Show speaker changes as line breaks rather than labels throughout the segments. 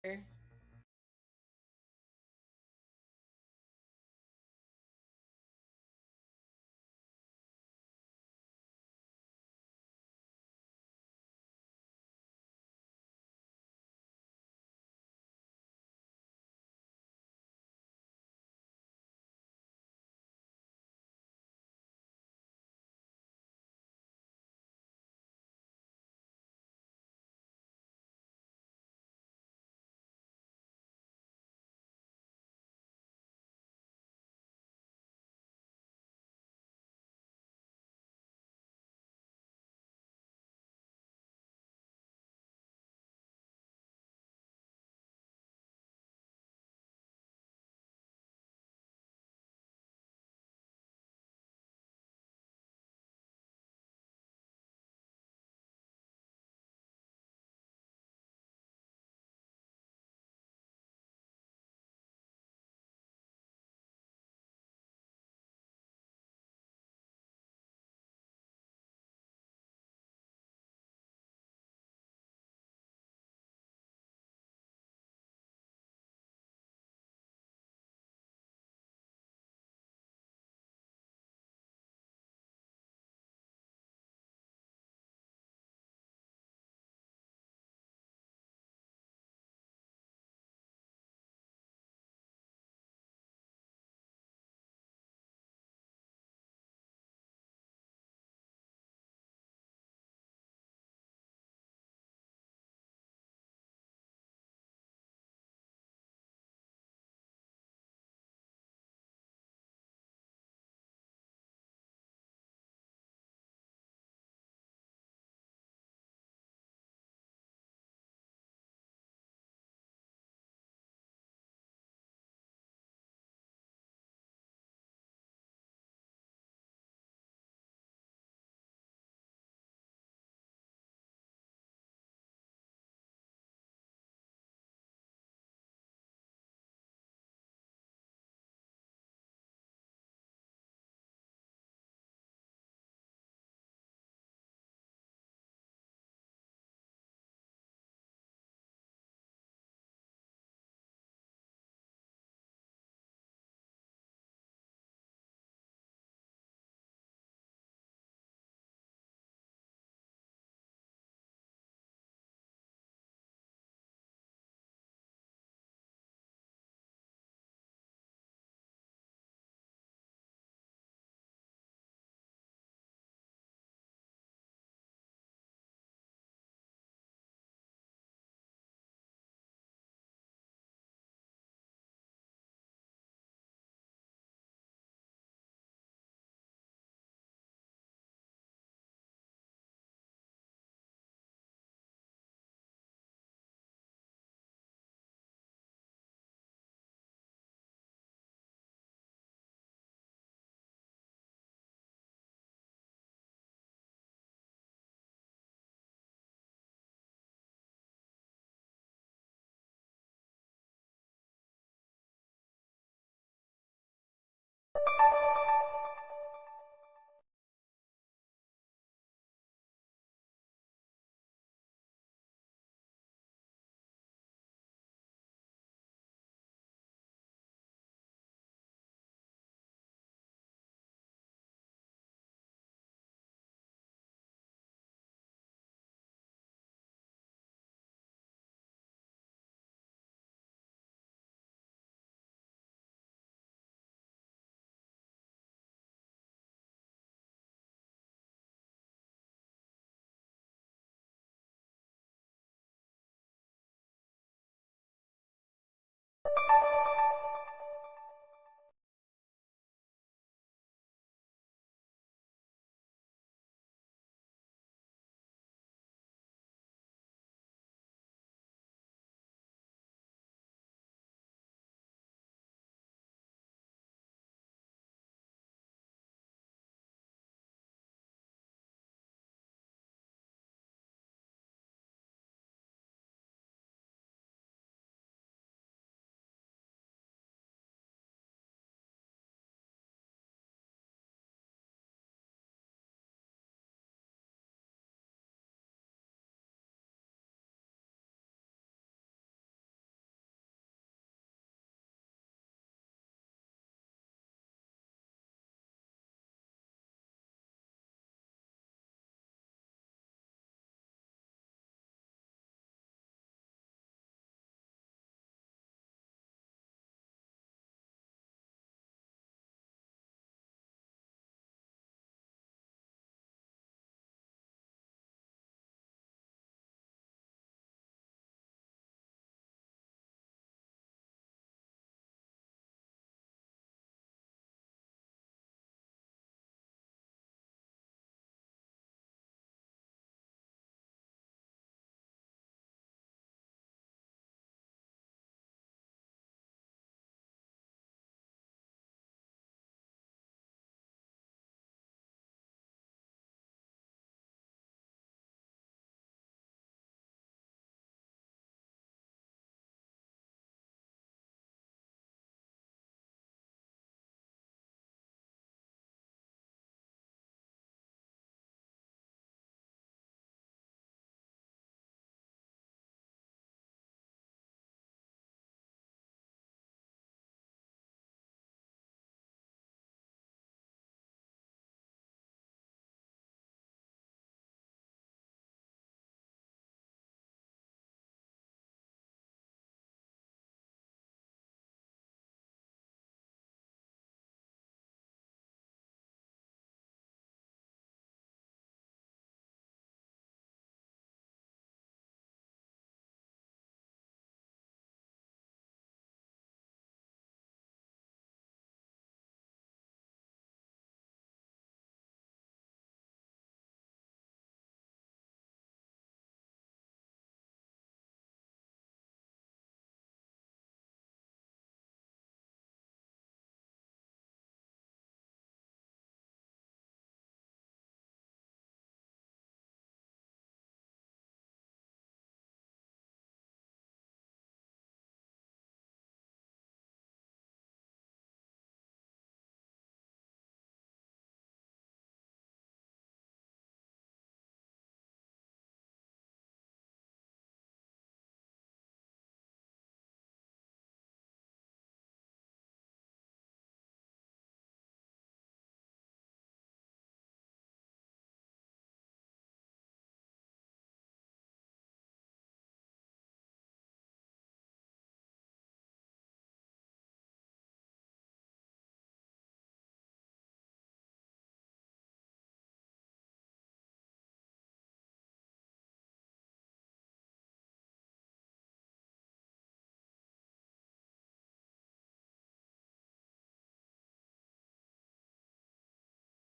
later.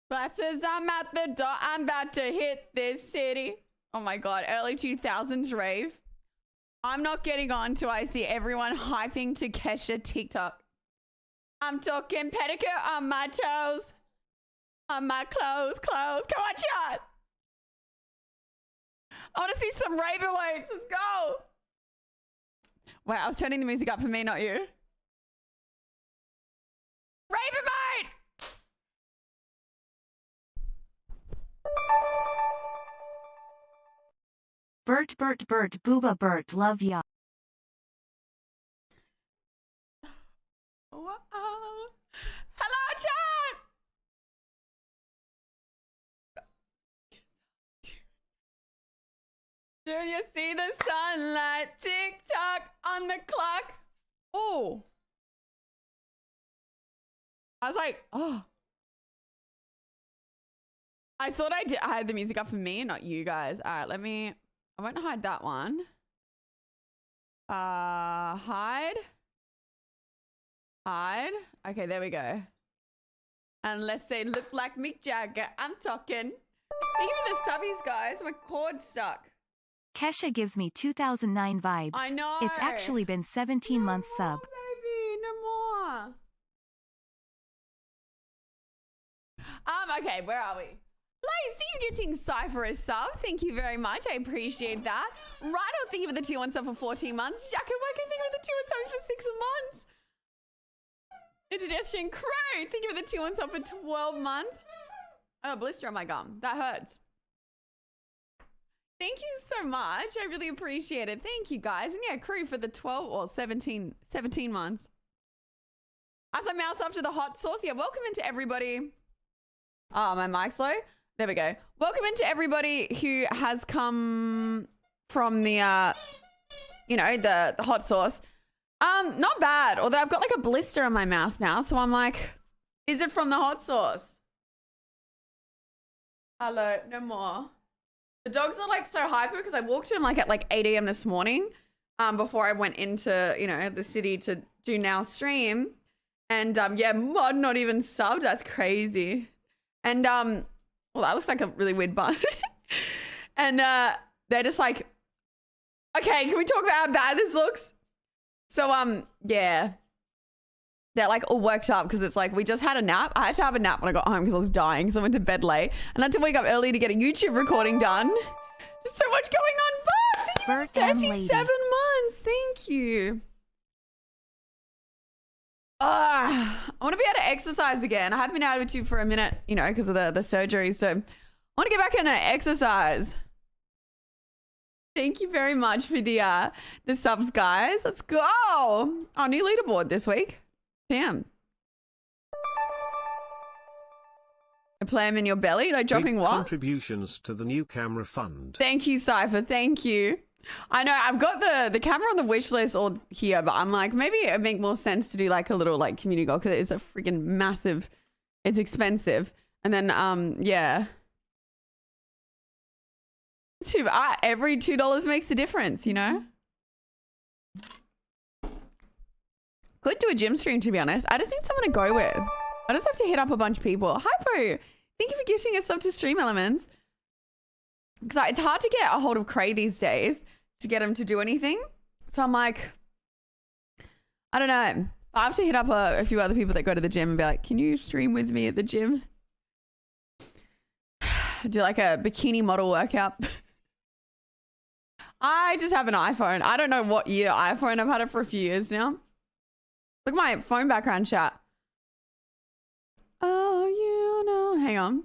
Glasses, I'm at the door. I'm about to hit this city. Oh my God. Early 2000s rave. I'm not getting on till I see everyone hyping to Kesha TikTok. I'm talking pedicure on my toes. On my clothes. Come on, chat. I want to see some rave awaits. Let's go. Wait, I was turning the music up for me, not you. Raven mate!
Bert, booba Bert, love ya.
Whoa. Hello, chat! Do you see the sunlight? Tick-tock on the clock. Oh. I was like, oh. I thought I had the music up for me, not you guys. All right, I won't hide that one. Hide. Okay, there we go. Unless they look like Mick Jagger. I'm talking. Thank you for the subbies, guys. My cord's stuck.
Kesha gives me 2009 vibes.
I know.
It's actually been 17 months sub.
Baby, no more. Okay, where are we? Blaze, see you getting Cypher a sub. Thank you very much. I appreciate that. Rhino, thank you for the tier 1 sub for 14 months. Jack and Worker, thank you for the tier 1 sub for 6 months. Indigestion Crow, thank you for the tier 1 sub for 12 months. I got a blister on my gum. That hurts. Thank you so much. I really appreciate it. Thank you, guys. And yeah, Crew for the 12 or 17 months. As I mouth up to the hot sauce. Yeah, welcome into everybody. Oh, my mic's low. There we go. Welcome into everybody who has come from the, you know, the hot sauce. Not bad. Although I've got like a blister on my mouth now. So I'm like, is it from the hot sauce? Hello, no more. The dogs are like so hyper because I walked in like at like 8 a.m. this morning before I went into, you know, the city to do now stream. And yeah, Mod not even subbed. That's crazy. And well, that looks like a really weird bun. And they're just like, okay, can we talk about how bad this looks? So yeah. They're like all worked up because it's like we just had a nap. I had to have a nap when I got home because I was dying. So I went to bed late and I had to wake up early to get a YouTube recording done. There's so much going on. But thank you for 37 months. Thank you. I want to be able to exercise again. I haven't been able to for a minute, you know, because of the surgery. So I want to get back into exercise. Thank you very much for the subs, guys. Let's go. Oh, new leaderboard this week. Damn. I play them in your belly? Like dropping what?
Contributions to the new camera fund.
Thank you, Cypher. Thank you. I know I've got the camera on the wish list all here, but I'm like, maybe it would make more sense to do like a little like community goal because it is a freaking massive, it's expensive. And then, yeah. Every $2 makes a difference, you know? Could do a gym stream, to be honest. I just need someone to go with. I just have to hit up a bunch of people. Hypo, thank you for gifting us up to Stream Elements. Because it's hard to get a hold of Cray these days to get him to do anything. So I'm like, I don't know. I have to hit up a few other people that go to the gym and be like, can you stream with me at the gym? Do like a bikini model workout. I just have an iPhone. I don't know what year iPhone. I've had it for a few years now. Look at my phone background chat. Oh, you know. Hang on.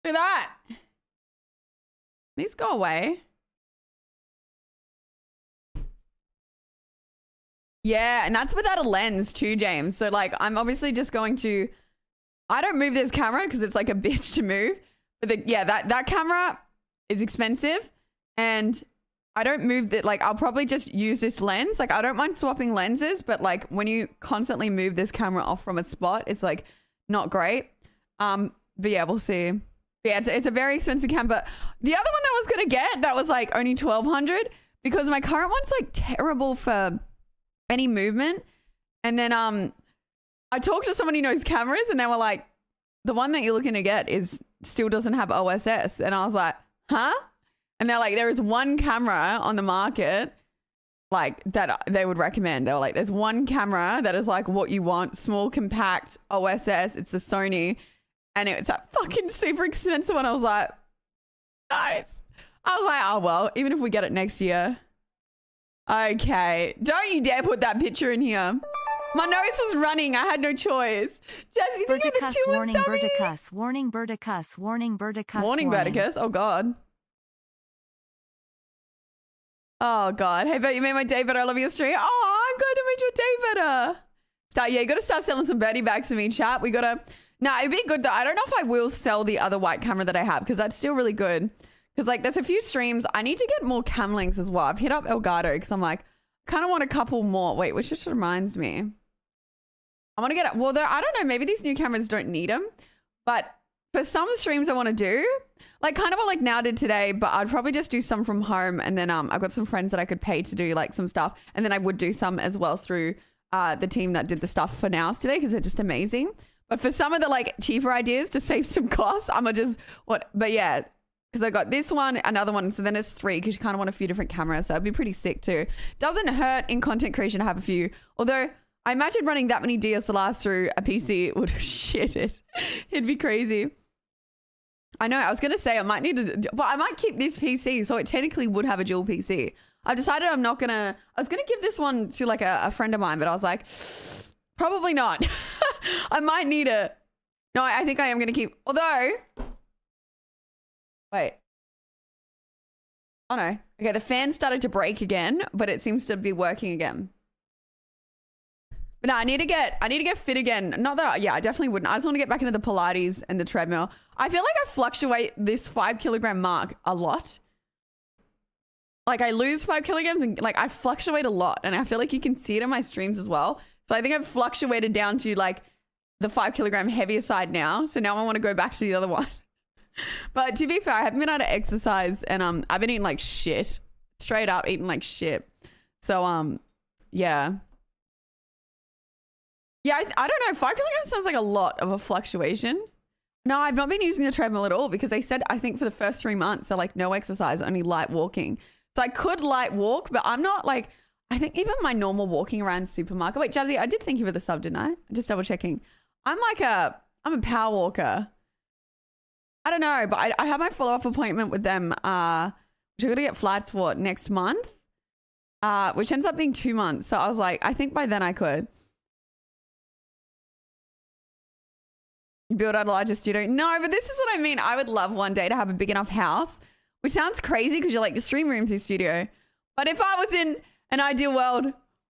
Look at that. These go away. Yeah, and that's without a lens too, James. So like, I'm obviously just going to... I don't move this camera because it's like a bitch to move. But yeah, that camera is expensive. And... I don't move that, like, I'll probably just use this lens. Like, I don't mind swapping lenses, but like when you constantly move this camera off from its spot, it's like not great. But yeah, we'll see. But yeah, it's a very expensive camera. But the other one that I was going to get, that was like only 1,200 because my current one's like terrible for any movement. And then, I talked to someone who knows cameras and they were like, the one that you're looking to get still doesn't have OSS. And I was like, huh? And they're like, there is one camera on the market like that they would recommend. They were like, there's one camera that is like what you want, small, compact, OSS. It's a Sony, and it's a fucking super expensive one. I was like, nice. I was like, oh well, even if we get it next year. Okay, don't you dare put that picture in here. My nose was running. I had no choice. Jesse, think of the
Verticus,
two
warning,
and
Verticus, warning, Verticus, warning, Verticus,
Warning, Verticus. Oh god. Oh god. Hey, Bet, you made my day better. I love your stream. Oh, I'm glad to make your day better. Yeah, you got to start selling some birdie bags for me, chat. We got to. Nah, it'd be good though. I don't know if I will sell the other white camera that I have because that's still really good. Because like, there's a few streams. I need to get more cam links as well. I've hit up Elgato because I'm like, kind of want a couple more. Wait, which just reminds me. I want to get it. Well, I don't know. Maybe these new cameras don't need them, but for some streams I want to do, like kind of what like Now did today, but I'd probably just do some from home. And then I've got some friends that I could pay to do like some stuff. And then I would do some as well through the team that did the stuff for Nows today because they're just amazing. But for some of the like cheaper ideas to save some costs, I'm gonna just but yeah, because I got this one, another one. So then it's 3 because you kind of want a few different cameras. So it'd be pretty sick too. Doesn't hurt in content creation to have a few, although I imagine running that many DSLRs through a PC would shit it. It'd be crazy. I know. I was going to say I might need to, but I might keep this PC. So it technically would have a dual PC. I decided I'm not going to, I was going to give this one to like a friend of mine, but I was like, probably not. I might need it. No, I think I am going to keep, although, wait. Oh no. Okay. The fan started to break again, but it seems to be working again. But no, I need to get fit again. Not that, yeah, I definitely wouldn't. I just want to get back into the Pilates and the treadmill. I feel like I fluctuate this 5 kilogram mark a lot. Like I lose 5 kilograms and like I fluctuate a lot. And I feel like you can see it in my streams as well. So I think I've fluctuated down to like the 5 kilogram heavier side now. So now I want to go back to the other one. But to be fair, I haven't been able to exercise and I've been eating like shit. Straight up eating like shit. So yeah. Yeah, I don't know. 5 kilograms sounds like a lot of a fluctuation. No, I've not been using the treadmill at all because they said, I think for the first 3 months, they're like no exercise, only light walking. So I could light walk, but I'm not like, I think even my normal walking around supermarket. Wait, Jazzy, I did thank you for the sub, didn't I? Just double checking. I'm a power walker. I don't know, but I have my follow-up appointment with them, which I'm going to get flights for next month, which ends up being 2 months. So I was like, I think by then I could. You build out a larger studio. No, but this is what I mean. I would love one day to have a big enough house, which sounds crazy because you're like, your stream room's your studio. But if I was in an ideal world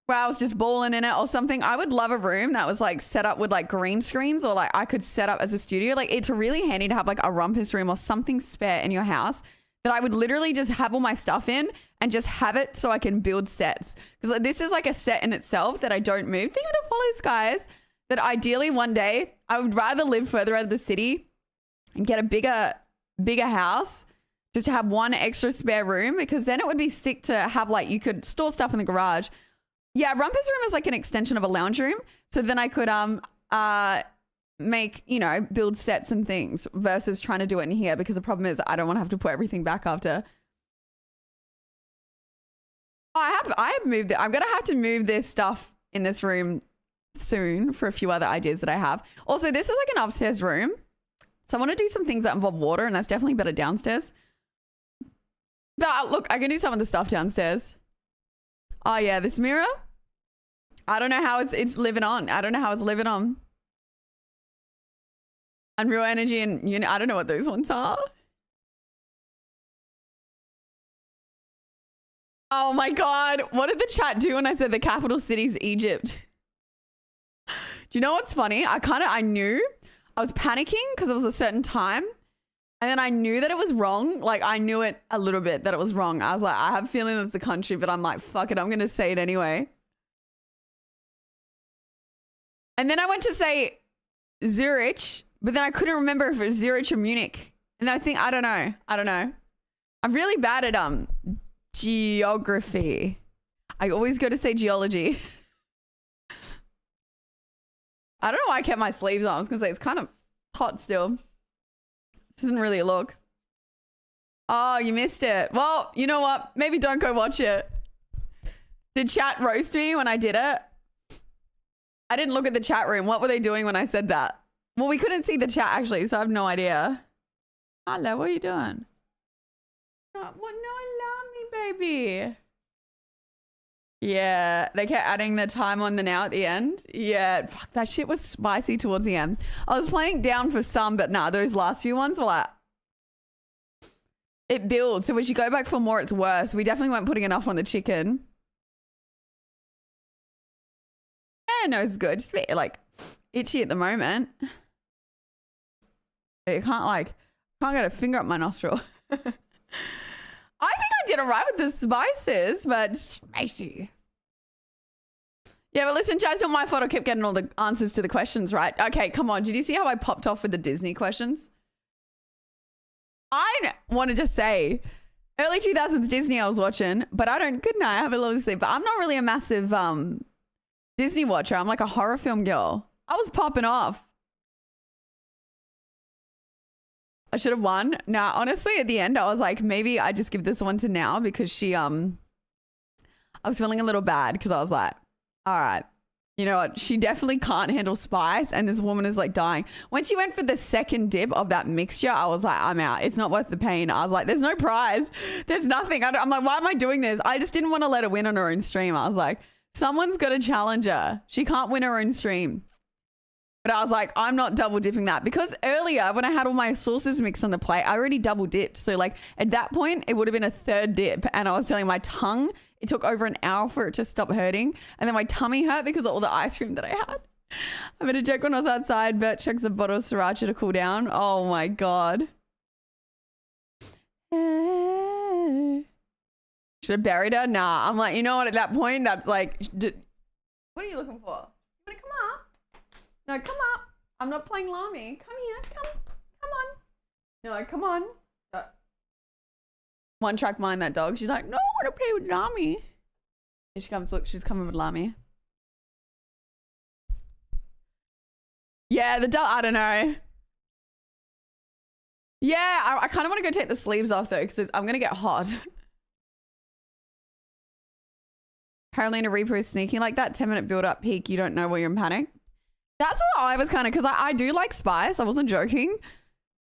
where I was just balling in it or something, I would love a room that was like set up with like green screens or like I could set up as a studio. Like it's really handy to have like a rumpus room or something spare in your house that I would literally just have all my stuff in and just have it so I can build sets. Because like, this is like a set in itself that I don't move. Think of the follows, guys. That ideally one day I would rather live further out of the city and get a bigger house just to have one extra spare room because then it would be sick to have like you could store stuff in the garage. Yeah, rumpus room is like an extension of a lounge room. So then I could make, you know, build sets and things versus trying to do it in here because the problem is I don't want to have to put everything back after. Oh, I have moved it. I'm going to have to move this stuff in this room soon for a few other ideas that I have. Also, this is like an upstairs room. So I want to do some things that involve water and that's definitely better downstairs. But look, I can do some of the stuff downstairs. Oh yeah, this mirror. I don't know how it's living on. I don't know how it's living on. Unreal Energy and I don't know what those ones are. Oh my God. What did the chat do when I said the capital city's Egypt? Do you know what's funny? I knew I was panicking because it was a certain time. And then I knew that it was wrong. Like I knew it a little bit that it was wrong. I was like, I have a feeling that's the country, but I'm like, fuck it. I'm going to say it anyway. And then I went to say Zurich, but then I couldn't remember if it was Zurich or Munich. And I think, I don't know. I'm really bad at geography. I always go to say geology. I don't know why I kept my sleeves on. I was going to say it's kind of hot still. This isn't really a look. Oh, you missed it. Well, you know what? Maybe don't go watch it. Did chat roast me when I did it? I didn't look at the chat room. What were they doing when I said that? Well, we couldn't see the chat actually, so I have no idea. Hello, what are you doing? Oh, well, no, alarm me, baby. Yeah, they kept adding the time on the now at the end. Yeah, fuck, that shit was spicy towards the end. I was playing down for some, but nah, those last few ones were like... It builds, so as you go back for more, it's worse. We definitely weren't putting enough on the chicken. Yeah, no, it's good. Just a bit, like, itchy at the moment. You can't get a finger up my nostril. I think I did alright with the spices, but spicy. Yeah, but listen, chat, it's not my fault I kept getting all the answers to the questions right. Okay, come on. Did you see how I popped off with the Disney questions? I want to just say, early 2000s Disney I was watching, but I don't, good night, have a lovely sleep. But I'm not really a massive Disney watcher. I'm like a horror film girl. I was popping off. I should have won. Nah, honestly, at the end, I was like, maybe I just give this one to Now because she, I was feeling a little bad because I was like, all right, you know what? She definitely can't handle spice and this woman is like dying. When she went for the second dip of that mixture, I was like, I'm out. It's not worth the pain. I was like, there's no prize. There's nothing. I'm like, why am I doing this? I just didn't want to let her win on her own stream. I was like, someone's got to challenge her. She can't win her own stream. But I was like, I'm not double dipping that because earlier when I had all my sauces mixed on the plate, I already double dipped. So like at that point, it would have been a third dip. And I was telling my tongue, it took over an hour for it to stop hurting. And then my tummy hurt because of all the ice cream that I had. I made a joke when I was outside, but chugs a bottle of sriracha to cool down. Oh my God. Should have buried her? Nah. I'm like, you know what? At that point, that's like, what are you looking for? You want to come up? No, come up. I'm not playing Lami. Come here. Come on. No, come on. One track mind that dog. She's like, no, I want to play with Lami. Here she comes. Look, she's coming with Lami. Yeah, the dog. I don't know. Yeah, I kind of want to go take the sleeves off though, because I'm going to get hot. Carolina Reaper is sneaking like that. 10-minute build up peak. You don't know where you're in panic. That's what I was kind of, because I do like spice. I wasn't joking.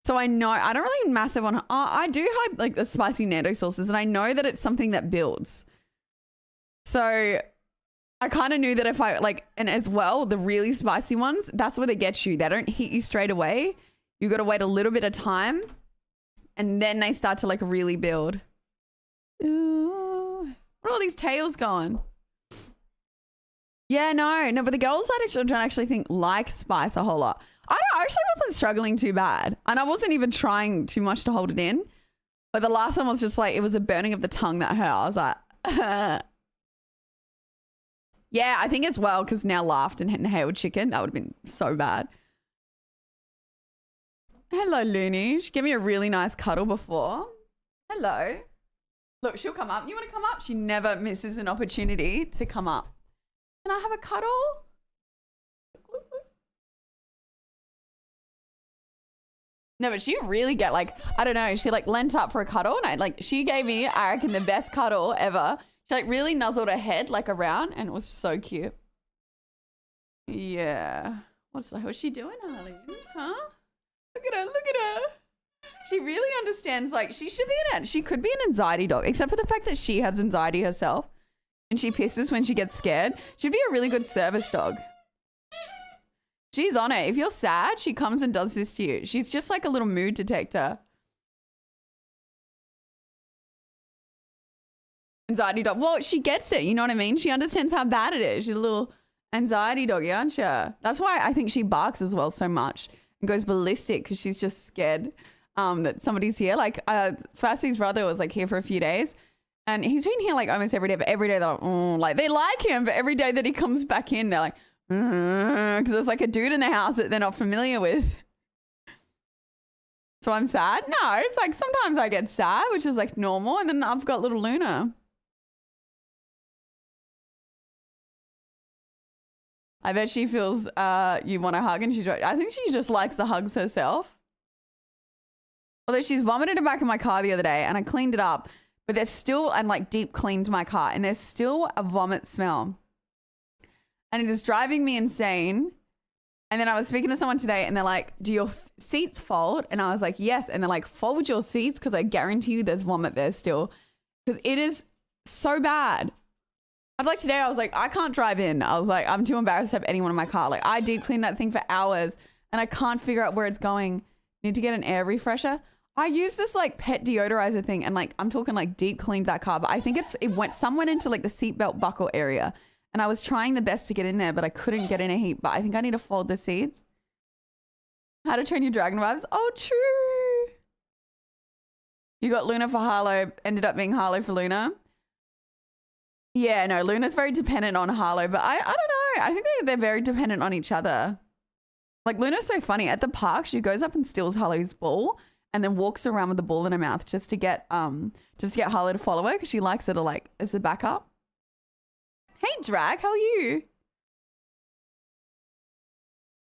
So I know, I don't really massive on, I do like the spicy Nando sauces and I know that it's something that builds. So I kind of knew that if I like, and as well, the really spicy ones, that's where they get you. They don't hit you straight away. You got to wait a little bit of time and then they start to like really build. Ooh, where are all these tails going? Yeah, no, but the girls I don't actually think like spice a whole lot. I actually wasn't struggling too bad. And I wasn't even trying too much to hold it in. But the last one was just like, it was a burning of the tongue that hurt. I was like, yeah, I think as well, because Now laughed and inhaled chicken. That would have been so bad. Hello, Looney. She gave me a really nice cuddle before. Hello. Look, she'll come up. You want to come up? She never misses an opportunity to come up. Can I have a cuddle? No, but she really get like, I don't know, she like lent up for a cuddle and she gave me, I reckon, the best cuddle ever. She like really nuzzled her head like around and it was so cute. Yeah. What's she doing, Arlene? Huh? Look at her. She really understands, like she could be an anxiety dog, except for the fact that she has anxiety herself. And she pisses when she gets scared. She'd be a really good service dog. She's on it. If you're sad, she comes and does this to you. She's just like a little mood detector. Anxiety dog. Well, she gets it. You know what I mean? She understands how bad it is. She's a little anxiety doggy, aren't you? That's why I think she barks as well so much and goes ballistic because she's just scared that somebody's here. Like Fasty's brother was like here for a few days. And he's been here like almost every day, but every day they're like, they like him, but every day that he comes back in, they're like, because there's like a dude in the house that they're not familiar with. So I'm sad? No, it's like sometimes I get sad, which is like normal, and then I've got little Luna. I bet she feels you want a hug and I think she just likes the hugs herself. Although she's vomited it back in my car the other day and I cleaned it up, but there's still, and like deep cleaned my car and there's still a vomit smell. And it is driving me insane. And then I was speaking to someone today and they're like, do your seats fold? And I was like, yes. And they're like, fold your seats because I guarantee you there's vomit there still. Because it is so bad. I was like, today I was like, I can't drive in. I was like, I'm too embarrassed to have anyone in my car. Like I deep cleaned that thing for hours and I can't figure out where it's going. Need to get an air refresher. I use this like pet deodorizer thing and like, I'm talking like deep cleaned that car, but I think someone into like the seatbelt buckle area. And I was trying the best to get in there, but I couldn't get in a heap. But I think I need to fold the seats. How to train your dragon vibes. Oh, true. You got Luna for Harlow. Ended up being Harlow for Luna. Yeah, no, Luna's very dependent on Harlow. But I don't know. I think they're very dependent on each other. Like Luna's so funny. At the park, she goes up and steals Harlow's ball and then walks around with the ball in her mouth just to get Harlow to follow her because she likes it like as a backup. Hey, Drag, how are you?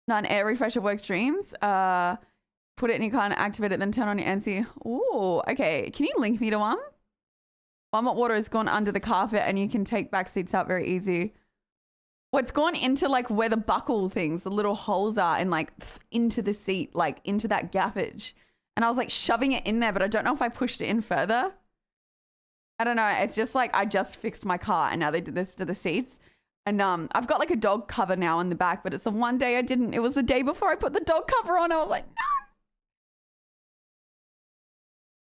Not an air refresher works dreams. Put it in your car and activate it, then turn on your NC. Ooh, okay. Can you link me to one? Vomit water has gone under the carpet and you can take back seats out very easy. Well, it's gone into like where the buckle things, the little holes are and like into the seat, like into that gappage. And I was like shoving it in there, but I don't know if I pushed it in further. I don't know. It's just like I just fixed my car and now they did this to the seats. And I've got like a dog cover now in the back, but it's the one day I didn't. It was the day before I put the dog cover on. I was like,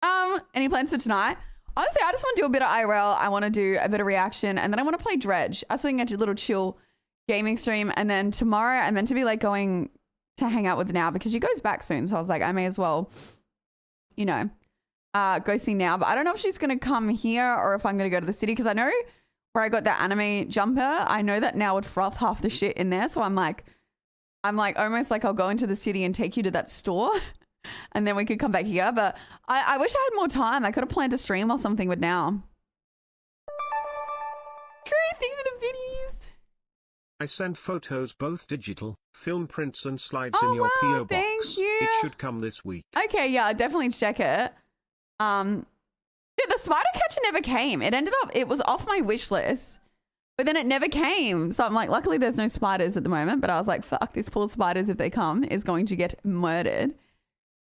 no. Any plans for tonight? Honestly, I just want to do a bit of IRL. I want to do a bit of reaction and then I want to play Dredge. I was thinking a little chill gaming stream. And then tomorrow I'm meant to be like going to hang out with Now because she goes back soon. So I was like, I may as well, you know, go see Now. But I don't know if she's going to come here or if I'm going to go to the city because I know where I got that anime jumper. I know that Now would froth half the shit in there. So I'm like almost like I'll go into the city and take you to that store and then we could come back here. But I wish I had more time. I could have planned a stream or something with Now. Great, thank you for the biddies.
I sent photos both digital, film prints and slides in your
wow,
PO box.
thank you.
It should come this week.
Okay, yeah, I'll definitely check it. Yeah, the spider catcher never came. It was off my wish list, but then it never came. So I'm like, luckily there's no spiders at the moment, but I was like, fuck, these poor spiders, if they come, is going to get murdered.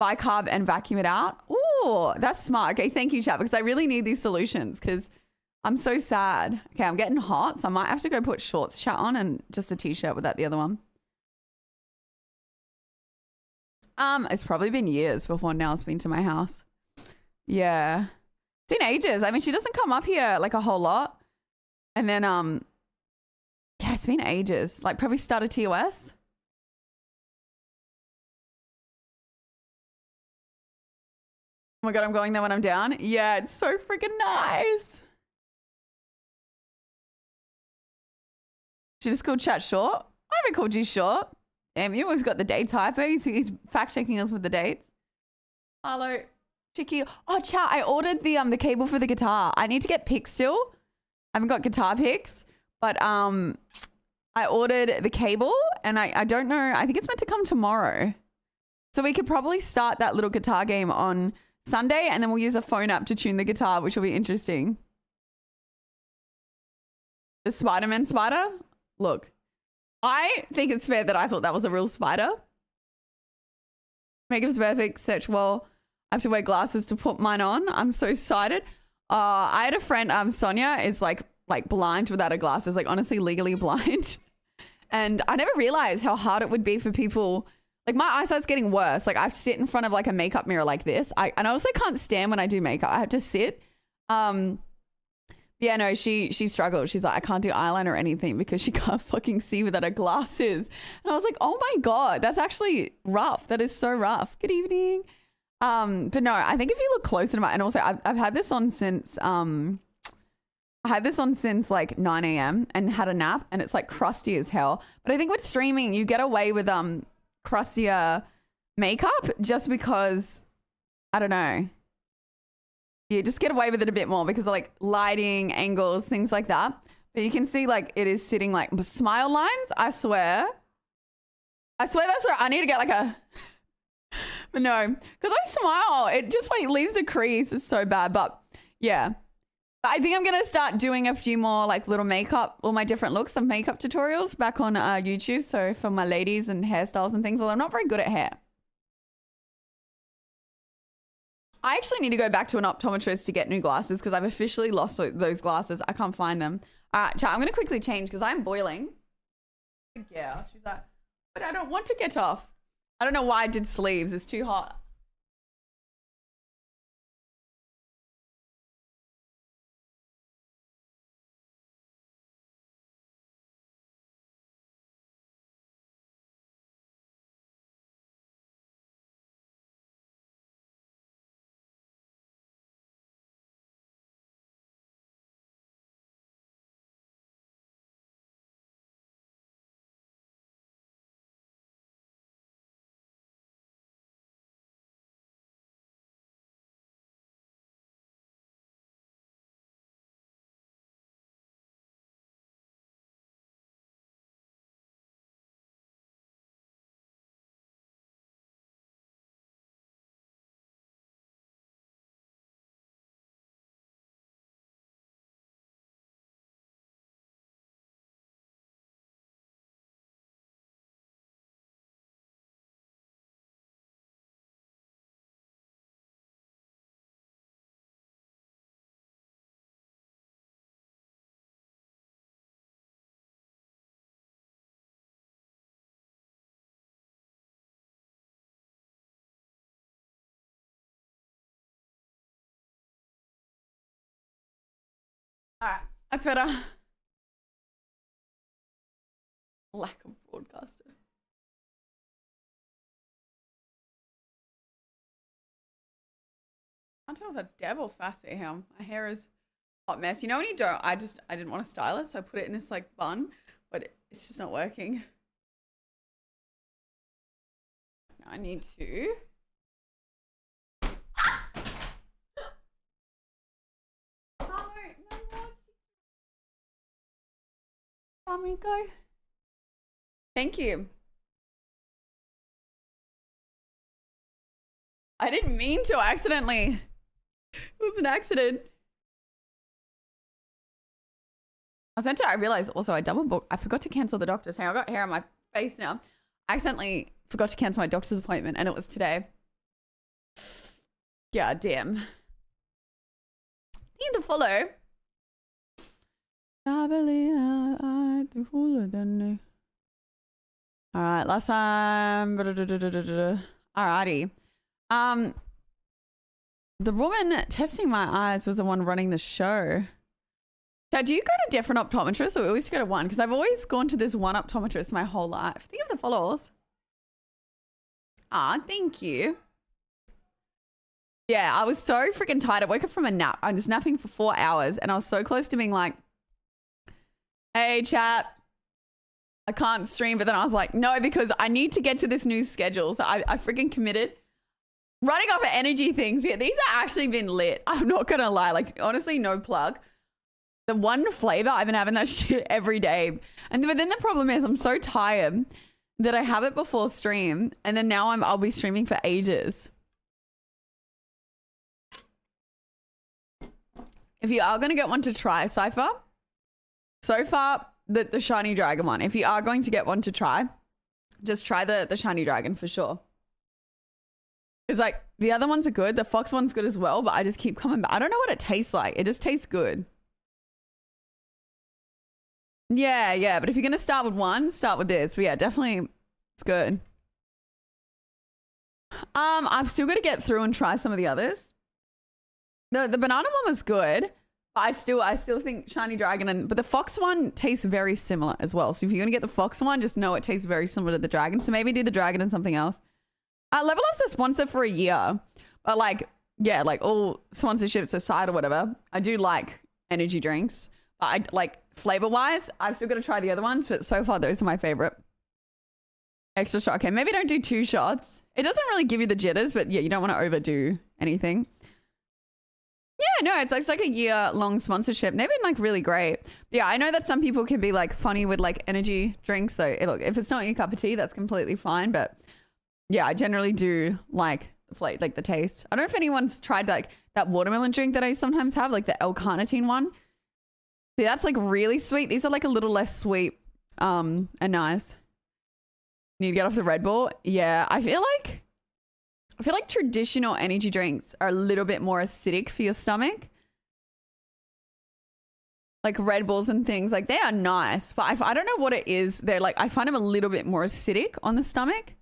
Bicarb and vacuum it out. Ooh, that's smart. Okay, thank you, chat, because I really need these solutions because I'm so sad. Okay, I'm getting hot, so I might have to go put shorts chat on and just a t-shirt without the other one. It's probably been years before Nell's been to my house. Yeah. It's been ages. I mean, she doesn't come up here like a whole lot. And then, yeah, it's been ages. Like probably started TOS. Oh my God, I'm going there when I'm down. Yeah, it's so freaking nice. She just called chat short. I haven't called you short. Damn, you always got the dates hyper. He's fact checking us with the dates. Hello, Chicky. Oh, chat, I ordered the cable for the guitar. I need to get picks still. I haven't got guitar picks, but I ordered the cable and I don't know. I think it's meant to come tomorrow. So we could probably start that little guitar game on Sunday and then we'll use a phone app to tune the guitar, which will be interesting. The Spider-Man spider? Look, I think it's fair that I thought that was a real spider. Makeup's perfect. Search well. I have to wear glasses to put mine on. I'm so excited. I had a friend, Sonia, is like blind without her glasses, like honestly legally blind. And I never realized how hard it would be for people. Like my eyesight's getting worse. Like I sit in front of like a makeup mirror like this. And I also can't stand when I do makeup. I have to sit. Yeah, no, she struggled. She's like, I can't do eyeliner or anything because she can't fucking see without her glasses. And I was like, oh my God, that's actually rough. That is so rough. Good evening. But no, I think if you look closer to my, and also I've had this on since, like 9 a.m. and had a nap and it's like crusty as hell. But I think with streaming, you get away with, crustier makeup just because, I don't know. You just get away with it a bit more because of like lighting, angles, things like that. But you can see like it is sitting like smile lines. I swear that's right. I need to get like a, but no, because I smile. It just like leaves a crease. It's so bad. But yeah, I think I'm going to start doing a few more like little makeup, all my different looks, some makeup tutorials back on YouTube. So for my ladies and hairstyles and things, although I'm not very good at hair. I actually need to go back to an optometrist to get new glasses because I've officially lost those glasses. I can't find them. All right, chat, I'm going to quickly change because I'm boiling. Yeah, she's like, but I don't want to get off. I don't know why I did sleeves. It's too hot. All right, that's better. Lack of broadcaster. I can't tell if that's Deb or Fasty how my hair is a hot mess. You know when you don't, I didn't want to style it, so I put it in this like bun, but it's just not working. Now I need to. Amigo. Thank you. I didn't mean to accidentally. It was an accident. I realized also I double booked. I forgot to cancel the doctor's. Hey, I got hair on my face now. I accidentally forgot to cancel my doctor's appointment and it was today. God damn. Need to follow. I believe I like to follow the. All right, last time. Alrighty. The woman testing my eyes was the one running the show. Now, do you go to different optometrists or we always go to one? Because I've always gone to this one optometrist my whole life. Think of the followers. Ah, thank you. Yeah, I was so freaking tired. I woke up from a nap. I was napping for 4 hours and I was so close to being like, hey, chat, I can't stream. But then I was like, no, because I need to get to this new schedule. So I freaking committed. Running off of energy things. Yeah, these have actually been lit. I'm not going to lie. Like, honestly, no plug. The one flavor, I've been having that shit every day. But then the problem is I'm so tired that I have it before stream. And then now I'll be streaming for ages. If you are going to get one to try, Cypher, so far, the Shiny Dragon one. If you are going to get one to try, just try the Shiny Dragon for sure. It's like, the other ones are good. The Fox one's good as well, but I just keep coming back. I don't know what it tastes like. It just tastes good. Yeah. But if you're going to start with one, start with this. But yeah, definitely, it's good. I've still got to get through and try some of the others. The banana one was good. But I still think Shiny Dragon but the Fox one tastes very similar as well. So if you're going to get the Fox one, just know it tastes very similar to the Dragon. So maybe do the Dragon and something else. Level Up's a sponsor for a year. But like, yeah, like all sponsorships aside or whatever, I do like energy drinks. But I like flavor-wise, I've still got to try the other ones. But so far, those are my favorite. Extra shot. Okay, maybe don't do 2 shots. It doesn't really give you the jitters, but yeah, you don't want to overdo anything. no, it's like a year-long sponsorship. They've been like really great. Yeah, I know that some people can be like funny with like energy drinks. So look, if it's not your cup of tea, that's completely fine. But yeah, I generally do like the taste. I don't know if anyone's tried like that watermelon drink that I sometimes have, like the L-carnitine one. See, that's like really sweet. These are like a little less sweet and nice. Need to get off the Red Bull. Yeah, I feel like traditional energy drinks are a little bit more acidic for your stomach. Like Red Bulls and things, like they are nice, but I don't know what it is. They're like, I find them a little bit more acidic on the stomach.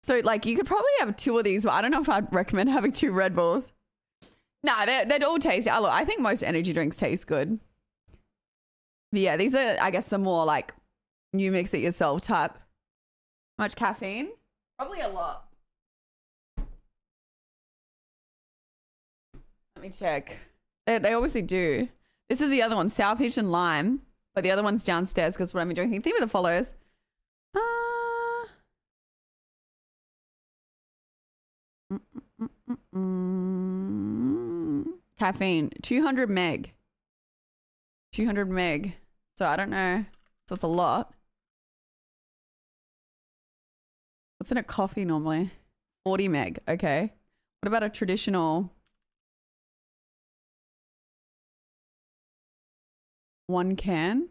So like you could probably have 2 of these, but I don't know if I'd recommend having 2 Red Bulls. Nah, they'd all taste. Look, I think most energy drinks taste good. But yeah, these are, I guess, the more like you mix it yourself type. Much caffeine? Probably a lot. Let me check. They obviously do. This is the other one, sour peach and lime, but the other one's downstairs because what I'm drinking. Think of the follows. Caffeine, 200 meg. 200 meg. So I don't know. So it's a lot. What's in a coffee normally? 40 meg. Okay. What about a traditional 1 can?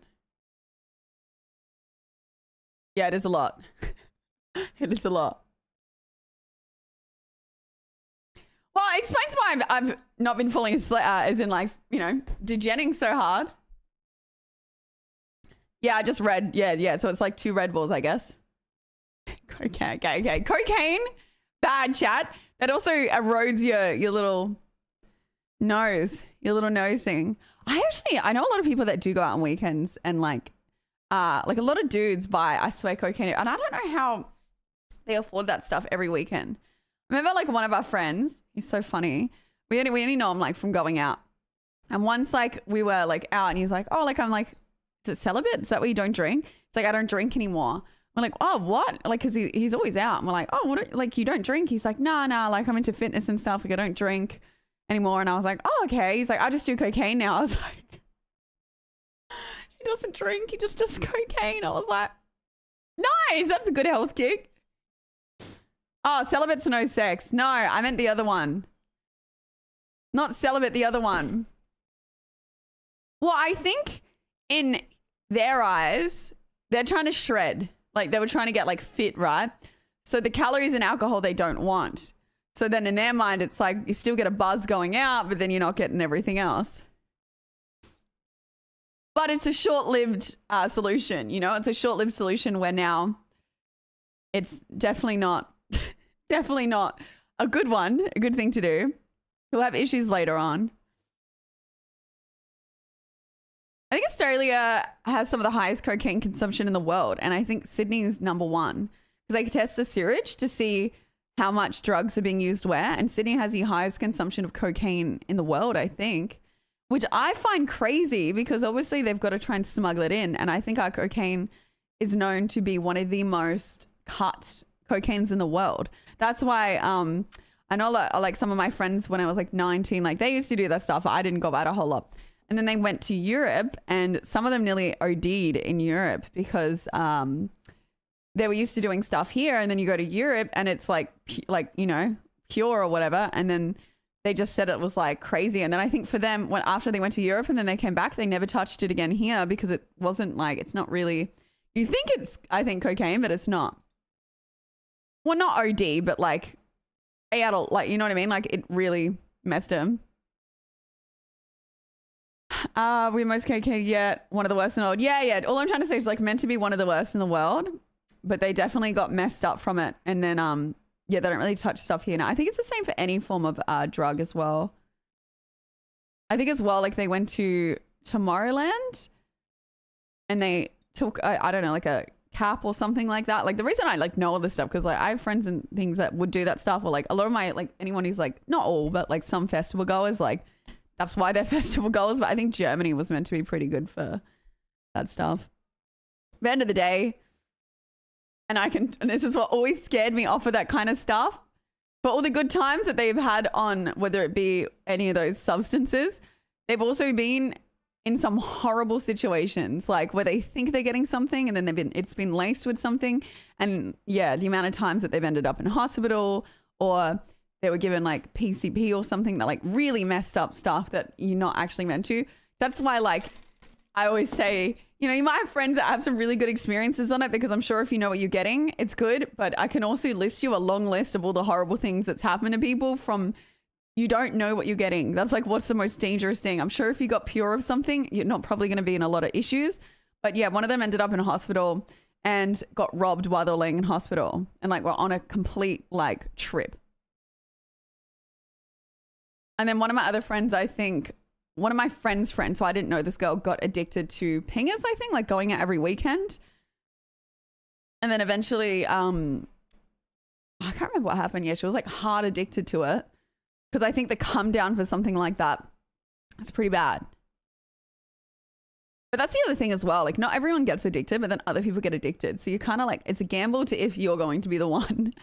Yeah, it is a lot. It is a lot. Well, it explains why I've not been falling asleep, as in like, you know, degenning so hard. Yeah, I just read. Yeah. So it's like 2 Red Bulls, I guess. Okay. Cocaine, bad chat. That also erodes your little nose, your little nose thing. I know a lot of people that do go out on weekends and like a lot of dudes buy, I swear, cocaine. And I don't know how they afford that stuff every weekend. Remember like one of our friends, he's so funny. We only know him like from going out. And once like we were like out and he's like, oh, like I'm like, is it celibate? Is that why you don't drink? It's like, I don't drink anymore. We're like, oh, what? Like, cause he's always out. And we're like, oh, what? Like you don't drink? He's like, nah, like I'm into fitness and stuff. Like I don't drink anymore. And I was like, oh, okay. He's like, I just do cocaine now. I was like, he doesn't drink. He just does cocaine. I was like, nice. That's a good health kick. Oh, celibate to no sex. No, I meant the other one. Not celibate, the other one. Well, I think in their eyes, they're trying to shred. Like they were trying to get like fit, right? So the calories and alcohol they don't want. So then in their mind, it's like you still get a buzz going out, but then you're not getting everything else. But it's a short-lived solution, you know? It's a short-lived solution where now it's definitely not a good one, a good thing to do. He'll have issues later on. I think Australia has some of the highest cocaine consumption in the world. And I think Sydney is number 1 because they test the sewage to see how much drugs are being used where. And Sydney has the highest consumption of cocaine in the world, I think, which I find crazy because obviously they've got to try and smuggle it in. And I think our cocaine is known to be one of the most cut cocaines in the world. That's why I know like some of my friends when I was like 19, like they used to do that stuff. I didn't go about a whole lot. And then they went to Europe and some of them nearly OD'd in Europe because they were used to doing stuff here. And then you go to Europe and it's like, you know, pure or whatever. And then they just said it was like crazy. And then I think for them, after they went to Europe and then they came back, they never touched it again here because it wasn't like, it's not really, you think it's, I think, cocaine, but it's not. Well, not OD, but like adult, like, you know what I mean? Like it really messed him. We're most cocaine yet. One of the worst in the world. Yeah. All I'm trying to say is like meant to be one of the worst in the world, but they definitely got messed up from it. And then, yeah, they don't really touch stuff here now. I think it's the same for any form of drug as well. I think as well, like they went to Tomorrowland and they took, I don't know, like a cap or something like that. Like the reason I like know all this stuff, because like I have friends and things that would do that stuff, or like a lot of my, like anyone who's like, not all, but like some festival goers, like that's why they're festival goers. But I think Germany was meant to be pretty good for that stuff. At the end of the day, and this is what always scared me off of that kind of stuff. for all the good times that they've had on whether it be any of those substances, they've also been in some horrible situations, like where they think they're getting something and then it's been laced with something. And yeah, the amount of times that they've ended up in hospital, or they were given like PCP or something that like really messed up stuff that you're not actually meant to. That's why, like, I always say, you know, you might have friends that have some really good experiences on it, because I'm sure if you know what you're getting, it's good. But I can also list you a long list of all the horrible things that's happened to people from you don't know what you're getting. That's like, what's the most dangerous thing? I'm sure if you got pure of something, you're not probably going to be in a lot of issues. But yeah, one of them ended up in a hospital and got robbed while they were laying in hospital, and like were on a complete like trip. And then one of my other friends, I think, one of my friends' friends, so I didn't know this girl, got addicted to pingers, I think, like going out every weekend. And then eventually, I can't remember what happened. Yeah, she was like hard addicted to it. Because I think the come down for something like that is pretty bad. But that's the other thing as well. Like, not everyone gets addicted, but then other people get addicted. So you kind of like, it's a gamble to if you're going to be the one.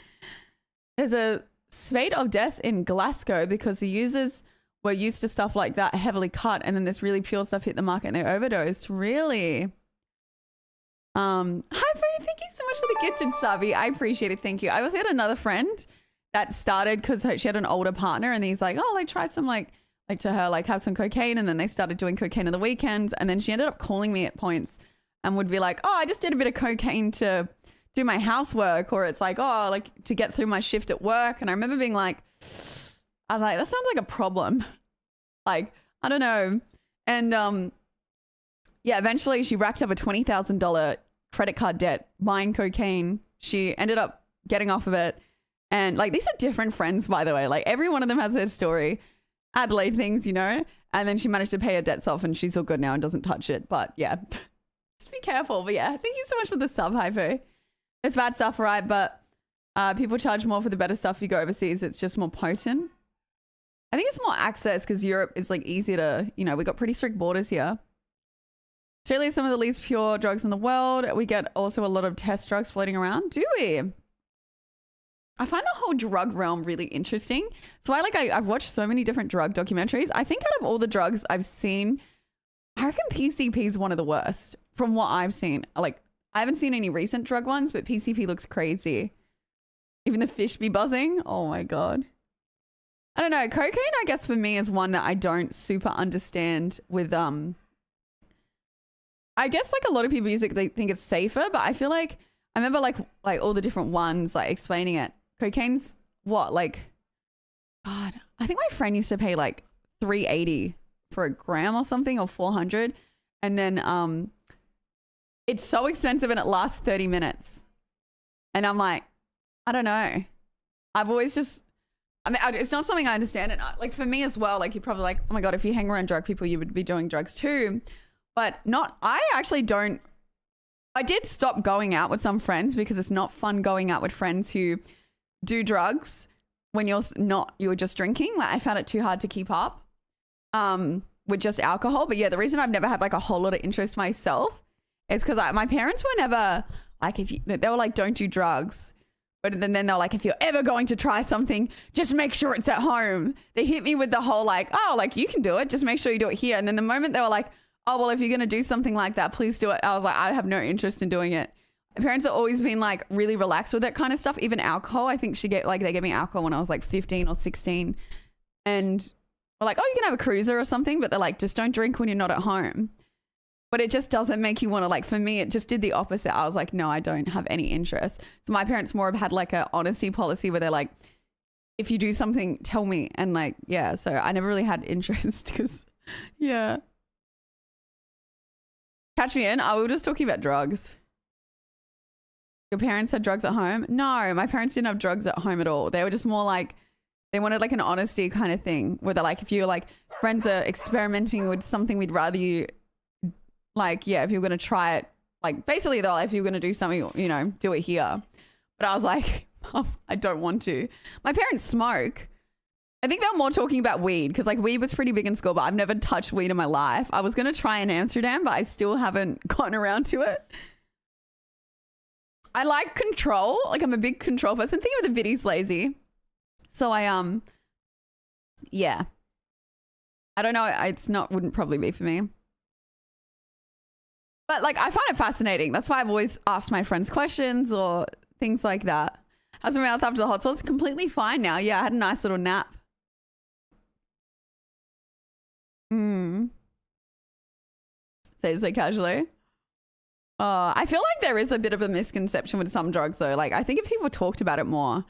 There's a spate of deaths in Glasgow because the users were used to stuff like that, heavily cut, and then this really pure stuff hit the market and they overdosed. Really? Hi, Free. Thank you so much for the gifted subby. I appreciate it. Thank you. I also had another friend that started because she had an older partner, and he's like, oh, like try some like to her, like have some cocaine. And then they started doing cocaine on the weekends. And then she ended up calling me at points and would be like, oh, I just did a bit of cocaine to do my housework. Or it's like, oh, like to get through my shift at work. And I remember being like, I was like, that sounds like a problem. Like, I don't know. And yeah, eventually she racked up a $20,000 credit card debt buying cocaine. She ended up getting off of it. And like, these are different friends, by the way. Like, every one of them has their story. Adelaide things, you know. And then she managed to pay her debts off and she's all good now and doesn't touch it. But yeah, just be careful. But yeah, thank you so much for the sub, Hypo. It's bad stuff, right? But people charge more for the better stuff if you go overseas. It's just more potent. I think it's more access because Europe is like easier to, you know, we got pretty strict borders here. Australia is some of the least pure drugs in the world. We get also a lot of test drugs floating around. Do we? I find the whole drug realm really interesting. So I've watched so many different drug documentaries. I think out of all the drugs I've seen, I reckon PCP is one of the worst from what I've seen. Like, I haven't seen any recent drug ones, but PCP looks crazy. Even the fish be buzzing. Oh my God. I don't know. Cocaine, I guess for me, is one that I don't super understand with, I guess like a lot of people use it, they think it's safer, but I feel like, I remember like all the different ones, like explaining it. Cocaine's what, like, God, I think my friend used to pay like $380 for a gram or something, or 400. And then it's so expensive and it lasts 30 minutes. And I'm like, I don't know. I've always just, I mean, it's not something I understand. And like for me as well, like you're probably like, oh my God, if you hang around drug people, you would be doing drugs too. But I actually don't. I did stop going out with some friends because it's not fun going out with friends who do drugs when you're just drinking. Like, I found it too hard to keep up with just alcohol. But yeah, the reason I've never had like a whole lot of interest myself is because my parents were never like, they were like, don't do drugs. But then they're like, if you're ever going to try something, just make sure it's at home. They hit me with the whole like, oh, like you can do it. Just make sure you do it here. And then the moment they were like, oh, well, if you're going to do something like that, please do it. I was like, I have no interest in doing it. My parents have always been like really relaxed with that kind of stuff. Even alcohol. I think they gave me alcohol when I was like 15 or 16. And we're like, oh, you can have a cruiser or something. But they're like, just don't drink when you're not at home. But it just doesn't make you want to, like, for me, it just did the opposite. I was like, no, I don't have any interest. So my parents more have had like a honesty policy where they're like, if you do something, tell me. And like, yeah, so I never really had interest because, yeah. Catch me in. We were just talking about drugs. Your parents had drugs at home? No, my parents didn't have drugs at home at all. They were just more like, they wanted like an honesty kind of thing where they're like, if you're like, friends are experimenting with something, we'd rather you, like, yeah, if you're going to try it, like basically they're like, if you're going to do something, you know, do it here. But I was like, Mom, I don't want to. My parents smoke. I think they were more talking about weed because like weed was pretty big in school, but I've never touched weed in my life. I was going to try in Amsterdam, but I still haven't gotten around to it. I like control. Like I'm a big control person. Think of the Biddy's lazy. So yeah. I don't know. Wouldn't probably be for me. But like, I find it fascinating. That's why I've always asked my friends questions or things like that. How's my mouth after the hot sauce? Completely fine now. Yeah, I had a nice little nap. Say so casually. I feel like there is a bit of a misconception with some drugs though. Like, I think if people talked about it more,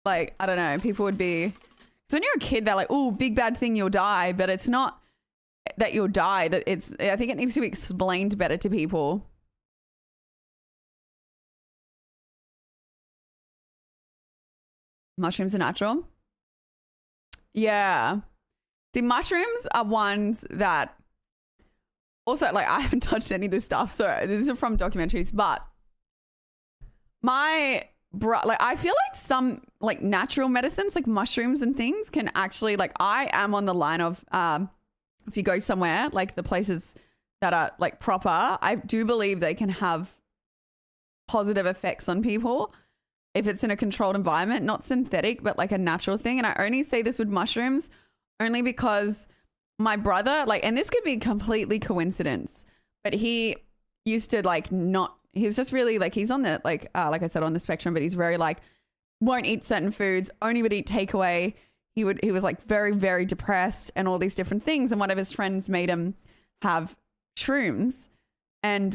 like, I don't know, people would be... So when you're a kid, they're like, oh, big bad thing, you'll die. But it's not that you'll die. That I think it needs to be explained better to people. Mushrooms are natural. Yeah. See, mushrooms are ones that also, like, I haven't touched any of this stuff. So these are from documentaries, but I feel like some like natural medicines, like mushrooms and things can actually, like, I am on the line of, if you go somewhere, like the places that are like proper, I do believe they can have positive effects on people if it's in a controlled environment, not synthetic, but like a natural thing. And I only say this with mushrooms only because my brother, like, and this could be completely coincidence, but he used to like not, he's just really like, he's on the, like I said, on the spectrum, but he's very like, won't eat certain foods, only would eat takeaway. He was like very, very depressed and all these different things. And one of his friends made him have shrooms, and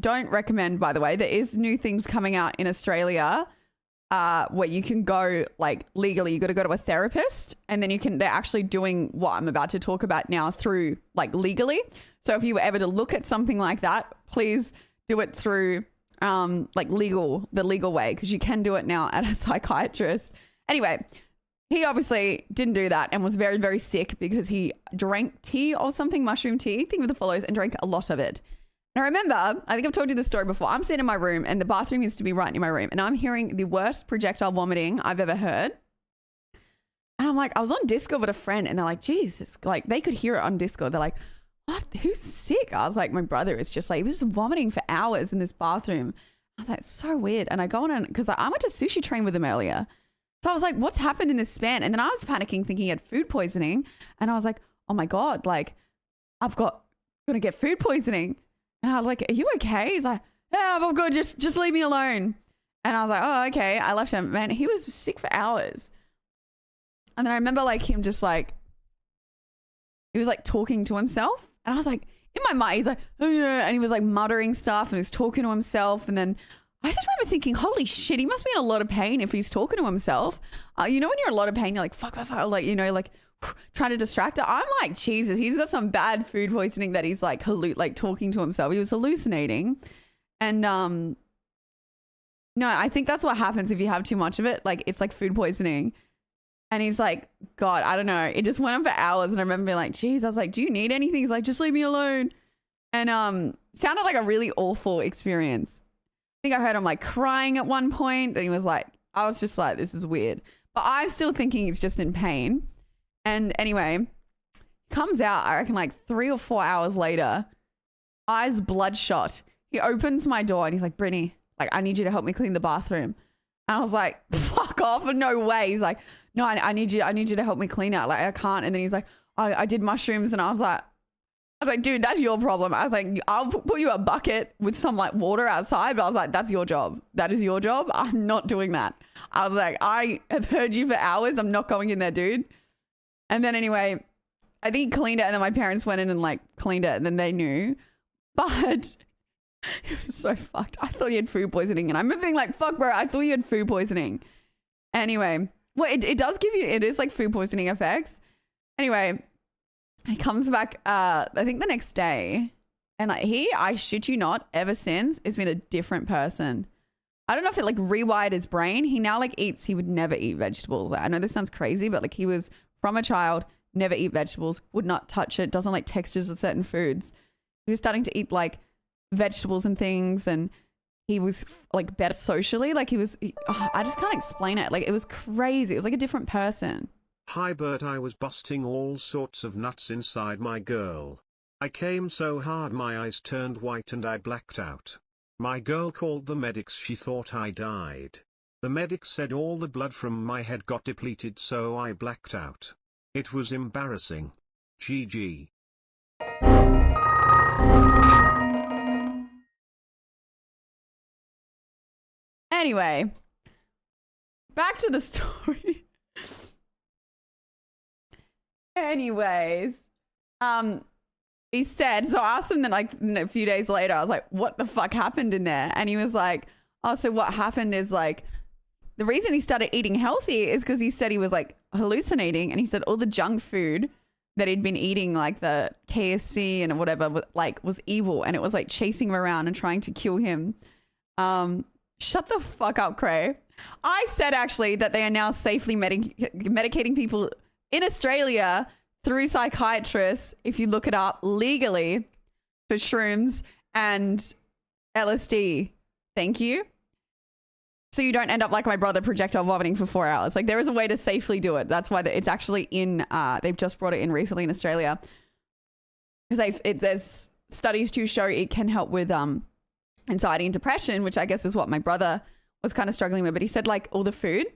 don't recommend, by the way. There is new things coming out in Australia where you can go like legally. You got to go to a therapist, and then they're actually doing what I'm about to talk about now through like legally. So if you were ever to look at something like that, please do it through like the legal way, because you can do it now at a psychiatrist. Anyway, he obviously didn't do that and was very, very sick because he drank tea or something, mushroom tea, thing with the follows, and drank a lot of it. And I remember, I think I've told you this story before. I'm sitting in my room and the bathroom used to be right in my room, and I'm hearing the worst projectile vomiting I've ever heard. And I'm like, I was on Discord with a friend and they're like, Jesus, like they could hear it on Discord. They're like, what? Who's sick? I was like, my brother is just like, he was just vomiting for hours in this bathroom. I was like, it's so weird. And I go on, and because I went to sushi train with him earlier. So I was like, what's happened in this span? And then I was panicking thinking he had food poisoning. And I was like, oh my God, like gonna get food poisoning. And I was like, are you okay? He's like, yeah, I'm all good. Just leave me alone. And I was like, oh, okay. I left him. Man, he was sick for hours. And then I remember like him just like, he was like talking to himself. And I was like, in my mind, he's like, oh yeah. And he was like muttering stuff and he was talking to himself. And then I just remember thinking, holy shit, he must be in a lot of pain if he's talking to himself. You know, when you're in a lot of pain, you're like, fuck, like, you know, like trying to distract her. I'm like, Jesus, he's got some bad food poisoning that he's like, talking to himself. He was hallucinating. And no, I think that's what happens if you have too much of it. Like, it's like food poisoning. And he's like, God, I don't know. It just went on for hours. And I remember being like, geez, I was like, do you need anything? He's like, just leave me alone. And sounded like a really awful experience. I think I heard him like crying at one point. And he was like, I was just like, this is weird. But I'm still thinking he's just in pain. And anyway, comes out, I reckon like 3 or 4 hours later, eyes bloodshot. He opens my door and he's like, Brittany, like, I need you to help me clean the bathroom. And I was like, fuck off, no way. He's like, no, I need you to help me clean it. Like, I can't. And then he's like, I did mushrooms. And I was like, dude, that's your problem. I was like, I'll put you a bucket with some like water outside. But I was like, that's your job. That is your job. I'm not doing that. I was like, I have heard you for hours. I'm not going in there, dude. And then anyway, I think he cleaned it. And then my parents went in and like cleaned it. And then they knew. But it was so fucked. I thought he had food poisoning. And I remember being like, fuck, bro, I thought you had food poisoning. Anyway, well, it does give you, it is like food poisoning effects. Anyway, he comes back, I think the next day. And like, I shit you not, ever since, has been a different person. I don't know if it like rewired his brain. He now like he would never eat vegetables. I know this sounds crazy, but like he was from a child, never eat vegetables, would not touch it, doesn't like textures of certain foods. He was starting to eat like vegetables and things, and he was like better socially. Like I just can't explain it. Like it was crazy. It was like a different person.
Hi Bert, I was busting all sorts of nuts inside my girl. I came so hard my eyes turned white and I blacked out. My girl called the medics, she thought I died. The medic said all the blood from my head got depleted, so I blacked out. It was embarrassing. GG.
Anyway, back to the story. Anyways, he said, so I asked him then like a few days later, I was like, what the fuck happened in there? And he was like, oh, so what happened is like, the reason he started eating healthy is because he said he was like hallucinating, and he said all the junk food that he'd been eating, like the KFC and whatever, was evil, and it was like chasing him around and trying to kill him. Shut the fuck up, Cray. I said actually that they are now safely medicating people in Australia through psychiatrists, if you look it up, legally for shrooms and LSD. Thank you. So you don't end up like my brother, projectile vomiting for 4 hours. Like, there is a way to safely do it. That's why it's actually in, they've just brought it in recently in Australia. Because there's studies to show it can help with anxiety and depression, which I guess is what my brother was kind of struggling with. But he said like all the food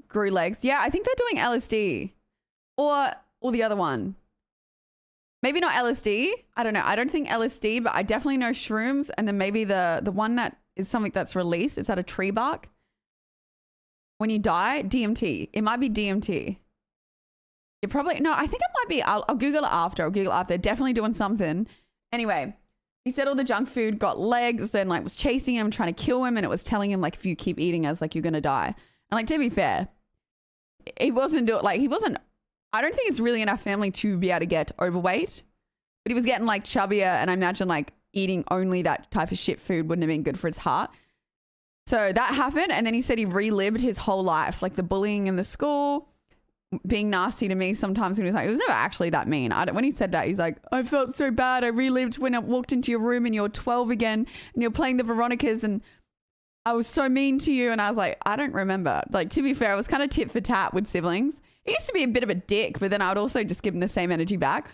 grew legs. Yeah, I think they're doing LSD or the other one. Maybe not LSD. I don't know. I don't think LSD, but I definitely know shrooms. And then maybe the one that is something that's released. It's out of tree bark. When you die, DMT. It might be DMT. It probably, no, I think it might be. I'll Google it after. They're definitely doing something. Anyway, he said all the junk food got legs and like was chasing him, trying to kill him. And it was telling him like, if you keep eating us, like you're going to die. And like, to be fair, he wasn't doing like, I don't think it's really in our family to be able to get overweight, but he was getting like chubbier. And I imagine like eating only that type of shit food wouldn't have been good for his heart. So that happened. And then he said he relived his whole life, like the bullying in the school, being nasty to me sometimes. And he was like, it was never actually that mean. When he said that, he's like, I felt so bad. I relived when I walked into your room and you're 12 again and you're playing the Veronicas and I was so mean to you. And I was like, I don't remember. Like, to be fair, I was kind of tit for tat with siblings. He used to be a bit of a dick, but then I would also just give him the same energy back.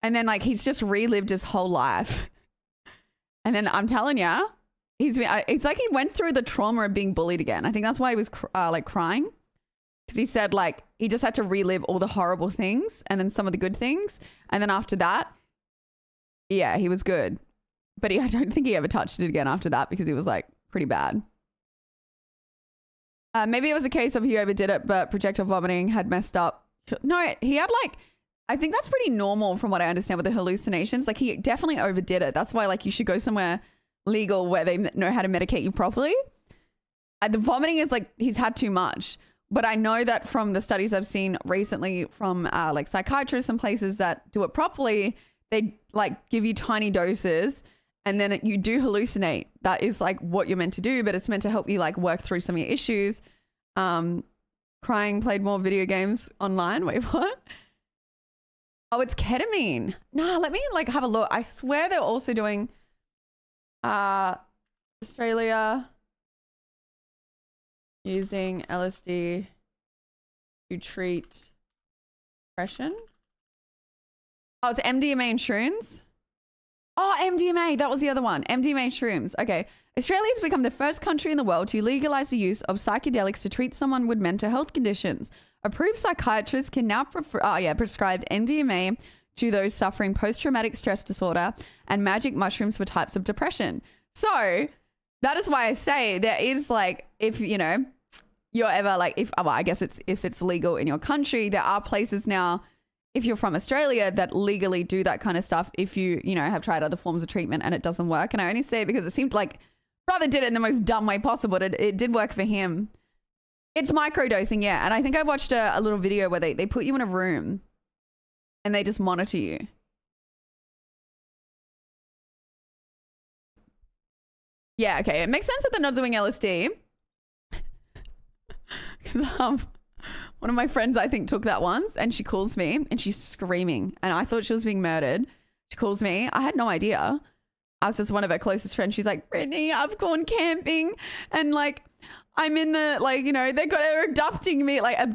And then like, he's just relived his whole life. And then I'm telling you, it's like he went through the trauma of being bullied again. I think that's why he was like crying. Because he said like, he just had to relive all the horrible things and then some of the good things. And then after that, yeah, he was good. But I don't think he ever touched it again after that because he was like pretty bad. Maybe it was a case of he overdid it, but projectile vomiting had messed up. No, he had like, I think that's pretty normal from what I understand with the hallucinations. Like he definitely overdid it. That's why like you should go somewhere legal where they know how to medicate you properly. The vomiting is like he's had too much. But I know that from the studies I've seen recently from like psychiatrists and places that do it properly, they like give you tiny doses and then you do hallucinate. That is like what you're meant to do, but it's meant to help you like work through some of your issues. Crying, played more video games online. Wait, what? Oh, it's ketamine. Nah, let me like have a look. I swear they're also doing Australia using LSD to treat depression. Oh, it's MDMA and shrooms. Oh, MDMA. That was the other one. MDMA and shrooms. Okay. Australia has become the first country in the world to legalize the use of psychedelics to treat someone with mental health conditions. Approved psychiatrists can now prescribe MDMA to those suffering post-traumatic stress disorder and magic mushrooms for types of depression. So that is why I say there is like, if, you know, you're ever like, I guess if it's legal in your country, there are places now, if you're from Australia, that legally do that kind of stuff if you have tried other forms of treatment and it doesn't work. And I only say it because it seemed like brother did it in the most dumb way possible. It did work for him. It's microdosing, yeah. And I think I watched a little video where they put you in a room and they just monitor you. Yeah, okay. It makes sense that they're not doing LSD. Because one of my friends, I think, took that once and she calls me and she's screaming. And I thought she was being murdered. She calls me. I had no idea. I was just one of her closest friends. She's like, Brittany, I've gone camping and like, I'm in the, like, you know, they're abducting me. I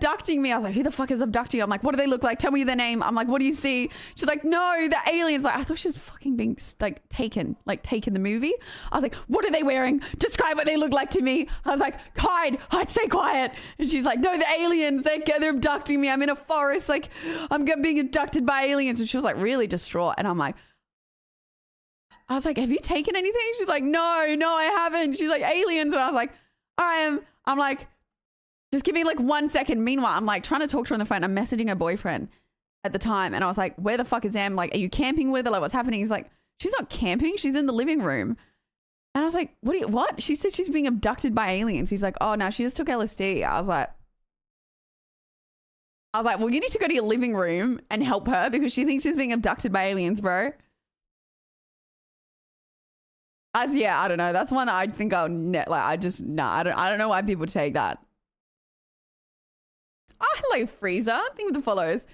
was like, who the fuck is abducting you? I'm like, what do they look like? Tell me their name. I'm like, what do you see? She's like, no, the aliens. Like, I thought she was fucking being like taken the movie. I was like, what are they wearing? Describe what they look like to me. I was like, hide, stay quiet. And she's like, no, the aliens, they're abducting me. I'm in a forest. Like, I'm being abducted by aliens. And she was like really distraught. And I was like, have you taken anything? She's like, no, I haven't. She's like, aliens. And I was like, I'm like, just give me like 1 second. Meanwhile, I'm like trying to talk to her on the phone. I'm messaging her boyfriend at the time. And I was like, where the fuck is Em? Like, are you camping with her? Like, what's happening? He's like, she's not camping. She's in the living room. And I was like, what? She said she's being abducted by aliens. He's like, oh, no, she just took LSD. I was like, well, you need to go to your living room and help her because she thinks she's being abducted by aliens, bro. Yeah, I don't know. That's one I think I'll I don't know why people take that. Oh, hello, Freezer. Think with the follows.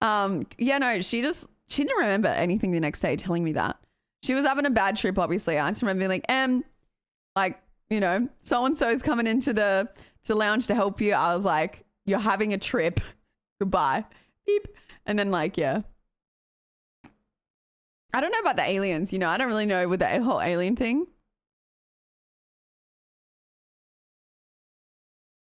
Yeah, no, she didn't remember anything the next day telling me that. She was having a bad trip, obviously. I just remember being like, like, you know, so-and-so is coming into the lounge to help you. I was like, you're having a trip. Goodbye. Beep. And then like, yeah. I don't know about the aliens, you know, I don't really know with the whole alien thing.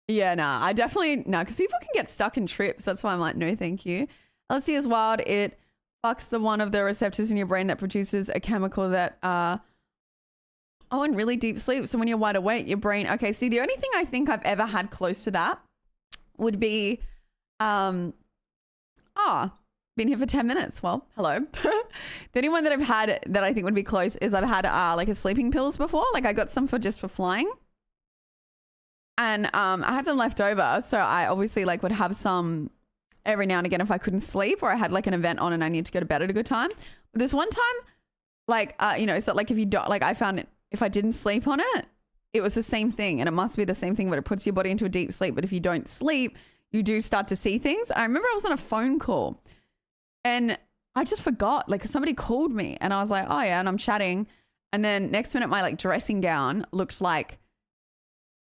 Yeah, nah, I definitely, because people can get stuck in trips. That's why I'm like, no, thank you. LSD is wild. It fucks the one of the receptors in your brain that produces a chemical that, in really deep sleep. So when you're wide awake, your brain, okay, see, the only thing I think I've ever had close to that would be, been here for 10 minutes. Well, hello. The only one that I've had that I think would be close is I've had like a sleeping pills before. Like I got some for flying. And I had some left over. So I obviously like would have some every now and again if I couldn't sleep or I had like an event on and I needed to go to bed at a good time. But this one time, like, you know, so like if you don't, like I found it, if I didn't sleep on it, it was the same thing. And it must be the same thing, but it puts your body into a deep sleep. But if you don't sleep, you do start to see things. I remember I was on a phone call. And I just forgot, like somebody called me and I was like, oh yeah, and I'm chatting. And then next minute, my like dressing gown looked like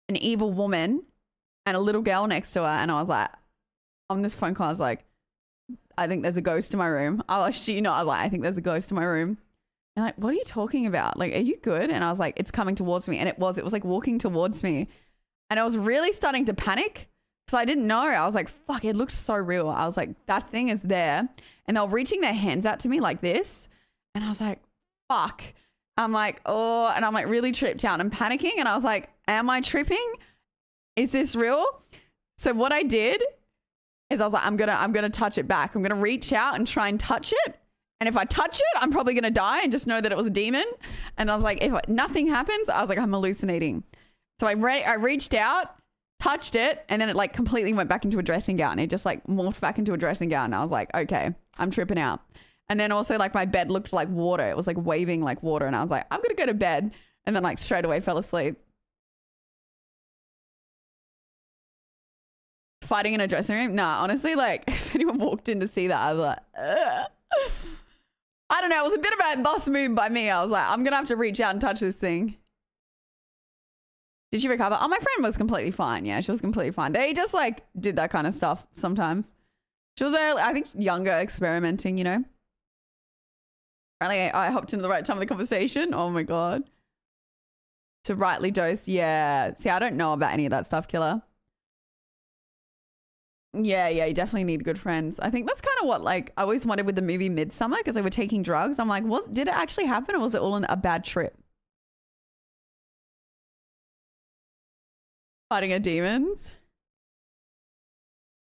an evil woman and a little girl next to her. And I was like, on this phone call, I was like, I think there's a ghost in my room. I was like, I think there's a ghost in my room. And like, what are you talking about? Like, are you good? And I was like, it's coming towards me. And it was like walking towards me. And I was really starting to panic. So I didn't know. I was like, fuck, it looked so real. I was like, that thing is there. And they were reaching their hands out to me like this. And I was like, fuck. I'm like, oh, and I'm like really tripped out and panicking. And I was like, am I tripping? Is this real? So what I did is I was like, I'm gonna touch it back. I'm gonna reach out and try and touch it. And if I touch it, I'm probably gonna die and just know that it was a demon. And I was like, if nothing happens, I was like, I'm hallucinating. So I reached out, touched it, and then it like completely went back into a dressing gown. It just like morphed back into a dressing gown. And I was like, okay, I'm tripping out. And then also like my bed looked like water. It was like waving like water. And I was like, I'm going to go to bed. And then like straight away fell asleep. Fighting in a dressing room? Nah, honestly, like if anyone walked in to see that, I was like, ugh. I don't know. It was a bit of a boss move by me. I was like, I'm going to have to reach out and touch this thing. Did she recover? Oh, my friend was completely fine. Yeah, she was completely fine. They just like did that kind of stuff sometimes. She was, I think, younger, experimenting, you know. Apparently, I hopped into the right time of the conversation. Oh my God. To rightly dose. Yeah. See, I don't know about any of that stuff, Killer. Yeah, you definitely need good friends. I think that's kind of what like I always wanted with the movie Midsummer because they were taking drugs. I'm like, did it actually happen or was it all a bad trip? Fighting a demons?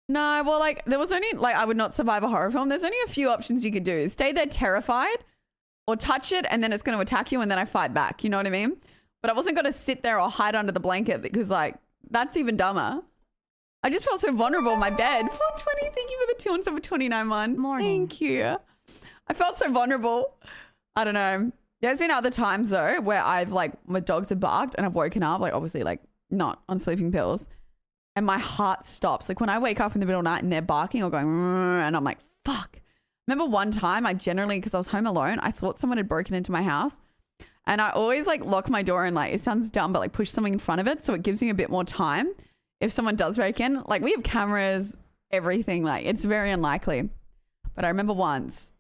No, well, like there was only like I would not survive a horror film. There's only a few options you could do. Stay there terrified or touch it and then it's going to attack you and then I fight back. You know what I mean? But I wasn't going to sit there or hide under the blanket because like that's even dumber. I just felt so vulnerable in my bed. 420, thank you for the 2 on over 29 months.
Morning.
Thank you. I felt so vulnerable. I don't know. There's been other times though where I've like my dogs have barked and I've woken up like obviously like not on sleeping pills and my heart stops. Like when I wake up in the middle of the night and they're barking or going and I'm like, fuck. Remember one time I generally, because I was home alone, I thought someone had broken into my house And I always like lock my door and like, it sounds dumb, but like push something in front of it. So it gives me a bit more time. If someone does break in, like we have cameras, everything, like it's very unlikely. But I remember once,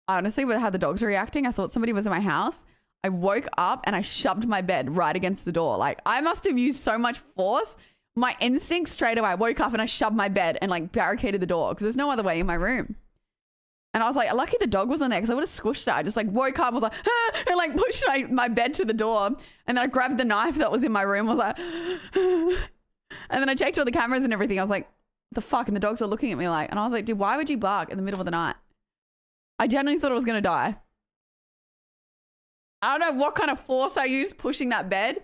honestly, with how the dogs were reacting, I thought somebody was in my house. I woke up and I shoved my bed right against the door. Like I must have used so much force. My instinct straight away, I woke up and I shoved my bed and like barricaded the door because there's no other way in my room. And I was like, lucky the dog wasn't there because I would have squished it. I just like woke up, was like, ah, and like pushed my bed to the door. And then I grabbed the knife that was in my room, was like, and then I checked all the cameras and everything. I was like, the fuck? And the dogs are looking at me like, and I was like, dude, why would you bark in the middle of the night? I genuinely thought I was going to die. I don't know what kind of force I used pushing that bed,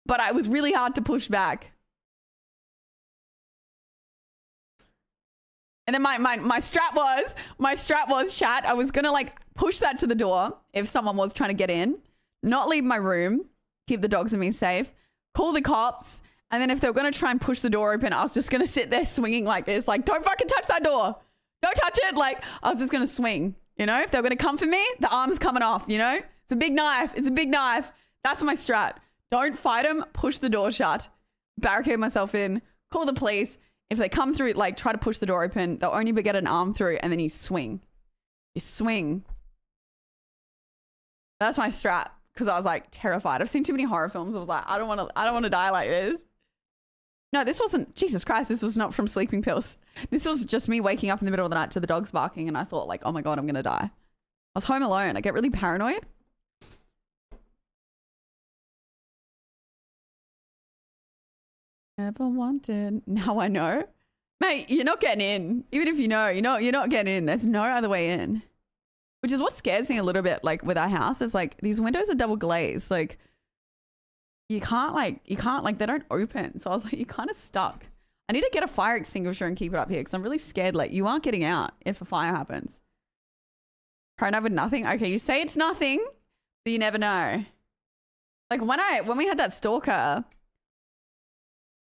but it was really hard to push back. And then my strat was chat. I was going to like push that to the door if someone was trying to get in, not leave my room, keep the dogs and me safe, call the cops. And then if they were going to try and push the door open, I was just going to sit there swinging like this, like, don't fucking touch that door. Don't touch it. Like, I was just going to swing, you know? If they were going to come for me, the arm's coming off, you know? It's a big knife. It's a big knife. That's my strat. Don't fight them. Push the door shut. Barricade myself in. Call the police. If they come through, like, try to push the door open, they'll only get an arm through, and then you swing. You swing. That's my strat, because I was, like, terrified. I've seen too many horror films. I was like, I don't want to die like this. No, this wasn't, Jesus Christ, this was not from sleeping pills. This was just me waking up in the middle of the night to the dogs barking, and I thought, like, oh my God, I'm going to die. I was home alone. I get really paranoid. Never wanted. Now I know. Mate, you're not getting in. Even if you know, you're not getting in. There's no other way in. Which is what scares me a little bit, like, with our house. It's like, these windows are double glazed. Like, you can't, they don't open. So I was like, you're kind of stuck. I need to get a fire extinguisher and keep it up here because I'm really scared, like, you aren't getting out if a fire happens. Paranoid with nothing? Okay, you say it's nothing, but you never know. Like, when we had that stalker,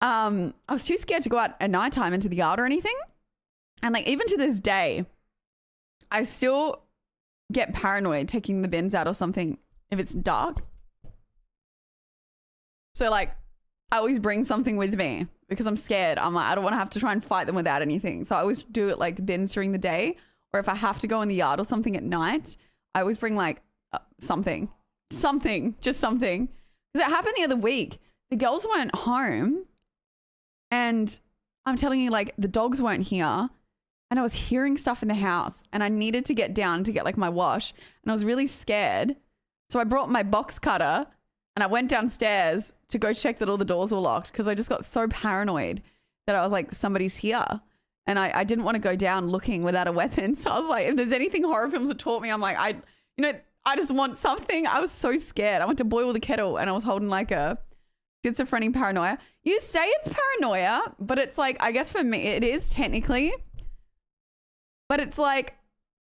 I was too scared to go out at nighttime into the yard or anything. And like, even to this day, I still get paranoid taking the bins out or something if it's dark. So like, I always bring something with me because I'm scared. I'm like, I don't want to have to try and fight them without anything. So I always do it like bins during the day, or if I have to go in the yard or something at night, I always bring like something, just something. Because it happened the other week. The girls weren't home. And I'm telling you, like, the dogs weren't here and I was hearing stuff in the house and I needed to get down to get like my wash and I was really scared. So I brought my box cutter and I went downstairs to go check that all the doors were locked because I just got so paranoid that I was like, somebody's here. And I didn't want to go down looking without a weapon. So I was like, if there's anything horror films have taught me, I'm like, I just want something. I was so scared. I went to boil the kettle and I was holding like a schizophrenic paranoia. You say it's paranoia, but it's like, I guess for me, it is technically, but it's like,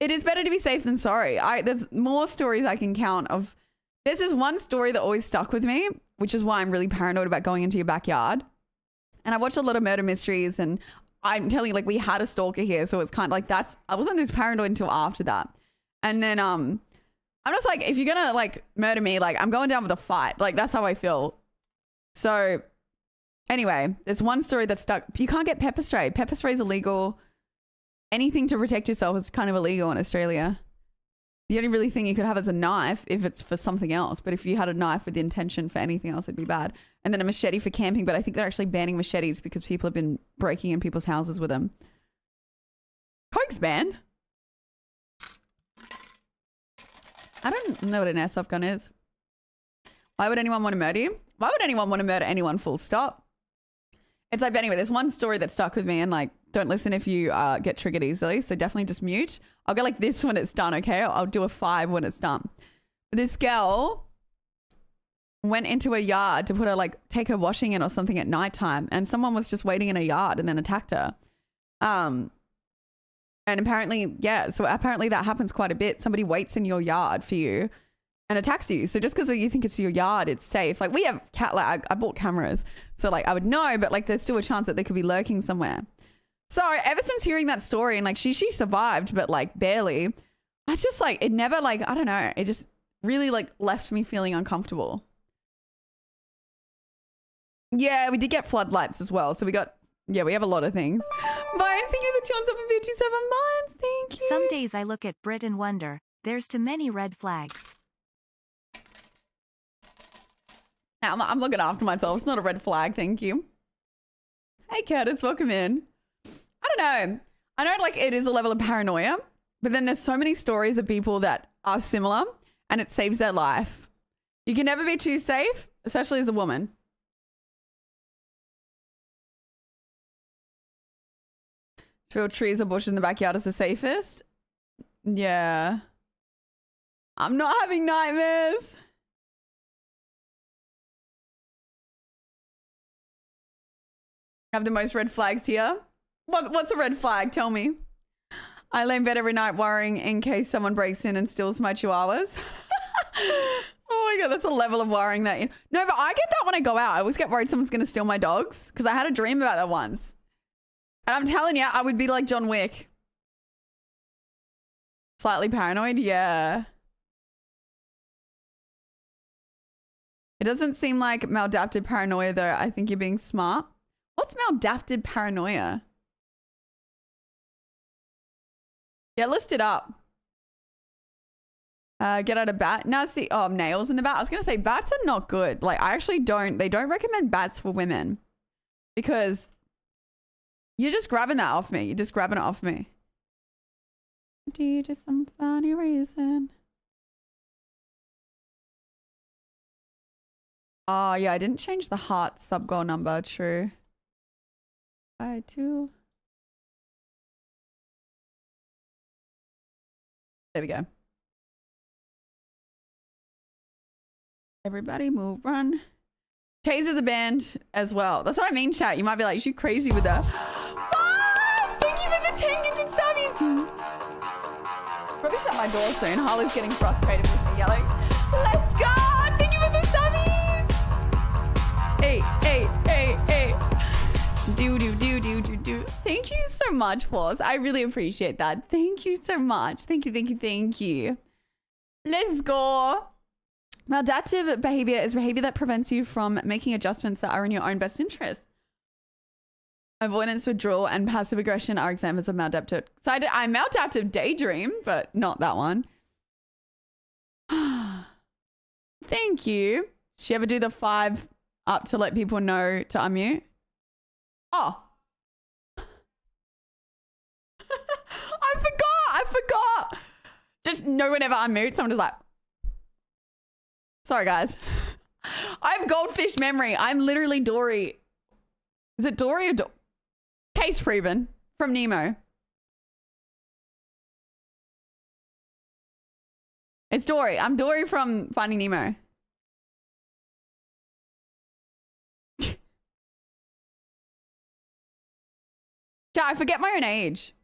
it is better to be safe than sorry. There's more stories I can count of. This is one story that always stuck with me, which is why I'm really paranoid about going into your backyard. And I watched a lot of murder mysteries and I'm telling you, like, we had a stalker here. So it's kind of like, I wasn't this paranoid until after that. And then, I'm just like, if you're going to like murder me, like I'm going down with a fight. Like that's how I feel. So anyway, there's one story that stuck. You can't get pepper spray. Pepper spray is illegal. Anything to protect yourself is kind of illegal in Australia. The only really thing you could have is a knife if it's for something else. But if you had a knife with the intention for anything else, it'd be bad. And then a machete for camping. But I think they're actually banning machetes because people have been breaking in people's houses with them. Coke's banned. I don't know what an airsoft gun is. Why would anyone want to murder you? Why would anyone want to murder anyone, full stop? It's like, but anyway, there's one story that stuck with me and like, don't listen if you get triggered easily. So definitely just mute. I'll go like this when it's done, okay? I'll do a 5 when it's done. This girl went into a yard to put her like, take her washing in or something at nighttime and someone was just waiting in a yard and then attacked her. And apparently, yeah, so apparently that happens quite a bit. Somebody waits in your yard for you and attacks you. So just because you think it's your yard, it's safe. Like we have I bought cameras. So like I would know, but like there's still a chance that they could be lurking somewhere. So ever since hearing that story and like she survived, but like barely, I just like, it never like, I don't know. It just, really like left me feeling uncomfortable. Yeah, we did get floodlights as well. So we got, yeah, we have a lot of things. Byron, thank you for the 257 months. Thank you.
Some days I look at Brit and wonder, there's too many red flags.
Now, I'm looking after myself. It's not a red flag. Thank you. Hey, Curtis, welcome in. I don't know. I know like it is a level of paranoia, but then there's so many stories of people that are similar and it saves their life. You can never be too safe, especially as a woman. Real trees or bushes in the backyard is the safest. Yeah. I'm not having nightmares. I have the most red flags here. What's a red flag? Tell me. I lay in bed every night worrying in case someone breaks in and steals my chihuahuas. Oh my God, that's a level of worrying that. No, but I get that when I go out. I always get worried someone's going to steal my dogs because I had a dream about that once. And I'm telling you, I would be like John Wick. Slightly paranoid, yeah. It doesn't seem like maladaptive paranoia though. I think you're being smart. What's maladaptive paranoia? Yeah, list it up. Get out a bat. Now see, oh, nails in the bat. I was going to say bats are not good. Like I actually they don't recommend bats for women because you're just grabbing that off me. You're just grabbing it off me. Due to some funny reason. Oh, yeah. I didn't change the heart sub-goal number. True. I do. There we go. Everybody move, run. Taser the band as well. That's what I mean, chat. You might be like, is you crazy with that? Thank you for the 10 gifted subbies. Probably shut my door soon. Harley's getting frustrated with me yelling. Let's go. Thank you for the subbies. Hey, hey, hey, hey. Do. Thank you so much, Force. I really appreciate that. Thank you so much. Thank you. Let's go. Maladaptive behavior is behavior that prevents you from making adjustments that are in your own best interest. Avoidance, withdrawal, and passive aggression are examples of maladaptive. So I maladaptive daydream, but not that one. Thank you. Did she ever do the 5 up to let people know to unmute? Oh. I forgot. Just no one ever unmutes. Someone just like, sorry, guys. I have goldfish memory. I'm literally Dory. Is it Dory or Case proven from Nemo. It's Dory. I'm Dory from Finding Nemo. Yeah, I forget my own age.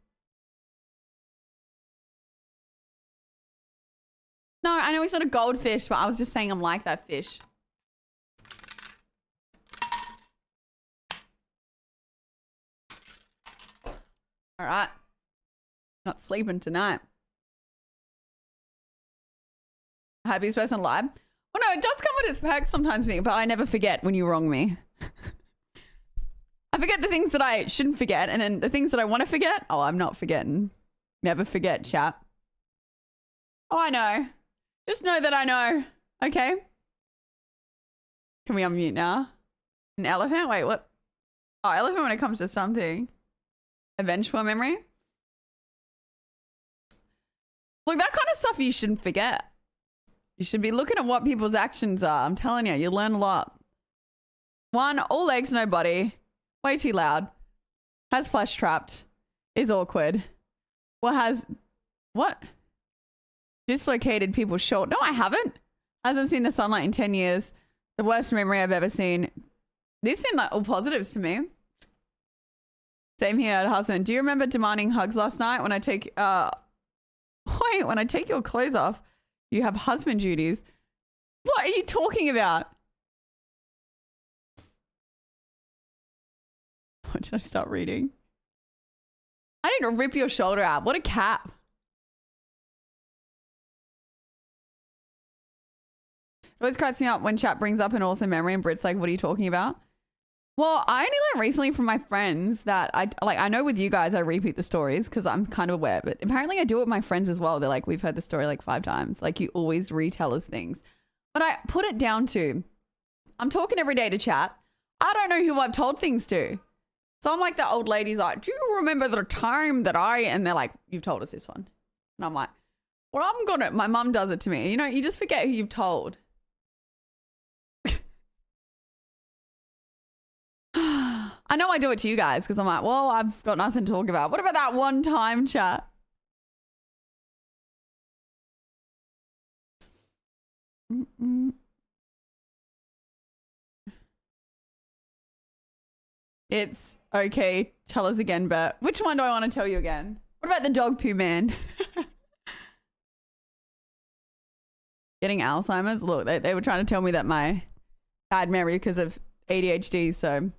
No, I know he's not a goldfish, but I was just saying I'm like that fish. All right. Not sleeping tonight. Happiest person alive. Well, no, it does come with its perks sometimes, but I never forget when you wrong me. I forget the things that I shouldn't forget, and then the things that I want to forget, oh, I'm not forgetting. Never forget, chat. Oh, I know. Just know that I know. Okay. Can we unmute now? An elephant? Wait, what? Oh, elephant when it comes to something. A vengeful memory? Look, that kind of stuff you shouldn't forget. You should be looking at what people's actions are. I'm telling you, you learn a lot. 1, all legs, no body. Way too loud. Has flesh trapped. Is awkward. What? Dislocated people's short. No, I haven't. Hasn't seen the sunlight in 10 years. The worst memory I've ever seen. These seem like all positives to me. Same here, husband. Do you remember demanding hugs last night when I take wait, when I take your clothes off, you have husband duties. What are you talking about? What did I start reading? I didn't rip your shoulder out. What a cap. It always cracks me up when chat brings up an awesome memory and Brit's like, what are you talking about? Well, I only learned recently from my friends that I know with you guys I repeat the stories because I'm kind of aware, but apparently I do it with my friends as well. They're like, we've heard the story like 5 times. Like you always retell us things. But I put it down to, I'm talking every day to chat. I don't know who I've told things to. So I'm like the old lady's like, do you remember the time that and they're like, you've told us this one. And I'm like, well, my mum does it to me. You know, you just forget who you've told. I know I do it to you guys because I'm like, well, I've got nothing to talk about. What about that one time, chat? It's okay. Tell us again, Bert. Which one do I want to tell you again? What about the dog poo man? Getting Alzheimer's? Look, they were trying to tell me that my bad memory because of ADHD, so...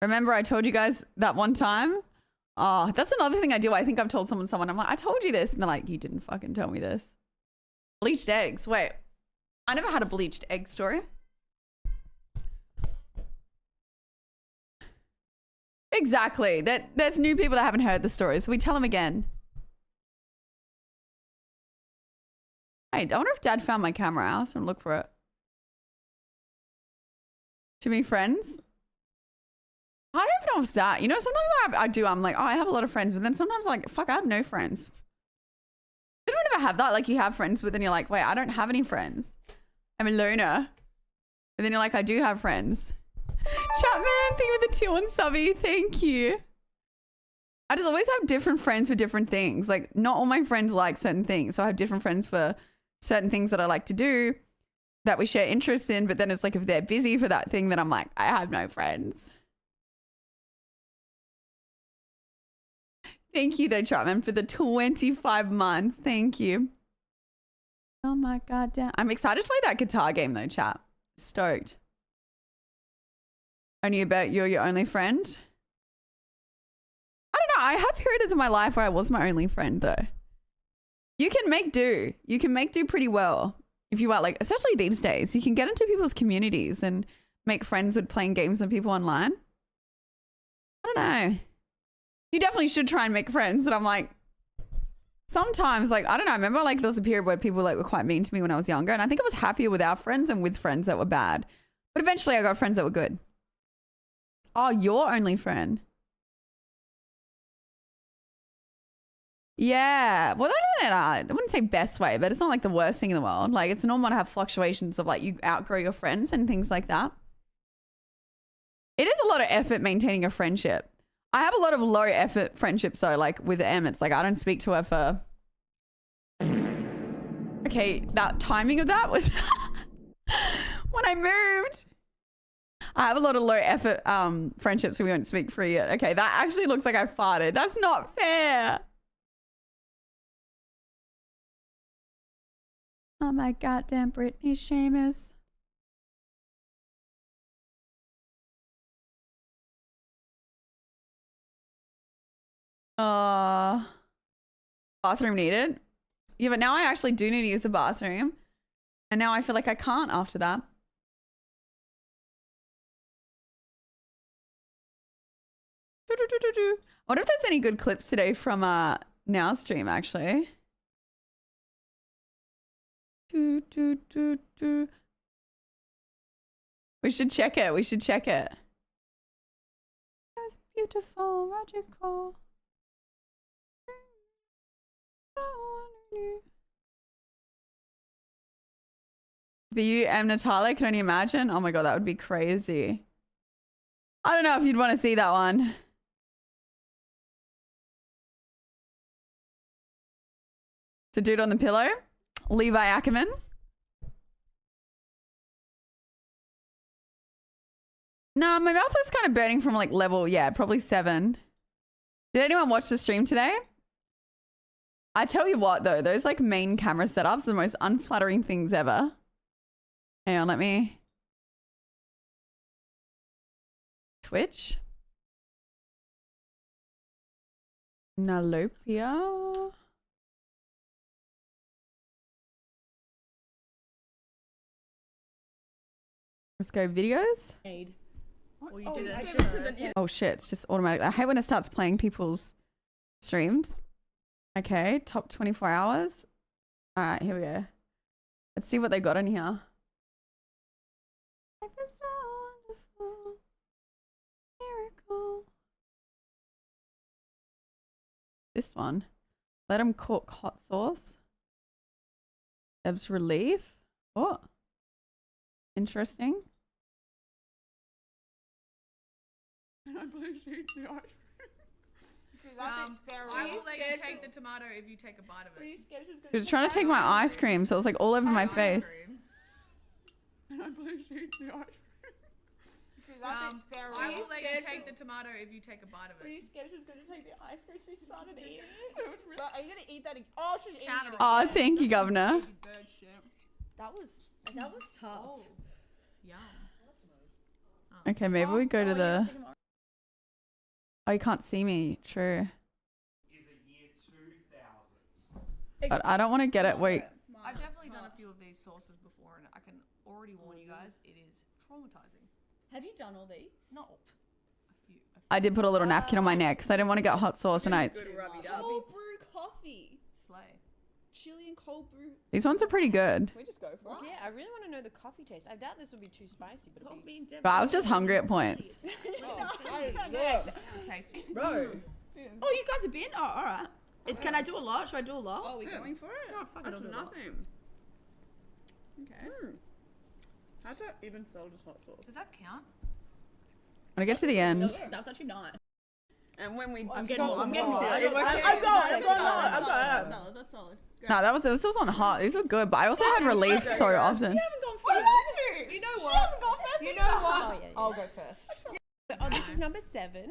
Remember I told you guys that one time? Oh, that's another thing I do. I think I've told someone. I'm like, I told you this. And they're like, you didn't fucking tell me this. Bleached eggs. Wait, I never had a bleached egg story. Exactly. There's new people that haven't heard the story. So we tell them again. Hey, I wonder if Dad found my camera. I asked him to look for it. Too many friends? I don't even know if it's that. You know, sometimes I do. I'm like, oh, I have a lot of friends. But then sometimes like, fuck, I have no friends. Did anyone ever have that? Like you have friends, but then you're like, wait, I don't have any friends. I'm a loner. And then you're like, I do have friends. Chatman, thank you for the 2 on subby. Thank you. I just always have different friends for different things. Like not all my friends like certain things. So I have different friends for certain things that I like to do that we share interests in. But then it's like, if they're busy for that thing, then I'm like, I have no friends. Thank you though, Trotman, for the 25 months. Thank you. Oh my god damn. I'm excited to play that guitar game though, chat. Stoked. Only about you're your only friend? I don't know. I have periods of my life where I was my only friend though. You can make do. You can make do pretty well. If you are like, especially these days, you can get into people's communities and make friends with playing games with people online. I don't know. You definitely should try and make friends. And I'm like, sometimes, like, I don't know. I remember like there was a period where people like were quite mean to me when I was younger. And I think I was happier without friends than with friends that were bad. But eventually I got friends that were good. Oh, your only friend. Yeah. Well, I wouldn't say best way, but it's not like the worst thing in the world. Like it's normal to have fluctuations of like you outgrow your friends and things like that. It is a lot of effort maintaining a friendship. I have a lot of low effort friendships though, like with Em, it's like I don't speak to her for... Okay, that timing of that was when I moved. I have a lot of low effort friendships we won't speak for a year. Okay, that actually looks like I farted. That's not fair. Oh my goddamn Britney Seamus. Bathroom needed. Yeah, but now I actually do need to use the bathroom. And now I feel like I can't after that. I wonder if there's any good clips today from Now stream actually. We should check it. We should check it. That's beautiful, magical. But you, Natalia, can only imagine. Oh my god, that would be crazy. I don't know if you'd want to see that one. It's a dude on the pillow. Levi Ackerman. No, my mouth was kind of burning from like level, yeah, probably 7. Did anyone watch the stream today? I tell you what though, those like main camera setups are the most unflattering things ever. Hang on, let me... Twitch? Nalopia? Let's go videos.
Well, you did it.
Oh shit, it's just automatic. I hate when it starts playing people's streams. Okay, top 24 hours. All right, here we go. Let's see what they got in here. Life is a wonderful miracle. This one. Let them cook hot sauce. Deb's relief. Oh. Interesting.
I believe she eats the ice
I will let you take the tomato if you take a bite of it.
She was trying to take my ice cream, so it was like all over my face.
I believe she eats the ice
I will let you take the tomato if you take a bite of it.
Were you scared she was going to take the ice cream? She started eating it. Are you going to eat that? Oh, she's eating it.
Oh, thank you, Governor.
Bird shit.
That was tough.
Oh, yum.
Okay, maybe we go to the... Oh, you can't see me. True. But I don't want to get it. Wait.
I've definitely done a few of these sauces before, and I can already warn you guys, it is traumatizing.
Have you done all these?
No.
I did put a little napkin on my neck because I didn't want to get hot sauce and I...
Cold brew coffee.
Slay.
Chili and cold brew.
These ones are pretty good.
Can we just go for it?
Yeah, I really want to know the coffee taste. I doubt this will be too spicy, but it'll be
But I was just hungry at points.
Tasty.
Bro. Oh, you guys have been? Oh, all right. Can I do a lot? Should I do a lot?
Oh, are we going for it?
Oh, fuck it, I'll do a lot.
nothing. Okay. How's that even sold as hot sauce?
Does that count?
When I get to the end...
That's actually not.
And when we...
I'm getting more. I'm getting more.
I'm going. That's solid.
No, that was... This wasn't hot. These were good, but I also had relief so often.
You haven't gone first.
You know what? You know what?
Oh, yeah.
I'll go first.
Oh, this is number 7.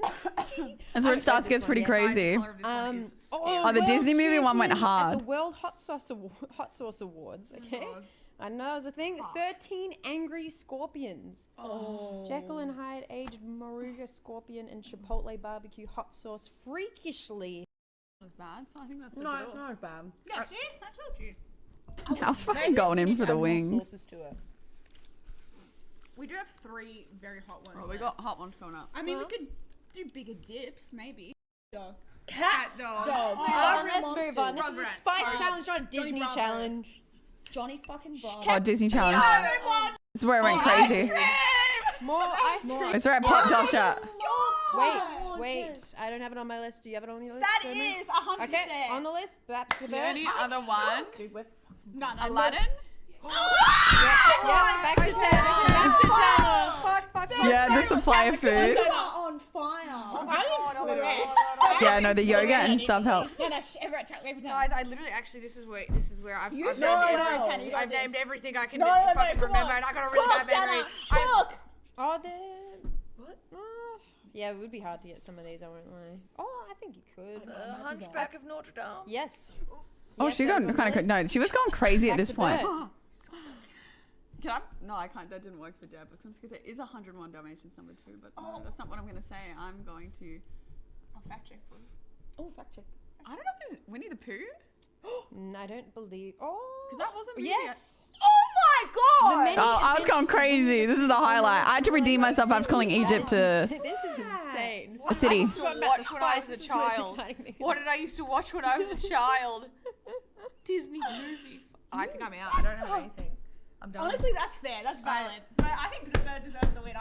That's where it starts to get pretty crazy. Oh, the Disney movie one went
At
hard.
the World Hot Sauce Awards, okay? I know that was a thing. 13 angry scorpions.
Oh.
Jekyll and Hyde aged Moruga scorpion and chipotle barbecue hot sauce freakishly.
Was bad, so I think that's
No, it's not as bad.
Yeah, see? I told you.
I was fucking going in for the wings.
To it.
We do have 3 very hot ones.
Oh, we got hot ones coming up.
I mean, we could do bigger dips, maybe.
Cat dog.
Let's move on. This is a
Rugrats.
spice challenge, not a Disney
Bravo.
challenge. Johnny fucking Bravo.
Oh, Disney challenge. This is where it went crazy.
More ice cream.
It's where I popped off shot.
Wait. I don't have it on my list. Do you have it on your list?
That
Jeremy?
is 100%.
Okay, on the list. Back to the
Any other one?
Dude, we're
Aladdin?
yeah, back to 10. Back to 10. Fuck.
Yeah, the supply of food.
on fire.
Yeah, no, the yoga and stuff helps.
Guys, I literally actually this is where I've named
Tanner, you got
I've named
this.
everything I can
No,
fucking
come
remember,
on.
and I got a really bad memory.
Are there... What? Yeah, it would be hard to get some of these, I won't lie. Oh, I think you could.
Hunchback of Notre Dame.
Yes.
Oh,
Yes,
she
that
got
was on
kind
the
of... No, she was going crazy at
Back
this
to
point.
Bert.
Can I? No, I can't. That didn't work for Deb. There is 101 Dalmatians number 2, but no, that's not what I'm going to say. I'm going to...
I'll fact check for you.
Oh, fact check.
I don't know if there's Winnie the Pooh.
I don't believe... Oh.
Because that wasn't movie.
Yes.
Oh my god!
Oh, I was going crazy. This is the highlight. I had to redeem myself after calling Egypt to
This is insane.
a city.
What did I used to watch when I was a child? What did I used to watch when I was a child? Disney movie. I think I'm out. I don't have anything. I'm done.
Honestly, that's fair. That's valid. But I think Bird deserves the win.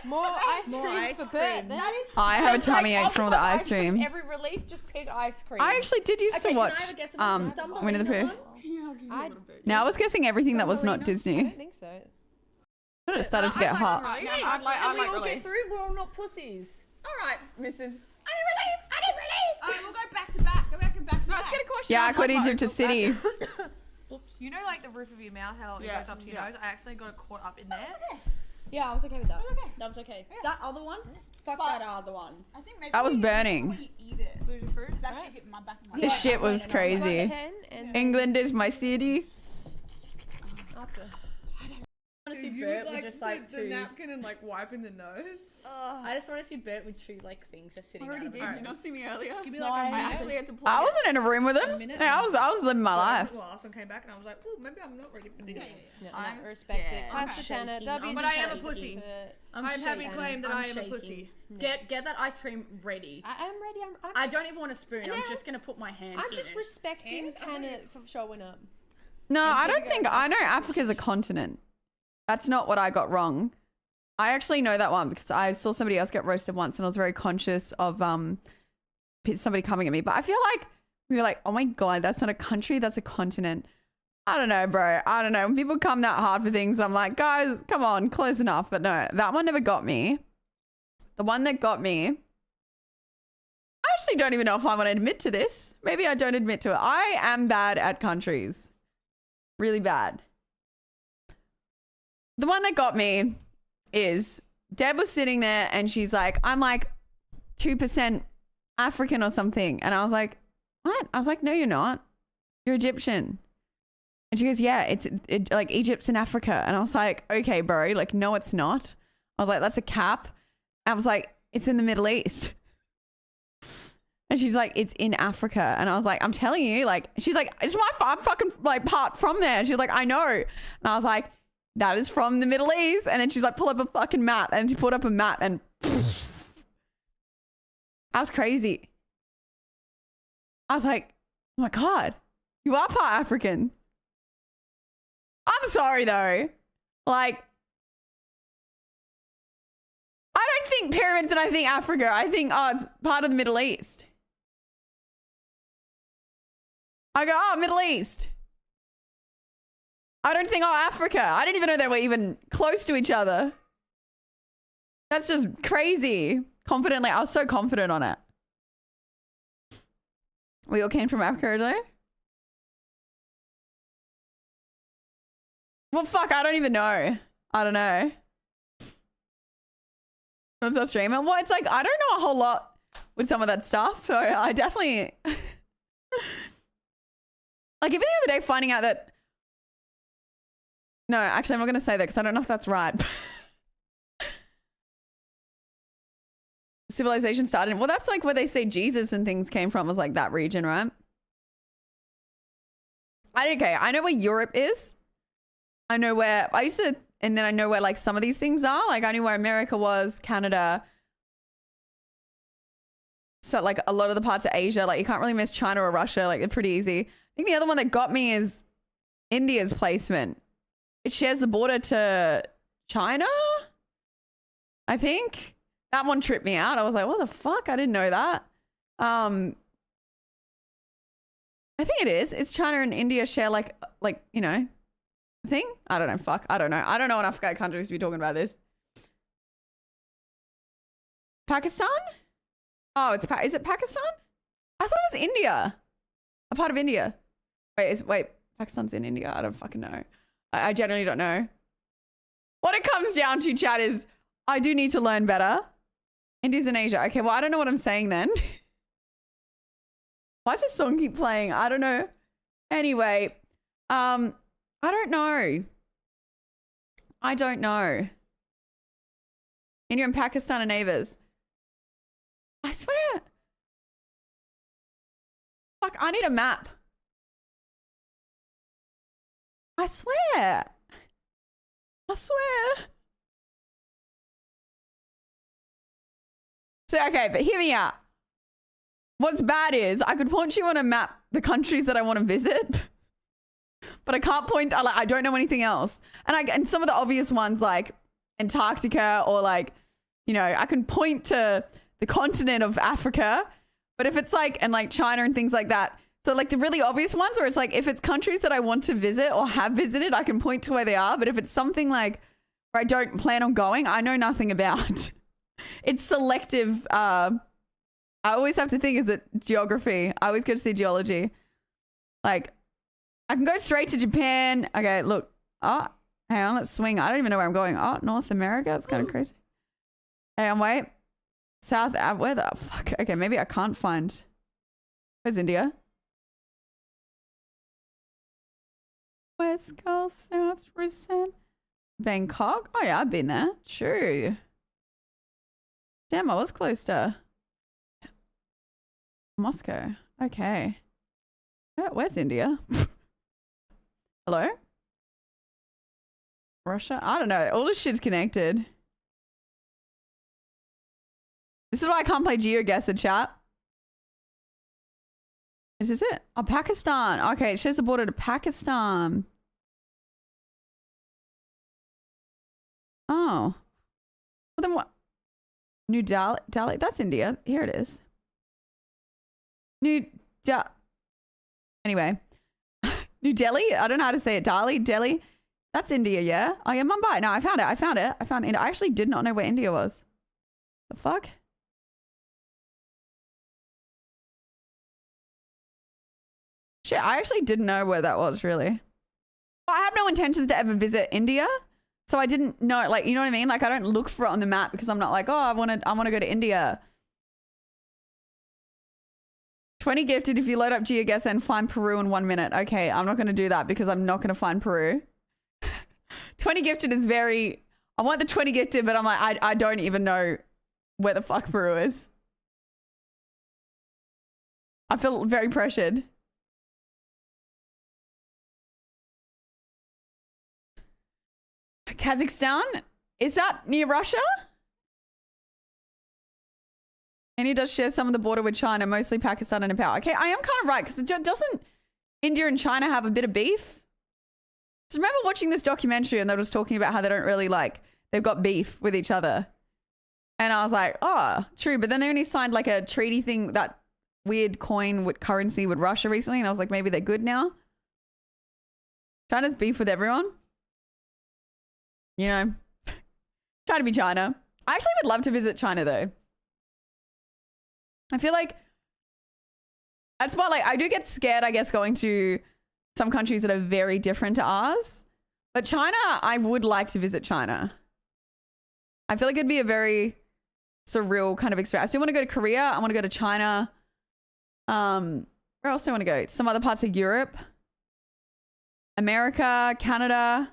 More ice cream for Bert.
That is.
I have a tummy ache from all the ice cream.
Every relief, just pick ice cream.
I actually did used to watch Winnie the Pooh. Now I was guessing everything that was not
I
Disney.
don't think so.
But it started to get hot.
I'd like relief.
We're all not pussies.
Alright, Mrs.
I need relief. We'll go back to back. Go back and back to back.
Yeah, I quit Egypt to city.
You know, like the roof of your mouth, how it goes up to your nose? I accidentally got it caught up in there.
Yeah, I was okay with that. That was okay. That other one? Fuck
But-
that other one.
I think maybe
That was
when
burning.
you eat it.
Losing fruit?
It's actually hitting my back of my
This shit was crazy.
10 and
England is my city.
after.
want to see
You
Bert
would
with just like
the
two.
napkin and like wiping the nose.
I just want to see Bert with two like things just sitting.
I already
out of
did.
his
Did you not
nose.
see me earlier?
Give me
No,
like a
I
minute.
actually
had to plug
I
it
wasn't in a room with
for a
him.
minute.
Yeah, I was living my life.
The last one came back and I was like, oh, maybe I'm not ready for this.
No,
I'm
respect
scared.
it. Clap for
shaking.
Tanner. W's
But I am a
shaking.
pussy.
But
I'm happy to
shaking.
claim that
I'm
I am a
shaking.
pussy.
Get that ice cream ready.
I am ready.
I don't even want a spoon.
And
I'm
now-
just gonna put my hand.
I'm
in
just
it.
respecting Tanner for showing up.
No, I
there
don't
we
think
go.
I know Africa's a continent. That's not what I got wrong. I actually know that one because I saw somebody else get roasted once and I was very conscious of somebody coming at me. But I feel like we were like, oh my God, that's not a country, that's a continent. I don't know, bro. I don't know. When people come that hard for things, I'm like, guys, come on, close enough. But no, that one never got me. The one that got me, I actually don't even know if I want to admit to this. Maybe I don't admit to it. I am bad at countries. Really bad. The one that got me is Deb was sitting there and she's like, I'm like 2% African or something. And I was like, what? I was like, no, you're not. You're Egyptian. And she goes, yeah, it's like Egypt's in Africa. And I was like, okay, bro. Like, no, it's not. I was like, that's a cap. I was like, it's in the Middle East. And she's like, it's in Africa. And I was like, I'm telling you, like, she's like, it's my I'm fucking like part from there. She's like, I know. And I was like, that is from the Middle East. And then she's like, pull up a fucking map. And she put up a map and that was crazy. I was like, oh my God, you are part African. I'm sorry though. Like, I don't think pyramids and I think Africa. I think, oh, it's part of the Middle East. I go, oh, Middle East. I don't think, oh, Africa. I didn't even know they were even close to each other. That's just crazy. Confidently, I was so confident on it. We all came from Africa, though? Well, fuck, I don't even know. I don't know. What's that streamer? Well, it's like, I don't know a whole lot with some of that stuff. So I definitely... like, even the other day, finding out that... No, actually, I'm not going to say that because I don't know if that's right. Civilization started... Well, that's like where they say Jesus and things came from, was like that region, right? Okay, I know where Europe is. I know where... I used to... And then I know where like some of these things are. Like I knew where America was, Canada. So like a lot of the parts of Asia, like you can't really miss China or Russia. Like they're pretty easy. I think the other one that got me is India's placement. It shares the border to China, I think. That one tripped me out. I was like, what the fuck? I didn't know that. I think it is. It's China and India share like, you know, thing. I don't know. Fuck. I don't know. I don't know enough countries to be talking about this. Pakistan? Oh, is it Pakistan? I thought it was India. A part of India. Wait, Pakistan's in India. I don't fucking know. I generally don't know. What it comes down to, chat, is I do need to learn better. India's in Asia. Okay, well, I don't know what I'm saying then. Why does this song keep playing? I don't know. Anyway, I don't know. I don't know. India and Pakistan are neighbors. I swear. Fuck, I need a map. I swear. I swear. So, okay, but hear me out. What's bad is I could point you on a map the countries that I want to visit, but I can't point. I don't know anything else. And some of the obvious ones like Antarctica or like, you know, I can point to the continent of Africa, but if it's like, and like China and things like that. So like the really obvious ones where it's like, if it's countries that I want to visit or have visited, I can point to where they are. But if it's something like where I don't plan on going, I know nothing about. It's selective. I always have to think, is it geography? I always go to see geology. Like, I can go straight to Japan. Okay, look. Oh, hang on, let's swing. I don't even know where I'm going. Oh, North America. It's kind of crazy. Hang on, wait. South, where the fuck? Okay, maybe I can't find. Where's India? West Coast, South percent. Bangkok? Oh yeah, I've been there. True. Damn, I was close to Moscow. Okay. Where's India? Hello? Russia? I don't know. All this shit's connected. This is why I can't play GeoGuessr, chat. Is this it? Oh, Pakistan. Okay, it shows the border to Pakistan. Oh. Well, then what? New Delhi? That's India. Here it is. Anyway. New Delhi? I don't know how to say it. Delhi? That's India, yeah? Oh, yeah, Mumbai. No, I found it. I found India. I actually did not know where India was. The fuck? Shit, I actually didn't know where that was, really. I have no intentions to ever visit India. So I didn't know, like, you know what I mean? Like, I don't look for it on the map because I'm not like, oh, I want to go to India. 20 gifted if you load up GeoGuessr and find Peru in 1 minute. Okay, I'm not going to do that because I'm not going to find Peru. 20 gifted is very... I want the 20 gifted, but I'm like, I don't even know where the fuck Peru is. I feel very pressured. Kazakhstan? Is that near Russia? India does share some of the border with China, mostly Pakistan and Nepal. Okay, I am kind of right, because doesn't India and China have a bit of beef? So remember watching this documentary and they were just talking about how they don't really like, they've got beef with each other. And I was like, oh, true. But then they only signed like a treaty thing, that weird coin with currency with Russia recently. And I was like, maybe they're good now. China's beef with everyone. You know, try to be China. I actually would love to visit China though. I feel like that's why, like, I do get scared, I guess, going to some countries that are very different to ours. But China, I would like to visit China. I feel like it'd be a very surreal kind of experience. I still want to go to Korea. I want to go to China. Where else do I want to go? Some other parts of Europe, America, Canada.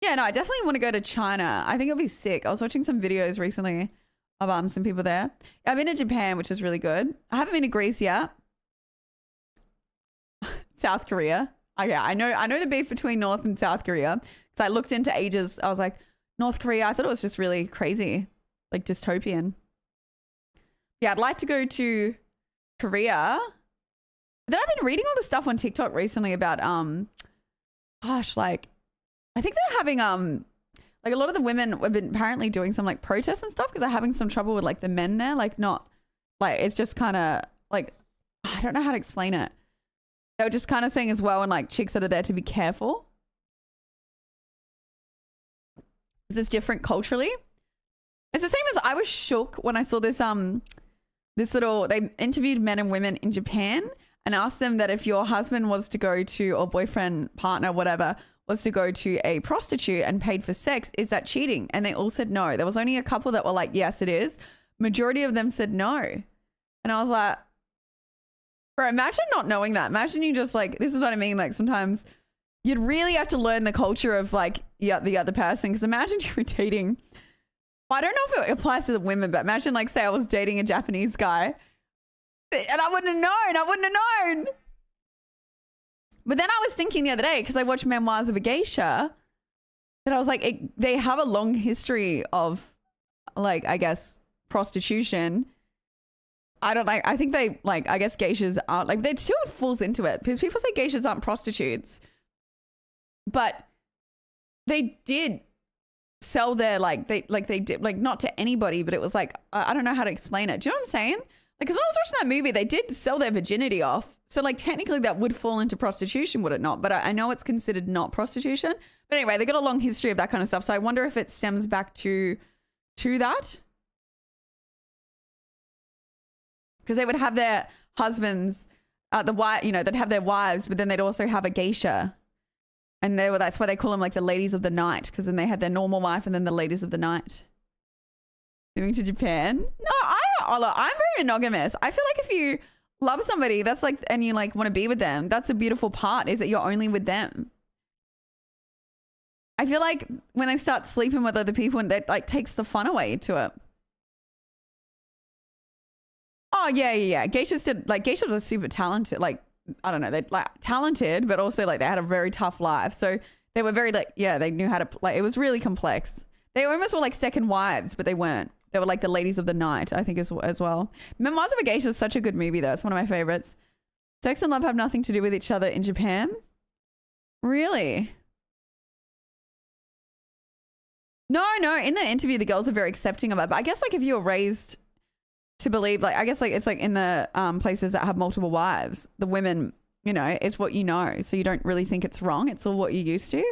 Yeah, no, I definitely want to go to China. I think it'll be sick. I was watching some videos recently of some people there. I've been to Japan, which is really good. I haven't been to Greece yet. South Korea. Okay, I know the beef between North and South Korea. Because I looked into ages. I was like, North Korea, I thought it was just really crazy. Like dystopian. Yeah, I'd like to go to Korea. Then I've been reading all this stuff on TikTok recently about, gosh, like, I think they're having, like a lot of the women have been apparently doing some like protests and stuff because they're having some trouble with like the men there. Like not, like it's just kind of like, I don't know how to explain it. They were just kind of saying as well, and like chicks that are there to be careful. Because it's different culturally. It's the same as I was shook when I saw this, they interviewed men and women in Japan and asked them that if your husband was to go to, or boyfriend, partner, whatever, was to go to a prostitute and paid for sex, is that cheating? And they all said no. There was only a couple that were like, yes, it is. Majority of them said no. And I was like, bro, imagine not knowing that. Imagine you just like, this is what I mean. Like sometimes you'd really have to learn the culture of like the other person. Because imagine you were dating, well, I don't know if it applies to the women, but imagine like, say I was dating a Japanese guy and I wouldn't have known. But then I was thinking the other day, because I watched Memoirs of a Geisha, that I was like, they have a long history of, like, I guess, prostitution. I think they, like, I guess geishas aren't, like, they still falls into it. Because people say geishas aren't prostitutes. But they did sell their, like, they did, like, not to anybody, but it was like, I don't know how to explain it. Do you know what I'm saying? Like, because when I was watching that movie, they did sell their virginity off. So, like, technically that would fall into prostitution, would it not? But I know it's considered not prostitution. But anyway, they got a long history of that kind of stuff. So I wonder if it stems back to that. Because they would have their husbands, they'd have their wives, but then they'd also have a geisha. And that's why they call them, like, the ladies of the night. Because then they had their normal wife and then the ladies of the night. Moving to Japan? No, I'm very monogamous. I feel like if you love somebody, that's like, and you like want to be with them, that's a beautiful part, is that you're only with them. I feel like when they start sleeping with other people, and that like takes the fun away to it. Oh yeah. Geishas are super talented. Like, I don't know, they're like talented, but also like they had a very tough life. So they were very like, yeah, they knew how to like, it was really complex. They almost were like second wives, but they weren't. They were like the ladies of the night, I think, as well. Memoirs of a Geisha is such a good movie though. It's one of my favorites. Sex and love have nothing to do with each other in Japan. Really? No. In the interview, the girls are very accepting of it. But I guess like if you were raised to believe, like, I guess like it's like in the places that have multiple wives, the women, you know, it's what you know. So you don't really think it's wrong. It's all what you're used to.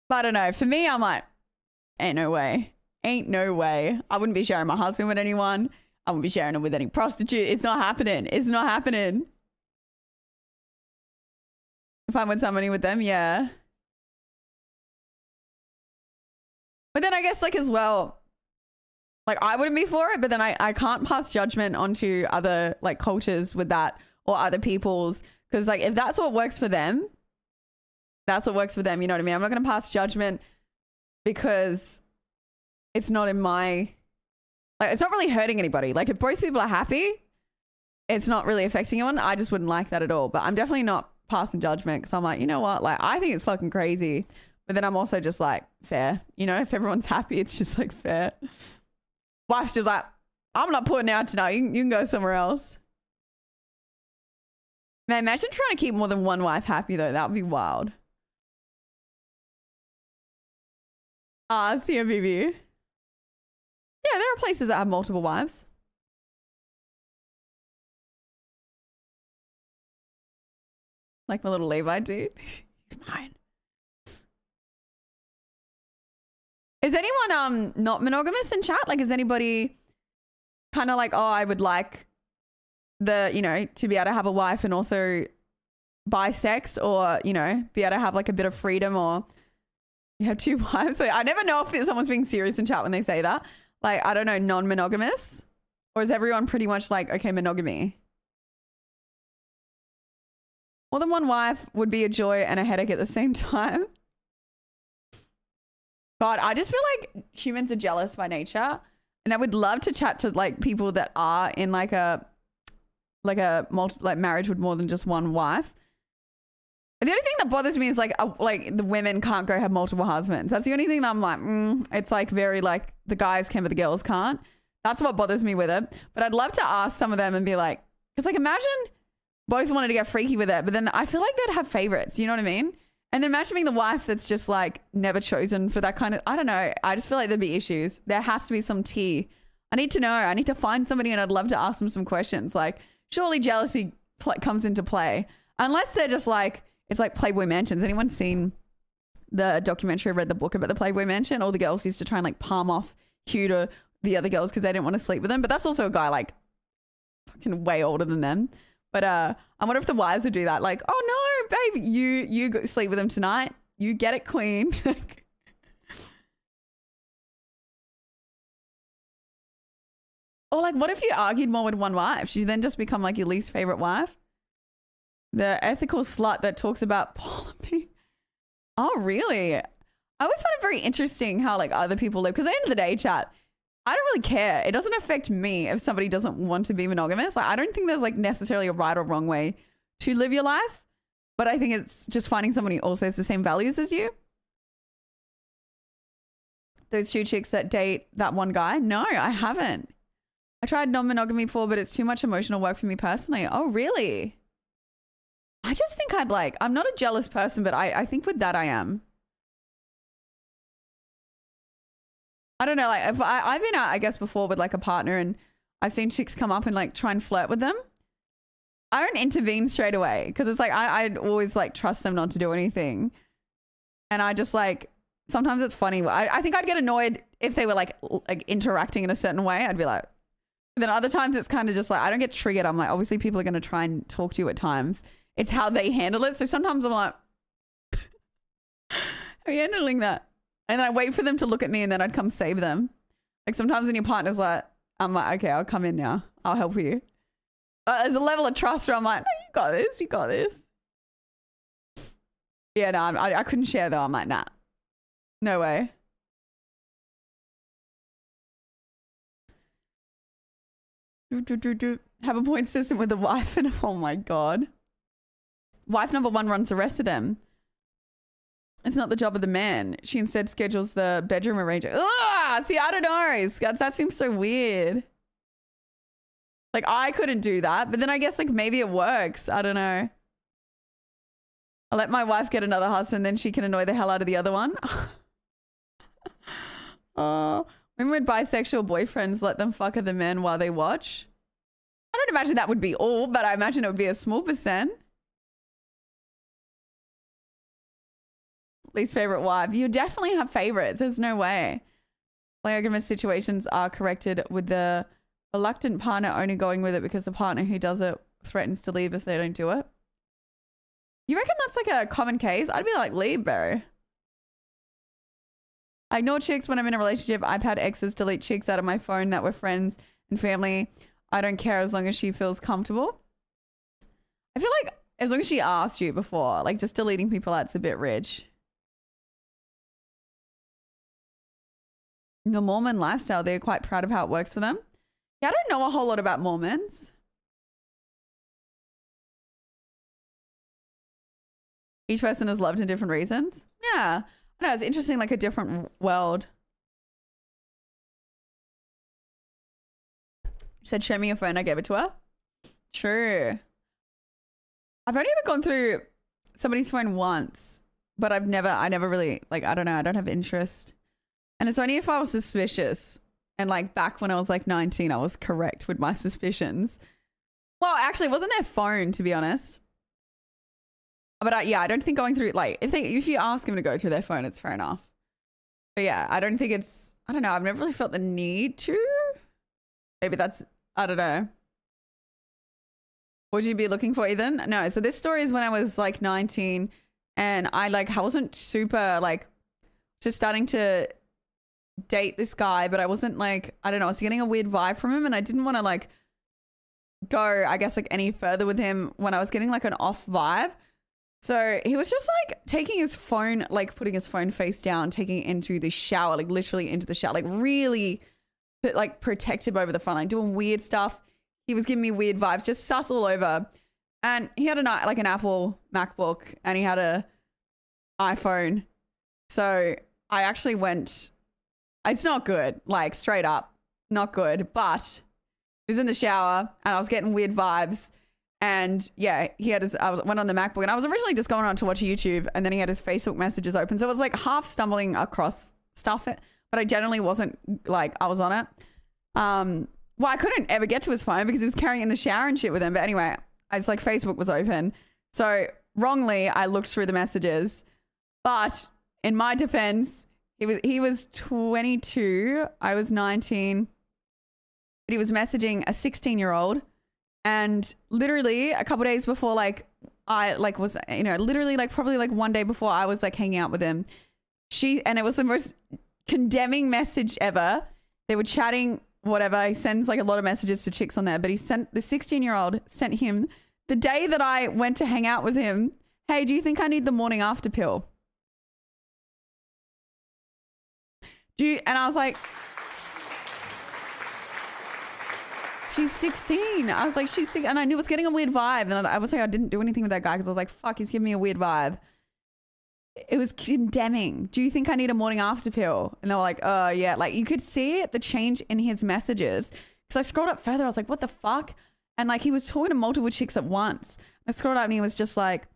But I don't know. For me, I'm like, ain't no way. Ain't no way. I wouldn't be sharing my husband with anyone. I wouldn't be sharing him with any prostitute. It's not happening. It's not happening. If I'm with somebody with them, yeah. But then I guess like as well, like I wouldn't be for it, but then I can't pass judgment onto other like cultures with that or other people's, because like if that's what works for them, that's what works for them. You know what I mean? I'm not going to pass judgment because it's not in my, like, it's not really hurting anybody. Like if both people are happy, it's not really affecting anyone. I just wouldn't like that at all. But I'm definitely not passing judgment because I'm like, you know what? Like, I think it's fucking crazy. But then I'm also just like, fair. You know, if everyone's happy, it's just like fair. Wife's just like, I'm not putting out tonight. You can go somewhere else. Man, imagine trying to keep more than one wife happy though. That would be wild. Ah, see you, baby. Yeah, there are places that have multiple wives. Like my little Levi dude. He's mine. Is anyone not monogamous in chat? Like, is anybody kind of like, oh, I would like the, you know, to be able to have a wife and also bisex, or, you know, be able to have like a bit of freedom, or you have two wives? So I never know if someone's being serious in chat when they say that. Like, I don't know, non-monogamous? Or is everyone pretty much like, okay, monogamy? More than one wife would be a joy and a headache at the same time. God, I just feel like humans are jealous by nature, and I would love to chat to like people that are in like a marriage with more than just one wife. The only thing that bothers me is like the women can't go have multiple husbands. That's the only thing that I'm like, it's like very like the guys can but the girls can't. That's what bothers me with it. But I'd love to ask some of them and be like, because like imagine both wanted to get freaky with it, but then I feel like they'd have favorites. You know what I mean? And then imagine being the wife that's just like never chosen for that kind of, I don't know. I just feel like there'd be issues. There has to be some tea. I need to know. I need to find somebody, and I'd love to ask them some questions. Like, surely jealousy comes into play. Unless they're just like, it's like Playboy Mansions. Anyone seen the documentary, read the book about the Playboy Mansion? All the girls used to try and like palm off Hugh to the other girls because they didn't want to sleep with them. But that's also a guy like fucking way older than them. But I wonder if the wives would do that. Like, oh no, babe, you go sleep with him tonight. You get it, queen. Or like, what if you argued more with one wife? She then just become like your least favorite wife? The ethical slut that talks about polygamy. Oh, really? I always find it very interesting how like other people live. Because at the end of the day, chat, I don't really care. It doesn't affect me if somebody doesn't want to be monogamous. Like, I don't think there's like necessarily a right or wrong way to live your life. But I think it's just finding someone who also has the same values as you. Those two chicks that date that one guy? No, I haven't. I tried non-monogamy before, but it's too much emotional work for me personally. Oh, really? I just think I'm not a jealous person, but I think with that I am. I don't know, like if I've been out, I guess, before with like a partner, and I've seen chicks come up and like try and flirt with them. I don't intervene straight away because it's like I'd always like trust them not to do anything. And I just like, sometimes it's funny. I think I'd get annoyed if they were like interacting in a certain way. I'd be like, then other times it's kind of just like, I don't get triggered. I'm like, obviously people are going to try and talk to you at times. It's how they handle it. So sometimes I'm like, how are you handling that? And then I wait for them to look at me, and then I'd come save them. Like sometimes when your partner's like, I'm like, okay, I'll come in now. I'll help you. There's a level of trust where I'm like, no, you got this. You got this. Yeah, no, I couldn't share though. I'm like, nah. No way. Have a point system with the wife and oh my God. Wife number one runs the rest of them. It's not the job of the man. She instead schedules the bedroom arrangement. Ugh! See, I don't know. That seems so weird. Like, I couldn't do that. But then I guess, like, maybe it works. I don't know. I'll let my wife get another husband, then she can annoy the hell out of the other one. Oh, women with bisexual boyfriends let them fuck other men while they watch. I don't imagine that would be all, but I imagine it would be a small percent. Least favorite wife. You definitely have favorites. There's no way. Polygamous situations are corrected with the reluctant partner only going with it because the partner who does it threatens to leave if they don't do it. You reckon that's like a common case? I'd be like, leave, bro. I ignore chicks when I'm in a relationship. I've had exes delete chicks out of my phone that were friends and family. I don't care as long as she feels comfortable. I feel like as long as she asked you before, like just deleting people out's a bit rich. The Mormon lifestyle, they're quite proud of how it works for them. Yeah, I don't know a whole lot about Mormons. Each person is loved in different reasons. Yeah. I know, it's interesting, like a different world. She said, show me your phone. I gave it to her. True. I've only ever gone through somebody's phone once, but I never really, like, I don't know. I don't have interest. And it's only if I was suspicious. And like back when I was like 19, I was correct with my suspicions. Well, actually, it wasn't their phone, to be honest. But yeah, I don't think going through, like, if you ask them to go through their phone, it's fair enough. But yeah, I don't think it's, I don't know. I've never really felt the need to. Maybe that's, I don't know. What would you be looking for, Ethan? No, so this story is when I was like 19 and I wasn't super like just starting to date this guy, but I wasn't like, I don't know, I was getting a weird vibe from him and I didn't want to like go, I guess, like any further with him when I was getting like an off vibe. So he was just like taking his phone, like putting his phone face down, taking it into the shower, like literally into the shower, like really like protective over the phone, like doing weird stuff. He was giving me weird vibes, just sus all over. And he had like an Apple MacBook and he had a iPhone. So I actually went, it's not good, like straight up, not good. But he was in the shower and I was getting weird vibes. And yeah, he had his, went on the MacBook and I was originally just going on to watch YouTube and then he had his Facebook messages open. So it was like half stumbling across stuff, but I generally wasn't like, I was on it. Well, I couldn't ever get to his phone because he was carrying it in the shower and shit with him. But anyway, it's like Facebook was open. So wrongly, I looked through the messages. But in my defense, he was 22. I was 19. But he was messaging a 16-year-old. And literally a couple of days before, like, I like was, you know, literally like probably like one day before I was like hanging out with him. And it was the most condemning message ever. They were chatting, whatever. He sends like a lot of messages to chicks on there, but the 16-year-old sent him the day that I went to hang out with him. Hey, do you think I need the morning after pill? And I was like, she's 16. I was like, she's 16. And I knew it was getting a weird vibe. And I was like, I didn't do anything with that guy because I was like, fuck, he's giving me a weird vibe. It was condemning. Do you think I need a morning after pill? And they were like, oh yeah. Like you could see the change in his messages. Because I scrolled up further. I was like, what the fuck? And like he was talking to multiple chicks at once. I scrolled up and he was just like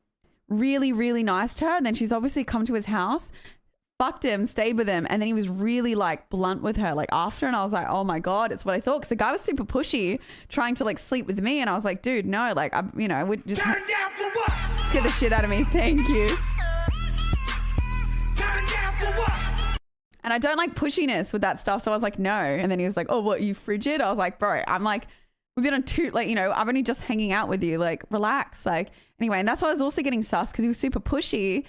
really, really nice to her. And then she's obviously come to his house, fucked him, stayed with him. And then he was really like blunt with her like after. And I was like, oh my God, it's what I thought. Because the guy was super pushy trying to like sleep with me. And I was like, dude, no, like, you know, would just turn down for what? Get the shit out of me. Thank you. And I don't like pushiness with that stuff. So I was like, no. And then he was like, oh, what, you frigid? I was like, bro, I'm like, we've been on two, like, you know, I'm only just hanging out with you. Like, relax. Like, anyway. And that's why I was also getting sus because he was super pushy.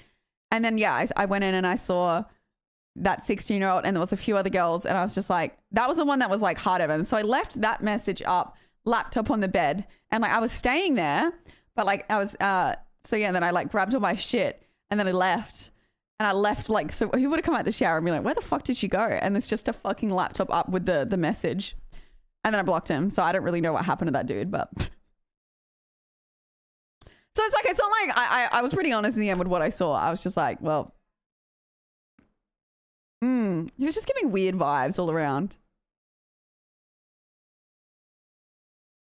And then, yeah, I went in and I saw that 16-year-old and there was a few other girls. And I was just like, that was the one that was like hard ever. And so I left that message up laptop on the bed. And like I was staying there, but like I was, so yeah, then I like grabbed all my shit and then I left. And I left like, so he would have come out the shower and be like, where the fuck did she go? And it's just a fucking laptop up with the message. And then I blocked him. So I don't really know what happened to that dude, but. So it's like, it's not like, I was pretty honest in the end with what I saw. I was just like, well, he was just giving weird vibes all around.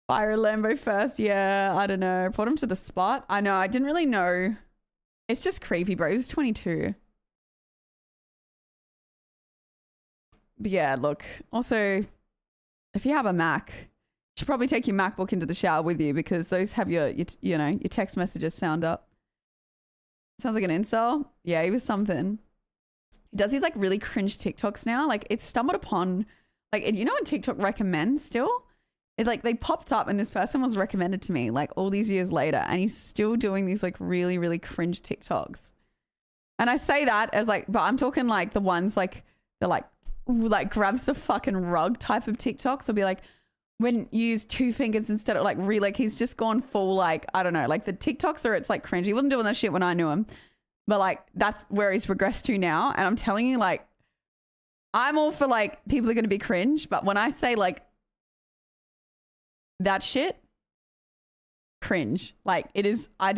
Fire a Lambo first. Yeah, I don't know. Put him to the spot. I know. I didn't really know. It's just creepy, bro. He's 22. But yeah, look. Also, if you have a Mac, you should probably take your MacBook into the shower with you because those have your you know, your text messages sound up. Sounds like an incel. Yeah, he was something. He does these like really cringe TikToks now. Like it's stumbled upon, like, you know when TikTok recommends still? It's like they popped up and this person was recommended to me like all these years later and he's still doing these like really, really cringe TikToks. And I say that as like, but I'm talking like the ones like, they're like, ooh, like grabs the fucking rug type of TikToks. It'll be like, when you use 2 fingers instead of like really, like he's just gone full like, I don't know, like the TikToks are, it's like cringe. He wasn't doing that shit when I knew him. But like, that's where he's regressed to now. And I'm telling you, like, I'm all for like, people are going to be cringe. But when I say like, that shit, cringe. Like it is, I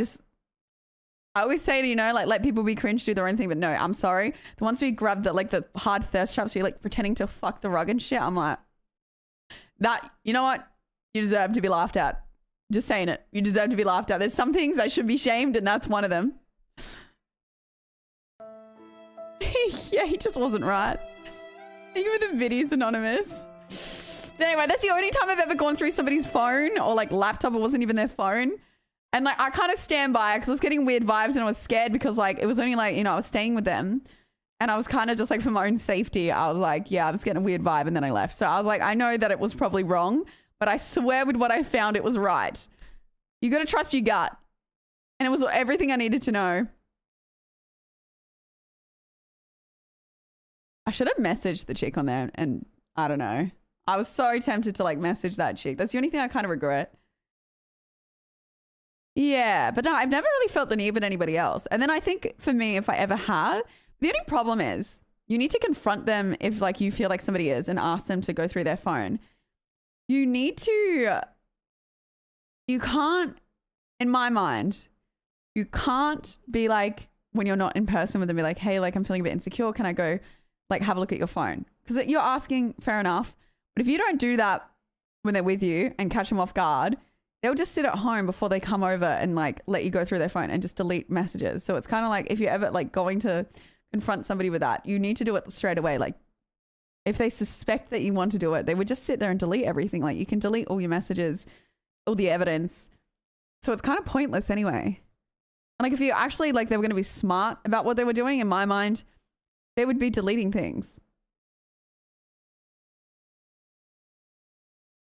always say to, you know, like let people be cringe, do their own thing. But no, I'm sorry. The ones where you grab the, like the hard thirst traps, so you're like pretending to fuck the rug and shit. I'm like, that, you know what? You deserve to be laughed at. Just saying it. You deserve to be laughed at. There's some things that should be shamed and that's one of them. Yeah, he just wasn't right. Thank you for the videos, Anonymous. But anyway, that's the only time I've ever gone through somebody's phone or like laptop. It wasn't even their phone. And like, I kind of stand by it because I was getting weird vibes and I was scared because like, it was only like, you know, I was staying with them and I was kind of just like for my own safety. I was like, yeah, I was getting a weird vibe and then I left. So I was like, I know that it was probably wrong, but I swear with what I found, it was right. You got to trust your gut. And it was everything I needed to know. I should have messaged the chick on there and I don't know. I was so tempted to like message that chick. That's the only thing I kind of regret. Yeah, but no, I've never really felt the need with anybody else. And then I think for me, if I ever had, the only problem is you need to confront them if like you feel like somebody is and ask them to go through their phone. You need to, you can't, in my mind, you can't be like, when you're not in person with them, be like, hey, like I'm feeling a bit insecure. Can I go like have a look at your phone? Because you're asking, fair enough. But if you don't do that when they're with you and catch them off guard, they'll just sit at home before they come over and like let you go through their phone and just delete messages. So it's kind of like if you're ever like going to confront somebody with that, you need to do it straight away. Like if they suspect that you want to do it, they would just sit there and delete everything. Like you can delete all your messages, all the evidence. So it's kind of pointless anyway. And like if you actually like they were going to be smart about what they were doing, in my mind, they would be deleting things.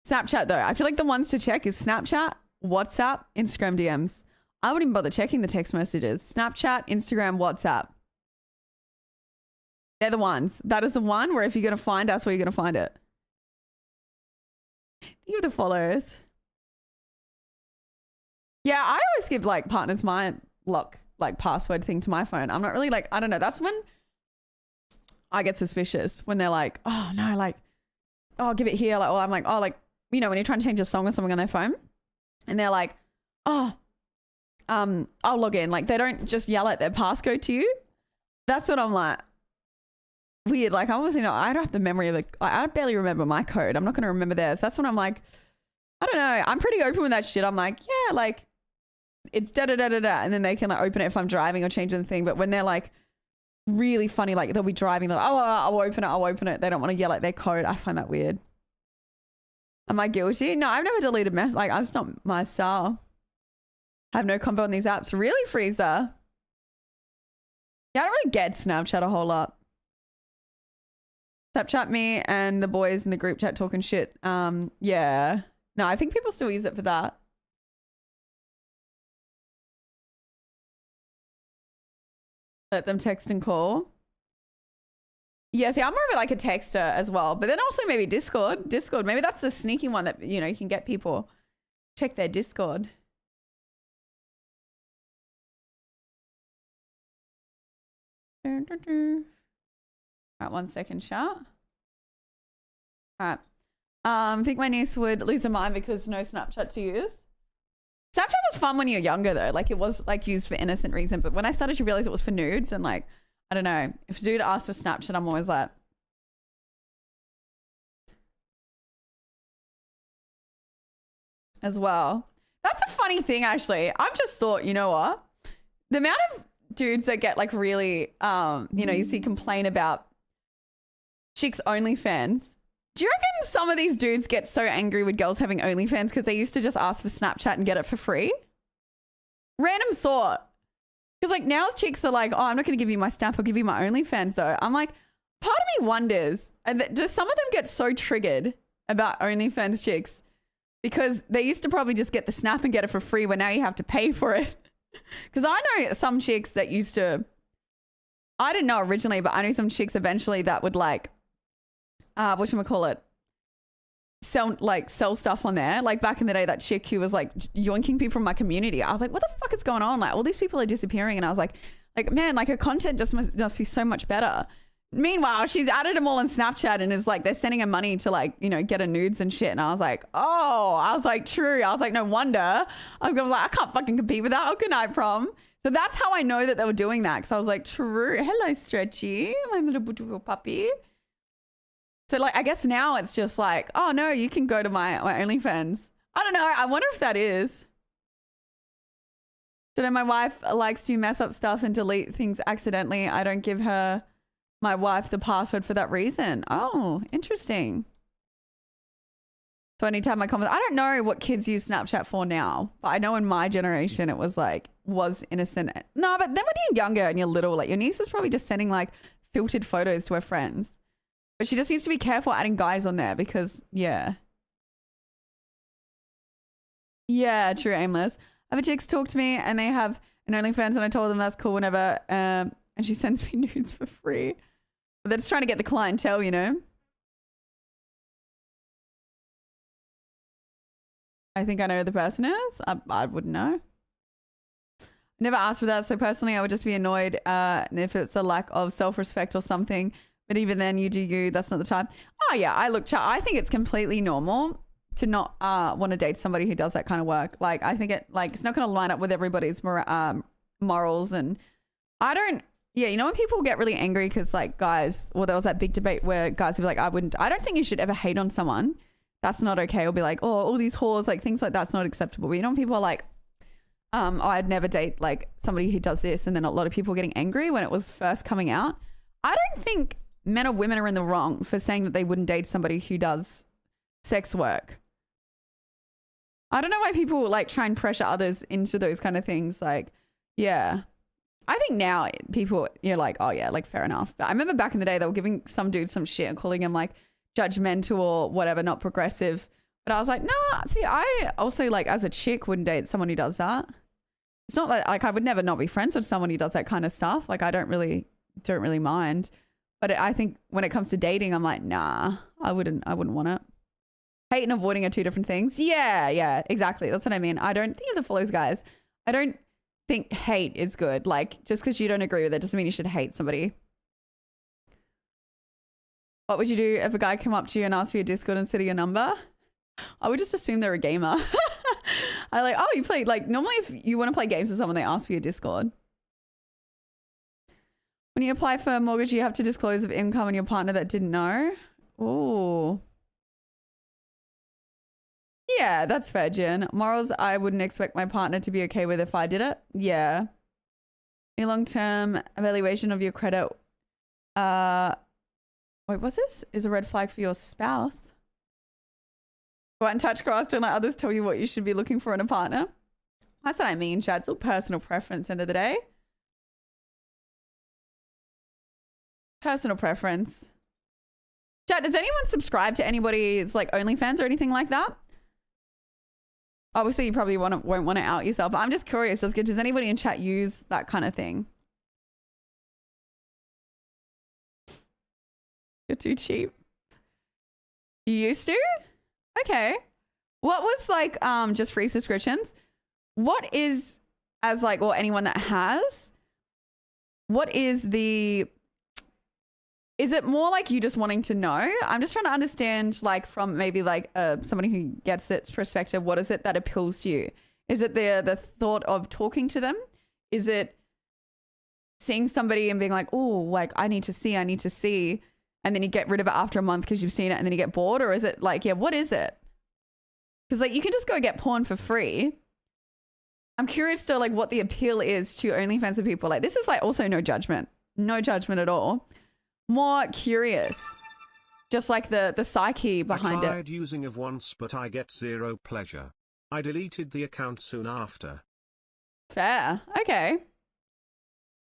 Snapchat though, I feel like the ones to check is Snapchat, WhatsApp, Instagram DMs. I wouldn't even bother checking the text messages. Snapchat, Instagram, WhatsApp. They're the ones. That is the one where if you're going to find us, where you're going to find it. Think of the follows. Yeah, I always give like partners my lock, like password thing to my phone. I'm not really like, I don't know. That's when I get suspicious when they're like, oh no, like, oh, give it here. Like, or I'm like, oh, like, you know, when you're trying to change a song or something on their phone and they're like, oh, I'll log in. Like they don't just yell at their passcode to you. That's what I'm like. Weird. Like I obviously know I don't have the memory of it. I barely remember my code. I'm not going to remember theirs. That's when I'm like, I don't know. I'm pretty open with that shit. I'm like, yeah, like it's da da da da da. And then they can like open it if I'm driving or changing the thing. But when they're like really funny, like they'll be driving, they're like, oh, I'll open it. They don't want to yell at their code. I find that weird. Am I guilty? No, I've never deleted mess. Like that's not my style. I have no combo on these apps. Really, Freezer? Yeah, I don't really get Snapchat a whole lot. Snapchat me and the boys in the group chat talking shit. Yeah. No, I think people still use it for that. Let them text and call. Yeah, see, I'm more of like a texter as well, but then also maybe Discord. Discord, maybe that's the sneaky one that, you know, you can get people check their Discord. All right, 1 second, chat. All right. I think my niece would lose her mind because no Snapchat to use. Snapchat was fun when you're younger though. Like it was like used for innocent reason, but when I started to realize it was for nudes and like, I don't know, if a dude asks for Snapchat, I'm always like, as well. That's a funny thing actually. I've just thought, you know what? The amount of dudes that get like really, you know, you see complain about chicks OnlyFans. Do you reckon some of these dudes get so angry with girls having OnlyFans because they used to just ask for Snapchat and get it for free? Random thought. Because like now chicks are like, oh, I'm not going to give you my Snap, I'll give you my OnlyFans though. I'm like, part of me wonders, do some of them get so triggered about OnlyFans chicks because they used to probably just get the Snap and get it for free when now you have to pay for it? Because I know some chicks that used to, I didn't know originally, but I knew some chicks eventually that would like, whatchamacallit, sell stuff on there. Like back in the day, that chick who was like yoinking people from my community. I was like, what the fuck is going on? Like all these people are disappearing. And I was like, man, like her content just must be so much better. Meanwhile, she's added them all on Snapchat and is like, they're sending her money to like, you know, get her nudes and shit. And I was like, oh, I was like, true. I was like, no wonder. I was like, I can't fucking compete with that. How can I, prom? So that's how I know that they were doing that. Cause I was like, true. Hello, Stretchy, my little beautiful puppy. So like, I guess now it's just like, oh no, you can go to my OnlyFans. I don't know. I wonder if that is. So then my wife likes to mess up stuff and delete things accidentally. I don't give her, my wife, the password for that reason. Oh, interesting. So I need to have my comments. I don't know what kids use Snapchat for now, but I know in my generation it was like, was innocent. No, but then when you're younger and you're little, like your niece is probably just sending like filtered photos to her friends. But she just needs to be careful adding guys on there because, yeah. Yeah, true, aimless. Other chicks talk to me and they have an OnlyFans and I told them that's cool whenever. And she sends me nudes for free. But they're just trying to get the clientele, you know? I think I know who the person is. I wouldn't know. Never asked for that. So personally, I would just be annoyed if it's a lack of self-respect or something. But even then, you do you. That's not the time. Oh, yeah. I think it's completely normal to not want to date somebody who does that kind of work. Like, I think it's not going to line up with everybody's morals. And I don't, yeah, you know, when people get really angry because, like, guys, well, there was that big debate where guys would be like, I don't think you should ever hate on someone. That's not okay. Or be like, oh, all these whores, like, things like that's not acceptable. But you know, when people are like, oh, I'd never date, like, somebody who does this. And then a lot of people getting angry when it was first coming out. I don't think men or women are in the wrong for saying that they wouldn't date somebody who does sex work. I don't know why people like try and pressure others into those kind of things. Like, yeah, I think now people, you're like, oh yeah, like fair enough. But I remember back in the day, they were giving some dude some shit and calling him like judgmental or whatever, not progressive. But I was like, no, see, I also like as a chick wouldn't date someone who does that. It's not like I would never not be friends with someone who does that kind of stuff. Like I don't really mind. But I think when it comes to dating, I'm like, nah, I wouldn't want it. Hate and avoiding are two different things. Yeah, exactly. That's what I mean. I don't think of the follows, guys. I don't think hate is good. Like, just because you don't agree with it doesn't mean you should hate somebody. What would you do if a guy came up to you and asked for your Discord instead of your number? I would just assume they're a gamer. I like, oh, you play, like, normally if you want to play games with someone, they ask for your Discord. When you apply for a mortgage, you have to disclose of income and your partner that didn't know. Oh. Yeah, that's fair, Jen. Morals, I wouldn't expect my partner to be okay with if I did it. Yeah. A long-term evaluation of your credit. Wait, what's this? Is a red flag for your spouse. Go out and touch grass. Don't let others tell you what you should be looking for in a partner. That's what I mean, Chad. It's all personal preference end of the day. Personal preference. Chat, does anyone subscribe to anybody's like OnlyFans or anything like that? Obviously, you probably won't want to out yourself. But I'm just curious. Does anybody in chat use that kind of thing? You're too cheap. You used to? Okay. What was like just free subscriptions? What is, as like, or anyone that has, what is it more like you just wanting to know? I'm just trying to understand, like, from maybe like somebody who gets its perspective, what is it that appeals to you? Is it the thought of talking to them? Is it seeing somebody and being like, oh, like I need to see, and then you get rid of it after a month because you've seen it and then you get bored? Or is it like, yeah, what is it? Because like you can just go get porn for free. I'm curious to like what the appeal is to OnlyFans for people. Like this is like also no judgment at all. More curious, just like the psyche behind it.
I tried using it once, but I get zero pleasure. I deleted the account soon after.
Fair. Okay.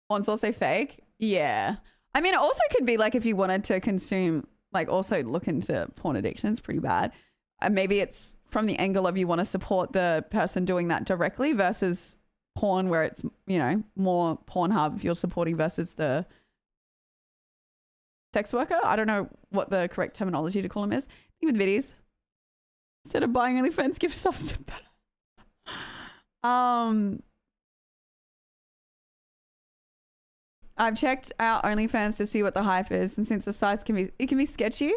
Porn's also fake. Yeah. I mean, it also could be like if you wanted to consume, like also look into porn addiction. It's pretty bad. And maybe it's from the angle of you want to support the person doing that directly versus porn where it's, you know, more Pornhub you're supporting versus the sex worker. I don't know what the correct terminology to call them is. I think with videos, instead of buying OnlyFans gift subs to better. I've checked out OnlyFans to see what the hype is, and since the size can be sketchy.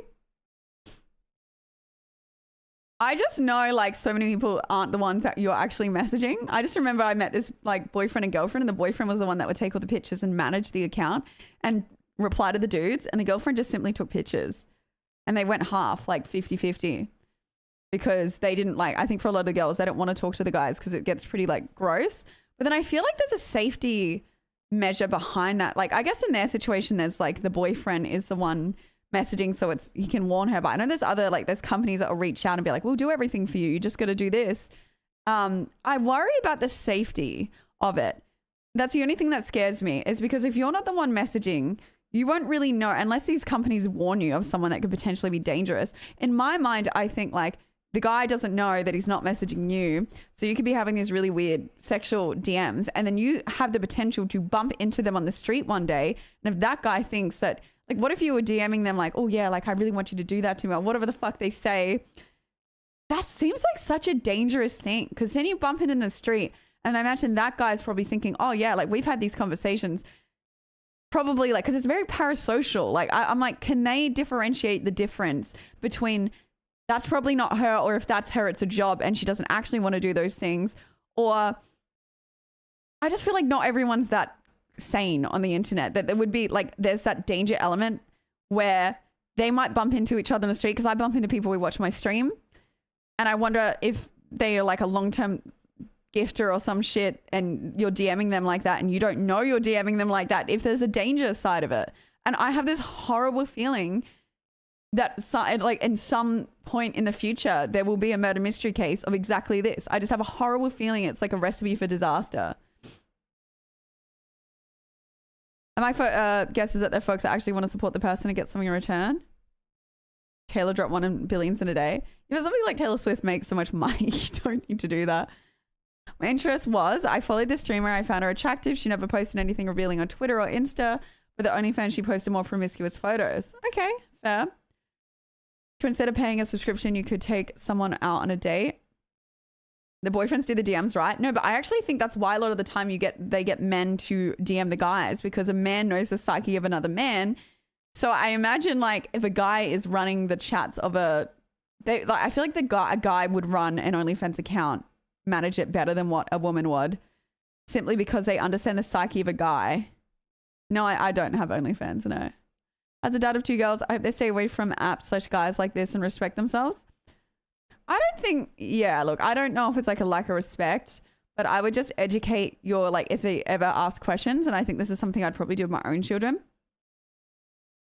I just know like so many people aren't the ones that you're actually messaging. I just remember I met this like boyfriend and girlfriend, and the boyfriend was the one that would take all the pictures and manage the account and reply to the dudes, and the girlfriend just simply took pictures, and they went half, like 50-50, because they didn't like, I think for a lot of the girls, they don't want to talk to the guys because it gets pretty like gross. But then I feel like there's a safety measure behind that. Like I guess in their situation, there's like the boyfriend is the one messaging, so it's, he can warn her. But I know there's other, like there's companies that will reach out and be like, we'll do everything for you, you just got to do this. I worry about the safety of it. That's the only thing that scares me, is because if you're not the one messaging, you won't really know unless these companies warn you of someone that could potentially be dangerous. In my mind, I think like the guy doesn't know that he's not messaging you, so you could be having these really weird sexual DMs, and then you have the potential to bump into them on the street one day. And if that guy thinks that, like, what if you were DMing them like, oh yeah, like I really want you to do that to me, or whatever the fuck they say. That seems like such a dangerous thing, because then you bump into in the street, and I imagine that guy's probably thinking, oh yeah, like we've had these conversations, probably like, because it's very parasocial. Like I'm like, can they differentiate the difference between that's probably not her, or if that's her, it's a job and she doesn't actually want to do those things? Or I just feel like not everyone's that sane on the internet, that there would be like, there's that danger element where they might bump into each other in the street, because I bump into people who watch my stream, and I wonder if they are like a long-term gifter or some shit, and you're DMing them like that and you don't know you're DMing them like that, if there's a danger side of it. And I have this horrible feeling that like in some point in the future there will be a murder mystery case of exactly this. I just have a horrible feeling it's like a recipe for disaster. And my guess is that there are folks that actually want to support the person and get something in return. Taylor dropped one in billions in a day. If somebody like Taylor Swift makes so much money, you don't need to do that. My interest was, I followed this streamer, I found her attractive. She never posted anything revealing on Twitter or Insta, but the OnlyFans she posted more promiscuous photos. Okay, fair. So instead of paying a subscription, you could take someone out on a date. The boyfriends do the DMs, right? No, but I actually think that's why a lot of the time they get men to DM the guys, because a man knows the psyche of another man. So I imagine like if a guy is running the chats of I feel like a guy would run an OnlyFans account, manage it better than what a woman would, simply because they understand the psyche of a guy. No, I don't have OnlyFans, no. As a dad of 2 girls, I hope they stay away from apps/guys like this and respect themselves. I don't think, yeah, look, I don't know if it's like a lack of respect, but I would just educate your, like, if they ever ask questions, and I think this is something I'd probably do with my own children,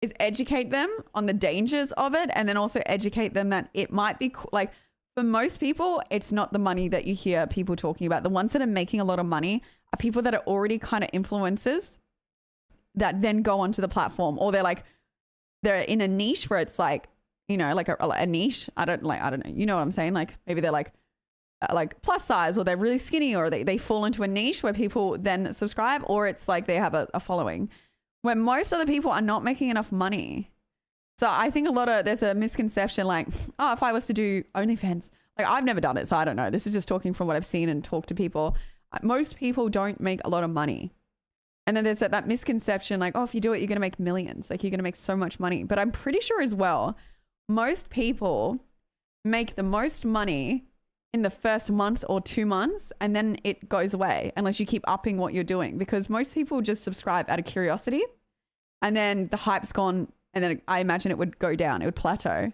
is educate them on the dangers of it, and then also educate them that it might be, like, for most people, it's not the money that you hear people talking about. The ones that are making a lot of money are people that are already kind of influencers that then go onto the platform, or they're in a niche where it's like, you know, like a niche. I don't know. You know what I'm saying? Like maybe they're like plus size, or they're really skinny, or they fall into a niche where people then subscribe, or it's like they have a following, where most of the people are not making enough money So I think there's a misconception like, oh, if I was to do OnlyFans, like I've never done it, so I don't know. This is just talking from what I've seen and talked to people. Most people don't make a lot of money. And then there's that misconception like, oh, if you do it, you're going to make millions. Like you're going to make so much money. But I'm pretty sure as well, most people make the most money in the first month or 2 months, and then it goes away unless you keep upping what you're doing, because most people just subscribe out of curiosity, and then the hype's gone, and then I imagine it would go down. It would plateau.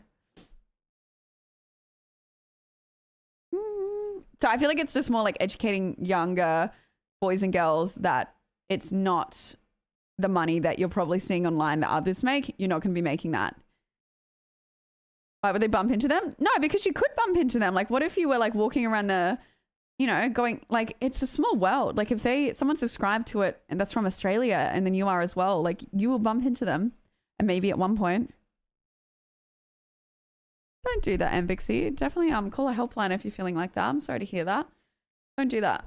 So I feel like it's just more like educating younger boys and girls that it's not the money that you're probably seeing online that others make. You're not going to be making that. Why would they bump into them? No, because you could bump into them. Like, what if you were like walking around the, you know, going like, it's a small world. Like if someone subscribed to it and that's from Australia and then you are as well, like you will bump into them and maybe at one point. Don't do that, Ambixy. Definitely call a helpline if you're feeling like that. I'm sorry to hear that. Don't do that.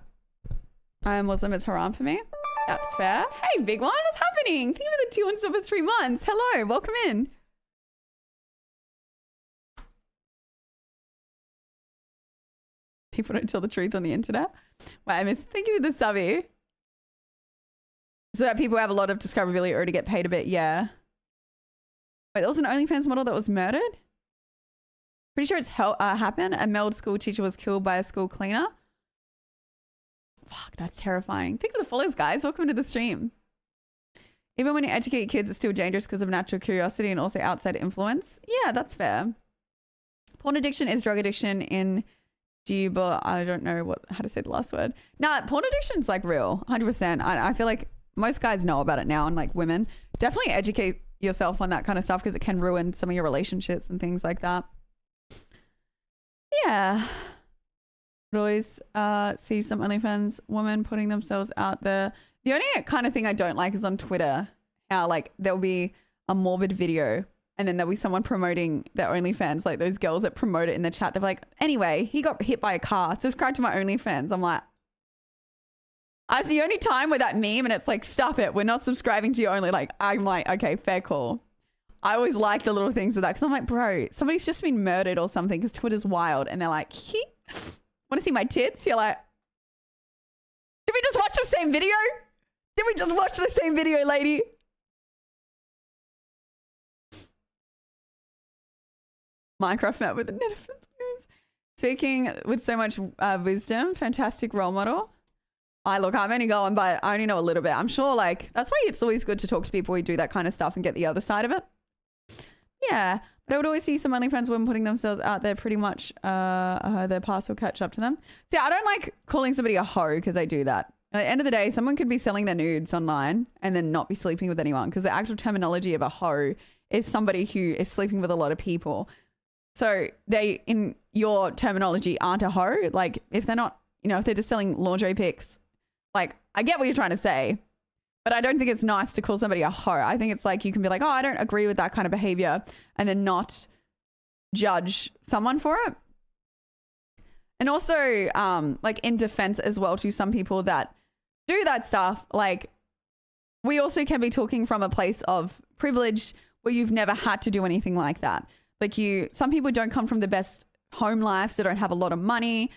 I am Muslim. It's haram for me. That's fair. Hey, big one. What's happening? Thank you for the 2 months over 3 months. Hello. Welcome in. People don't tell the truth on the internet. Wait, I missed. Thank you for the subby. So that people have a lot of discoverability or to get paid a bit. Yeah. Wait, there was an OnlyFans model that was murdered? Pretty sure it's happened. A male school teacher was killed by a school cleaner. Fuck, that's terrifying. Think of the follows, guys. Welcome to the stream. Even when you educate kids, it's still dangerous because of natural curiosity and also outside influence. Yeah, that's fair. Porn addiction is drug addiction in but I don't know how to say the last word. Nah, porn addiction's like real, 100%. I feel like most guys know about it now, and like women, definitely educate yourself on that kind of stuff because it can ruin some of your relationships and things like that. Yeah. I'd always see some OnlyFans women putting themselves out there. The only kind of thing I don't like is on Twitter, how like there'll be a morbid video and then there'll be someone promoting their OnlyFans, like those girls that promote it in the chat. They're like, anyway, he got hit by a car. Subscribe to my OnlyFans. I'm like, that's the only time with that meme and it's like, stop it. We're not subscribing to your only. Like, I'm like, okay, fair call. I always like the little things of that because I'm like, bro, somebody's just been murdered or something because Twitter's wild. And they're like, want to see my tits? You're like, did we just watch the same video? Did we just watch the same video, lady? Minecraft met with a net of influence. Speaking with so much wisdom, fantastic role model. I'm only going by, I only know a little bit. I'm sure like, that's why it's always good to talk to people who do that kind of stuff and get the other side of it. Yeah. But I would always see some OnlyFans women putting themselves out there pretty much, their past will catch up to them. See, I don't like calling somebody a hoe because they do that. At the end of the day, someone could be selling their nudes online and then not be sleeping with anyone because the actual terminology of a hoe is somebody who is sleeping with a lot of people. So they, in your terminology, aren't a hoe. Like if they're not, you know, if they're just selling lingerie pics, like I get what you're trying to say, but I don't think it's nice to call somebody a hoe. I think it's like you can be like, oh, I don't agree with that kind of behavior and then not judge someone for it. And also like in defense as well to some people that do that stuff, like we also can be talking from a place of privilege where you've never had to do anything like that. Like some people don't come from the best home lives. They don't have a lot of money.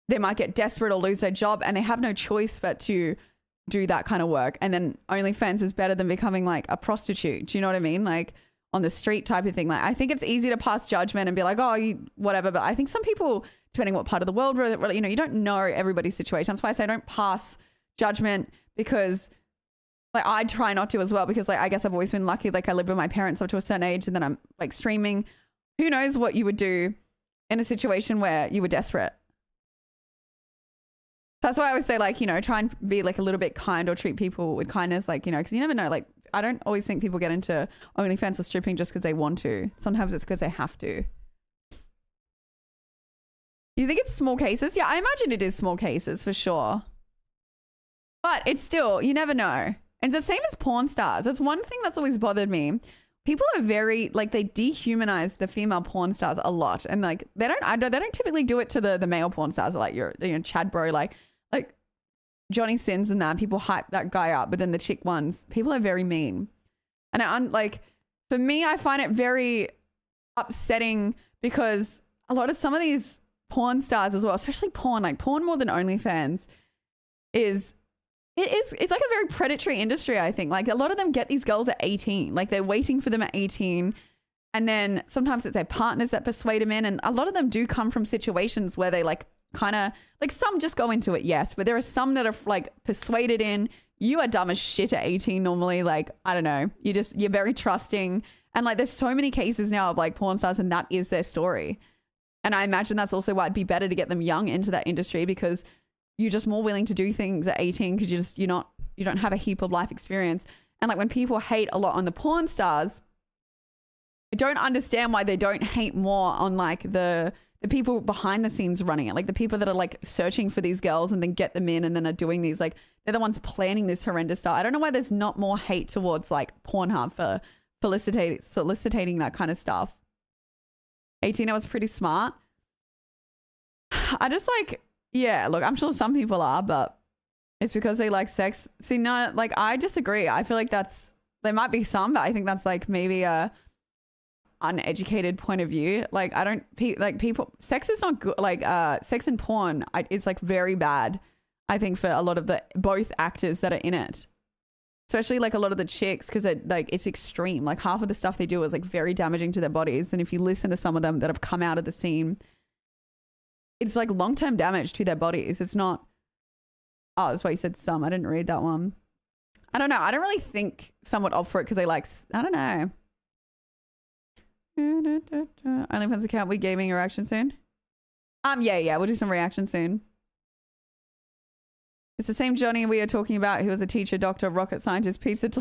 They might get desperate or lose their job and they have no choice but to do that kind of work. And then OnlyFans is better than becoming like a prostitute. Do you know what I mean? Like on the street type of thing. Like I think it's easy to pass judgment and be like, oh, whatever. But I think some people, depending on what part of the world, you know, you don't know everybody's situation. That's why I say don't pass judgment because like I try not to as well because like I guess I've always been lucky. Like I lived with my parents up to a certain age and then I'm like streaming. Who knows what you would do in a situation where you were desperate. That's why I always say like, you know, try and be like a little bit kind or treat people with kindness. Like, you know, because you never know. Like I don't always think people get into OnlyFans or stripping just because they want to. Sometimes it's because they have to. You think it's small cases? Yeah, I imagine it is small cases for sure. But it's still, you never know. And it's the same as porn stars. That's one thing that's always bothered me. People are very, like, they dehumanize the female porn stars a lot. And, like, they don't typically do it to the male porn stars. Like, you know, Chad Bro, like Johnny Sins and that. People hype that guy up. But then the chick ones, people are very mean. And, for me, I find it very upsetting because some of these porn stars as well, especially porn, like porn more than OnlyFans, it's like a very predatory industry, I think. Like a lot of them get these girls at 18, like they're waiting for them at 18. And then sometimes it's their partners that persuade them in. And a lot of them do come from situations where they like kind of like some just go into it. Yes. But there are some that are like persuaded in. You are dumb as shit at 18 normally. Like, I don't know. You're very trusting. And like, there's so many cases now of like porn stars and that is their story. And I imagine that's also why it'd be better to get them young into that industry because you're just more willing to do things at 18 because you don't have a heap of life experience. And like when people hate a lot on the porn stars, I don't understand why they don't hate more on like the people behind the scenes running it, like the people that are like searching for these girls and then get them in and then are doing these, like they're the ones planning this horrendous stuff. I don't know why there's not more hate towards like Pornhub for soliciting that kind of stuff. 18, I was pretty smart. I just like, yeah, look, I'm sure some people are, but it's because they like sex. See, no, like I disagree. I feel like there might be some, but I think that's like maybe a uneducated point of view. Like people, sex is not good. Like sex and porn, it's like very bad, I think, for a lot of both actors that are in it. Especially like a lot of the chicks, because it's extreme. Like half of the stuff they do is like very damaging to their bodies. And if you listen to some of them that have come out of the scene, it's like long-term damage to their bodies. It's not, oh, that's why you said some. I didn't read that one. I don't know. I don't really think some would opt for it because they like, I don't know. OnlyFans account, we gaming your reaction soon? Yeah, we'll do some reaction soon. It's the same Johnny we are talking about who was a teacher, doctor, rocket scientist, pizza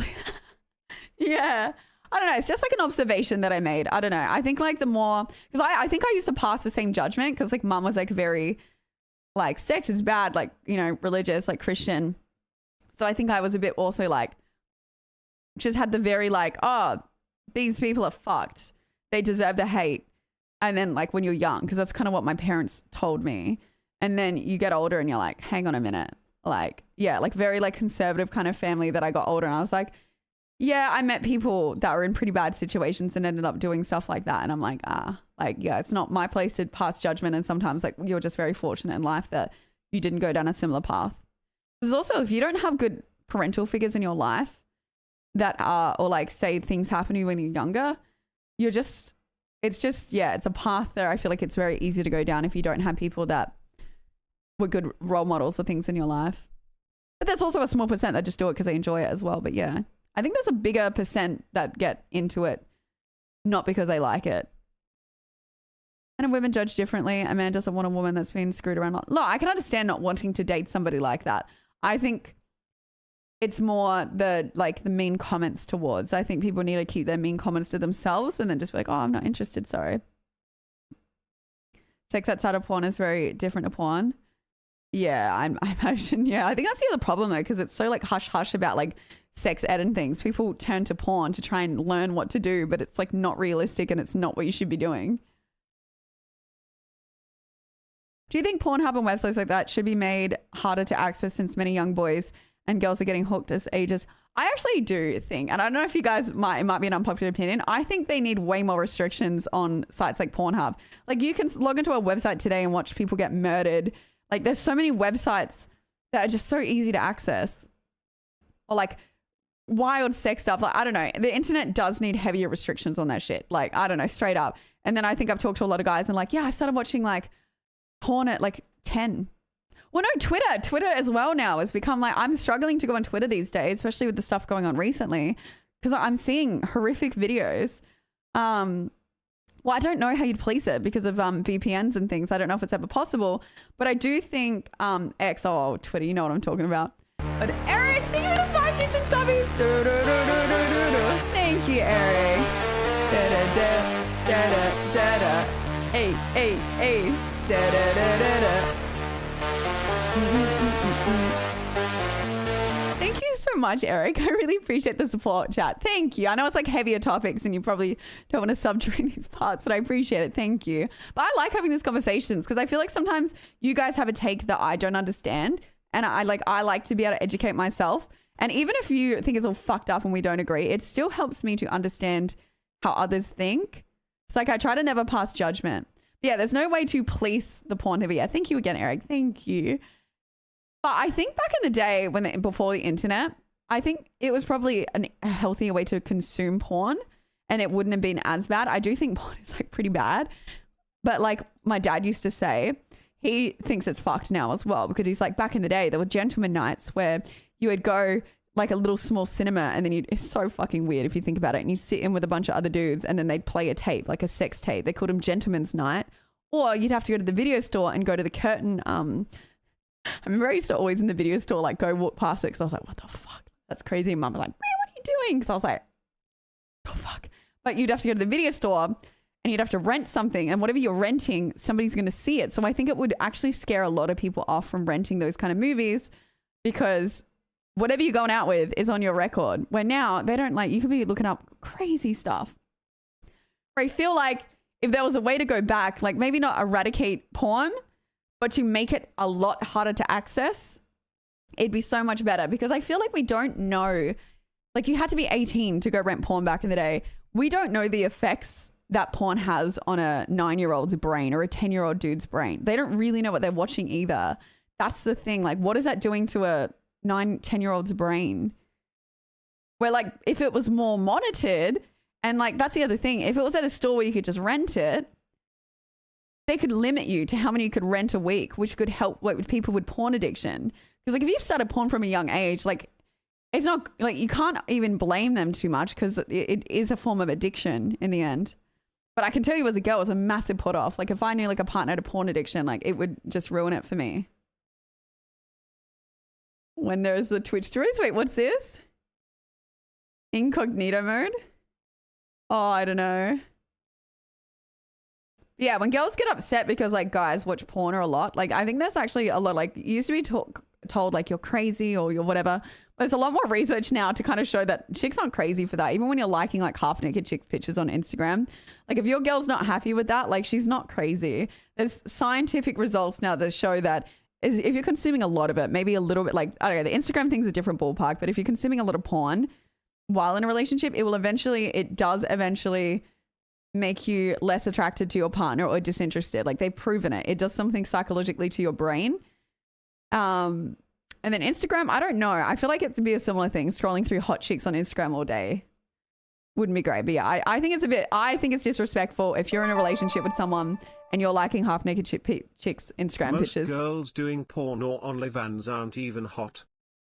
yeah. I don't know. It's just like an observation that I made. I don't know. I think like the more, because I think I used to pass the same judgment because like mum was like very like sex is bad, like, you know, religious, like Christian. So I think I was a bit also like, just had the very like, oh, these people are fucked. They deserve the hate. And then like when you're young, because that's kind of what my parents told me. And then you get older and you're like, hang on a minute. Like, yeah, like very like conservative kind of family that I got older and I was like, yeah, I met people that were in pretty bad situations and ended up doing stuff like that. And I'm like, like, yeah, it's not my place to pass judgment. And sometimes like you're just very fortunate in life that you didn't go down a similar path. There's also, if you don't have good parental figures in your life that are, or like say things happen to you when you're younger, it's a path there. I feel like it's very easy to go down if you don't have people that were good role models or things in your life. But there's also a small percent that just do it because they enjoy it as well. But yeah, I think there's a bigger percent that get into it not because they like it. And women judge differently. A man doesn't want a woman that's been screwed around. Look, I can understand not wanting to date somebody like that. I think it's more the mean comments towards. I think people need to keep their mean comments to themselves and then just be like, oh, I'm not interested, sorry. Sex outside of porn is very different to porn. Yeah, I imagine, yeah. I think that's the other problem though, because it's so like hush-hush about like sex ed and things. People turn to porn to try and learn what to do, but it's like not realistic and it's not what you should be doing. Do you think Pornhub and websites like that should be made harder to access since many young boys and girls are getting hooked as ages? I actually do think, and I don't know if you guys it might be an unpopular opinion, I think they need way more restrictions on sites like Pornhub. Like you can log into a website today and watch people get murdered. Like there's so many websites that are just so easy to access. Or like wild sex stuff. Like, I don't know. The internet does need heavier restrictions on that shit. Like, I don't know, straight up. And then I think I've talked to a lot of guys and like, yeah, I started watching like porn at like 10. Well, no, Twitter as well now has become like, I'm struggling to go on Twitter these days, especially with the stuff going on recently, because I'm seeing horrific videos. Well, I don't know how you'd police it because of VPNs and things. I don't know if it's ever possible, but I do think Twitter, you know what I'm talking about. But Eric, thank you for the 5 kitchen subbies. Thank you, Eric. Hey, hey, hey. Thank you so much, Eric. I really appreciate the support, chat. Thank you. I know it's like heavier topics and you probably don't want to sub during these parts, but I appreciate it. Thank you. But I like having these conversations because I feel like sometimes you guys have a take that I don't understand. And I like to be able to educate myself. And even if you think it's all fucked up and we don't agree, it still helps me to understand how others think. It's like I try to never pass judgment. But yeah, there's no way to police the porn TV. Yeah, thank you again, Eric. Thank you. But I think back in the day before the internet, I think it was probably a healthier way to consume porn and it wouldn't have been as bad. I do think porn is like pretty bad. But like my dad used to say, he thinks it's fucked now as well because he's like, back in the day, there were gentleman nights where you would go like a little small cinema and then it's so fucking weird if you think about it. And you sit in with a bunch of other dudes and then they'd play a tape, like a sex tape. They called them gentleman's night. Or you'd have to go to the video store and go to the curtain. I remember I used to always in the video store, like go walk past it because I was like, what the fuck? That's crazy. Mum was like, man, what are you doing? Because I was like, oh fuck. But you'd have to go to the video store and you'd have to rent something, and whatever you're renting, somebody's going to see it. So I think it would actually scare a lot of people off from renting those kind of movies because whatever you're going out with is on your record. Where now they don't like, you could be looking up crazy stuff. Where I feel like if there was a way to go back, like maybe not eradicate porn, but to make it a lot harder to access, it'd be so much better because I feel like we don't know, like you had to be 18 to go rent porn back in the day. We don't know the effects that porn has on a 9-year-old's brain or a 10-year-old dude's brain. They don't really know what they're watching either. That's the thing. Like, what is that doing to a 9-10-year-old's brain? Where like, if it was more monitored, and like, that's the other thing. If it was at a store where you could just rent it, they could limit you to how many you could rent a week, which could help with people with porn addiction. Because like, if you've started porn from a young age, like, it's not like you can't even blame them too much because it is a form of addiction in the end. But I can tell you as a girl, it was a massive put off. Like if I knew like a partner had a porn addiction, like it would just ruin it for me. When there's the Twitch stories. Wait, what's this? Incognito mode? Oh, I don't know. Yeah, when girls get upset because like guys watch porn a lot, like I think there's actually a lot, like you used to be told like you're crazy or you're whatever. There's a lot more research now to kind of show that chicks aren't crazy for that. Even when you're liking like half naked chicks pictures on Instagram, like if your girl's not happy with that, like she's not crazy. There's scientific results now that show that if you're consuming a lot of it, maybe a little bit, like, I don't know, the Instagram thing's a different ballpark, but if you're consuming a lot of porn while in a relationship, it does eventually make you less attracted to your partner or disinterested. Like they've proven it. It does something psychologically to your brain. And then Instagram, I don't know. I feel like it'd be a similar thing. Scrolling through hot chicks on Instagram all day wouldn't be great. But yeah, I think it's disrespectful if you're in a relationship with someone and you're liking half naked chicks Instagram pictures.
Most girls doing porn or OnlyFans aren't even hot.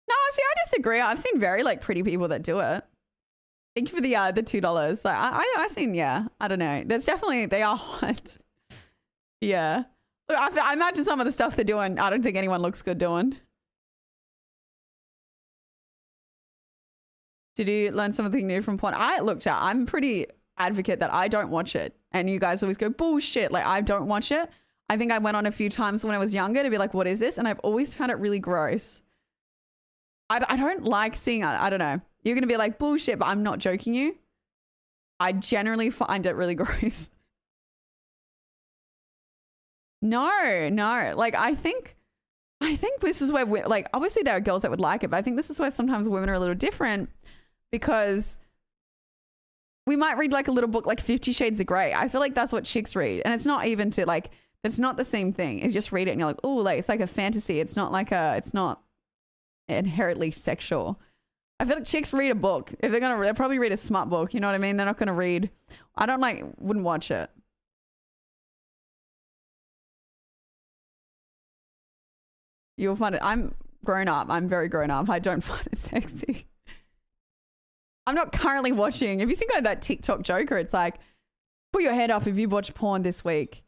No, see, I disagree. I've seen very like pretty people that do it. Thank you for the $2. Like I seen, yeah, I don't know. There's definitely, they are hot. Yeah. Look, I imagine some of the stuff they're doing, I don't think anyone looks good doing. Did you learn something new from porn? I'm pretty advocate that I don't watch it. And you guys always go, bullshit. Like, I don't watch it. I think I went on a few times when I was younger to be like, what is this? And I've always found it really gross. I don't like seeing, I don't know. You're going to be like, bullshit, but I'm not joking you. I generally find it really gross. No. Like, I think this is where, like, obviously there are girls that would like it, but I think this is where sometimes women are a little different because we might read like a little book like 50 Shades of Grey. I feel like that's what chicks read. And it's not even to like, it's not the same thing. It's just read it and you're like, oh, like, it's like a fantasy. It's not inherently sexual. I feel like chicks read a book. If they'll probably read a smut book. You know what I mean? They're not going to read. Wouldn't watch it. You'll find it. I'm grown up. I'm very grown up. I don't find it sexy. I'm not currently watching. Have you seen that TikTok joker? It's like, put your hand up if you watch porn this week.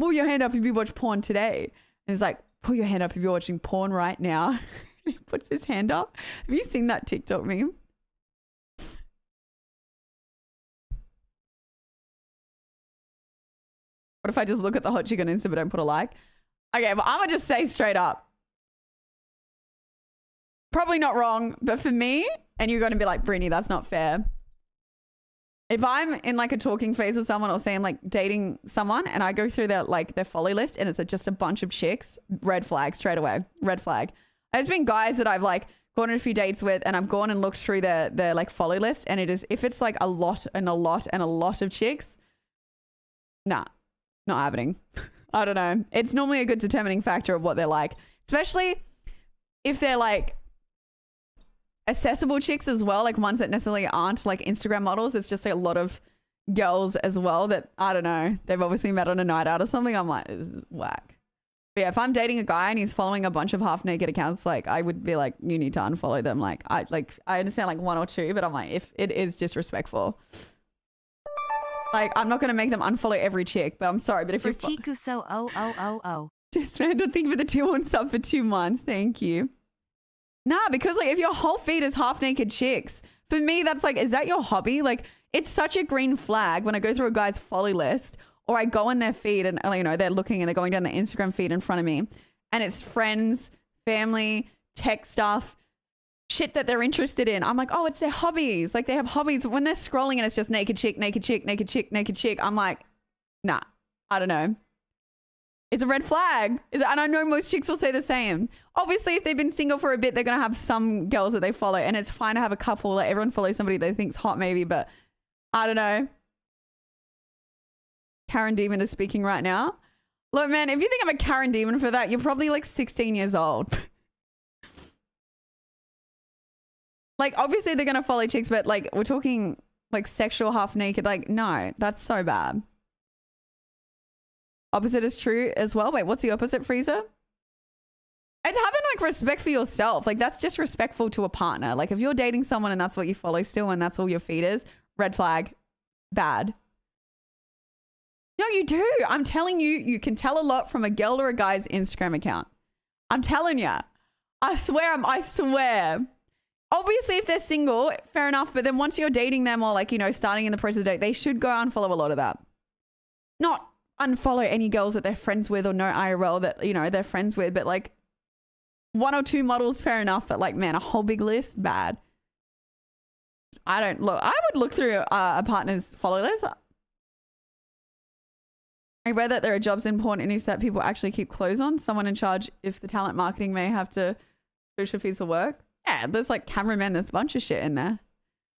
Put your hand up if you watch porn today. And it's like, put your hand up if you're watching porn right now. He puts his hand up. Have you seen that TikTok meme? What if I just look at the hot chick on Insta but don't put a like? Okay, but I'm going to just say straight up. Probably not wrong, but for me, and you're going to be like, Brittany, that's not fair. If I'm in like a talking phase with someone or saying like dating someone and I go through their follow list and it's just a bunch of chicks, red flag straight away. Red flag. There's been guys that I've like gone on a few dates with, and I've gone and looked through their like follow list, and it is, if it's like a lot and a lot and a lot of chicks, nah, not happening. I don't know. It's normally a good determining factor of what they're like, especially if they're like accessible chicks as well, like ones that necessarily aren't like Instagram models. It's just like a lot of girls as well that, I don't know, they've obviously met on a night out or something. I'm like, this is whack. But yeah, if I'm dating a guy and he's following a bunch of half naked accounts, like I would be like, you need to unfollow them. Like I understand like one or two, but I'm like, if it is disrespectful, like I'm not gonna make them unfollow every chick. But I'm sorry, but if you're
Chikuso
just random thing for the 2-1 sub for 2 months, thank you. Nah, because like if your whole feed is half naked chicks, for me that's like, is that your hobby? Like it's such a green flag when I go through a guy's follow list, or I go on their feed and, you know, they're looking and they're going down the Instagram feed in front of me, and it's friends, family, tech stuff, shit that they're interested in. I'm like, oh, it's their hobbies. Like they have hobbies. When they're scrolling and it's just naked chick, naked chick, naked chick, naked chick, I'm like, nah, I don't know. It's a red flag. And I know most chicks will say the same. Obviously, if they've been single for a bit, they're going to have some girls that they follow, and it's fine to have a couple. Like everyone follows somebody they think's hot maybe, but I don't know. Karen Demon is speaking right now. Look, man, if you think I'm a Karen Demon for that, you're probably like 16 years old. Like, obviously they're going to follow chicks, but like, we're talking like sexual half naked. Like, no, that's so bad. Opposite is true as well. Wait, what's the opposite, Freezer? It's having like respect for yourself. Like that's disrespectful to a partner. Like if you're dating someone and that's what you follow still and that's all your feed is, red flag, bad. No, you do. I'm telling you, you can tell a lot from a girl or a guy's Instagram account. I'm telling you. I swear. Obviously, if they're single, fair enough. But then once you're dating them or like, you know, starting in the process of date, they should go unfollow a lot of that. Not unfollow any girls that they're friends with or no IRL that, you know, they're friends with. But like 1 or 2 models, fair enough. But like, man, a whole big list, bad. I would look through a partner's follow list. I read that there are jobs in porn industry that people actually keep clothes on. Someone in charge if the talent marketing may have to social fees for work. Yeah, there's like cameramen, there's a bunch of shit in there.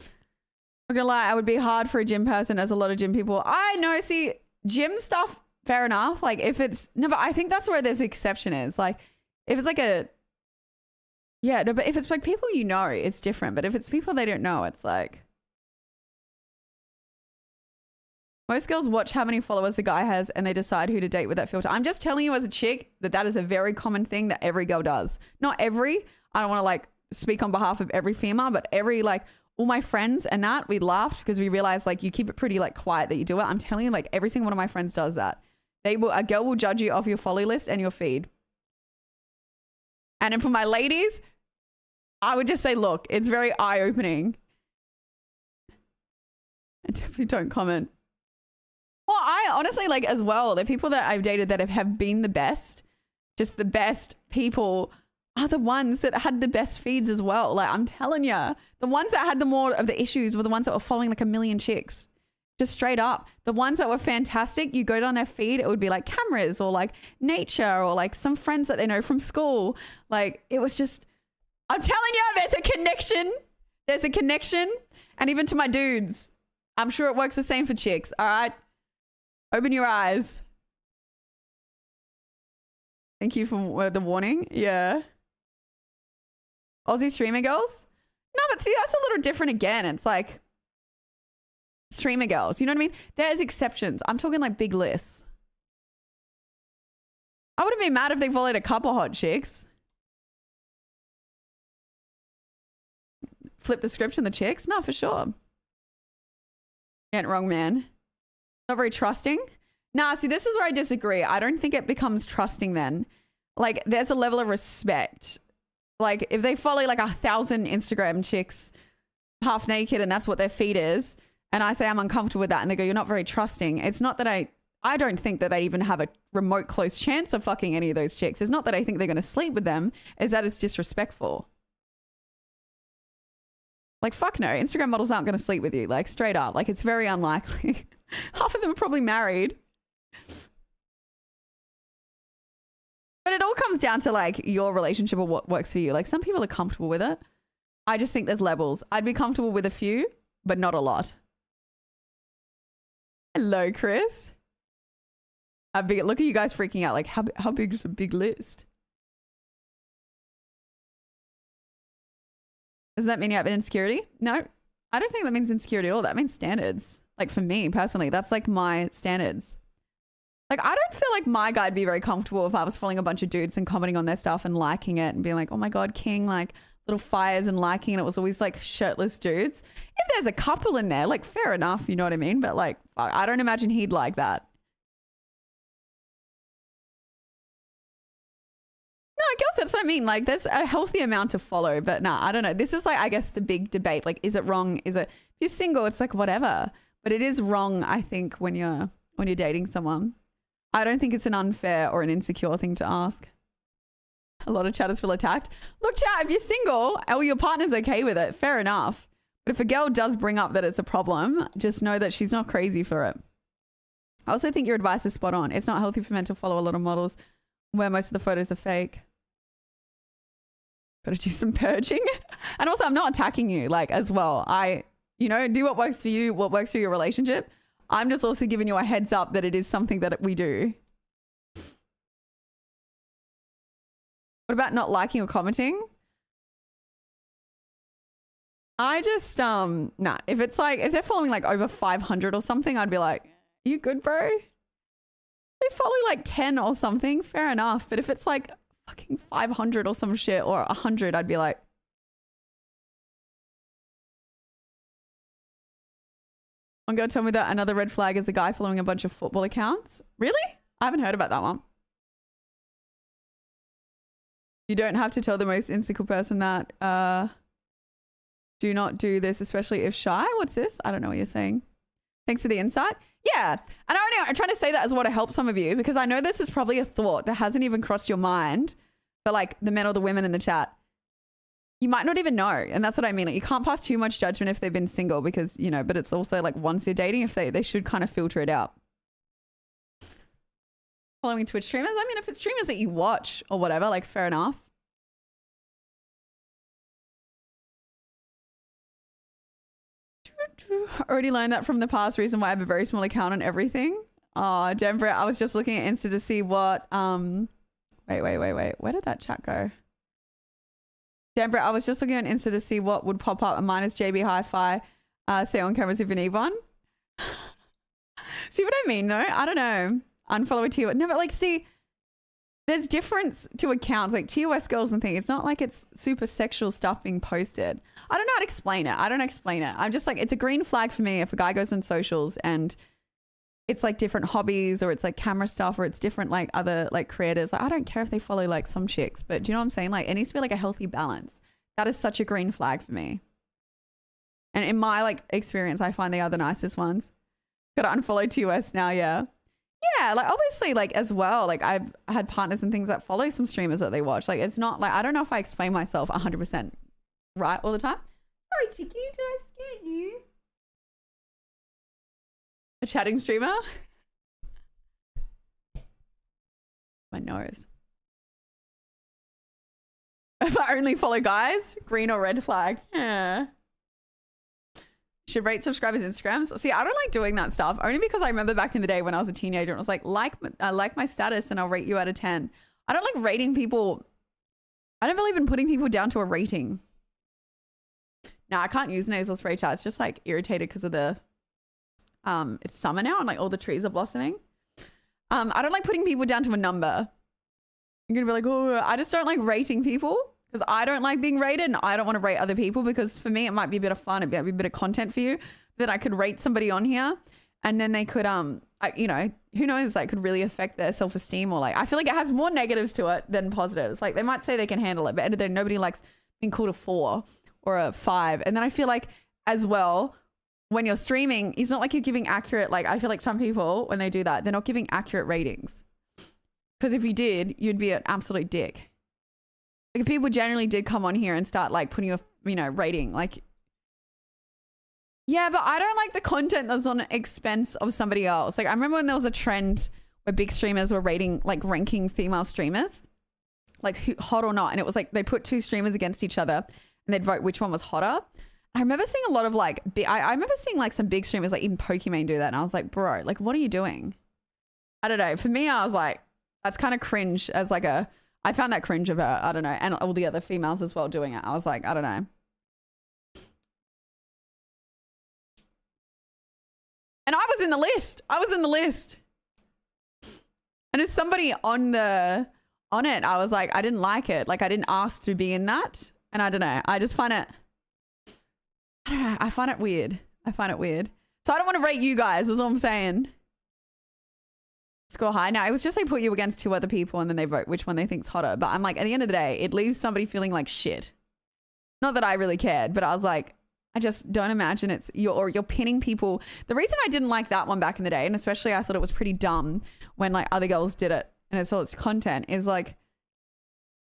I'm gonna lie, I would be hard for a gym person as a lot of gym people. I know, see, gym stuff, fair enough. Like if it's, no, but I think that's where there's exception is. Like if it's like a, yeah, no, but if it's like people you know, it's different. But if it's people they don't know, it's like, most girls watch how many followers a guy has and they decide who to date with that filter. I'm just telling you as a chick that that is a very common thing that every girl does. Not every, I don't want to like speak on behalf of every female, but every like all my friends and that we laughed because we realized like you keep it pretty like quiet that you do it. I'm telling you, like every single one of my friends does that. A girl will judge you off your follow list and your feed. And then for my ladies, I would just say, look, it's very eye-opening. I definitely don't comment. Well, I honestly like as well, the people that I've dated that have been the best, just the best people are the ones that had the best feeds as well. Like I'm telling you, the ones that had the more of the issues were the ones that were following like a million chicks. Just straight up. The ones that were fantastic, you go down their feed, it would be like cameras or like nature or like some friends that they know from school. Like it was just, I'm telling you, there's a connection. There's a connection. And even to my dudes, I'm sure it works the same for chicks. All right. Open your eyes. Thank you for the warning. Yeah. Aussie streamer girls? No, but see, that's a little different again. It's like streamer girls. You know what I mean? There's exceptions. I'm talking like big lists. I wouldn't be mad if they followed a couple hot chicks. Flip the script and the chicks? No, for sure. Ain't wrong, man. Not very trusting. Nah, see, this is where I disagree. I don't think it becomes trusting then. Like, there's a level of respect. Like, if they follow like 1,000 Instagram chicks half naked and that's what their feed is, and I say I'm uncomfortable with that and they go, you're not very trusting. It's not that I don't think that they even have a remote close chance of fucking any of those chicks. It's not that I think they're going to sleep with them. It's that it's disrespectful. Like, fuck no. Instagram models aren't going to sleep with you. Like, straight up. Like, it's very unlikely. Half of them are probably married. But it all comes down to like your relationship or what works for you. Like some people are comfortable with it. I just think there's levels. I'd be comfortable with a few, but not a lot. Hello, Chris. Look at you guys freaking out. Like how big is a big list? Does that mean you have an insecurity? No, I don't think that means insecurity at all. That means standards. Like for me personally, that's like my standards. Like I don't feel like my guy'd be very comfortable if I was following a bunch of dudes and commenting on their stuff and liking it and being like, oh my God, king, like little fires and liking, and it was always like shirtless dudes. If there's a couple in there, like fair enough, you know what I mean? But like, I don't imagine he'd like that. No, I guess that's what I mean. Like there's a healthy amount to follow, but nah, I don't know. This is like, I guess the big debate. Like, is it wrong? Is it, if you're single, it's like whatever, but it is wrong. I think when you're dating someone, I don't think it's an unfair or an insecure thing to ask. A lot of chatters feel attacked. Look, chat, if you're single or your partner's okay with it, fair enough. But if a girl does bring up that it's a problem, just know that she's not crazy for it. I also think your advice is spot on. It's not healthy for men to follow a lot of models where most of the photos are fake. Got to do some purging. And also, I'm not attacking you, like, as well. You know, do what works for you, what works for your relationship. I'm just also giving you a heads up that it is something that we do. What about not liking or commenting? I just, nah, if it's like, if they're following like over 500 or something, I'd be like, you good, bro? If they follow like 10 or something, fair enough. But if it's like fucking 500 or some shit or 100, I'd be like, one girl told me that another red flag is a guy following a bunch of football accounts. Really? I haven't heard about that one. You don't have to tell the most insecure person that do not do this, especially if shy. What's this? I don't know what you're saying. Thanks for the insight. Yeah. And I'm trying to say that as well to help some of you, because I know this is probably a thought that hasn't even crossed your mind, but like the men or the women in the chat, you might not even know. And that's what I mean. Like, you can't pass too much judgment if they've been single because, you know, but it's also like once you're dating, if they should kind of filter it out. Following Twitch streamers. I mean, if it's streamers that you watch or whatever, like fair enough. Already learned that from the past. Reason why I have a very small account on everything. Oh, Denver, I was just looking at Insta to see what wait. Where did that chat go? Denver, I was just looking at Insta to see what would pop up. And mine is JB Hi-Fi. Say on cameras if you need one. See what I mean though? I don't know. Unfollow a TOS. No, but like, see, there's difference to accounts like TOS girls and things. It's not like it's super sexual stuff being posted. I don't know how to explain it. I don't explain it. I'm just like, it's a green flag for me if a guy goes on socials and it's like different hobbies or it's like camera stuff or it's different like other like creators. Like, I don't care if they follow like some chicks, but do you know what I'm saying? Like, it needs to be like a healthy balance. That is such a green flag for me. And in my like experience, I find they are the nicest ones. Got to unfollow TOS now, yeah. Yeah, like obviously like as well, like I've had partners and things that follow some streamers that they watch. Like it's not like, I don't know if I explain myself 100% right all the time. Sorry, Chicky, did I scare you? A chatting streamer? My nose. If I only follow guys, green or red flag. Yeah. Should rate subscribers' Instagrams. See, I don't like doing that stuff only because I remember back in the day when I was a teenager and it was like my status and I'll rate you out of 10. I don't like rating people. I don't believe in putting people down to a rating. No, I can't use nasal spray chat. It's just like irritated because of the, it's summer now and like all the trees are blossoming. I don't like putting people down to a number. I'm going to be like, oh, I just don't like rating people. Because I don't like being rated and I don't want to rate other people because for me, it might be a bit of fun. It might be a bit of content for you that I could rate somebody on here and then they could, you know, who knows, like could really affect their self-esteem or like, I feel like it has more negatives to it than positives. Like they might say they can handle it, but end of the day, nobody likes being called a 4 or a 5. And then I feel like as well, when you're streaming, it's not like you're giving accurate, like I feel like some people, when they do that, they're not giving accurate ratings. Because if you did, you'd be an absolute dick. Like if people generally did come on here and start like putting a, you know, rating, like, yeah, but I don't like the content that's on expense of somebody else. Like I remember when there was a trend where big streamers were rating, like ranking female streamers. like who, hot or not. And it was like they put two streamers against each other and they'd vote which one was hotter. I remember seeing a lot of like, I remember seeing like some big streamers, like even Pokimane do that. And I was like, bro, like, what are you doing? I don't know. For me, I was like, that's kind of cringe as like I found that cringe of her. I don't know. And all the other females as well doing it. I was like, I don't know. And I was in the list. And as somebody on it, I was like, I didn't like it. Like I didn't ask to be in that. And I don't know. I just find it, I don't know. I find it weird. So I don't want to rate you guys, is all I'm saying. Score high. Now, it was just they put you against two other people and then they vote which one they think's hotter. But I'm like, at the end of the day, it leaves somebody feeling like shit. Not that I really cared, but I was like, I just don't imagine you're pinning people. The reason I didn't like that one back in the day, and especially I thought it was pretty dumb when like other girls did it and it's all its content, is like,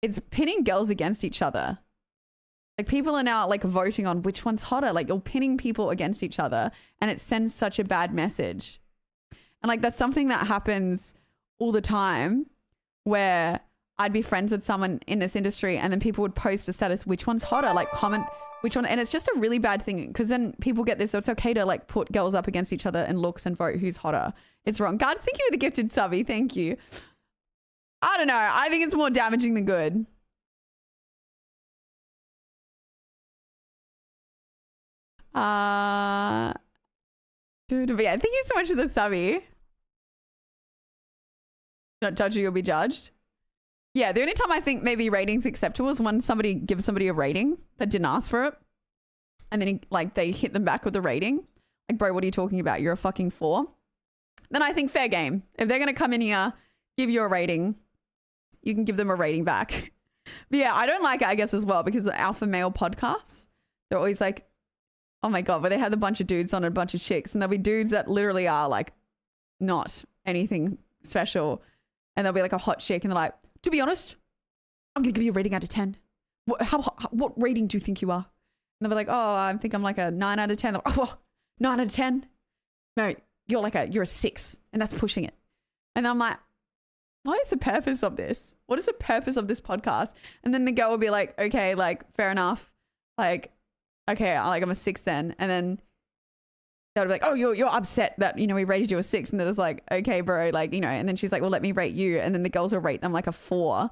it's pinning girls against each other. Like people are now like voting on which one's hotter. Like you're pinning people against each other and it sends such a bad message. And like that's something that happens all the time where I'd be friends with someone in this industry and then people would post a status, which one's hotter, like comment which one. And it's just a really bad thing because then people get this, so it's okay to like put girls up against each other and looks and vote who's hotter. It's wrong. God, thank you for the gifted subby. Thank you. I don't know. I think it's more damaging than good. Dude, but yeah, thank you so much for the subby. Not judge or you'll be judged. Yeah, the only time I think maybe rating's acceptable is when somebody gives somebody a rating that didn't ask for it. And then they hit them back with a rating. Like, bro, what are you talking about? You're a fucking 4. Then I think fair game. If they're going to come in here, give you a rating, you can give them a rating back. But yeah, I don't like it, I guess, as well, because the alpha male podcasts, they're always like, oh my God, but they have a bunch of dudes on and a bunch of chicks. And there'll be dudes that literally are like not anything special. And there'll be like a hot chick and they're like, to be honest, I'm going to give you a rating out of 10. What rating do you think you are? And they'll be like, oh, I think I'm like a 9 out of 10. Like, oh, 9 out of 10? No, you're a 6. And that's pushing it. And I'm like, what is the purpose of this? What is the purpose of this podcast? And then the girl will be like, okay, like, fair enough. Like, okay, I'm a 6 then. And then they'll be like, oh, you're upset that, we rated you a 6. And they're just like, okay, bro, like, and then she's like, well, let me rate you. And then the girls will rate them like a 4.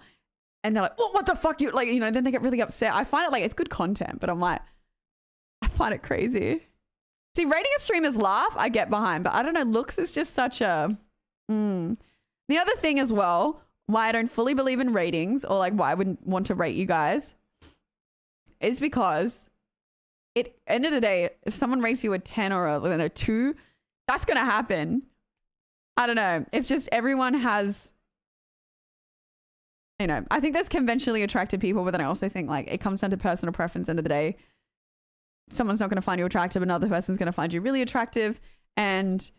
And they're like, what the fuck? You like, then they get really upset. I find it like, it's good content, but I'm like, I find it crazy. See, rating a streamer's laugh, I get behind, but I don't know, looks is just such a, The other thing as well, why I don't fully believe in ratings or like why I wouldn't want to rate you guys is because end of the day, if someone rates you a 10 or a 2, that's going to happen. I don't know. It's just everyone has, I think there's conventionally attracted people, but then I also think like it comes down to personal preference. End of the day, someone's not going to find you attractive. Another person's going to find you really attractive. And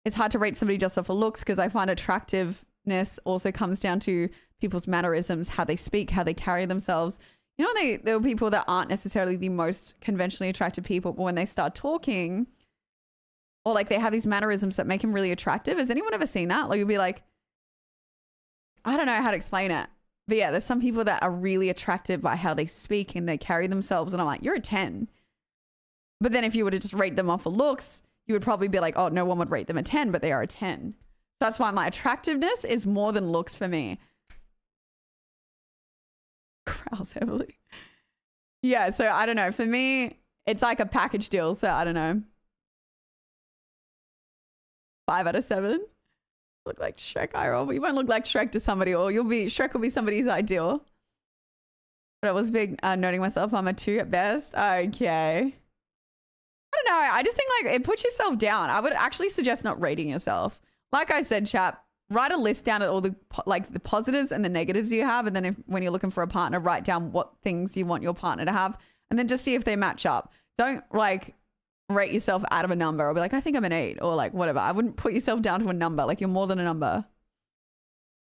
it's hard to rate somebody just off of looks because I find attractiveness also comes down to people's mannerisms, how they speak, how they carry themselves. There are people that aren't necessarily the most conventionally attractive people, but when they start talking or like they have these mannerisms that make them really attractive. Has anyone ever seen that? Like you'll be like, I don't know how to explain it. But yeah, there's some people that are really attractive by how they speak and they carry themselves. And I'm like, you're a 10. But then if you were to just rate them off of looks, you would probably be like, oh, no one would rate them a 10, but they are a 10. That's why my attractiveness is more than looks for me. Crowds heavily. Yeah, so I don't know. For me, it's like a package deal. So I don't know. 5 out of 7. Look like Shrek, IRL. You won't look like Shrek to somebody, or Shrek will be somebody's ideal. But it was big noting myself. I'm a 2 at best. Okay. I don't know. I just think like it puts yourself down. I would actually suggest not rating yourself. Like I said, chap, write a list down of all the the positives and the negatives you have. And then when you're looking for a partner, write down what things you want your partner to have. And then just see if they match up. Don't like rate yourself out of a number or be like, I think I'm an 8 or like whatever. I wouldn't put yourself down to a number. Like you're more than a number.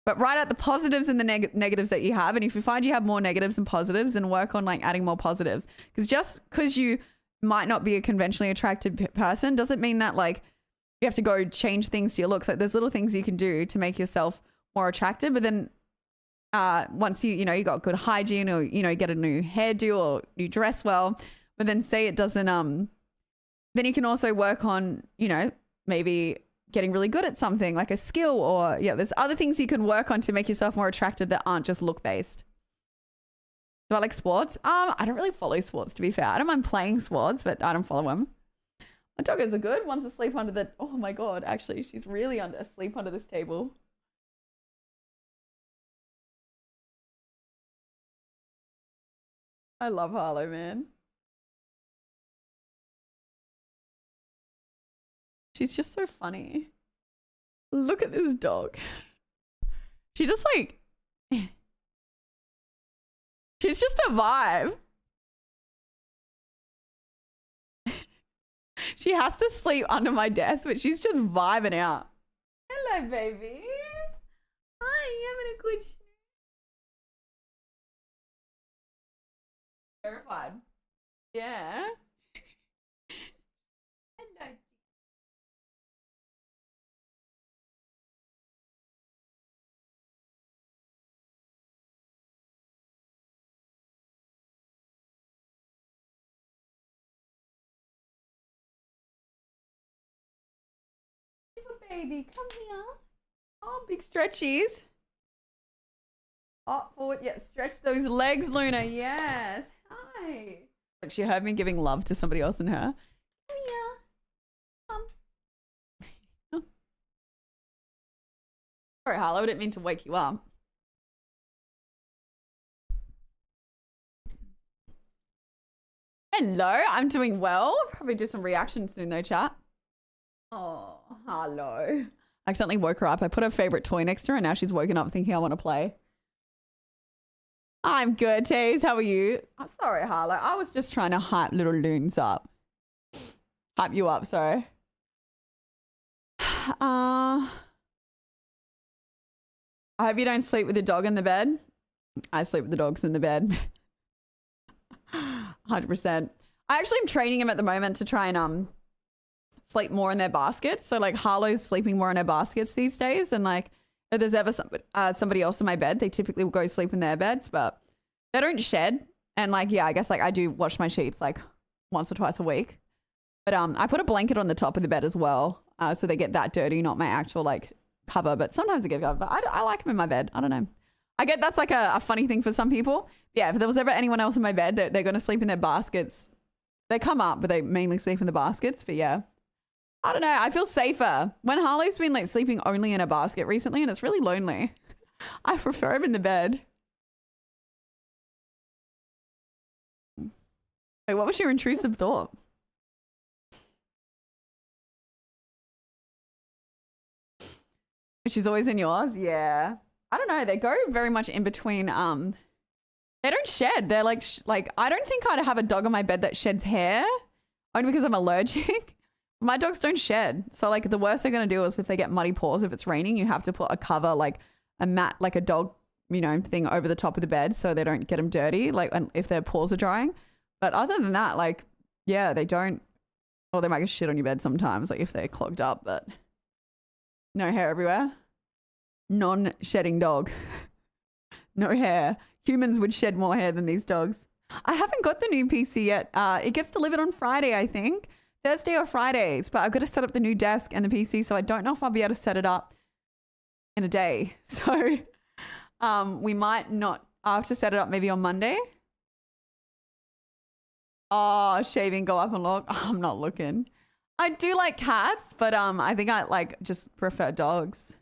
But write out the positives and the negatives that you have. And if you find you have more negatives than positives, then work on like adding more positives. Because just because you might not be a conventionally attractive person doesn't mean that like you have to go change things to your looks. Like there's little things you can do to make yourself more attractive, but then once you know, you got good hygiene or, you know, get a new hairdo or you dress well, but then say it doesn't, then you can also work on, you know, maybe getting really good at something like a skill or yeah, there's other things you can work on to make yourself more attractive that aren't just look based. Do I like sports? I don't really follow sports, to be fair. I don't mind playing sports, but I don't follow them. My doggos are good. One's asleep under the, oh my God, actually, she's really asleep under this table. I love Harlow, man. She's just so funny. Look at this dog. She just like, she's just a vibe. She has to sleep under my desk, but she's just vibing out. Hello, baby. Hi, you having a good terrified. Yeah. Hello. Little baby, come here. Oh, big stretchies. Oh, forward. Yeah, stretch those legs, Luna. Yes. Hi. Like she heard me giving love to somebody else in her. Come here. Come. Sorry, Harlow. I didn't mean to wake you up. Hello. I'm doing well. Probably do some reactions soon though, chat. Oh, Harlow. I accidentally woke her up. I put her favorite toy next to her and now she's woken up thinking I want to play. I'm good, Tease. How are you? I'm sorry, Harlow. I was just trying to hype little loons up. Hype you up, sorry. I hope you don't sleep with the dog in the bed. I sleep with the dogs in the bed. 100%. I actually am training him at the moment to try and sleep more in their baskets. So like Harlow's sleeping more in her baskets these days, and like if there's ever somebody else in my bed, they typically will go sleep in their beds, but they don't shed. And like, yeah, I guess like I do wash my sheets like once or twice a week. But I put a blanket on the top of the bed as well, so they get that dirty, not my actual like cover. But sometimes I get cover. But I like them in my bed. I don't know. I get that's like a funny thing for some people. Yeah, if there was ever anyone else in my bed, they're going to sleep in their baskets. They come up, but they mainly sleep in the baskets. But yeah. I don't know. I feel safer. When Harley's been like sleeping only in a basket recently and it's really lonely. I prefer him in the bed. Wait, what was your intrusive thought? She's always in yours? Yeah. I don't know. They go very much in between. They don't shed. They're like, I don't think I'd have a dog on my bed that sheds hair only because I'm allergic. My dogs don't shed. So like the worst they're going to do is if they get muddy paws, if it's raining, you have to put a cover, like a mat, like a dog, you know, thing over the top of the bed so they don't get them dirty, like if their paws are drying. But other than that, like, yeah, they don't, or they might get shit on your bed sometimes, like if they're clogged up, but no hair everywhere. Non-shedding dog. No hair. Humans would shed more hair than these dogs. I haven't got the new PC yet. It gets delivered on Friday, I think. Thursday or Fridays, but I've got to set up the new desk and the PC, so I don't know if I'll be able to set it up in a day. So we might not. I'll have to set it up maybe on Monday. Oh, shaving, go up and look. Oh, I'm not looking. I do like cats, but I think I like just prefer dogs.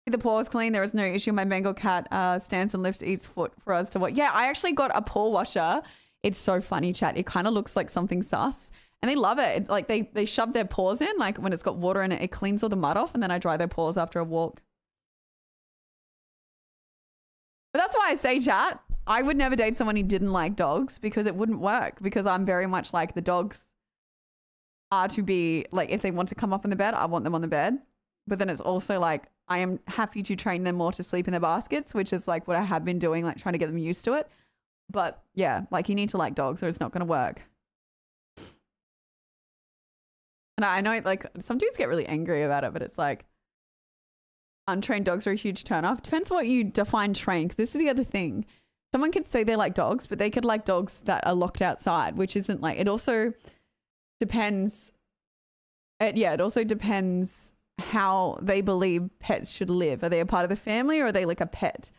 The paws clean. There is no issue. My Bengal cat stands and lifts each foot for us to watch. Yeah, I actually got a paw washer. It's so funny, chat. It kind of looks like something sus. And they love it. It's like they shove their paws in, like when it's got water in it, it cleans all the mud off, and then I dry their paws after a walk. But that's why I say, chat, I would never date someone who didn't like dogs because it wouldn't work, because I'm very much like the dogs are to be, like if they want to come up in the bed, I want them on the bed. But then it's also like I am happy to train them more to sleep in their baskets, which is like what I have been doing, like trying to get them used to it. But yeah, like you need to like dogs or it's not going to work. And I know like some dudes get really angry about it, but it's like, untrained dogs are a huge turnoff. Depends what you define trained. 'Cause this is the other thing. Someone could say they like dogs, but they could like dogs that are locked outside, which isn't like, it also depends. It also depends how they believe pets should live. Are they a part of the family or are they like a pet?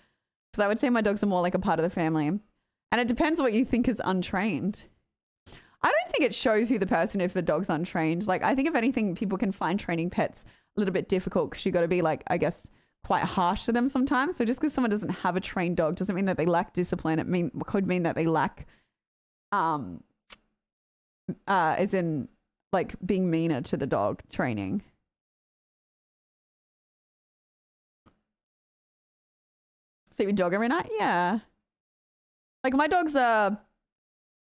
Because I would say my dogs are more like a part of the family. And it depends what you think is untrained. I don't think it shows you the person if a dog's untrained. Like, I think if anything, people can find training pets a little bit difficult because you got to be like, I guess, quite harsh to them sometimes. So just because someone doesn't have a trained dog doesn't mean that they lack discipline. It could mean that they lack, as in like being meaner to the dog training. Sleep with your dog every night? Yeah. Like my dogs are,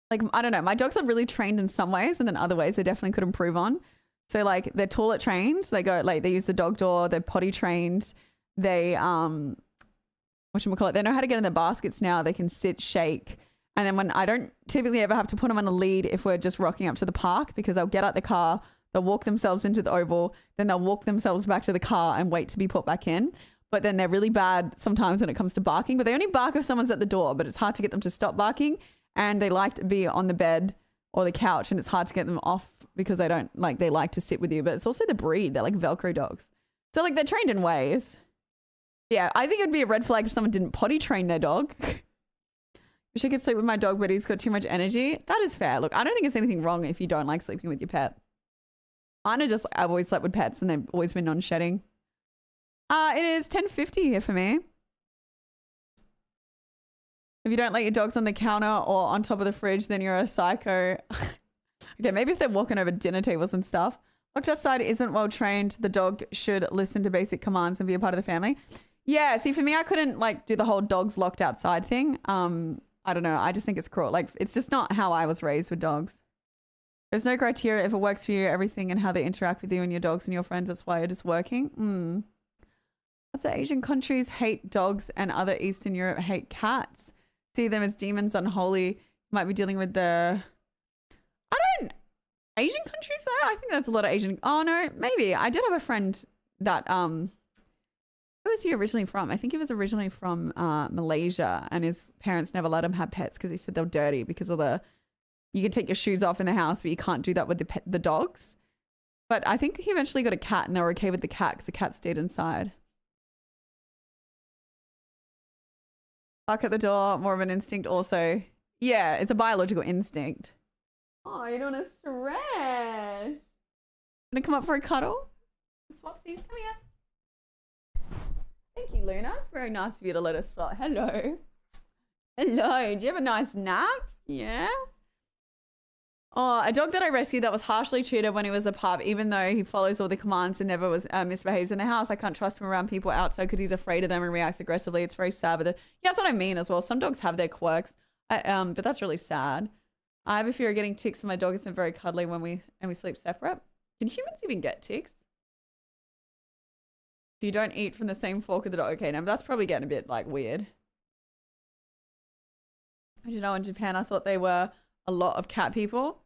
like, I don't know. My dogs are really trained in some ways and then other ways they definitely could improve on. So like they're toilet trained. They go, like, they use the dog door. They're potty trained. They, whatchamacallit, they know how to get in their baskets now. They can sit, shake. And then when I don't typically ever have to put them on a lead if we're just rocking up to the park because they'll get out the car, they'll walk themselves into the oval, then they'll walk themselves back to the car and wait to be put back in. But then they're really bad sometimes when it comes to barking, but they only bark if someone's at the door, but it's hard to get them to stop barking. And they like to be on the bed or the couch and it's hard to get them off because they don't like, they like to sit with you, but it's also the breed. They're like Velcro dogs. So like they're trained in ways. Yeah. I think it'd be a red flag if someone didn't potty train their dog. Wish I could sleep with my dog, but he's got too much energy. That is fair. Look, I don't think it's anything wrong if you don't like sleeping with your pet. Mine are just, I've always slept with pets and they've always been non-shedding. It is 10:50 here for me. If you don't let your dogs on the counter or on top of the fridge, then you're a psycho. Okay, maybe if they're walking over dinner tables and stuff. Locked outside isn't well trained. The dog should listen to basic commands and be a part of the family. Yeah, see, for me, I couldn't like do the whole dogs locked outside thing. I don't know. I just think it's cruel. Like, it's just not how I was raised with dogs. There's no criteria if it works for you, everything and how they interact with you and your dogs and your friends. That's why it is working. Also, Asian countries hate dogs and other Eastern Europe hate cats. See them as demons, unholy. Might be dealing with the... Asian countries though? I think there's a lot of Asian... Oh no, maybe. I did have a friend that... Where was he originally from? I think he was originally from Malaysia and his parents never let him have pets because he said they were dirty because of the... You can take your shoes off in the house, but you can't do that with the dogs. But I think he eventually got a cat and they were okay with the cat because the cat stayed inside. Bark at the door, more of an instinct also. Yeah, it's a biological instinct. Oh, you don't want to stretch. Gonna come up for a cuddle? Swapsies, come here. Thank you, Luna. It's very nice of you to let us fly. Hello. Hello. Did you have a nice nap? Yeah. Oh, a dog that I rescued that was harshly treated when he was a pup, even though he follows all the commands and never was misbehaves in the house. I can't trust him around people outside because he's afraid of them and reacts aggressively. It's very sad. But yeah, that's what I mean as well. Some dogs have their quirks, but that's really sad. I have a fear of getting ticks, and my dog isn't very cuddly when we sleep separate. Can humans even get ticks? If you don't eat from the same fork as the dog, okay, now that's probably getting a bit like weird. I don't know. In Japan, I thought they were a lot of cat people.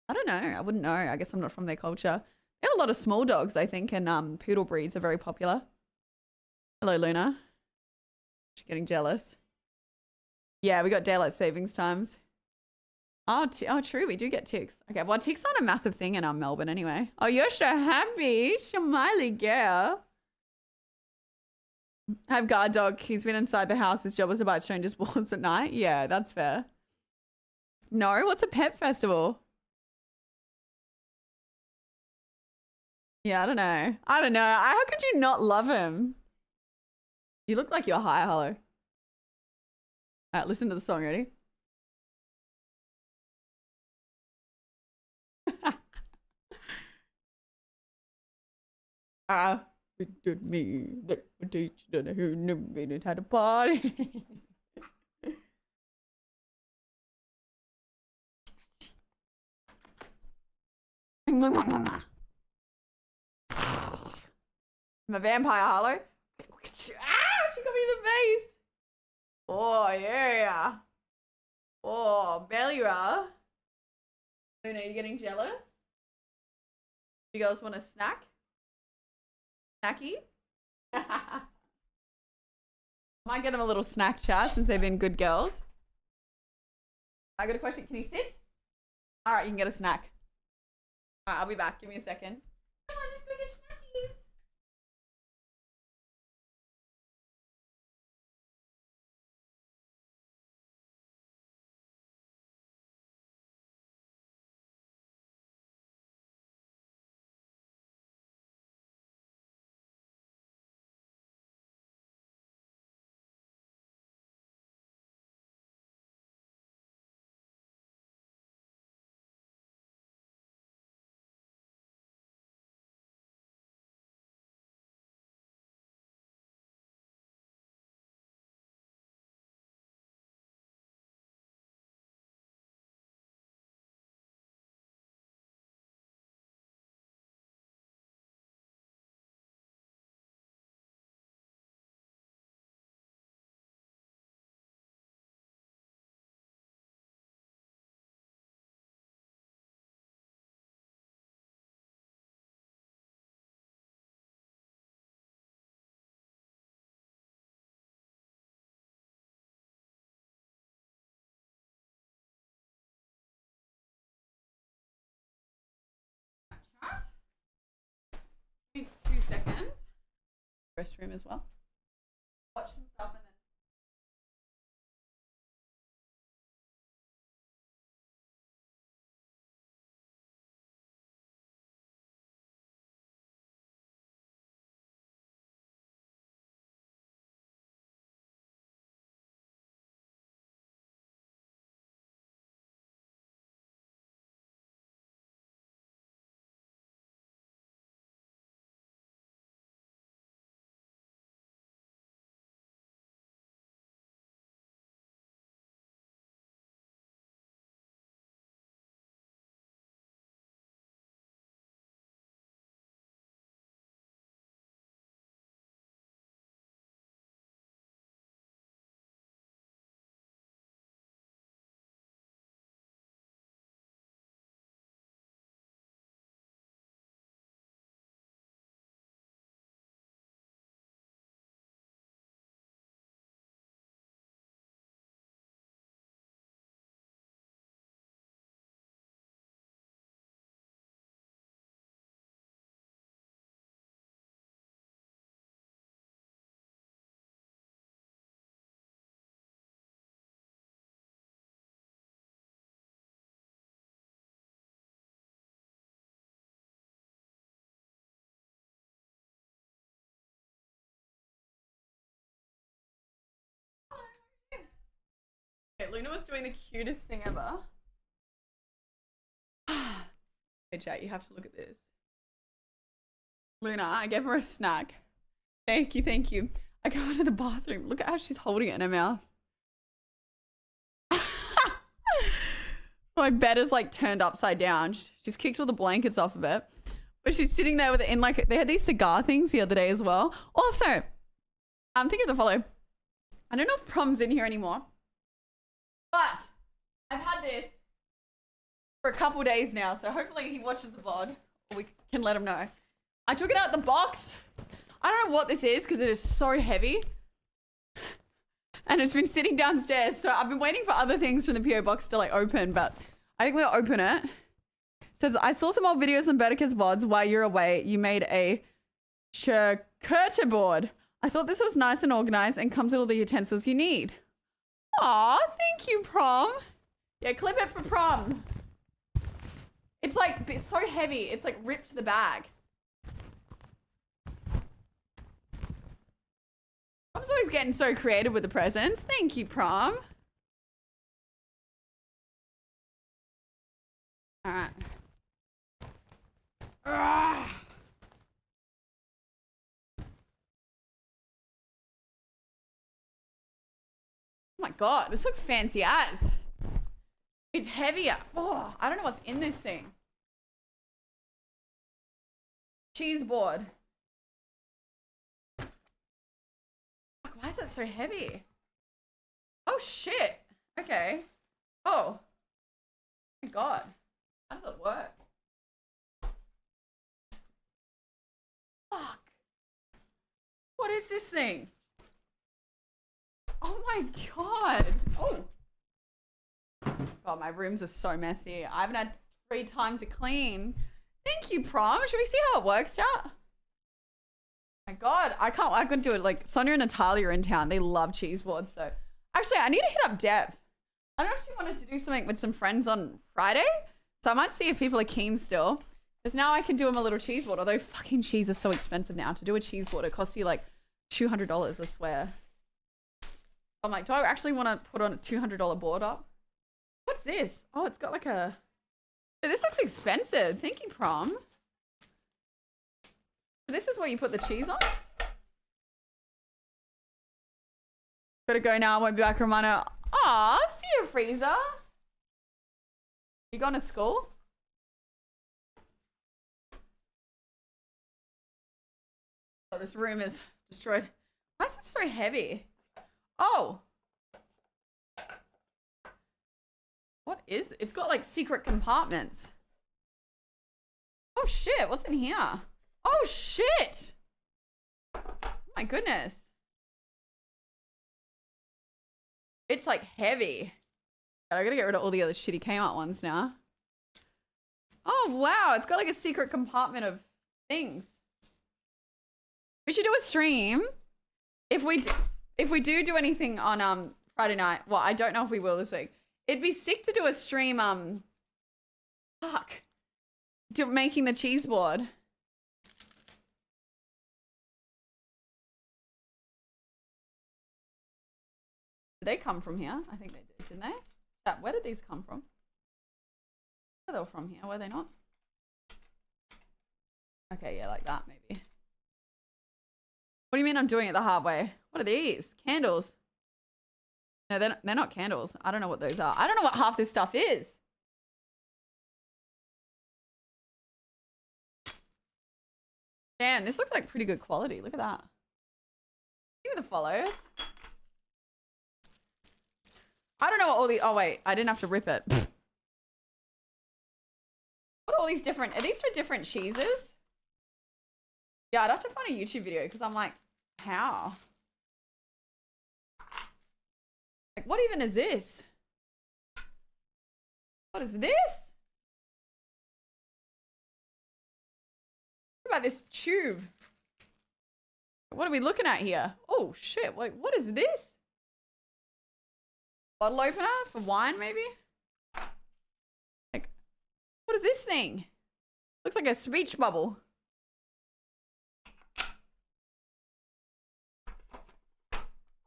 I don't know. I wouldn't know. I guess I'm not from their culture. They have a lot of small dogs, I think, and poodle breeds are very popular. Hello, Luna. She's getting jealous. Yeah, we got daylight savings times. Oh, true. We do get ticks. Okay, well, ticks aren't a massive thing in Melbourne anyway. Oh, you're so happy. Smiley girl. I have guard dog. He's been inside the house. His job was to bite strangers' balls at night. Yeah, that's fair. No, what's a pet festival? Yeah, I don't know. I don't know. How could you not love him? You look like you're high, Hollow. All right, listen to the song. Ready? It did me that would teach you who knew it had a party. I'm a vampire, Harlow. Ah, she got me in the face. Oh, yeah. Oh, belly rub. Luna, are you getting jealous? You girls want a snack? Snacky? Might get them a little snack chat since they've been good girls. I got a question. Can he sit? All right, you can get a snack. All right, I'll be back. Give me a second. Come on, just go get snackies. Give me 2 seconds. Restroom as well. Watch some stuff and then. Okay, Luna was doing the cutest thing ever. Hey, chat, you have to look at this. Luna, I gave her a snack. Thank you, thank you. I go into the bathroom. Look at how she's holding it in her mouth. My bed is like turned upside down. She's kicked all the blankets off of it. But she's sitting there with it in like, they had these cigar things the other day as well. Also, I'm thinking of the follow. I don't know if Prom's in here anymore. But I've had this for a couple days now. So hopefully he watches the VOD. Or we can let him know. I took it out the box. I don't know what this is because it is so heavy. And it's been sitting downstairs. So I've been waiting for other things from the PO box to like open. But I think we'll open it. It says, I saw some old videos on Bertica's VODs while you're away. You made a charcuterie board. I thought this was nice and organized and comes with all the utensils you need. Aw, thank you, Prom. Yeah, clip it for Prom. It's like, it's so heavy. It's like ripped the bag. Prom's always getting so creative with the presents. Thank you, Prom. All right. Oh my god, this looks fancy as. It's heavier. Oh, I don't know what's in this thing. Cheese board. Fuck, why is it so heavy? Oh shit. Okay. Oh. My god. How does it work? Fuck. is this thing? Oh my god. Oh. God, my rooms are so messy. I haven't had free time to clean. Thank you, Prom. Should we see how it works, chat? My god, I couldn't do it. Like, Sonia and Natalia are in town. They love cheese boards, so. Actually, I need to hit up Deb. I actually wanted to do something with some friends on Friday, so I might see if people are keen still. Because now I can do them a little cheese board, although fucking cheese is so expensive now. To do a cheese board, it costs you like $200, I swear. I'm like, do I actually want to put on a $200 board up? What's this? Oh, it's got like a... This looks expensive. Thank you, Prom. This is where you put the cheese on? Gotta go now. I won't be back. Reminder. Aw, see you, Freezer. You gone to school? Oh, this room is destroyed. Why is it so heavy? Oh. What is it? It's got like secret compartments. Oh shit, what's in here? Oh shit. Oh my goodness. It's like heavy. I gotta get rid of all the other shitty Kmart ones now. Oh wow, it's got like a secret compartment of things. We should do a stream. If we do anything on Friday night, well, I don't know if we will this week. It'd be sick to do a stream, making the cheese board. Did they come from here? I think they did, didn't they? Chat, where did these come from? They were from here, were they not? Okay, yeah, like that, maybe. What do you mean I'm doing it the hard way? What are these? Candles. No, they're not candles. I don't know what those are. I don't know what half this stuff is. Damn, this looks like pretty good quality. Look at that. Give me the follows. I don't know what all the... Oh, wait. I didn't have to rip it. What are all these different... Are these for different cheeses? Yeah, I'd have to find a YouTube video because I'm like, how? Like, what even is this? What is this? What about this tube? What are we looking at here? Oh, shit. Wait, what is this? Bottle opener for wine, maybe? Like, what is this thing? Looks like a speech bubble.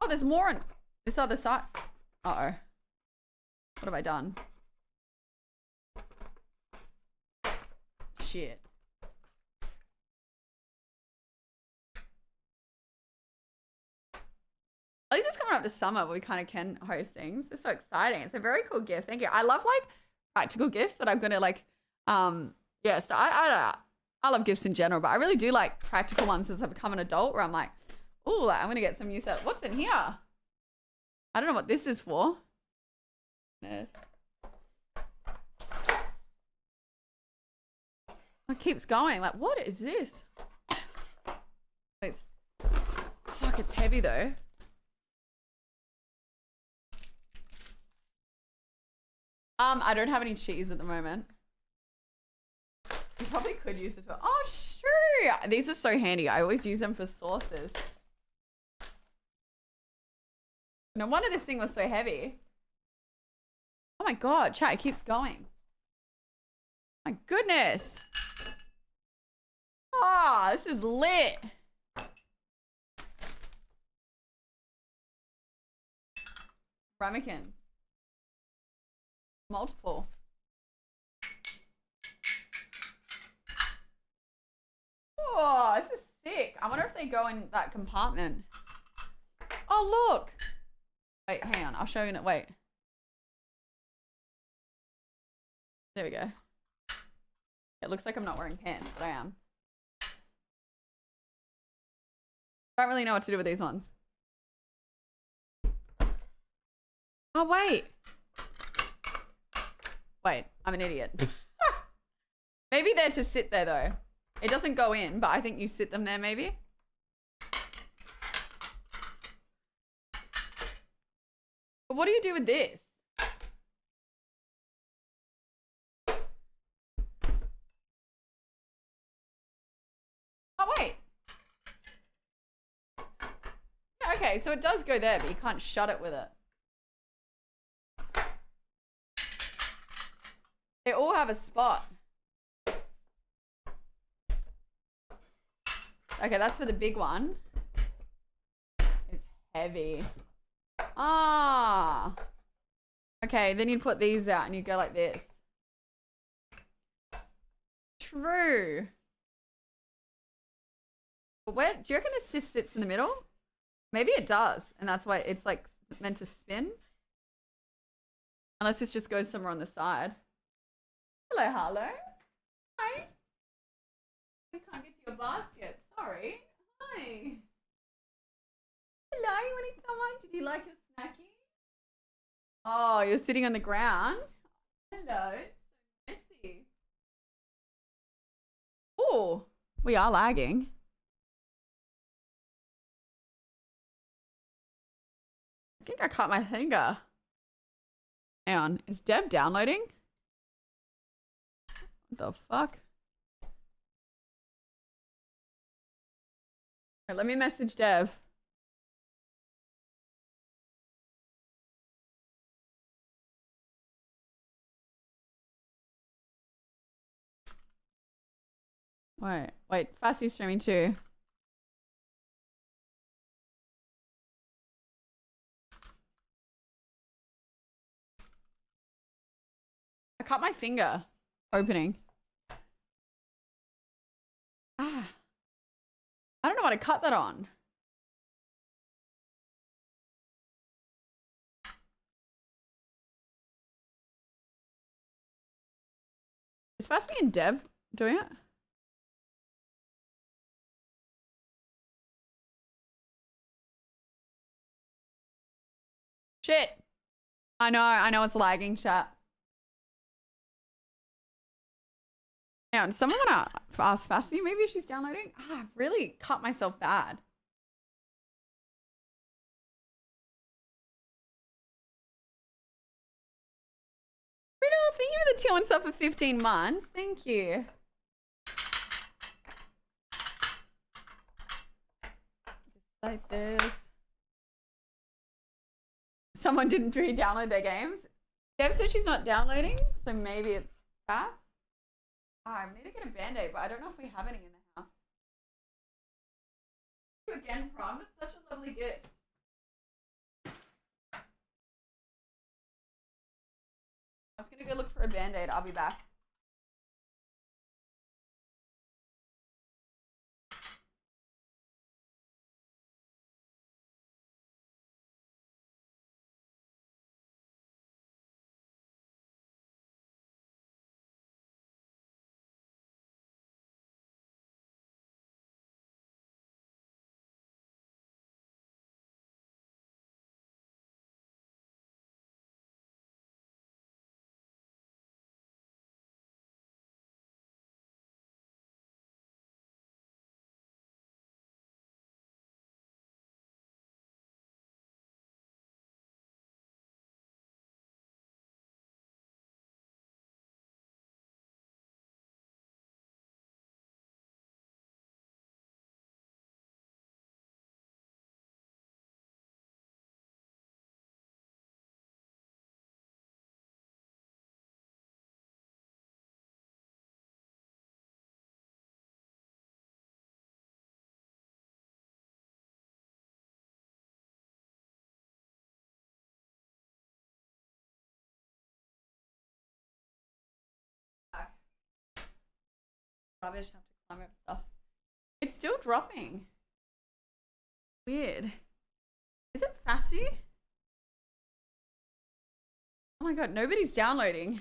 Oh, there's more on this other side. Uh-oh. What have I done? Shit. At least it's coming up to summer where we kind of can host things. It's so exciting. It's a very cool gift. Thank you. I love like practical gifts that I'm going to like, yeah, so I love gifts in general, but I really do like practical ones as I've become an adult where I'm like, ooh, like, I'm going to get some use out. What's in here? I don't know what this is for. No. It keeps going. Like, what is this? Wait. Fuck, it's heavy though. I don't have any cheese at the moment. You probably could use it for... Oh, sure. These are so handy. I always use them for sauces. No wonder this thing was so heavy. Oh my god, chat, it keeps going. My goodness. Ah, this is lit. Ramekins. Multiple. Oh, this is sick. I wonder if they go in that compartment. Oh, look. Wait, hang on. I'll show you. Wait. There we go. It looks like I'm not wearing pants, but I am. Don't really know what to do with these ones. Oh, wait. Wait, I'm an idiot. Maybe they're to sit there, though. It doesn't go in, but I think you sit them there, maybe. But what do you do with this? Oh, wait. Yeah, okay, so it does go there, but you can't shut it with it. They all have a spot. Okay, that's for the big one. It's heavy. Ah. Okay, then you'd put these out and you'd go like this. True. But where, do you reckon this just sits in the middle? Maybe it does, and that's why it's like meant to spin. Unless this just goes somewhere on the side. Hello, Harlow. Hi. We can't get to your basket. Sorry. Hi. Hello, you want to come on? Did you like your snacky? Oh, you're sitting on the ground. Hello. So messy. Oh, we are lagging. I think I cut my finger. Hang on, is Deb downloading? What the fuck? Okay, let me message Deb. Wait, Fassy's streaming too. I cut my finger opening. Ah. I don't know what to cut that on. Is Fassy and Deb doing it? Shit. I know it's lagging, chat. Hang on, someone wanna ask Fassy maybe if she's downloading? Ah, I've really cut myself bad. Riddle, thank you for the 2 and sub for 15 months. Thank you. Just like this. Someone didn't re-download their games. Dev said she's not downloading, so maybe it's fast. Oh, I need to get a band-aid, but I don't know if we have any in the house. Thank you again, Prom. That's such a lovely gift. I was gonna go look for a band-aid. I'll be back. Rubbish, have to climb over stuff. It's still dropping. Weird. Is it Fassy? Oh my god, nobody's downloading.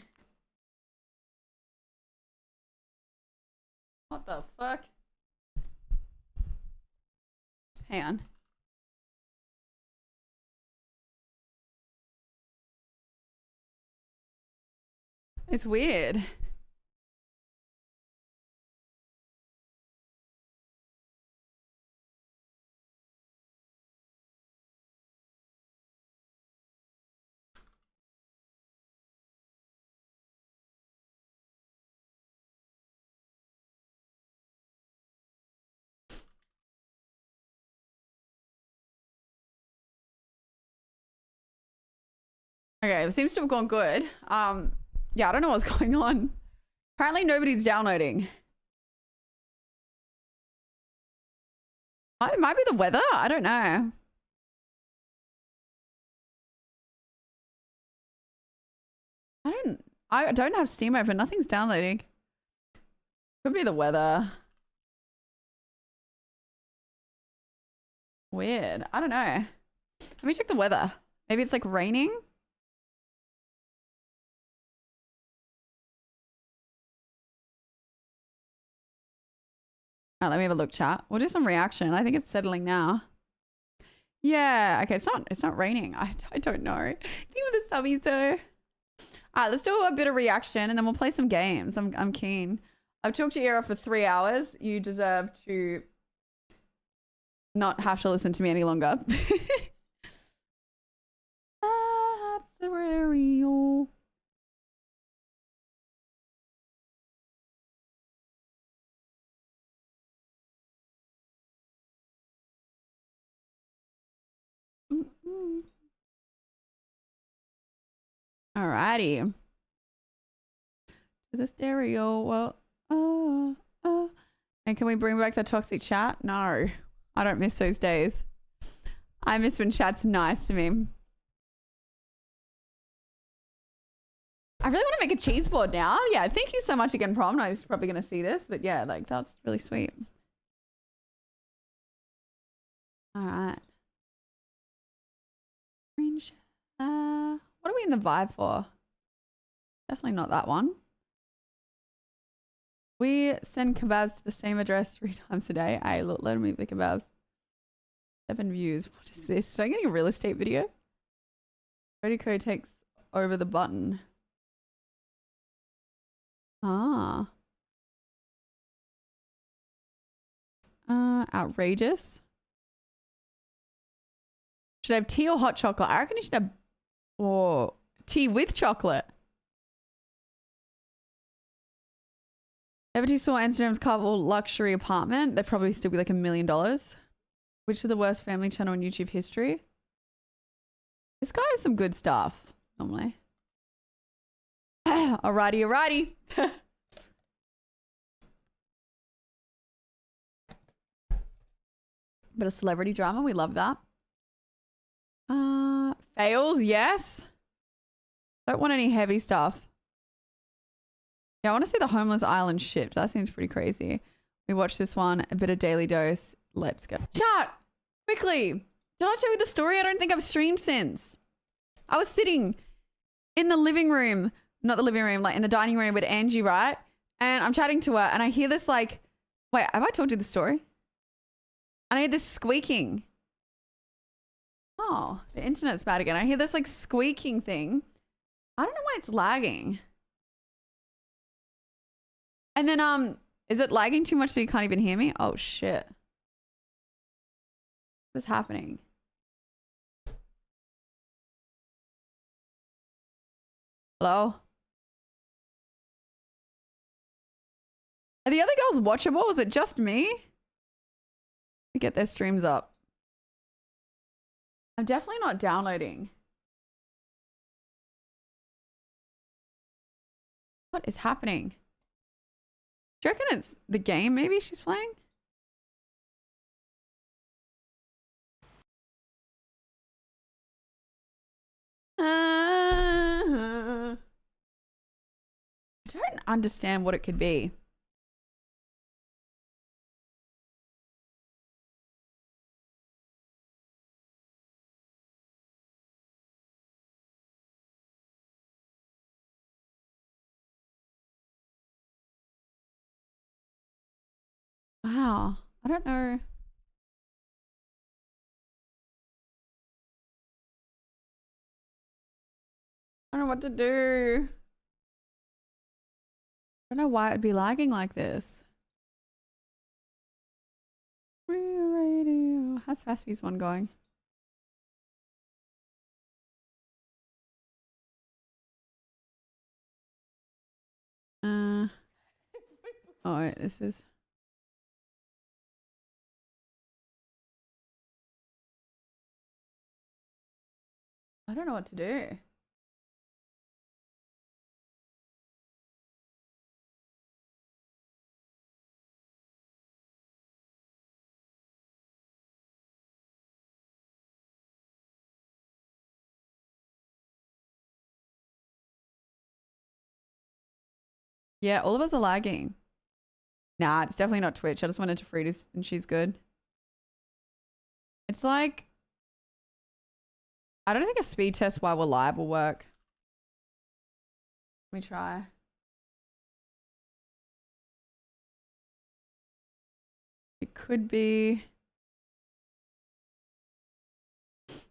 What the fuck? Hang on. It's weird. Okay, it seems to have gone good. Yeah, I don't know what's going on. Apparently nobody's downloading. It might be the weather. I don't know. I don't have Steam open. Nothing's downloading. Could be the weather. Weird. I don't know. Let me check the weather. Maybe it's like raining. Alright, let me have a look, chat. We'll do some reaction. I think it's settling now. Yeah, okay, it's not raining. I don't know. Think of the subbies though. Alright, let's do a bit of reaction and then we'll play some games. I'm keen. I've talked your ear off for 3 hours. You deserve to not have to listen to me any longer. That's real. Alrighty. To the stereo. Well, and can we bring back the toxic chat? No, I don't miss those days. I miss when chat's nice to me. I really want to make a cheese board now. Yeah, thank you so much again, Prom. No, he's probably going to see this, but yeah, like that's really sweet. All right. What are we in the vibe for? Definitely not that one. We send kebabs to the same address 3 times a day. Hey, look, let me eat the kebabs. 7 views. What is this? Am I getting a real estate video? Cody takes over the button. Ah. Outrageous. Should I have tea or hot chocolate? I reckon you should have tea with chocolate. Ever you saw Amsterdam's couple luxury apartment? They'd probably still be like $1 million. Which is the worst family channel in YouTube history? This guy has some good stuff, normally. Alrighty. Bit of celebrity drama, we love that. Fails, yes. Don't want any heavy stuff. Yeah, I want to see the homeless island shipped. That seems pretty crazy. We watched this one, a bit of Daily Dose. Let's go. Chat, quickly. Did I tell you the story? I don't think I've streamed since. I was sitting in the living room, not the living room, like in the dining room with Angie, right? And I'm chatting to her and I hear this like, wait, have I told you the story? And I hear this squeaking. Oh, the internet's bad again. I hear this like squeaking thing. I don't know why it's lagging. And then, is it lagging too much so you can't even hear me? Oh shit. What's happening? Hello? Are the other girls watchable? Is it just me? To get their streams up. I'm definitely not downloading. What is happening? Do you reckon it's the game maybe she's playing? I don't understand what it could be. Wow. I don't know. I don't know what to do. I don't know why it'd be lagging like this. Radio. How's Fastbee's one going? Oh, wait, this is. I don't know what to do. Yeah, all of us are lagging. Nah, it's definitely not Twitch. I just went into Frida's and she's good. It's like, I don't think a speed test while we're live will work. Let me try. It could be.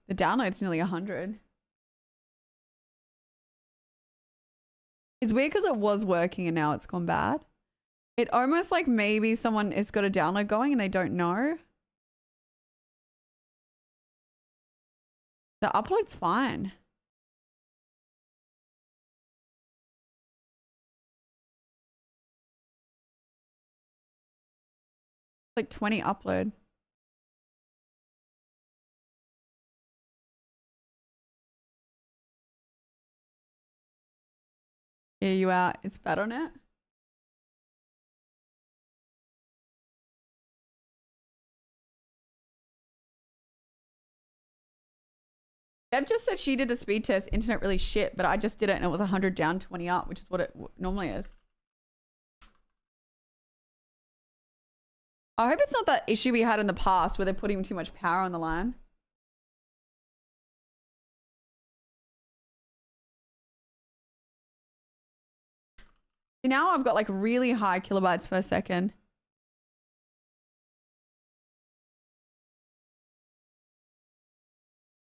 The download's nearly 100. It's weird because it was working and now it's gone bad. It almost like maybe someone has got a download going and they don't know. The upload's fine. Like 20 upload. Yeah, you out. It's bad on it. Deb just said she did a speed test. Internet really shit, but I just did it and it was 100 down, 20 up, which is what it normally is. I hope it's not that issue we had in the past where they're putting too much power on the line. Now I've got like really high kilobytes per second.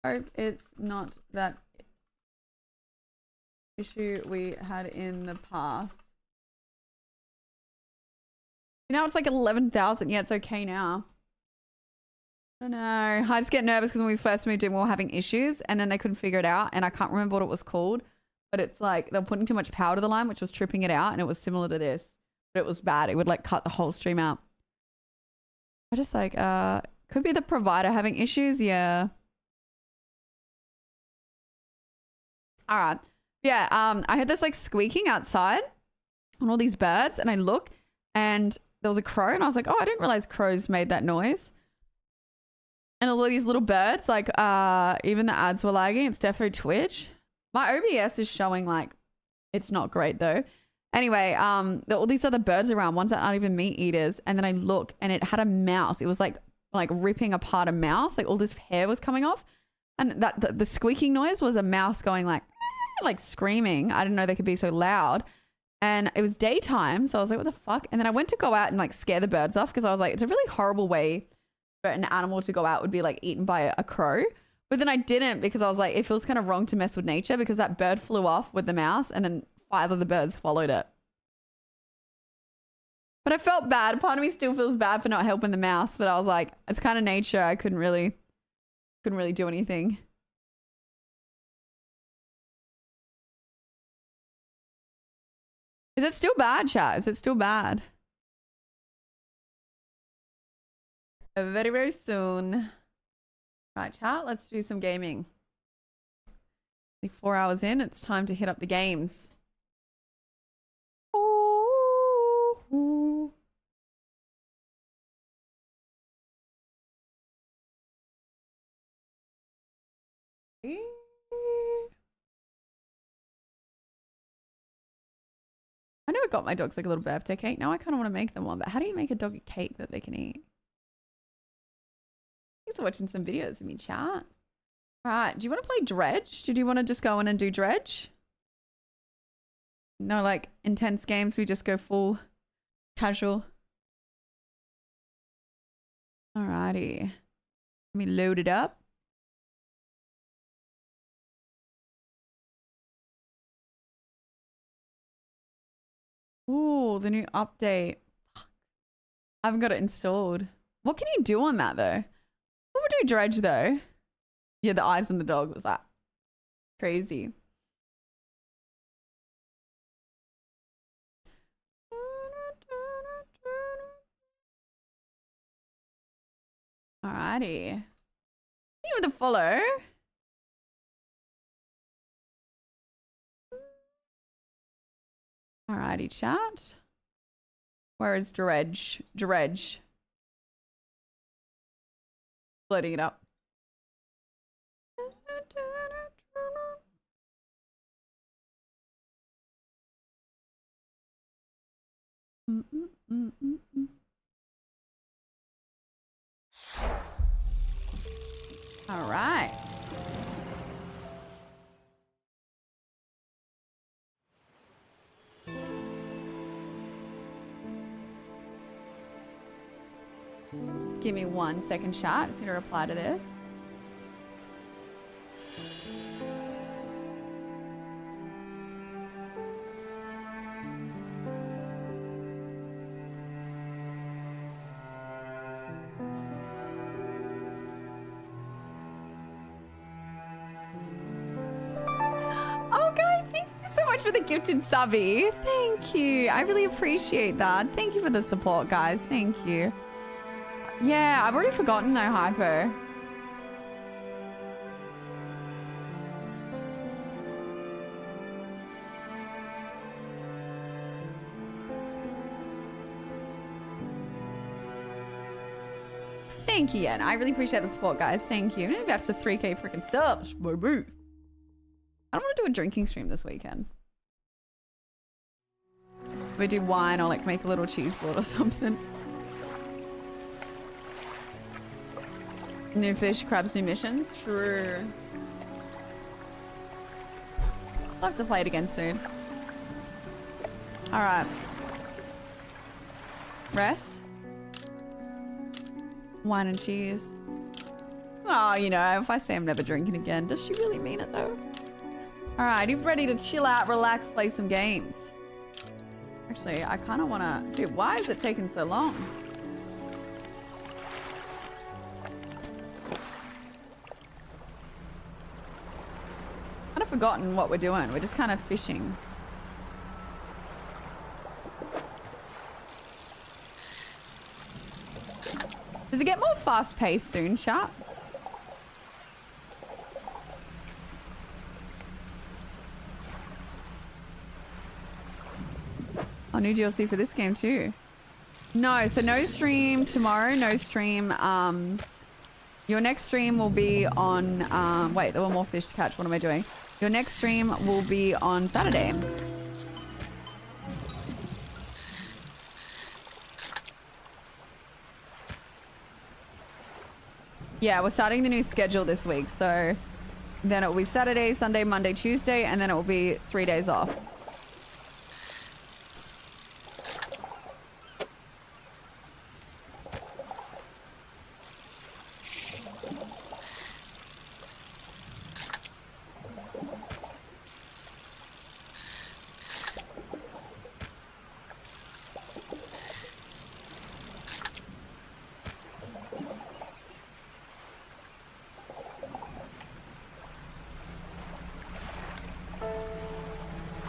Hope it's not that issue we had in the past. Now it's like 11,000. Yeah, it's okay now. I don't know. I just get nervous because when we first moved in, we were having issues and then they couldn't figure it out. And I can't remember what it was called, but it's like they were putting too much power to the line, which was tripping it out. And it was similar to this, but it was bad. It would like cut the whole stream out. I just like, could be the provider having issues. Yeah. All right. Yeah. I heard this like squeaking outside on all these birds and I look and there was a crow and I was like, oh, I didn't realize crows made that noise. And all of these little birds, like, even the ads were lagging. It's definitely Twitch. My OBS is showing like, it's not great though. Anyway, there are all these other birds around, ones that aren't even meat eaters. And then I look and it had a mouse. It was like ripping apart a mouse. Like all this hair was coming off. And that the squeaking noise was a mouse going like screaming. I didn't know they could be so loud. And it was daytime. So I was like, what the fuck? And then I went to go out and like scare the birds off because I was like, it's a really horrible way for an animal to go out, would be like eaten by a crow. But then I didn't because I was like, it feels kind of wrong to mess with nature because that bird flew off with the mouse and then 5 of the birds followed it. But I felt bad. Part of me still feels bad for not helping the mouse, but I was like, it's kind of nature. I couldn't really do anything. Is it still bad, chat? Is it still bad? Very, very soon. Right, chat, let's do some gaming. 4 hours in, it's time to hit up the games. Ooh. I never got my dogs like a little birthday cake. Now I kind of want to make them one, but how do you make a dog a cake that they can eat? Thanks for watching some videos of me, chat. All right, do you want to play Dredge? Do you want to just go in and do Dredge? No, like intense games. We just go full casual. Alrighty. Let me load it up. Ooh, the new update. I haven't got it installed. What can you do on that though? What would do Dredge though? Yeah, the eyes on the dog was that crazy. Alrighty. You with a follow. Alrighty, chat. Where is Dredge? Dredge. Loading it up. All right. Just give me 1 second, chat. Just need to reply to this. For the gifted subby. Thank you. I really appreciate that. Thank you for the support, guys. Thank you. Yeah, I've already forgotten though, Hyper. Thank you, Yen. I really appreciate the support, guys. Thank you. Maybe that's to 3K freaking subs. Boo boo. I don't want to do a drinking stream this weekend. We do wine or like make a little cheese board or something. New fish, crabs, new missions. True. I'll have to play it again soon. All right. Rest. Wine and cheese. Oh, you know, if I say I'm never drinking again, does she really mean it though? All right, you ready to chill out, relax, play some games? Actually, I kind of want to... Dude, why is it taking so long? Kind of forgotten what we're doing. We're just kind of fishing. Does it get more fast-paced soon, chat? Oh, new DLC for this game too. No, so no stream tomorrow, no stream. Your next stream will be on, wait, there were more fish to catch. What am I doing? Your next stream will be on Saturday. Yeah, we're starting the new schedule this week. So then it will be Saturday, Sunday, Monday, Tuesday, and then it will be 3 days off.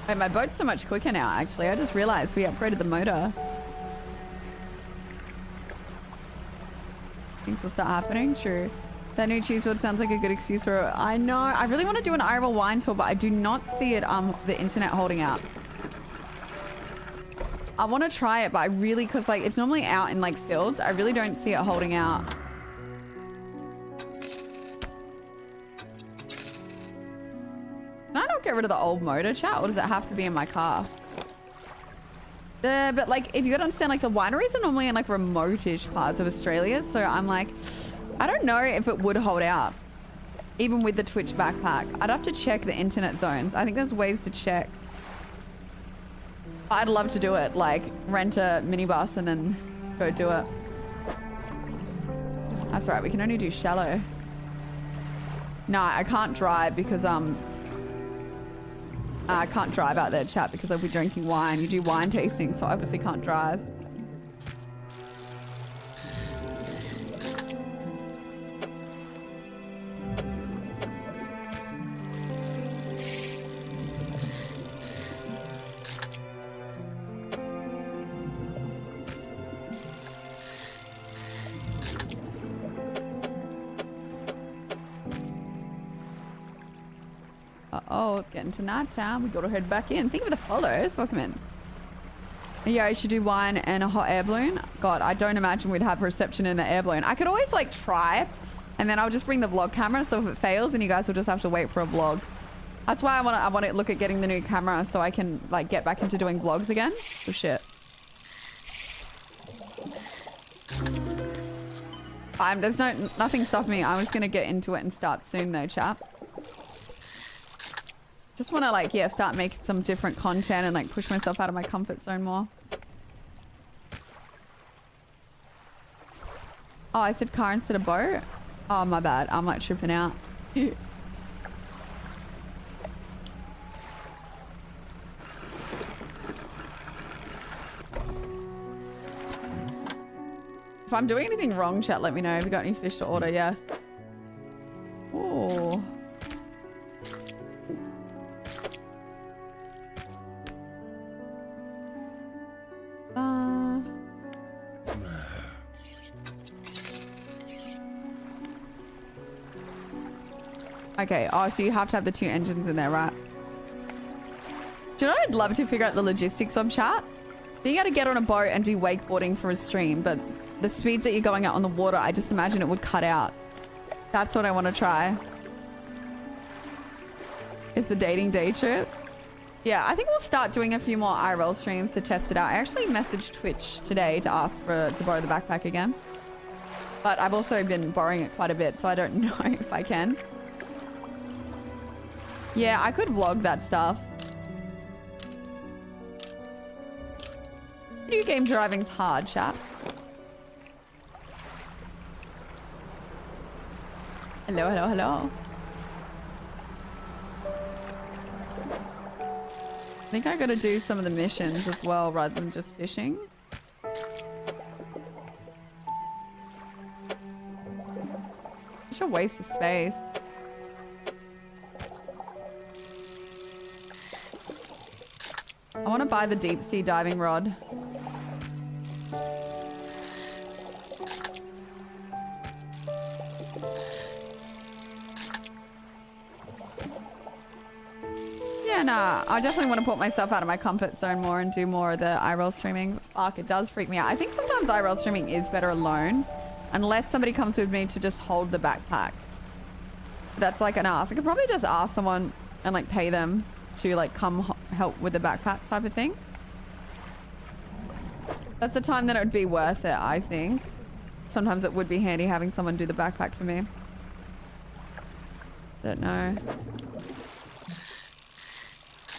Wait, my boat's so much quicker now, actually. I just realized we upgraded the motor. Things will start happening. True. That new cheese board sounds like a good excuse for it. I know. I really want to do an IRL wine tour, but I do not see it, the internet holding out. I want to try it, but I really, because like it's normally out in like fields. I really don't see it holding out. Can I not get rid of the old motor, chat, or does it have to be in my car? But like, if you gotta understand, like the wineries are normally in like remote-ish parts of Australia, so I'm like, I don't know if it would hold out, even with the Twitch backpack. I'd have to check the internet zones. I think there's ways to check. I'd love to do it, like rent a minibus and then go do it. That's right, we can only do shallow. No, I can't drive because I can't drive out there, chat, because I'll be drinking wine. You do wine tasting, so I obviously can't drive. Uh-oh, it's getting to night time. We gotta head back in. Think of the follows. Welcome in. Yeah, I should do wine and a hot air balloon. God, I don't imagine we'd have reception in the air balloon. I could always like try, and then I'll just bring the vlog camera, so if it fails, then you guys will just have to wait for a vlog. That's why I want to look at getting the new camera so I can like get back into doing vlogs again. Oh shit. There's nothing stopping me. I'm just gonna get into it and start soon though, chap. Just wanna like, yeah, start making some different content and like push myself out of my comfort zone more. Oh, I said car instead of boat? Oh, my bad. I'm like tripping out. If I'm doing anything wrong, chat, let me know. Have you got any fish to order? Yes. Ooh. Okay, oh, so you have to have the 2 engines in there, right? Do you know what I'd love to figure out the logistics of, chat? Being able to get on a boat and do wakeboarding for a stream, but the speeds that you're going at on the water, I just imagine it would cut out. That's what I want to try. Is the dating day trip? Yeah, I think we'll start doing a few more IRL streams to test it out. I actually messaged Twitch today to ask to borrow the backpack again. But I've also been borrowing it quite a bit, so I don't know if I can. Yeah, I could vlog that stuff. Video game driving's hard, chat. Hello, hello, hello. I think I gotta do some of the missions as well rather than just fishing. Such a waste of space. I want to buy the deep sea diving rod. Yeah, nah, I definitely want to put myself out of my comfort zone more and do more of the IRL streaming. Fuck, it does freak me out. I think sometimes IRL streaming is better alone, unless somebody comes with me to just hold the backpack. That's like an ask. I could probably just ask someone and like pay them to like come help with the backpack type of thing. That's the time that it would be worth it, I think. Sometimes it would be handy having someone do the backpack for me. Don't know.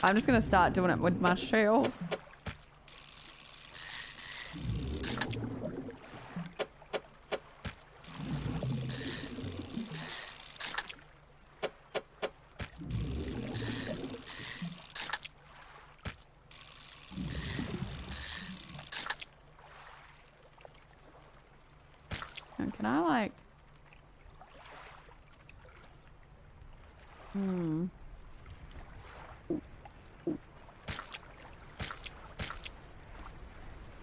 I'm just gonna start doing it with my shield. And can I like...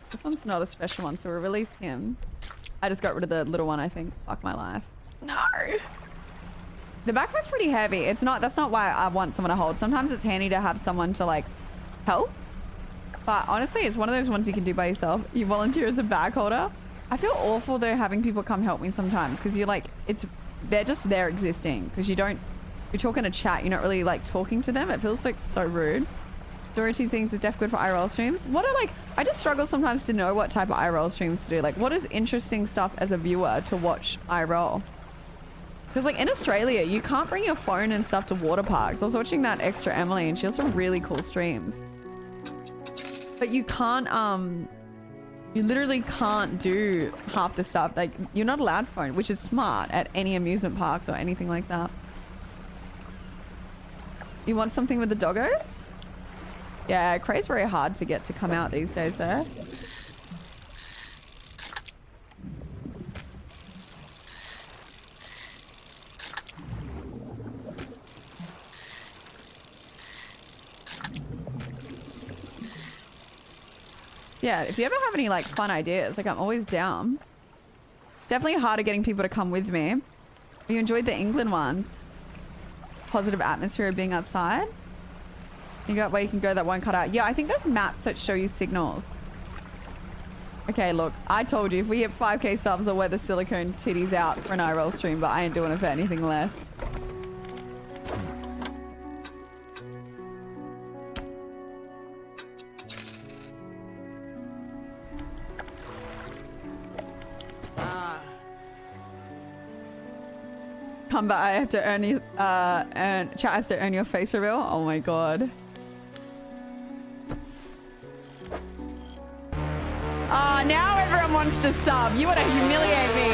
This one's not a special one, so we'll release him. I just got rid of the little one, I think. Fuck my life. No! The backpack's pretty heavy. It's not, that's not why I want someone to hold. Sometimes it's handy to have someone to like help. But honestly, it's one of those ones you can do by yourself. You volunteer as a bag holder. I feel awful though having people come help me sometimes because you're like, they're just there existing because you're talking to chat. You're not really like talking to them. It feels like so rude. Dorothy thinks it's def good for IRL streams. I just struggle sometimes to know what type of IRL streams to do. Like what is interesting stuff as a viewer to watch IRL? Because like in Australia, you can't bring your phone and stuff to water parks. I was watching that Extra Emily and she has some really cool streams. But you can't, you literally can't do half the stuff. Like you're not allowed phone, which is smart at any amusement parks or anything like that. You want something with the doggos? Yeah, Cray's very hard to get to come out these days though. Yeah, if you ever have any like fun ideas, like I'm always down. Definitely harder getting people to come with me. You enjoyed the England ones. Positive atmosphere of being outside. You got where you can go that won't cut out. Yeah, I think there's maps that show you signals. Okay, look, I told you if we hit 5k subs, I'll wear the silicone titties out for an IRL stream, but I ain't doing it for anything less. Come back. I have to earn you. Chat has to earn your face reveal. Oh my god. Ah, now everyone wants to sub. You want to humiliate me.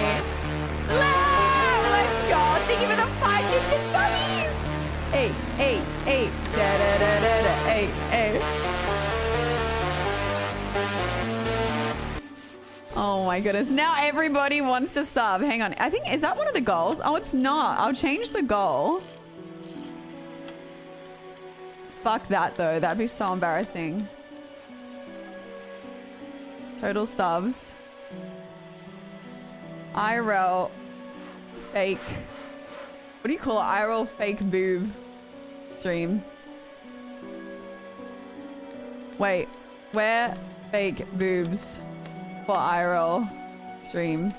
Let's go. Thank you for the 5 gifted subbies. Hey. Da da da da da. Hey. Oh my goodness. Now everybody wants to sub. Hang on. I think, is that one of the goals? Oh, it's not. I'll change the goal. Fuck that though. That'd be so embarrassing. Total subs. IRL fake. What do you call it? IRL fake boob stream. Wait. Where fake boobs for IRL stream?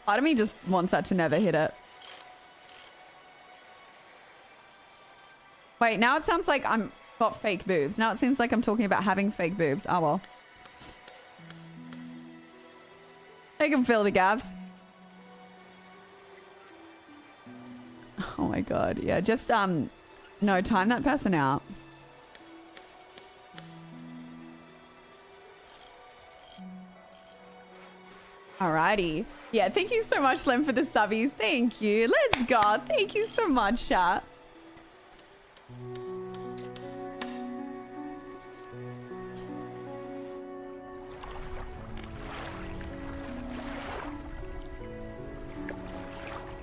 Part of me just wants that to never hit it. Wait, now it sounds like I'm got fake boobs. Now it seems like I'm talking about having fake boobs. Oh well. I can fill the gaps. Oh my god. Yeah, just no, time that person out. Alrighty. Yeah, thank you so much, Slim, for the subbies. Thank you. Let's go. Thank you so much, chat.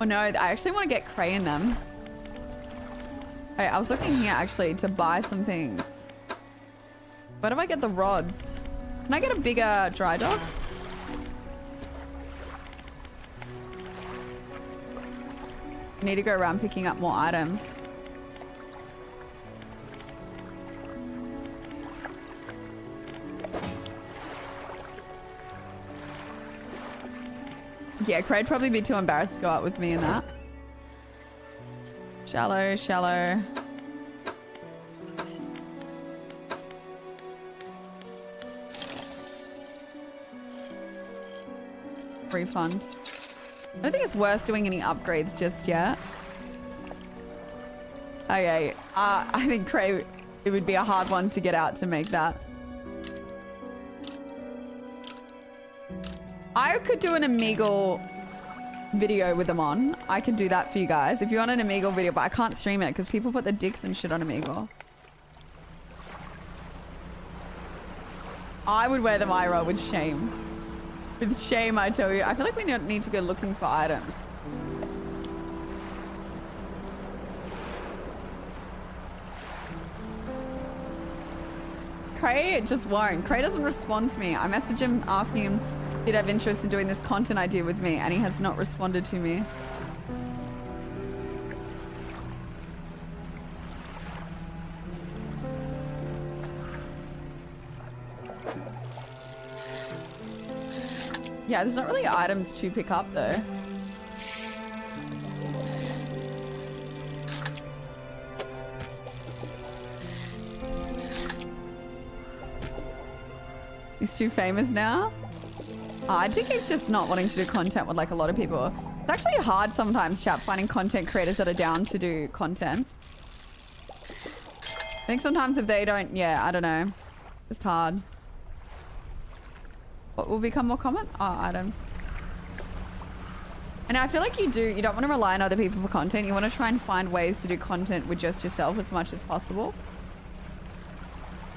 Oh no, I actually want to get Cray in them. Hey, I was looking here actually to buy some things. Where do I get the rods? Can I get a bigger dry dock? I need to go around picking up more items. Yeah, Cray'd probably be too embarrassed to go out with me in that. Shallow. Refund. I don't think it's worth doing any upgrades just yet. Okay, I think Cray, it would be a hard one to get out to make that. I could do an Omegle video with them on. I can do that for you guys. If you want an Omegle video, but I can't stream it because people put their dicks and shit on Omegle. I would wear them IRL with shame. With shame, I tell you. I feel like we need to go looking for items. Cray just won't. Cray doesn't respond to me. I message him asking him if he'd have interest in doing this content idea with me, and he has not responded to me. Yeah, there's not really items to pick up though. He's too famous now? I think he's just not wanting to do content with like a lot of people. It's actually hard sometimes, chat, finding content creators that are down to do content. I think sometimes if they don't, yeah, I don't know. It's hard. What will become more common? Oh, items. And I feel like you don't want to rely on other people for content. You want to try and find ways to do content with just yourself as much as possible.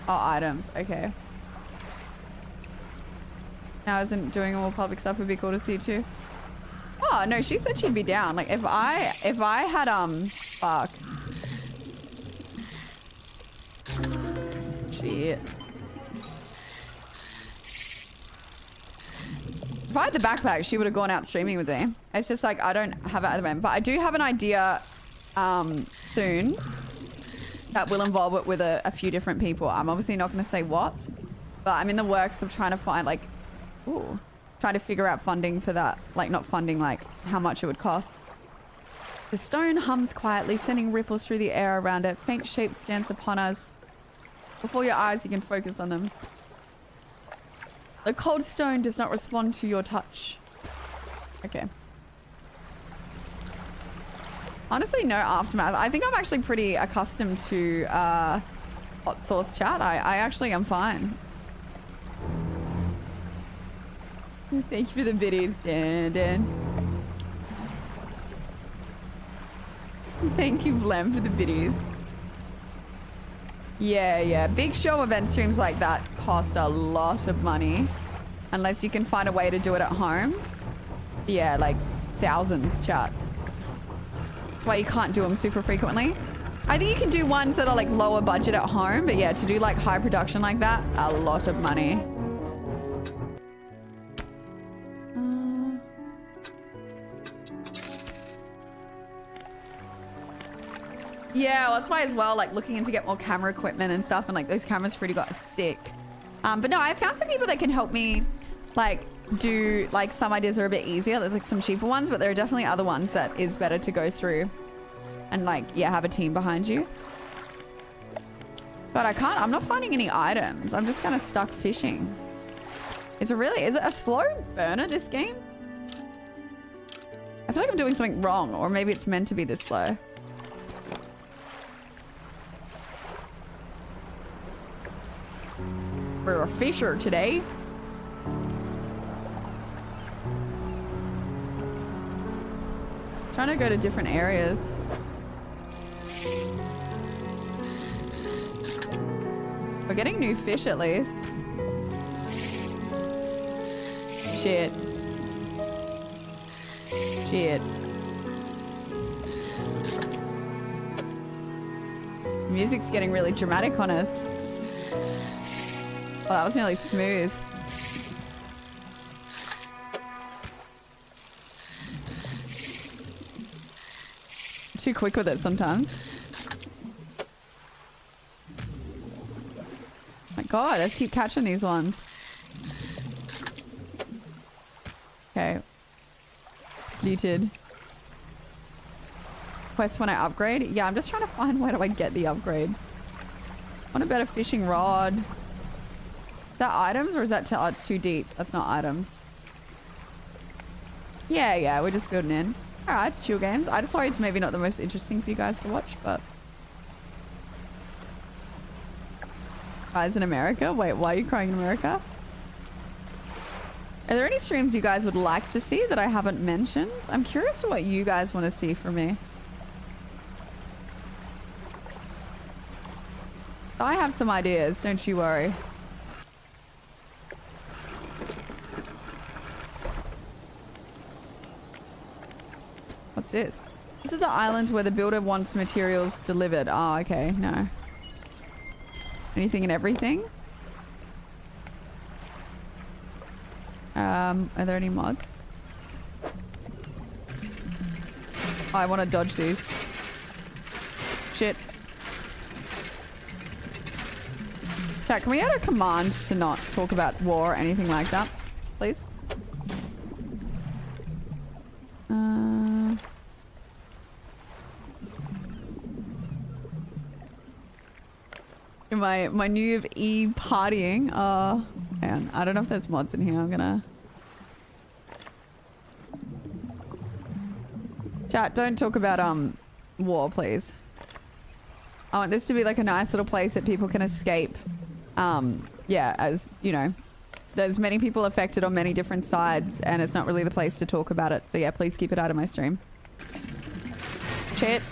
Oh, items. Okay. Now isn't doing all public stuff would be cool to see too. Oh, no, she said she'd be down. Like if I had, fuck. Shit. If I had the backpack, she would have gone out streaming with me. It's just like, I don't have it at the moment. But I do have an idea soon that will involve it with a few different people. I'm obviously not going to say what, but I'm in the works of trying to find like, trying to figure out funding for that. Like not funding, like how much it would cost. The stone hums quietly, sending ripples through the air around it. Faint shapes dance upon us. Before your eyes, you can focus on them. The cold stone does not respond to your touch. Okay. Honestly, no aftermath. I think I'm actually pretty accustomed to hot sauce chat. I actually am fine. Thank you for the biddies, Dan. Thank you, Blem, for the biddies. Yeah. Big show event streams like that cost a lot of money. Unless you can find a way to do it at home. Yeah, like thousands, chat. That's why you can't do them super frequently. I think you can do ones that are like lower budget at home. But yeah, to do like high production like that, a lot of money. Yeah, well, that's why as well, like looking into get more camera equipment and stuff, and like those cameras Fruity got are sick. But no, I found some people that can help me like do like some ideas are a bit easier. There's like some cheaper ones, but there are definitely other ones that is better to go through and like, yeah, have a team behind you. But I'm not finding any items. I'm just kind of stuck fishing. Is it a slow burner, this game? I feel like I'm doing something wrong, or maybe it's meant to be this slow. We're a fisher today. Trying to go to different areas. We're getting new fish at least. Shit. Music's getting really dramatic on us. Oh, that was nearly smooth. Too quick with it sometimes. My god, let's keep catching these ones. Okay. Completed. Quest when I upgrade? Yeah, I'm just trying to find where do I get the upgrades. I want a better fishing rod. Is that items or is that oh, it's too deep. That's not items. Yeah, we're just building in. Alright, it's chill games. I just worry it's maybe not the most interesting for you guys to watch, but... Guys in America? Wait, why are you crying in America? Are there any streams you guys would like to see that I haven't mentioned? I'm curious to what you guys want to see from me. I have some ideas, don't you worry. What's this? This is the island where the builder wants materials delivered. Oh, okay. No. Anything and everything? Are there any mods? Oh, I want to dodge these. Shit. Chat, can we add a command to not talk about war or anything like that, please? My New Year's Eve partying. Oh, man. I don't know if there's mods in here. I'm gonna... Chat, don't talk about war, please. I want this to be like a nice little place that people can escape. Yeah, as you know, there's many people affected on many different sides, and it's not really the place to talk about it. So yeah, please keep it out of my stream. Shit.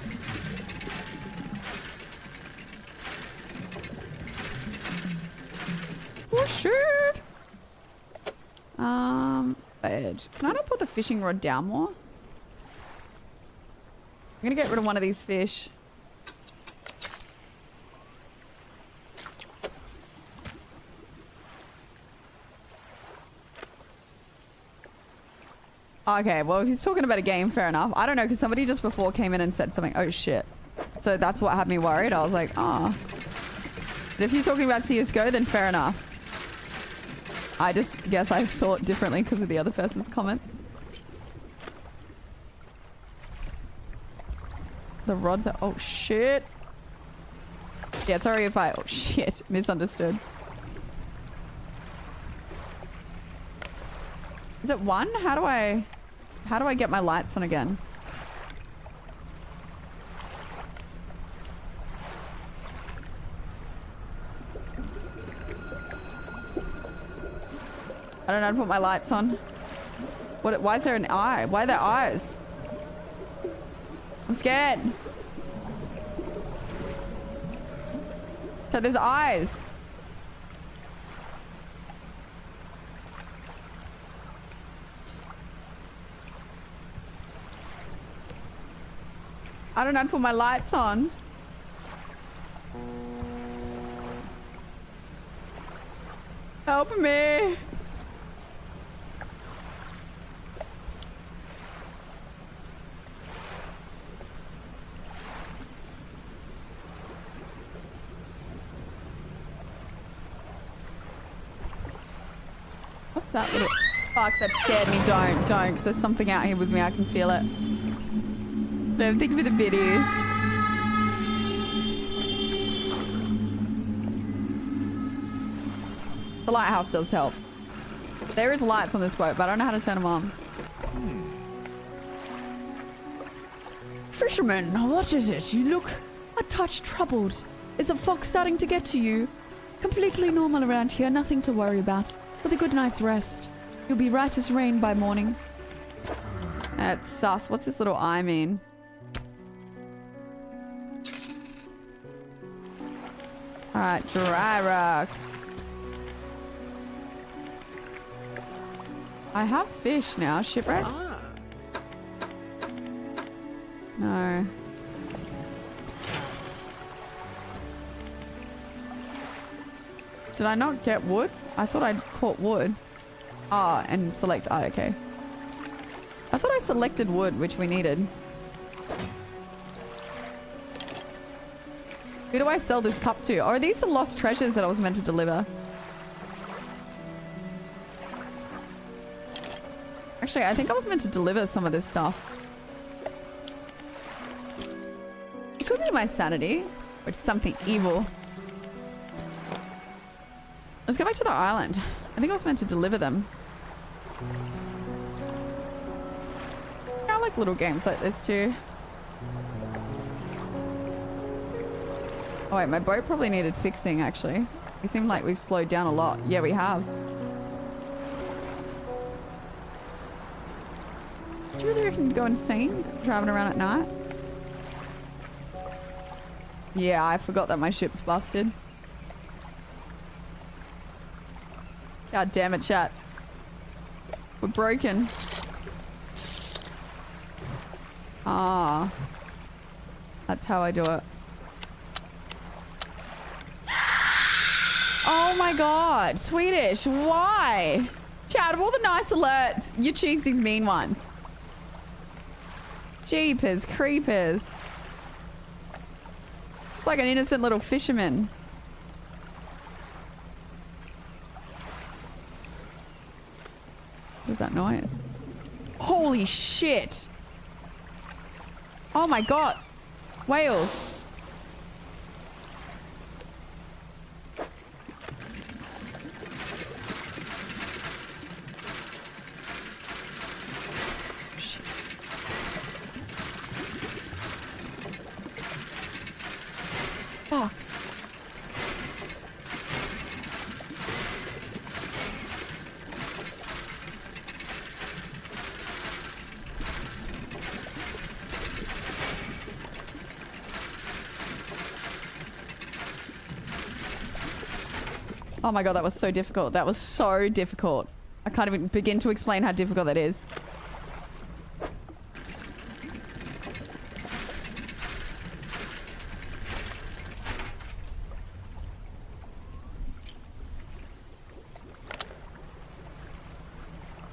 Oh shit. Edge. Can I not put the fishing rod down more? I'm gonna get rid of one of these fish. Okay, well, if he's talking about a game, fair enough. I don't know, because somebody just before came in and said something. Oh, shit. So that's what had me worried. I was like, oh. But if you're talking about CSGO, then fair enough. I just guess I thought differently because of the other person's comment. The rods are... Oh, shit. Yeah, sorry if I... Oh, shit. Misunderstood. Is it one? How do I get my lights on again? I don't know how to put my lights on. What? Why is there an eye? Why are there eyes? I'm scared. So there's eyes. I don't know how to put my lights on. Help me. What's that little... Fuck, that scared me. Don't, because there's something out here with me. I can feel it. No, thank you for the biddies. The lighthouse does help. There is lights on this boat, but I don't know how to turn them on. Fisherman, what is it? You look a touch troubled. Is the fog starting to get to you? Completely normal around here, nothing to worry about. With a good night's rest, you'll be right as rain by morning. That's sus. What's this little eye mean? Alright, dry rock. I have fish now. Shipwreck? No. Did I not get wood? I thought I'd caught wood. Ah, and select... Ah, okay. I thought I selected wood, which we needed. Who do I sell this cup to? Or are these the lost treasures that I was meant to deliver? Actually, I think I was meant to deliver some of this stuff. It could be my sanity, or something evil. Let's go back to the island. I think I was meant to deliver them. I like little games like this too. Oh wait, my boat probably needed fixing actually. We seem like we've slowed down a lot. Yeah, we have. Do you really reckon you'd go insane driving around at night? Yeah, I forgot that my ship's busted. God damn it, chat. We're broken. Ah. That's how I do it. Oh my god. Swedish. Why? Chat, of all the nice alerts, you choose these mean ones. Jeepers creepers. It's like an innocent little fisherman. What is that noise? Holy shit. Oh my god. Whales. Fuck. Oh my god, that was so difficult. That was so difficult. I can't even begin to explain how difficult that is.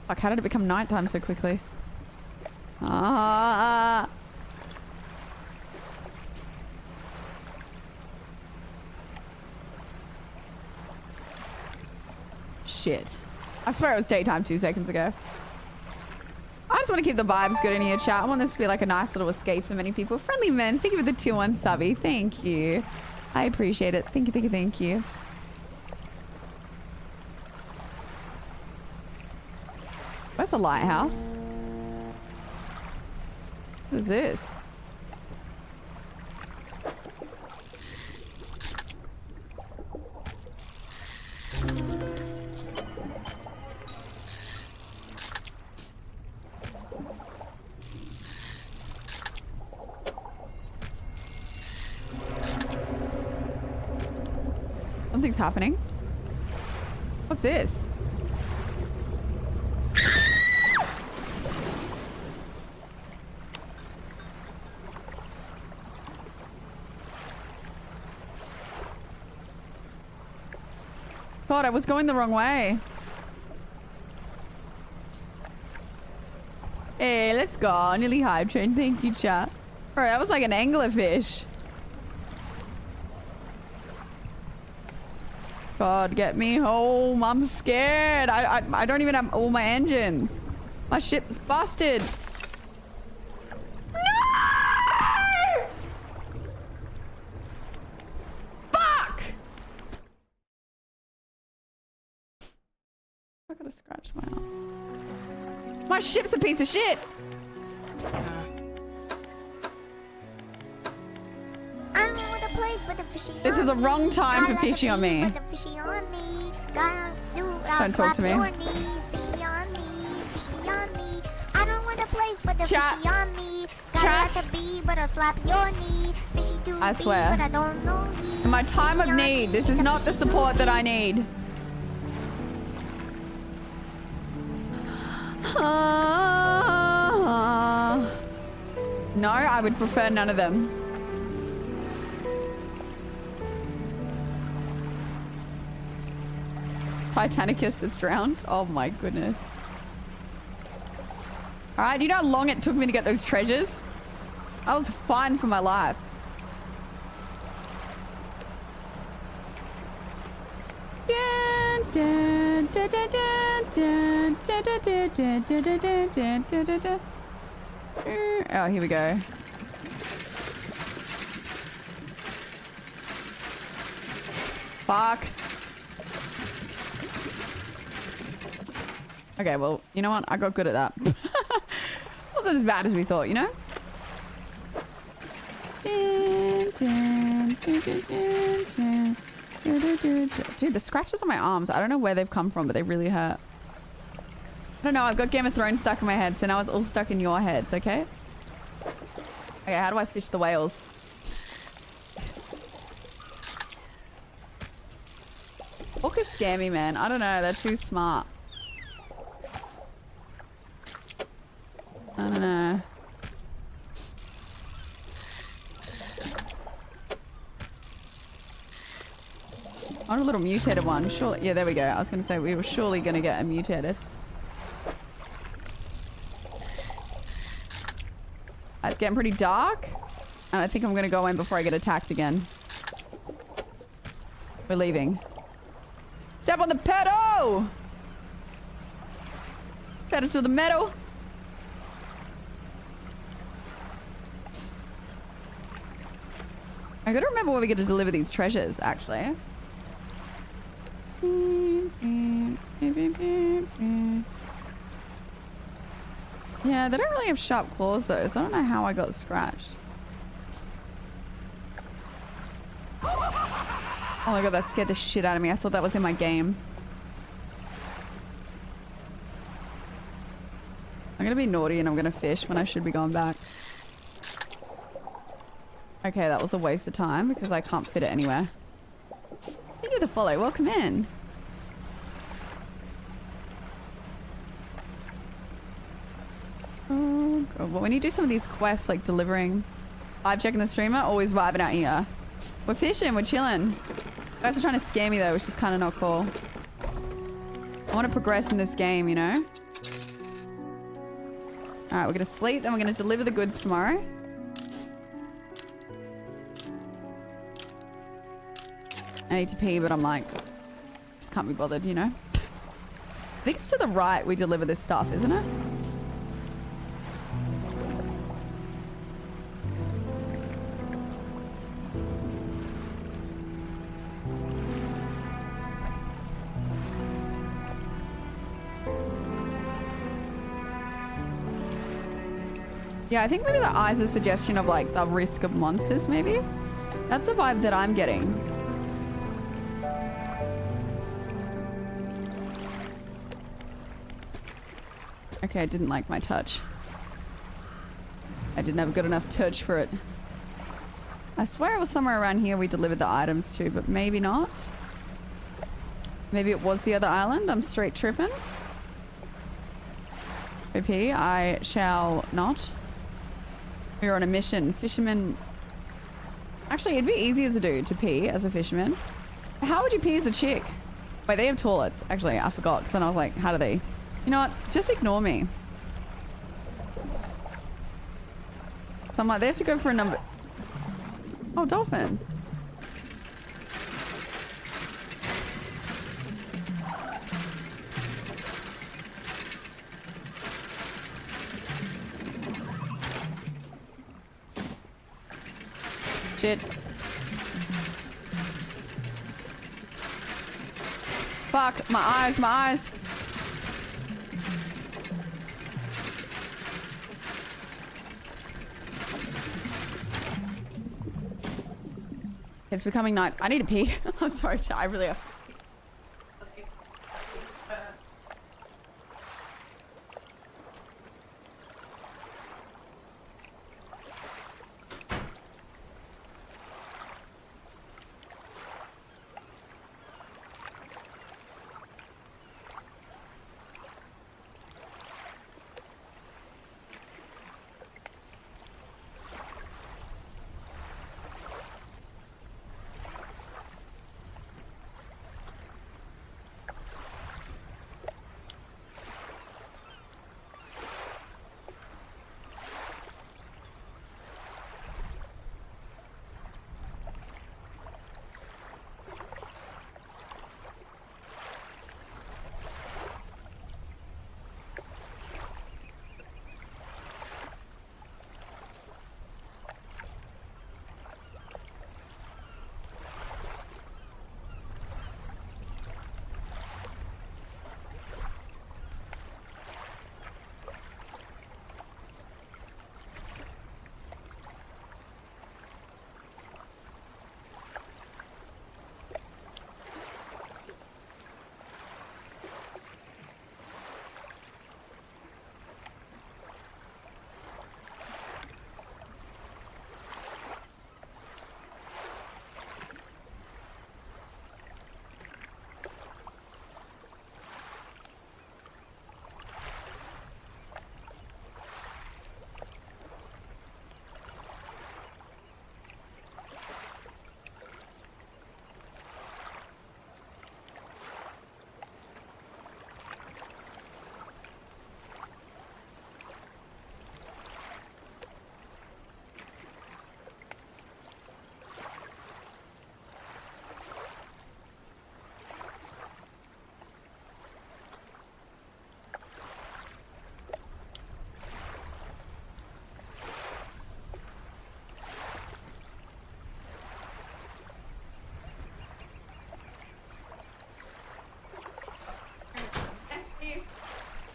Fuck, how did it become nighttime so quickly? Ah. Shit. I swear it was daytime 2 seconds ago. I just want to keep the vibes good in here, chat. I want this to be like a nice little escape for many people. Friendly men, thank you for the tier 1 subby. Thank you. I appreciate it. Thank you, thank you, thank you. Where's the lighthouse? What is this? Something's happening. What's this? God, I was going the wrong way. Hey, let's go. Nearly hype train. Thank you, chat. Alright, that was like an anglerfish. God, get me home. I'm scared. I don't even have all my engines. My ship's busted. No! Fuck! I gotta scratch my arm. My ship's a piece of shit. This is the wrong time for fishy on me. Don't talk to me. Chat. Chat. I swear. In my time of need, this is not the support that I need. No, I would prefer none of them. Titanicus is drowned. Oh my goodness. Alright, you know how long it took me to get those treasures? I was fine for my life. Oh, here we go. Fuck. Okay, well, you know what? I got good at that. Wasn't as bad as we thought, you know? Dude, the scratches on my arms, I don't know where they've come from, but they really hurt. I don't know, I've got Game of Thrones stuck in my head, so now it's all stuck in your heads, okay? Okay, how do I fish the whales? Orcas scare me, man. I don't know, they're too smart. I don't know. I want a little mutated one. Surely, yeah, there we go. I was going to say we were surely going to get a mutated. It's getting pretty dark, and I think I'm going to go in before I get attacked again. We're leaving. Step on the pedal! Pedal to the metal. I gotta remember where we get to deliver these treasures, actually. Yeah, they don't really have sharp claws though, so I don't know how I got scratched. Oh my god, that scared the shit out of me. I thought that was in my game. I'm gonna be naughty and I'm gonna fish when I should be going back. Okay, that was a waste of time because I can't fit it anywhere. Thank you for the follow. Welcome in. Oh, God. Well, when you do some of these quests, like delivering, vibe checking the streamer, always vibing out here. We're fishing. We're chilling. You guys are trying to scare me though, which is kind of not cool. I want to progress in this game, you know? All right, we're going to sleep, then we're going to deliver the goods tomorrow. I need to pee, but I'm like, just can't be bothered, you know? I think it's to the right we deliver this stuff, isn't it? Yeah, I think maybe the eyes are a suggestion of like the risk of monsters, maybe? That's the vibe that I'm getting. Okay, I didn't like my touch. I didn't have a good enough touch for it. I swear it was somewhere around here we delivered the items to, but maybe not. Maybe it was the other island. I'm straight tripping. OP, I shall not. We're on a mission. Fisherman. Actually, it'd be easier to do to pee as a fisherman. How would you pee as a chick? Wait, they have toilets. Actually, I forgot. Because then I was like, how do they? You know what? Just ignore me. So I'm like, they have to go for a number. Oh, dolphins. Shit. Fuck, my eyes, my eyes. It's becoming night. I need to pee. I'm sorry, I really have.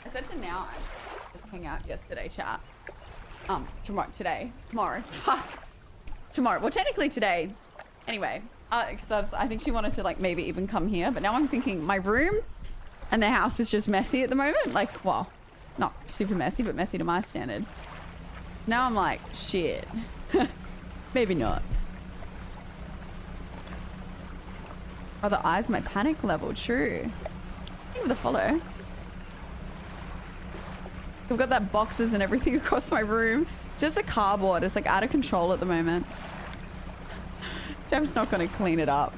I said to now, I just hang out yesterday, chat. Tomorrow. Fuck. Tomorrow. Well, technically today. Anyway, because I think she wanted to like maybe even come here, but now I'm thinking my room and the house is just messy at the moment. Like, well, not super messy, but messy to my standards. Now I'm like, shit. Maybe not. Oh, the eyes, my panic level. True. Give it a follow. I've got that boxes and everything across my room. It's just a cardboard. It's like out of control at the moment. Dev's not going to clean it up.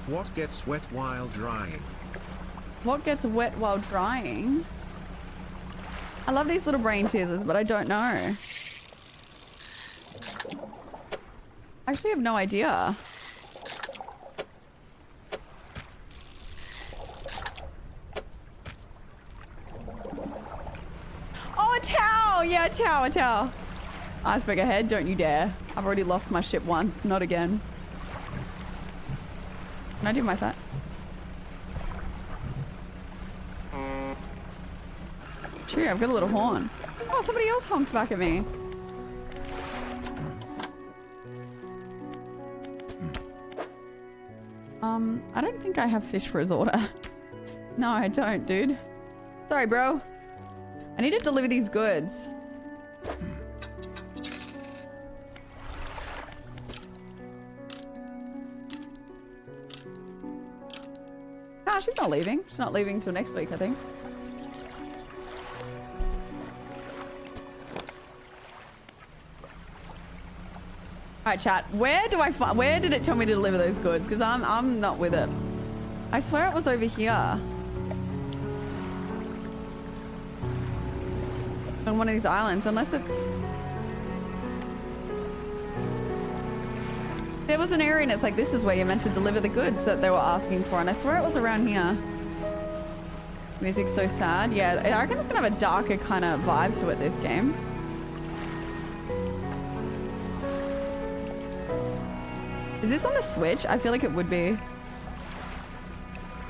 What gets wet while drying?
What gets wet while drying? I love these little brain teasers, but I don't know. I actually have no idea. Oh, a towel! Yeah, a towel. Iceberg ahead, don't you dare. I've already lost my ship once, not again. Can I do my side? True, I've got a little horn. Oh, somebody else honked back at me. I don't think I have fish for his order. No, I don't, dude. Sorry, bro. I need to deliver these goods. Ah, she's not leaving. She's not leaving till next week, I think. Alright, chat. Where did it tell me to deliver those goods? Because I'm not with it. I swear it was over here. On one of these islands, unless it's... There was an area and it's like, this is where you're meant to deliver the goods that they were asking for. And I swear it was around here. Music's so sad. Yeah, I reckon it's gonna have a darker kind of vibe to it, this game. Is this on the Switch? I feel like it would be.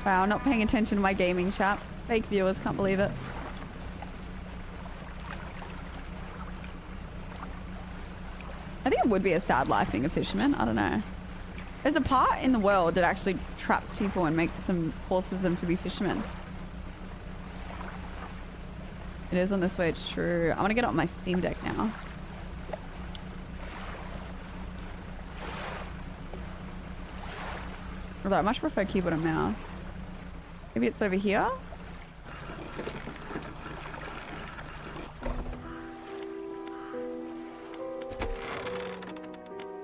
Wow, not paying attention to my gaming chat. Fake viewers, can't believe it. I think it would be a sad life being a fisherman. I don't know. There's a part in the world that actually traps people and forces them to be fishermen. It is on the Switch, true. I want to get it on my Steam Deck now. Although I much prefer keyboard and mouse. Maybe it's over here?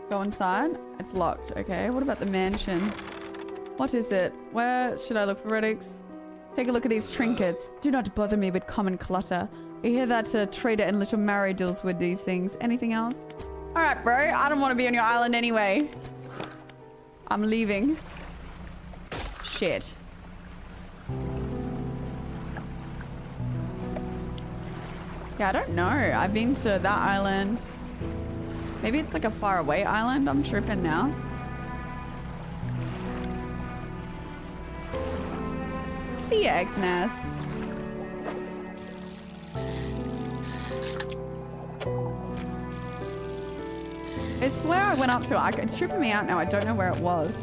Go inside. It's locked. Okay, what about the mansion? What is it? Where should I look for relics? Take a look at these trinkets. Do not bother me with common clutter. I hear that trader in Little Mary deals with these things. Anything else? Alright, bro. I don't want to be on your island anyway. I'm leaving. Shit. Yeah, I don't know. I've been to that island. Maybe it's like a far away island. I'm tripping now. See ya, X-Ness. I swear I went up to it. It's tripping me out now. I don't know where it was.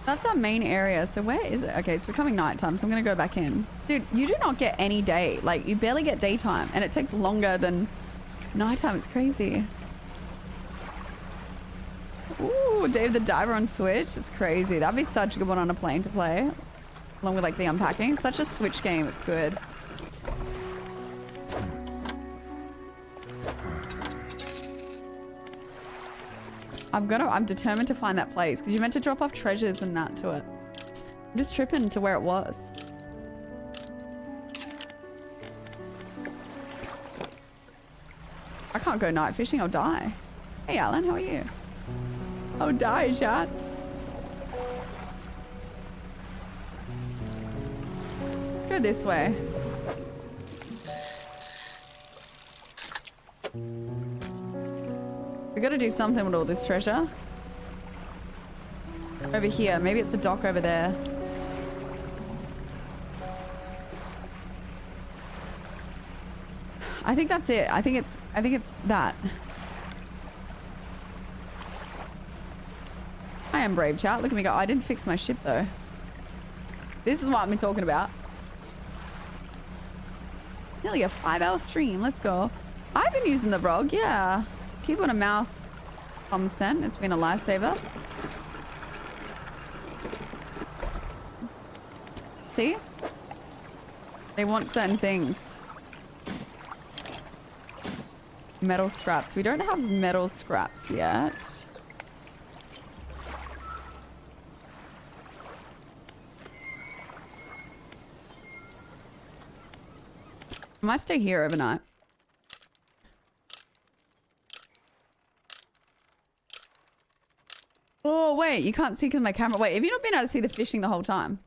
That's our main area. So where is it? Okay, it's becoming nighttime, so I'm gonna go back in. Dude, you do not get any day. Like, you barely get daytime, and it takes longer than nighttime. It's crazy. Ooh, Dave the Diver on Switch. It's crazy. That'd be such a good one on a plane to play. Along with like the unpacking. Such a Switch game. It's good. I'm determined to find that place because you meant to drop off treasures and that to it. I'm just tripping to where it was. I can't go night fishing. I'll die. Hey, Alan, how are you? I'll die, chat. Let's go this way. We gotta do something with all this treasure. Over here. Maybe it's a dock over there. I think that's it. I think it's that. I am brave, chat. Look at me go. I didn't fix my ship though. This is what I've been talking about. Nearly a 5-hour stream. Let's go. I've been using the ROG, yeah. Keyboard and mouse consent. It's been a lifesaver. See? They want certain things. Metal scraps. We don't have metal scraps yet. I might stay here overnight. Oh, wait. You can't see because my camera... Wait, have you not been able to see the fishing the whole time?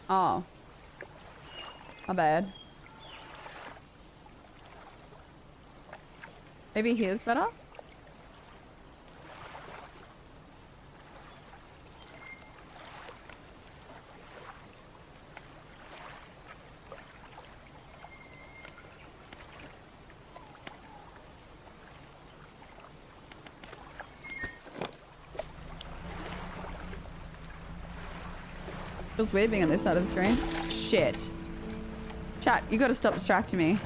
Oh. My bad. Maybe here's better? Feels weird being on this side of the screen. Shit. Chat, you gotta stop distracting me.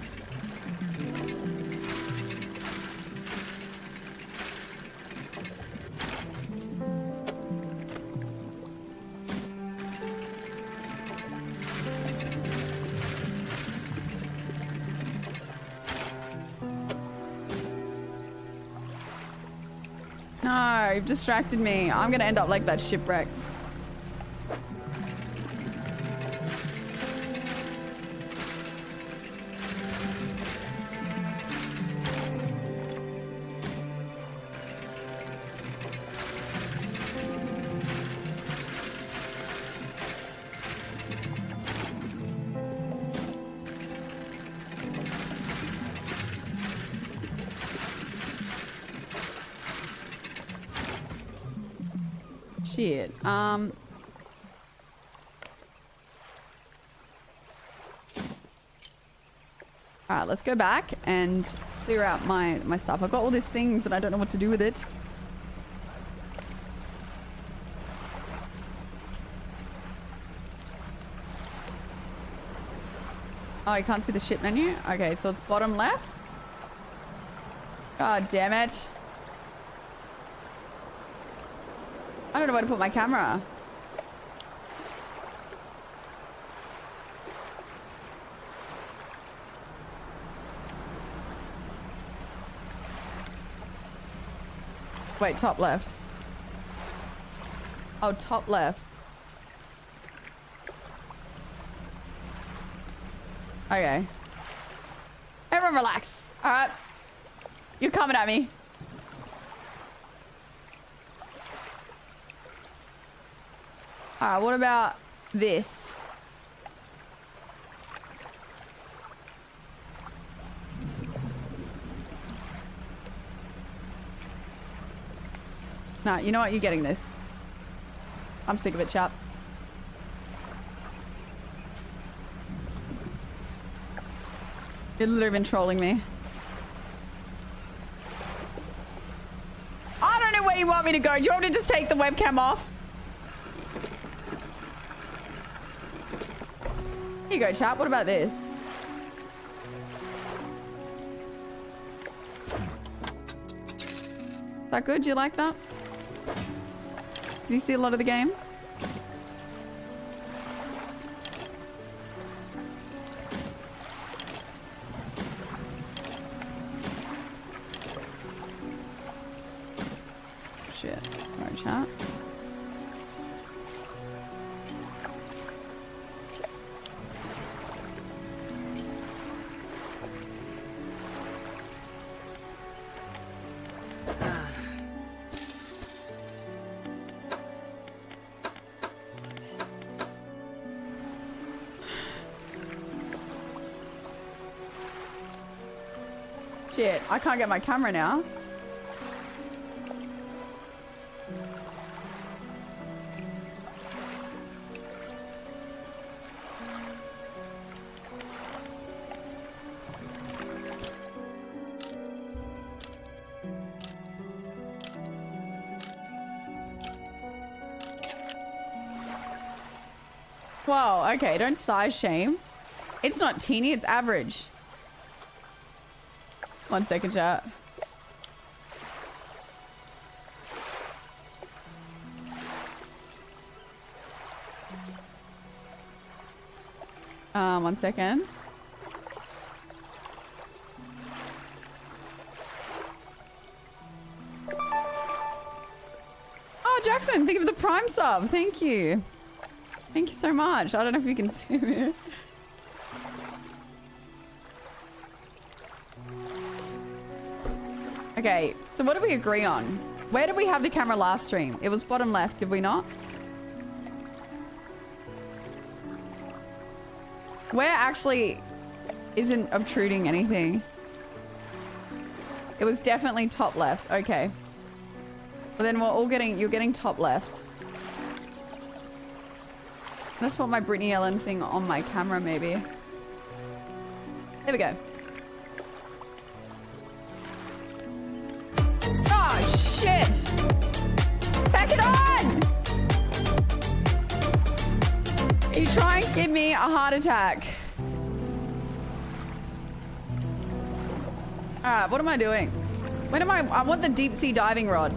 No, you've distracted me. I'm gonna end up like that shipwreck. Shit. Alright, let's go back and clear out my stuff. I've got all these things and I don't know what to do with it. Oh, you can't see the ship menu? Okay, so it's bottom left. God damn it. I don't know where to put my camera. Wait, top left. Oh, top left. Okay. Everyone relax. All right. You're coming at me. Alright, what about this? Nah, you know what? You're getting this. I'm sick of it, chap. You've literally been trolling me. I don't know where you want me to go. Do you want me to just take the webcam off? Here you go, chap. What about this? Is that good? Do you like that? Do you see a lot of the game? Shit. Alright, chat. Shit, I can't get my camera now. Whoa, okay, don't size shame. It's not teeny, it's average. 1 second, chat. One second. Oh, Jackson, thank you for the Prime sub. Thank you. Thank you so much. I don't know if you can see me. Okay, so what did we agree on? Where did we have the camera last stream? It was bottom left, did we not? Where actually isn't obtruding anything? It was definitely top left. Okay. Well, then we're all getting... You're getting top left. Let's put my Brittany Ellen thing on my camera, maybe. There we go. Oh, shit! Back it on! Are you trying to give me a heart attack? Alright, what am I doing? When am I want the deep sea diving rod.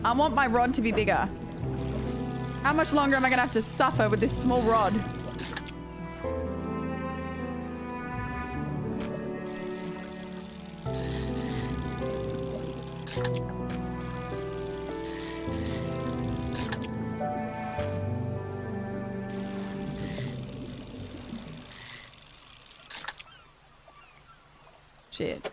I want my rod to be bigger. How much longer am I gonna have to suffer with this small rod? Shit.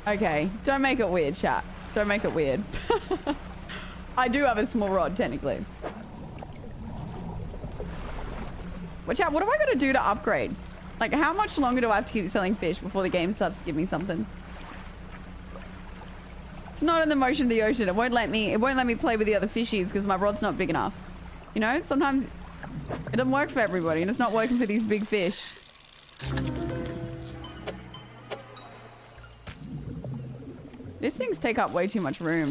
Okay, don't make it weird, chat. Don't make it weird. I do have a small rod, technically. But chat, what have I got to do to upgrade? Like, how much longer do I have to keep selling fish before the game starts to give me something? It's not in the motion of the ocean. It won't let me play with the other fishies because my rod's not big enough. You know, sometimes it doesn't work for everybody, and it's not working for these big fish. These things take up way too much room.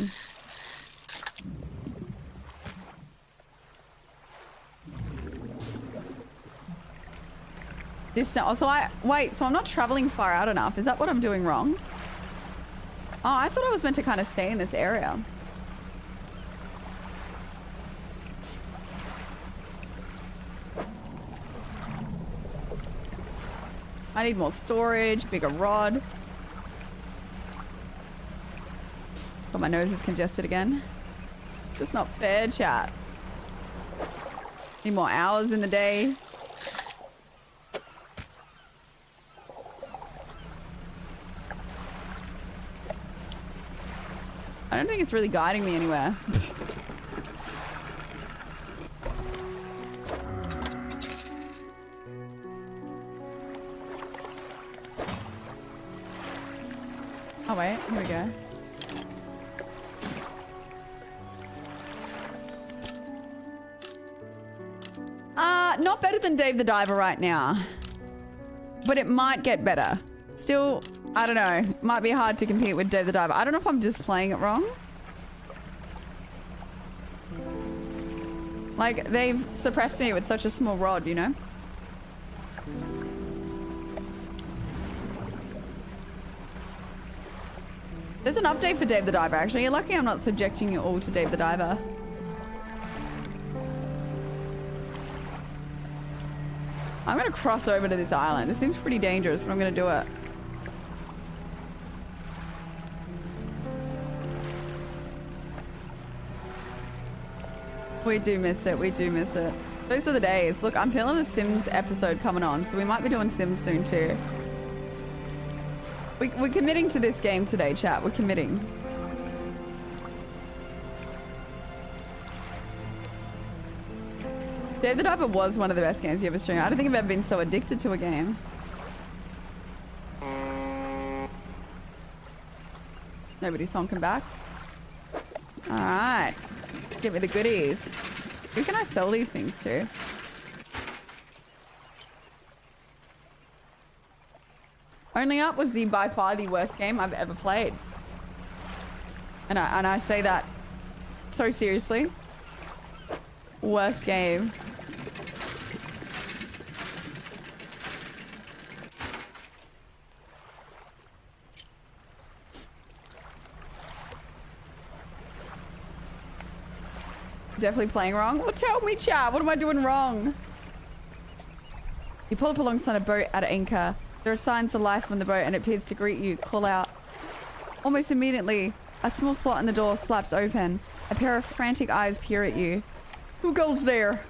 Distant. Also, wait, so I'm not traveling far out enough. Is that what I'm doing wrong? Oh, I thought I was meant to kind of stay in this area. I need more storage, bigger rod. But my nose is congested again. It's just not fair, chat. Need more hours in the day. I don't think it's really guiding me anywhere. Oh wait, here we go. Not better than Dave the Diver right now. But it might get better. Still, I don't know. Might be hard to compete with Dave the Diver. I don't know if I'm just playing it wrong. Like, they've suppressed me with such a small rod, you know? There's an update for Dave the Diver, actually. You're lucky I'm not subjecting you all to Dave the Diver. I'm gonna cross over to this island. It seems pretty dangerous, but I'm gonna do it. We do miss it. We do miss it. Those were the days. Look, I'm feeling a Sims episode coming on, so we might be doing Sims soon too. We're committing to this game today, chat. We're committing. Dave the Diver was one of the best games you ever streamed. I don't think I've ever been so addicted to a game. Nobody's honking back. All right. Give me the goodies. Who can I sell these things to? Only Up was by far the worst game I've ever played. And I say that so seriously. Worst game. Definitely playing wrong. Well, tell me, chat. What am I doing wrong? You pull up alongside a boat at anchor. There are signs of life on the boat and it appears to greet you. Call out. Almost immediately, a small slot in the door slaps open. A pair of frantic eyes peer at you. Who goes there?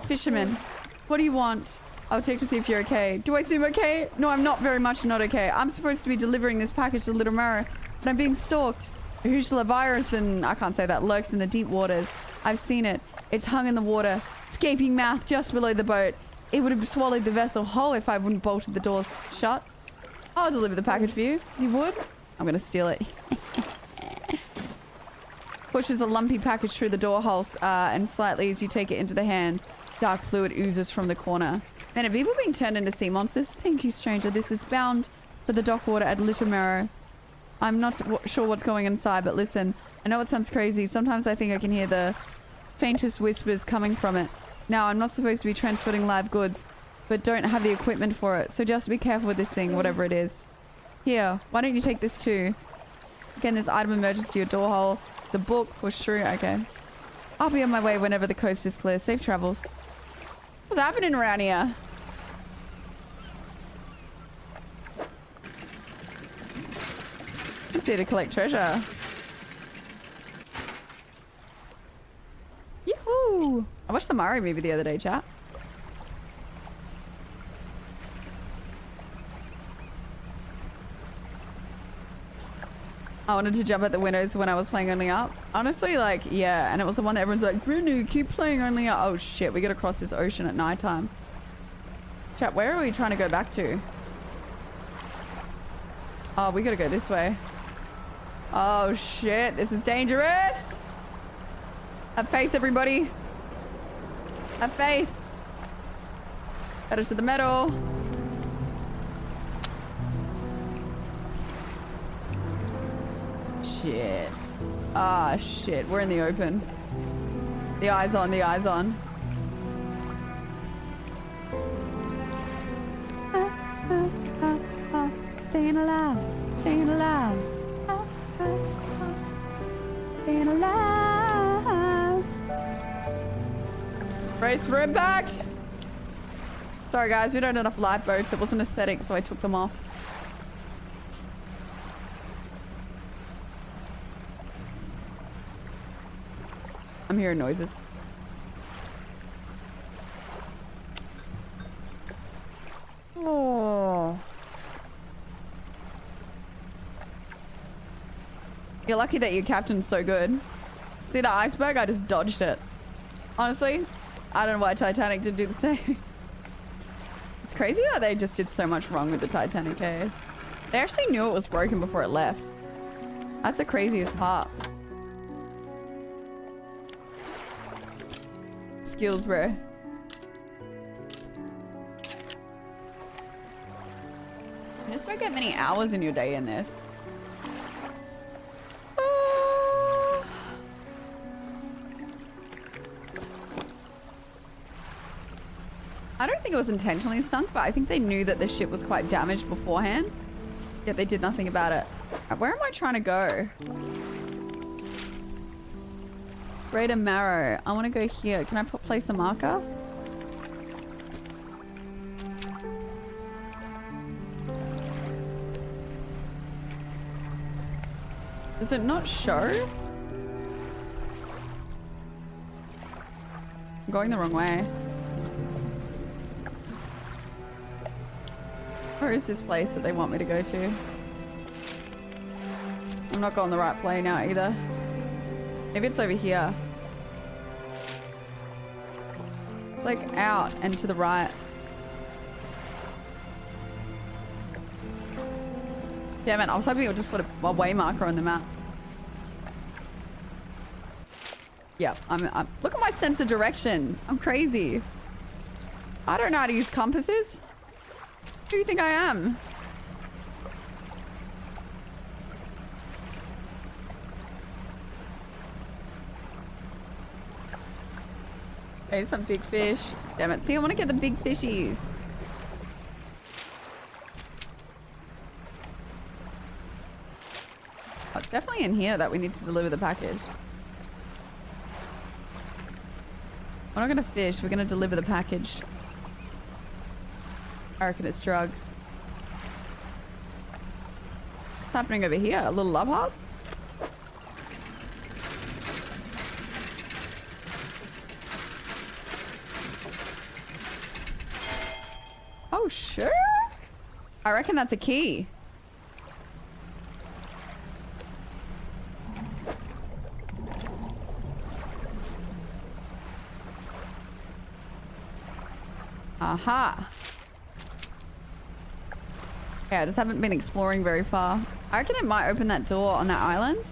Fisherman. What do you want? I'll check to see if you're okay. Do I seem okay? No, I'm not very much not okay. I'm supposed to be delivering this package to Little Mirror, but I'm being stalked. A huge leviathan, I can't say that, lurks in the deep waters. I've seen it. It's hung in the water, escaping mouth just below the boat. It would have swallowed the vessel whole if I wouldn't bolted the doors shut. I'll deliver the package for you. You would? I'm gonna steal it. Pushes a lumpy package through the door hole and slightly as you take it into the hands, dark fluid oozes from the corner. Man, are people being turned into sea monsters? Thank you, stranger. This is bound for the dock water at Little Mirror. I'm not sure what's going inside, but listen. I know it sounds crazy. Sometimes I think I can hear the faintest whispers coming from it. Now, I'm not supposed to be transporting live goods, but don't have the equipment for it. So just be careful with this thing, whatever it is. Here, why don't you take this too? Again, this item emerges to your door hole. The book, push through. Okay. I'll be on my way whenever the coast is clear. Safe travels. What's happening around here? I'm here to collect treasure. Yoo-hoo! I watched the Mario movie the other day, chat. I wanted to jump at the windows when I was playing Only Up. Honestly, like, yeah. And it was the one that everyone's like, Bruno, keep playing Only Up. Oh, shit. We gotta cross this ocean at nighttime. Chat, where are we trying to go back to? Oh, we gotta go this way. Oh, shit. This is dangerous. Have faith, everybody. Have faith. Pedal to the metal. Shit. Ah, shit. We're in the open. The eyes on, the eyes on. Staying alive. Staying alive. Staying alive. Rates were impact. Sorry guys, we don't have enough lifeboats. It wasn't aesthetic, so I took them off. I'm hearing noises. Oh. You're lucky that your captain's so good. See the iceberg? I just dodged it. Honestly, I don't know why Titanic did do the same. It's crazy that they just did so much wrong with the Titanic, eh? They actually knew it was broken before it left. That's the craziest part. Skills, bro. You just don't get many hours in your day in this. I don't think it was intentionally sunk, but I think they knew that the ship was quite damaged beforehand. Yet they did nothing about it. Where am I trying to go? Greater Marrow. I want to go here. Can I place a marker? Does it not show? I'm going the wrong way. Where is this place that they want me to go to? I'm not going the right play now either. Maybe it's over here. It's like out and to the right. Damn it, I was hoping it would just put a way marker on the map. Yep, I'm look at my sense of direction. I'm crazy. I don't know how to use compasses. Who do you think I am? Hey, some big fish. Damn it. See, I want to get the big fishies. Oh, it's definitely in here that we need to deliver the package. We're not going to fish. We're going to deliver the package. I reckon it's drugs. What's happening over here? Little love hearts? Oh, sure. I reckon that's a key. Aha. Yeah, I just haven't been exploring very far. I reckon it might open that door on that island.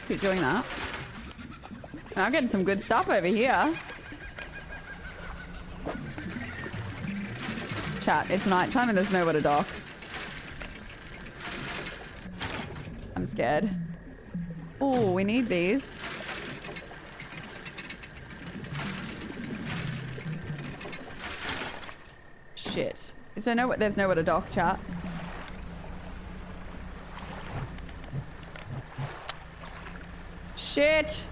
Keep doing that. I'm getting some good stuff over here. Chat, it's night time and there's nowhere to dock. I'm scared. Oh, we need these. Shit. Is there no? There's nowhere to dock, chat. Shit.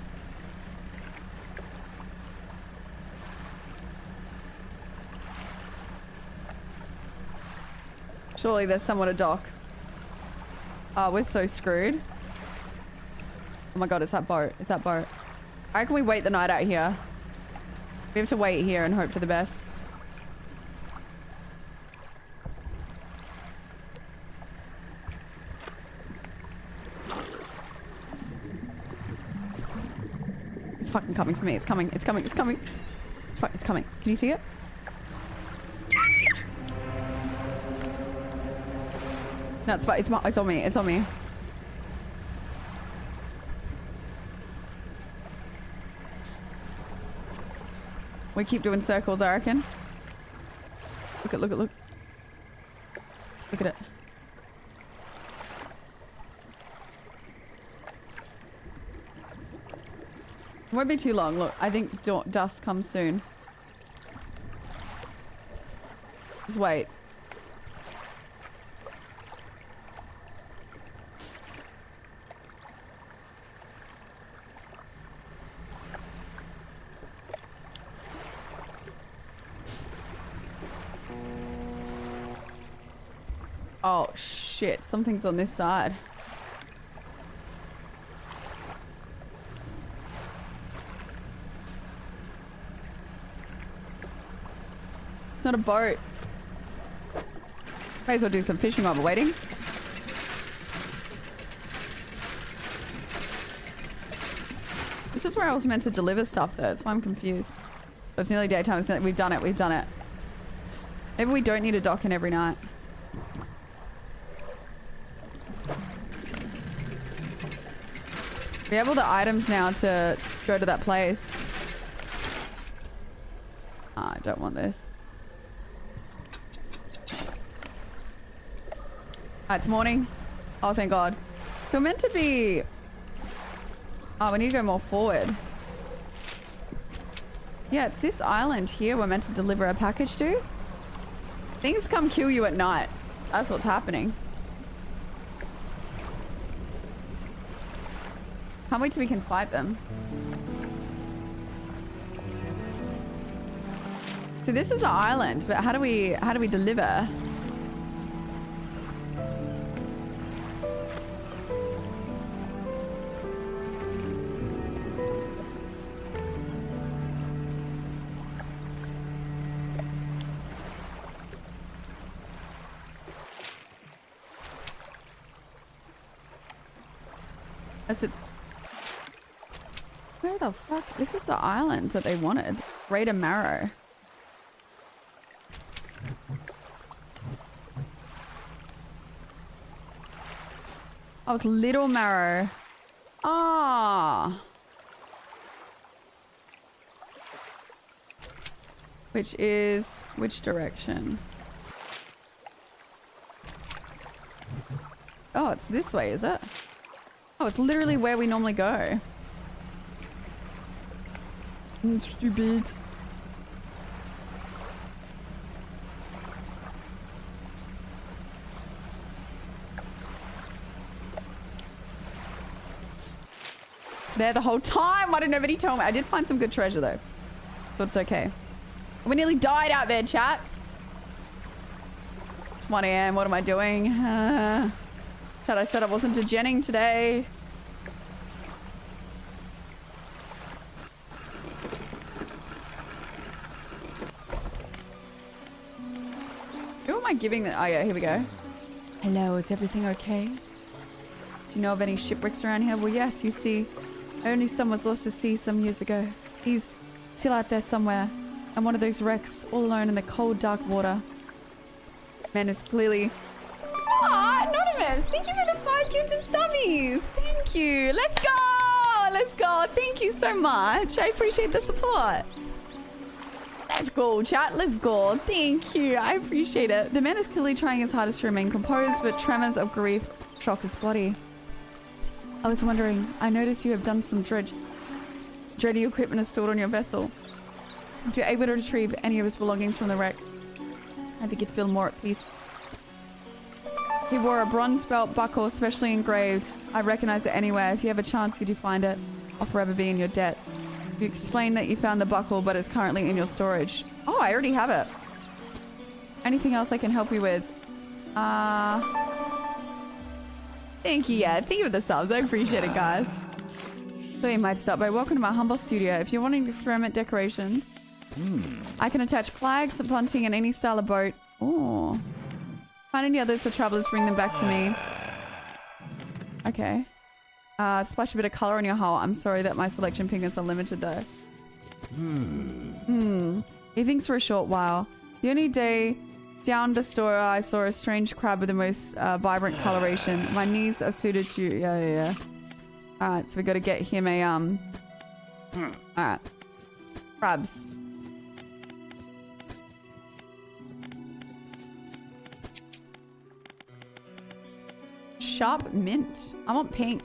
Surely there's somewhere to dock. Oh, we're so screwed. Oh my god, it's that boat. It's that boat. How can we wait the night out here? We have to wait here and hope for the best. It's fucking coming for me. It's coming. It's coming. It's coming. Fuck, it's coming. Can you see it? No, it's fine. It's on me. It's on me. We keep doing circles, I reckon. Look at, look at, look. Look at it. It won't be too long. Look, I think dusk comes soon. Just wait. Oh shit, something's on this side. It's not a boat. May as well do some fishing while we're waiting. This is where I was meant to deliver stuff though, that's why I'm confused. But it's nearly daytime, we've done it, we've done it. Maybe we don't need a dock in every night. We have all the items now to go to that place. Oh, I don't want this. It's morning. Oh, thank God. So we're meant to be... Oh, we need to go more forward. Yeah, it's this island here we're meant to deliver a package to. Things come kill you at night. That's what's happening. Can't wait till we can fight them. So this is an island, but how do we deliver? As it's... Where the fuck? This is the island that they wanted. Greater Marrow. Oh, it's Little Marrow. Ah. Which is... Which direction? Oh, it's this way, is it? Oh, it's literally where we normally go. Stupid. It's there the whole time. Why did nobody tell me? I did find some good treasure though, so it's okay. We nearly died out there, chat. It's 1 AM. What am I doing? Chat, I said I wasn't degenning today. Who am I giving the... Oh yeah, here we go. Hello, is everything okay? Do you know of any shipwrecks around here? Well, yes, you see. Only son was lost to sea some years ago. He's still out there somewhere. And one of those wrecks, all alone in the cold, dark water. Man is clearly... Aw, Anonymous! Thank you for the 5 gifted subbies! Thank you! Let's go! Oh, let's go. Thank you so much. I appreciate the support. Let's go, chat. Let's go. Thank you. I appreciate it. The man is clearly trying his hardest to remain composed, but tremors of grief shock his body. I was wondering, I noticed you have done some dready equipment is stored on your vessel. If you're able to retrieve any of his belongings from the wreck, I think you'd feel more at peace. He wore a bronze belt buckle, specially engraved. I recognize it anywhere. If you have a chance, you do find it. I'll forever be in your debt. You explained that you found the buckle, but it's currently in your storage. Oh, I already have it. Anything else I can help you with? Thank you, yeah. Thank you for the subs. I appreciate it, guys. So you might stop by. Welcome to my humble studio. If you're wanting to experiment decorations, I can attach flags, bunting, and any style of boat. Oh. Find any others for travelers, bring them back to me. Okay. Splash a bit of color on your hull. I'm sorry that my selection pigments are limited though. He thinks for a short while. The only day down the store I saw a strange crab with the most vibrant coloration. My knees are suited to... Yeah. Alright, so we gotta get him a... Alright. Crabs. Sharp mint. I want pink.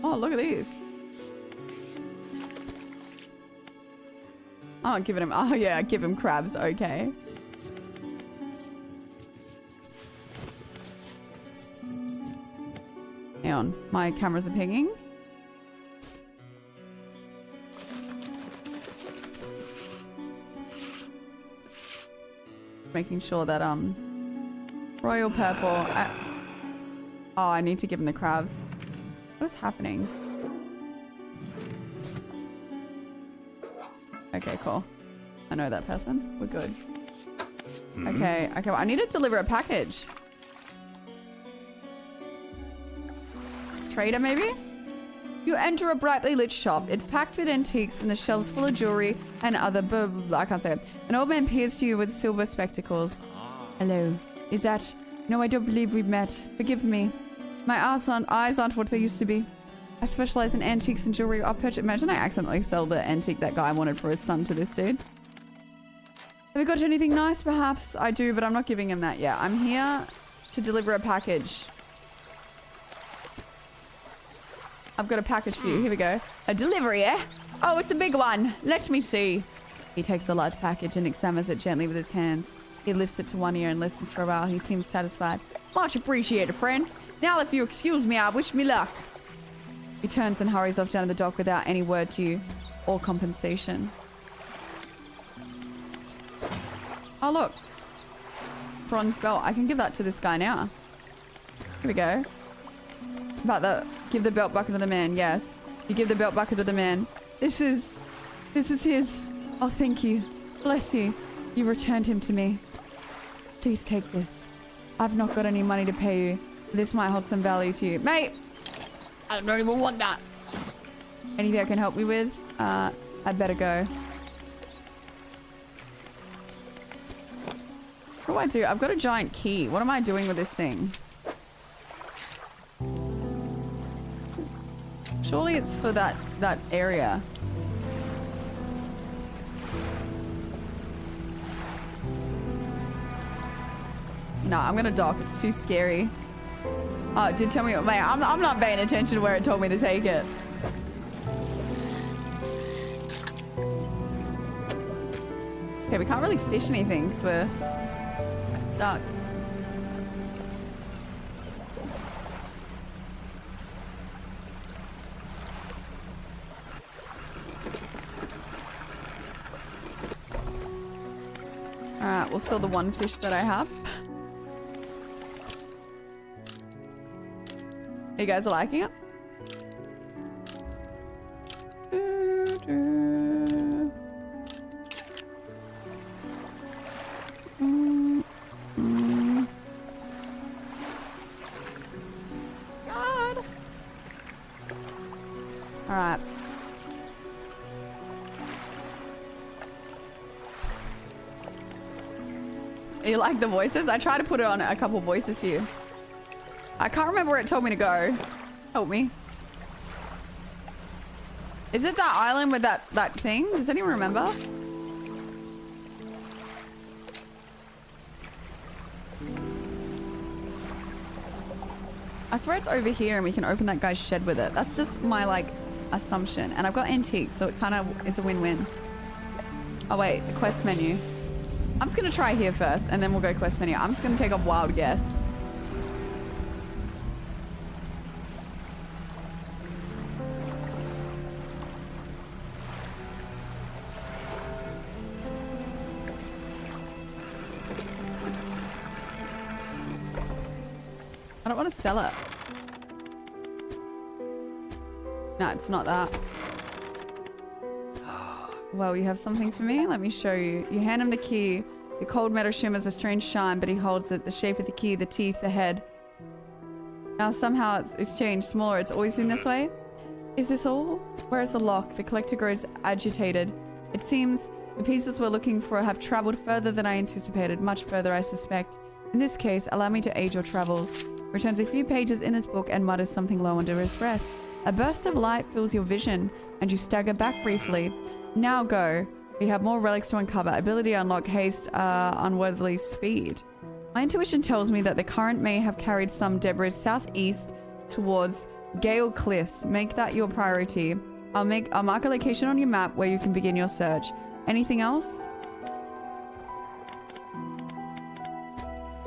Oh, look at these. I'm not giving him... Oh, yeah, give him crabs. Okay. Hang on. My cameras are pinging. Making sure that, royal purple... Oh, I need to give him the crabs. What is happening? Okay, cool. I know that person. We're good. Okay, well, I need to deliver a package. Trader, maybe? You enter a brightly lit shop. It's packed with antiques and the shelves full of jewelry and other I can't say it. An old man peers to you with silver spectacles. Hello. Is that... No, I don't believe we've met. Forgive me. My eyes aren't what they used to be. I specialize in antiques and jewelry. I'll purchase... Imagine I accidentally sell the antique that guy wanted for his son to this dude. Have you got anything nice, perhaps? I do, but I'm not giving him that yet. I'm here to deliver a package. I've got a package for you. Here we go. A delivery, eh? Oh, it's a big one. Let me see. He takes a large package and examines it gently with his hands. He lifts it to one ear and listens for a while. He seems satisfied. Much appreciated, friend. Now, if you excuse me, I wish me luck. He turns and hurries off down to the dock without any word to you or compensation. Oh, look. Bronze belt. I can give that to this guy now. Here we go. About the... Give the belt bucket to the man. Yes. You give the belt bucket to the man. This is his. Oh, thank you. Bless you. You returned him to me. Please take this. I've not got any money to pay you. This might hold some value to you. Mate! I don't even want that. Anything I can help me with? I'd better go. What do I do? I've got a giant key. What am I doing with this thing? Surely it's for that area. No, I'm gonna dock. It's too scary. Oh, it did tell me. Mate, I'm not paying attention to where it told me to take it. Okay, we can't really fish anything because we're stuck. Alright, we'll sell the one fish that I have. You guys are liking it? God. Alright. You like the voices? I try to put it on a couple voices for you. I can't remember where it told me to go. Help me. Is it that island with that thing? Does anyone remember? I swear it's over here and we can open that guy's shed with it. That's just my like assumption. And I've got antique, so it kind of is a win-win. Oh wait, the quest menu. I'm just gonna try here first and then we'll go quest menu. I'm just gonna take a wild guess. I don't want to sell it. No, it's not that. Well, you have something for me? Let me show you. You hand him the key. The cold metal shimmers a strange shine, but he holds it. The shape of the key, the teeth, the head. Now somehow it's changed, smaller. It's always been this way. Is this all? Where is the lock? The collector grows agitated. It seems the pieces we're looking for have traveled further than I anticipated. Much further, I suspect. In this case, allow me to aid your travels. Returns a few pages in his book and mutters something low under his breath. A burst of light fills your vision, and you stagger back briefly. Now go. We have more relics to uncover. Ability to unlock haste, unworthily speed. My intuition tells me that the current may have carried some debris southeast towards Gale Cliffs. Make that your priority. I'll mark a location on your map where you can begin your search. Anything else?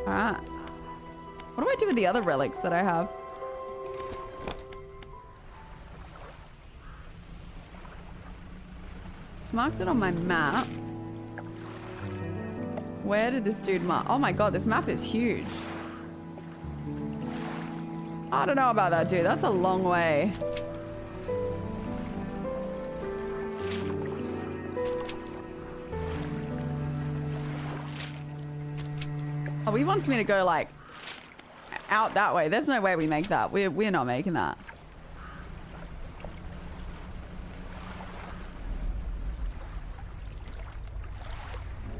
Alright. What do I do with the other relics that I have? It's marked it on my map. Where did this dude mark? Oh my god, this map is huge. I don't know about that, dude. That's a long way. Oh, he wants me to go like out that way. There's no way we make that. We're not making that.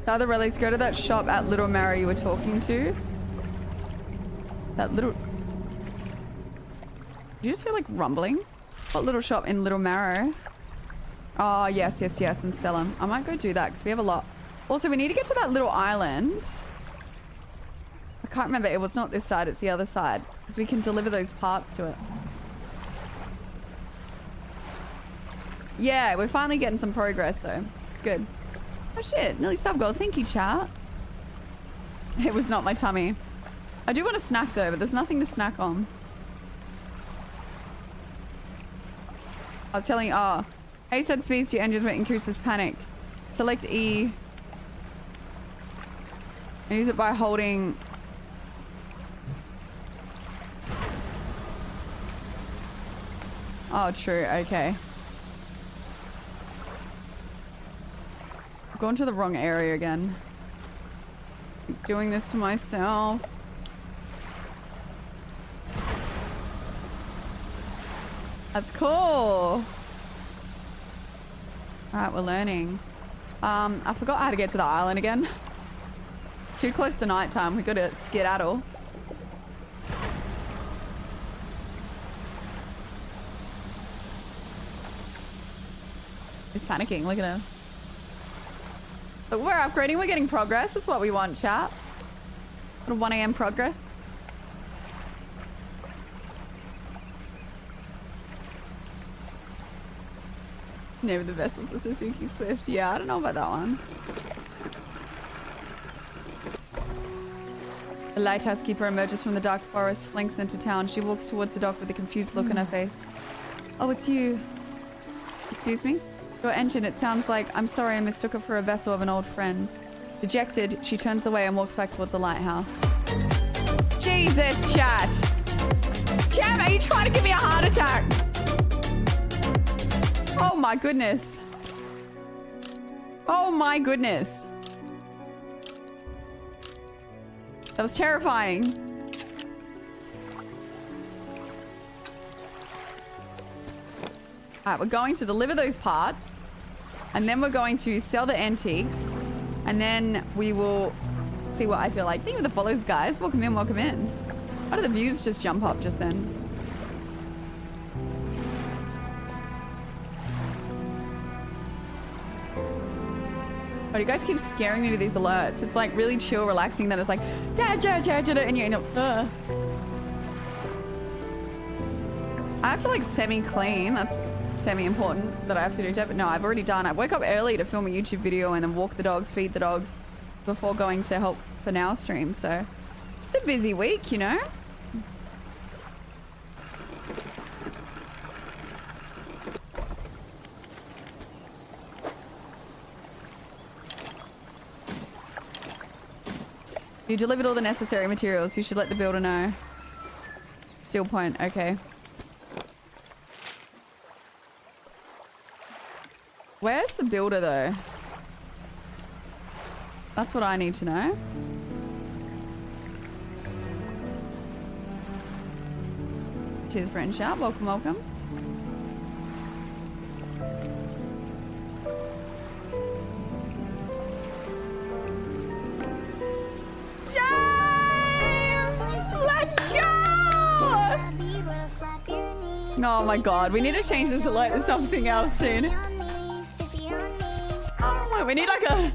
The other relics, go to that shop at Little Marrow you were talking to. That little... Did you just hear like rumbling? What little shop in Little Marrow? Oh, yes, yes, yes, and sell them. I might go do that because we have a lot. Also, we need to get to that little island. I can't remember. It was not this side, it's the other side. Because we can deliver those parts to it. Yeah, we're finally getting some progress, though. It's good. Oh shit, nearly sub goal. Thank you, chat. It was not my tummy. I do want a snack though, but there's nothing to snack on. I was telling you, oh, haste at speeds to your engines, but increases panic. Select E. And use it by holding... Oh, true, okay. I've gone to the wrong area again. I'm doing this to myself. That's cool. Alright, we're learning. I forgot how to get to the island again. Too close to nighttime. We gotta skedaddle. He's panicking, look at him. But we're upgrading, we're getting progress. That's what we want, chat. Little 1 AM progress. Name of the vessels was Suzuki Swift. Yeah, I don't know about that one. The lighthouse keeper emerges from the dark forest, flanks into town. She walks towards the dock with a confused look on her face. Oh, it's you. Excuse me? Your engine, it sounds like. I'm sorry, I mistook her for a vessel of an old friend. Dejected, she turns away and walks back towards the lighthouse. Jesus, chat. Chat, are you trying to give me a heart attack? Oh my goodness. Oh my goodness. That was terrifying. Alright, we're going to deliver those parts. And then we're going to sell the antiques. And then we will see what I feel like. Thank you for the follows, guys. Welcome in, welcome in. How did the views just jump up just then? Oh, you guys keep scaring me with these alerts. It's like really chill, relaxing. Then it's like, dad, and you end up, I have to like semi-clean. That's semi-important that I have to do. But no, I've already done. I woke up early to film a YouTube video and then walk the dogs, feed the dogs before going to help for Now stream. So just a busy week, you know? You delivered all the necessary materials. You should let the builder know. Steel point. Okay. Where's the builder though? That's what I need to know. Cheers, friend shout. Welcome, welcome. Oh my god, we need to change this alert to something else soon. Oh, we need like a...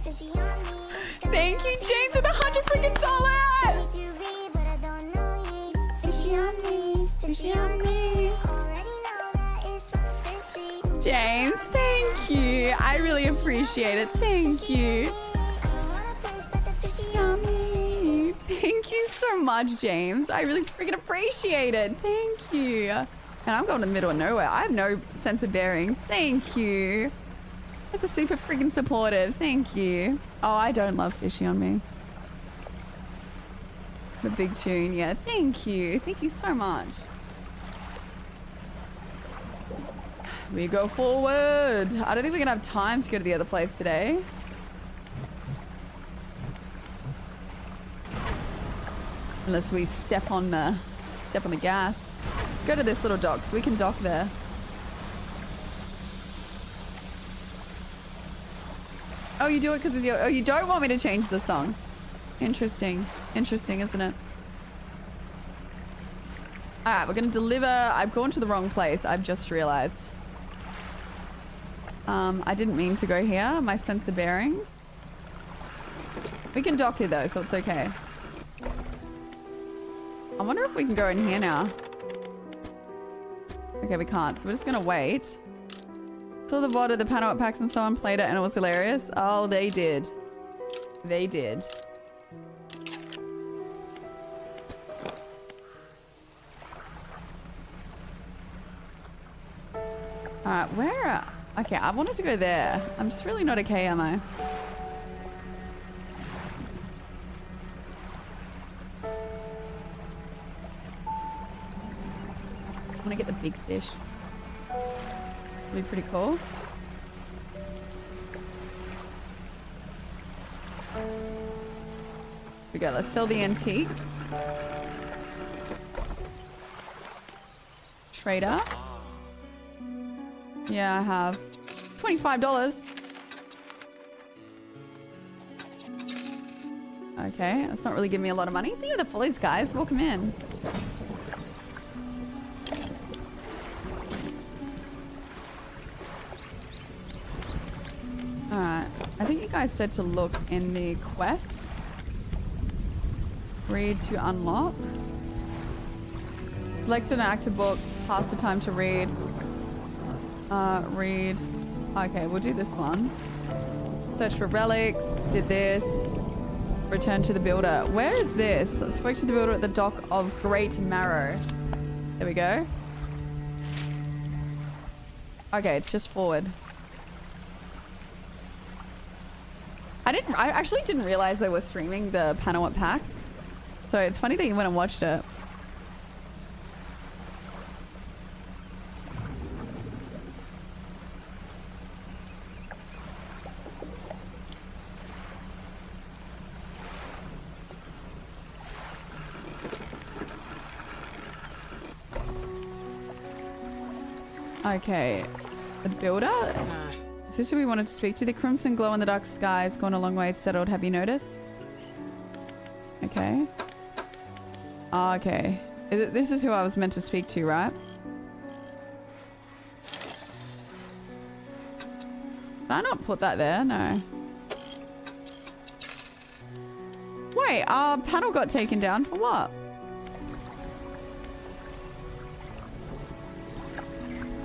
Thank you, James, with $100 freaking dollars! James, thank you. I really appreciate it. Thank you. Thank you so much, James. I really freaking appreciate it. Thank you. And I'm going to the middle of nowhere. I have no sense of bearings. Thank you. That's a super freaking supportive. Thank you. Oh, I don't love Fishy on Me. The big tune. Yeah, thank you. Thank you so much. We go forward. I don't think we're going to have time to go to the other place today. Unless we step on the gas. Go to this little dock so we can dock there. Oh, you do it because it's your... Oh, you don't want me to change the song. Interesting. Interesting, isn't it? Alright, we're going to deliver... I've gone to the wrong place. I've just realized. I didn't mean to go here. My sense of bearings. We can dock here though, so it's okay. I wonder if we can go in here now. Okay, we can't, so we're just gonna wait. Saw the VOD of the panel at PAX and so on, played it and it was hilarious. Oh, they did. They did. Alright, where? Okay, I wanted to go there. I'm just really not okay, am I? I want to get the big fish. It'll be pretty cool. Here we go, let's sell the antiques. Trader. Yeah, I have $25. Okay, that's not really giving me a lot of money. Thank you for the follows, guys. Welcome in. Alright, I think you guys said to look in the quests. Read to unlock. Select an active book, pass the time to read. Read. Okay, we'll do this one. Search for relics, did this. Return to the builder. Where is this? I spoke to the builder at the dock of Great Marrow. There we go. Okay, it's just forward. I actually didn't realize they were streaming the panel at PAX. So it's funny that you went and watched it. Okay, the builder? Is this who we wanted to speak to? The crimson glow in the dark sky has gone a long way settled. Have you noticed? Okay. Oh, okay. This is who I was meant to speak to, right? Did I not put that there? No. Wait, our panel got taken down for what?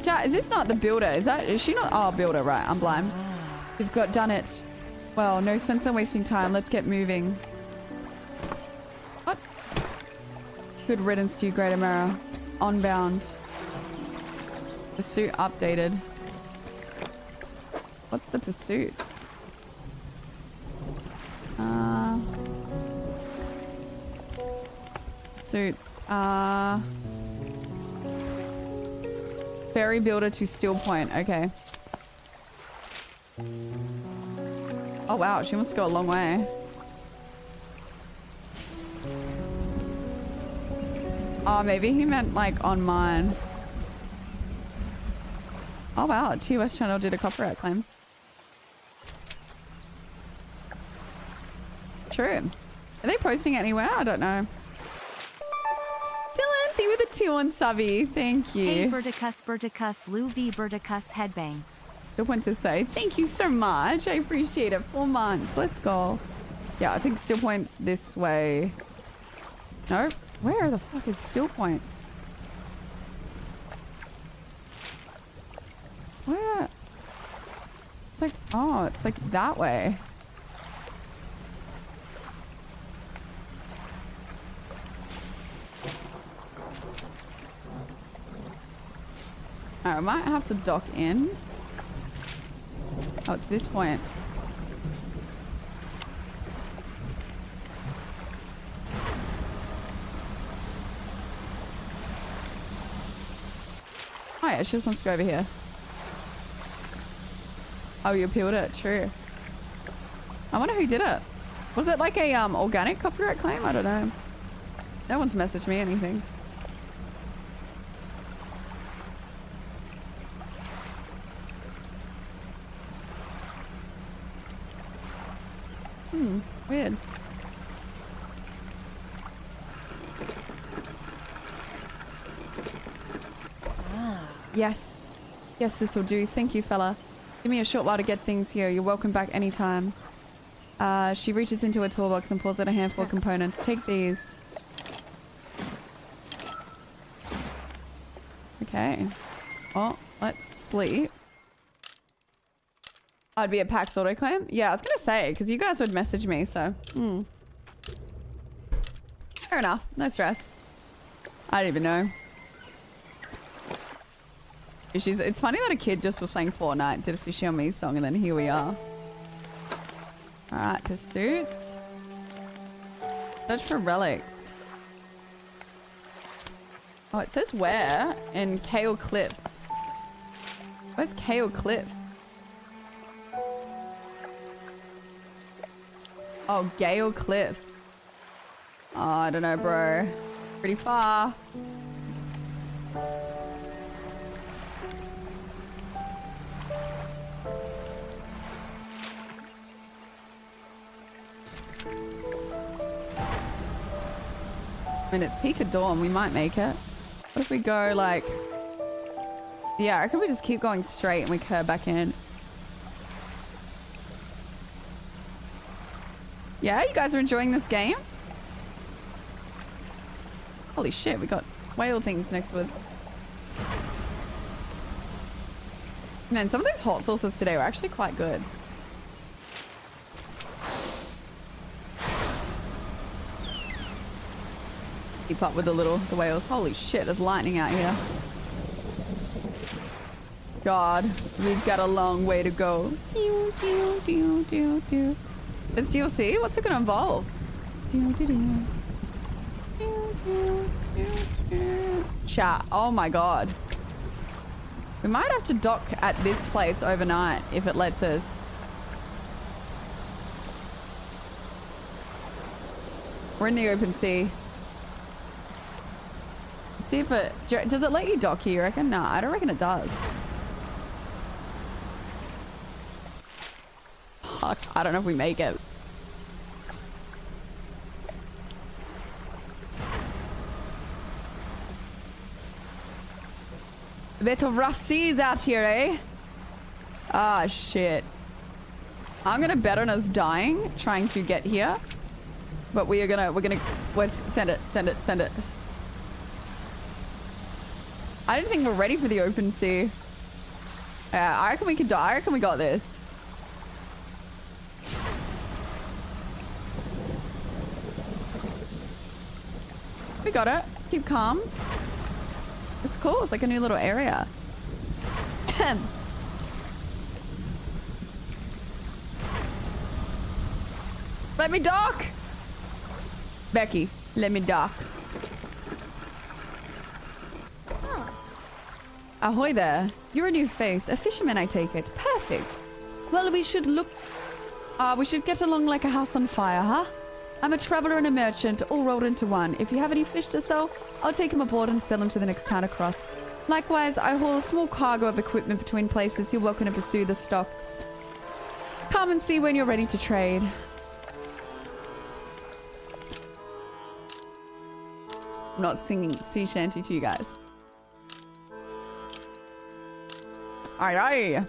Chat, is this not the builder? Is she not? Oh, builder, right. I'm blind. You've done it. Well, no sense in wasting time. Let's get moving. What? Good riddance to you, Greater Mirror. Onbound. Pursuit updated. What's the pursuit? Suits. Ferry builder to Steel Point. Okay. Oh wow, she must go a long way. Oh, maybe he meant like on mine. Oh wow, TOS channel did a copyright claim. True. Are they posting it anywhere? I don't know. Dylan, with a 2 on subby. Thank you.
Hey, Berticus, Lou V. Berticus headbang.
The point to say thank you so much. I appreciate it. 4 months. Let's go. Yeah, I think Steel Point's this way. Nope. Where the fuck is Steel Point? Where? It's like, oh, it's like that way. I might have to dock in. Oh, it's this point. Oh yeah, she just wants to go over here. Oh, you appealed it? True. I wonder who did it. Was it like a organic copyright claim? I don't know. No one's messaged me anything. Weird. Yes. Yes, this will do. Thank you, fella. Give me a short while to get things here. You're welcome back anytime. She reaches into her toolbox and pulls out a handful of components. Take these. Okay. Oh, let's sleep. I'd be a PAX autoclaim? Yeah, I was gonna say, because you guys would message me, so. Fair enough. No stress. I don't even know. It's funny that a kid just was playing Fortnite, did a Fishy on Me song, and then here we are. Alright, pursuits. Search for relics. Oh, it says where? In Kale Cliffs. Where's Kale Cliffs? Oh, Gale Cliffs. Oh, I don't know, bro. Pretty far. I mean, it's peak of dawn. We might make it. What if we go like... Yeah, I reckon we just keep going straight and we curve back in. Yeah, you guys are enjoying this game? Holy shit, we got whale things next to us. Man, some of these hot sauces today were actually quite good. Keep up with the whales. Holy shit, there's lightning out here. God, we've got a long way to go. It's DLC? What's it gonna involve? Chat. Oh my god. We might have to dock at this place overnight if it lets us. We're in the open sea. Let's see if it... Does it let you dock here, you reckon? No, I don't reckon it does. Fuck, I don't know if we make it. A bit of rough seas out here, eh? Ah, shit. I'm gonna bet on us dying trying to get here. But we're gonna send it. I don't think we're ready for the open sea. Yeah, I reckon we could die. I reckon we got this. We got it. Keep calm. It's cool. It's like a new little area. Let me dock. Becky, let me dock. Ahoy there. You're a new face. A fisherman, I take it. Perfect. Well, we should get along like a house on fire, huh? I'm a traveler and a merchant, all rolled into one. If you have any fish to sell, I'll take them aboard and sell them to the next town across. Likewise, I haul a small cargo of equipment between places. You're welcome to pursue the stock. Come and see when you're ready to trade. I'm not singing sea shanty to you guys. Aye, aye.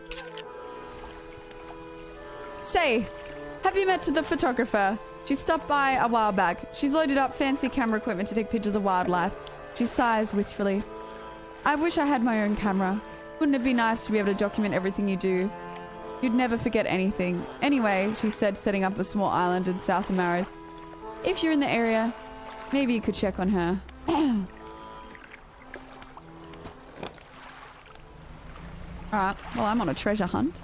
Say, have you met the photographer? She stopped by a while back. She's loaded up fancy camera equipment to take pictures of wildlife. She sighs wistfully. I wish I had my own camera. Wouldn't it be nice to be able to document everything you do? You'd never forget anything. Anyway, she said, setting up a small island in South Amaris. If you're in the area, maybe you could check on her. Alright, well, I'm on a treasure hunt.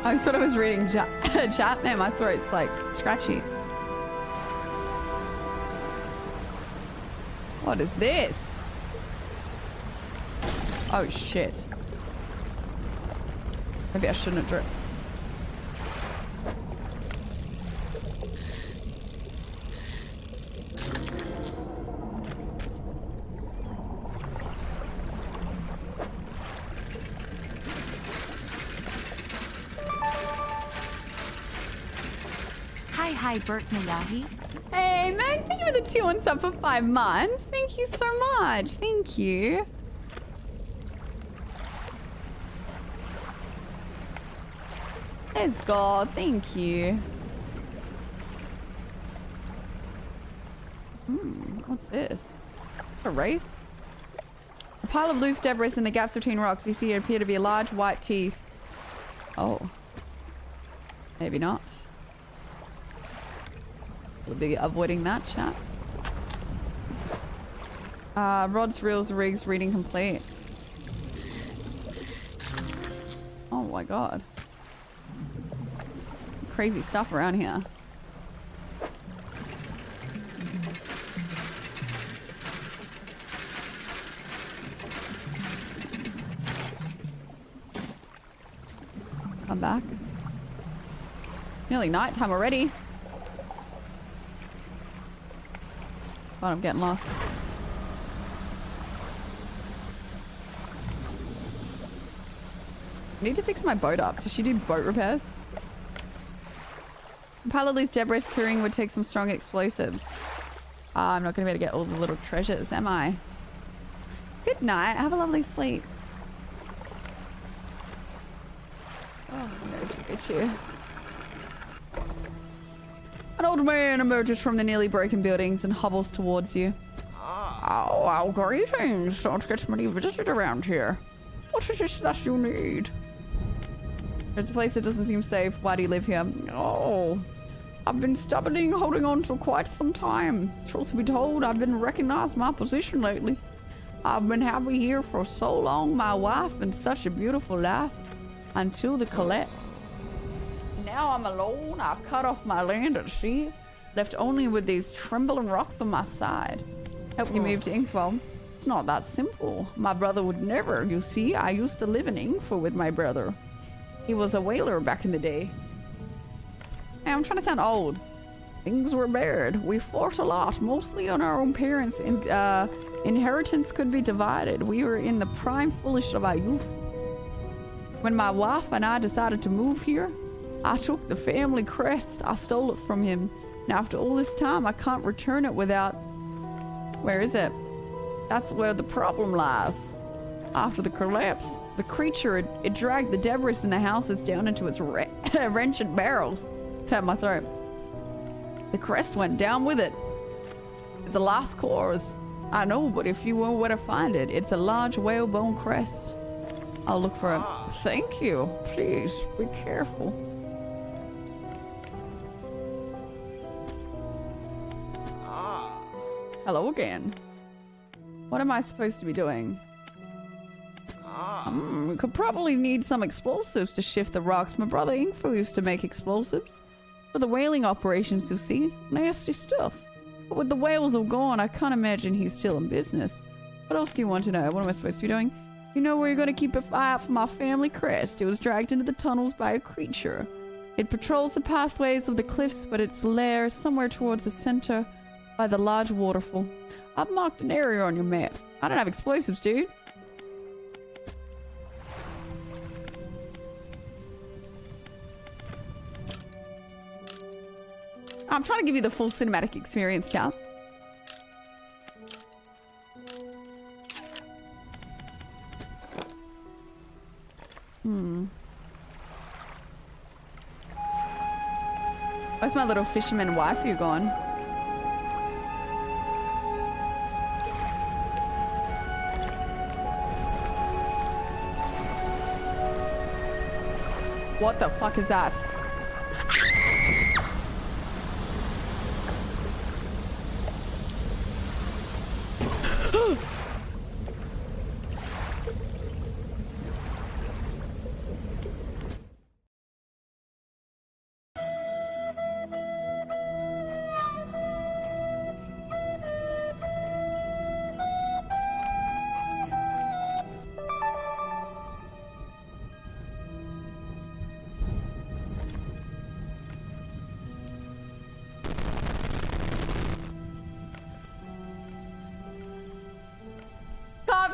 I thought I was reading chat. Man, my throat's like scratchy. What is this? Oh shit. Maybe I shouldn't have dripped.
Hi, Bert Mayahi.
Hey, man, thank you for the 2 on sub for 5 months. Thank you so much. Thank you. Let's go. Thank you. What's this? A race? A pile of loose debris in the gaps between rocks. You see, it appear to be large white teeth. Oh. Maybe not. We'll be avoiding that chat. Rods, reels, rigs, reading complete. Oh my god. Crazy stuff around here. Come back. Nearly nighttime already. God, I'm getting lost. I need to fix my boat up. Does she do boat repairs? A pile of loose debris clearing would take some strong explosives. I'm not going to be able to get all the little treasures, am I? Good night. Have a lovely sleep. Oh, no, get you. An old man emerges from the nearly broken buildings and hobbles towards you. Oh, greetings. Don't get many visitors around here. What is this that you need? There's a place that doesn't seem safe. Why do you live here? Oh, I've been stubbornly holding on for quite some time. Truth be told, I've been recognizing my position lately. I've been happy here for so long. My wife been such a beautiful life until the Colette. Now I'm alone. I've cut off my land at sea, left only with these trembling rocks on my side. Help me move to Ingfell. It's not that simple. My brother would never. You see, I used to live in Ingfell with my brother. He was a whaler back in the day. Hey, I'm trying to sound old. Things were bad. We fought a lot, mostly on our own parents in Inheritance could be divided. We were in the prime foolish of our youth. When my wife and I decided to move here, I took the family crest. I stole it from him. And after all this time, I can't return it without... Where is it? That's where the problem lies. After the collapse, the creature, it dragged the debris in the houses down into its wretched barrels. Tap my throat. The crest went down with it. It's a lost cause. I know, but if you know where to find it, it's a large whalebone crest. I'll look for it. Thank you. Please, be careful. Hello again. What am I supposed to be doing? We could probably need some explosives to shift the rocks. My brother Ingfu used to make explosives. For the whaling operations, you see. Nasty stuff. But with the whales all gone, I can't imagine he's still in business. What else do you want to know? What am I supposed to be doing? You know where you're going to keep an eye out for my family crest. It was dragged into the tunnels by a creature. It patrols the pathways of the cliffs, but its lair is somewhere towards the center by the large waterfall. I've marked an area on your map. I don't have explosives, dude. I'm trying to give you the full cinematic experience, chat. Where's my little fisherman waifu gone? What the fuck is that?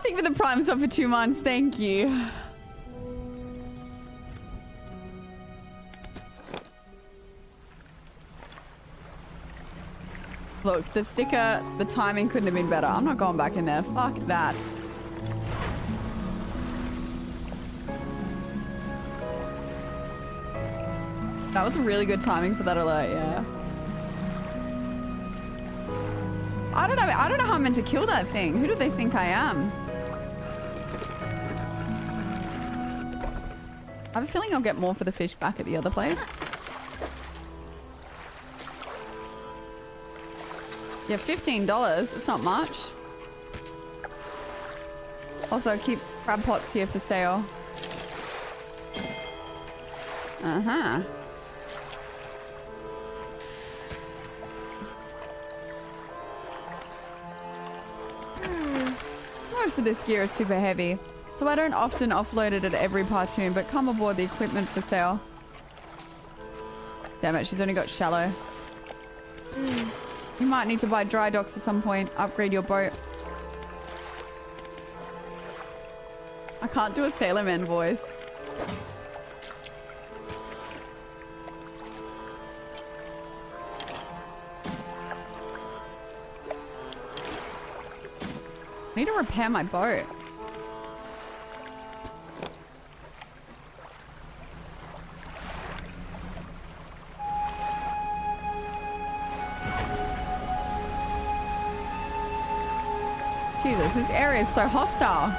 Thank you for the Prime sub for 2 months. Thank you. Look, the sticker, the timing couldn't have been better. I'm not going back in there. Fuck that. That was a really good timing for that alert, yeah. I don't know how I'm meant to kill that thing. Who do they think I am? I have a feeling I'll get more for the fish back at the other place. Yeah, $15. It's not much. Also, keep crab pots here for sale. Uh-huh. Most of this gear is super heavy, so I don't often offload it at every partoon, but come aboard the equipment for sale. Damn it, she's only got shallow. You might need to buy dry docks at some point, upgrade your boat. I can't do a sailorman voice. I need to repair my boat. Jesus, this area is so hostile.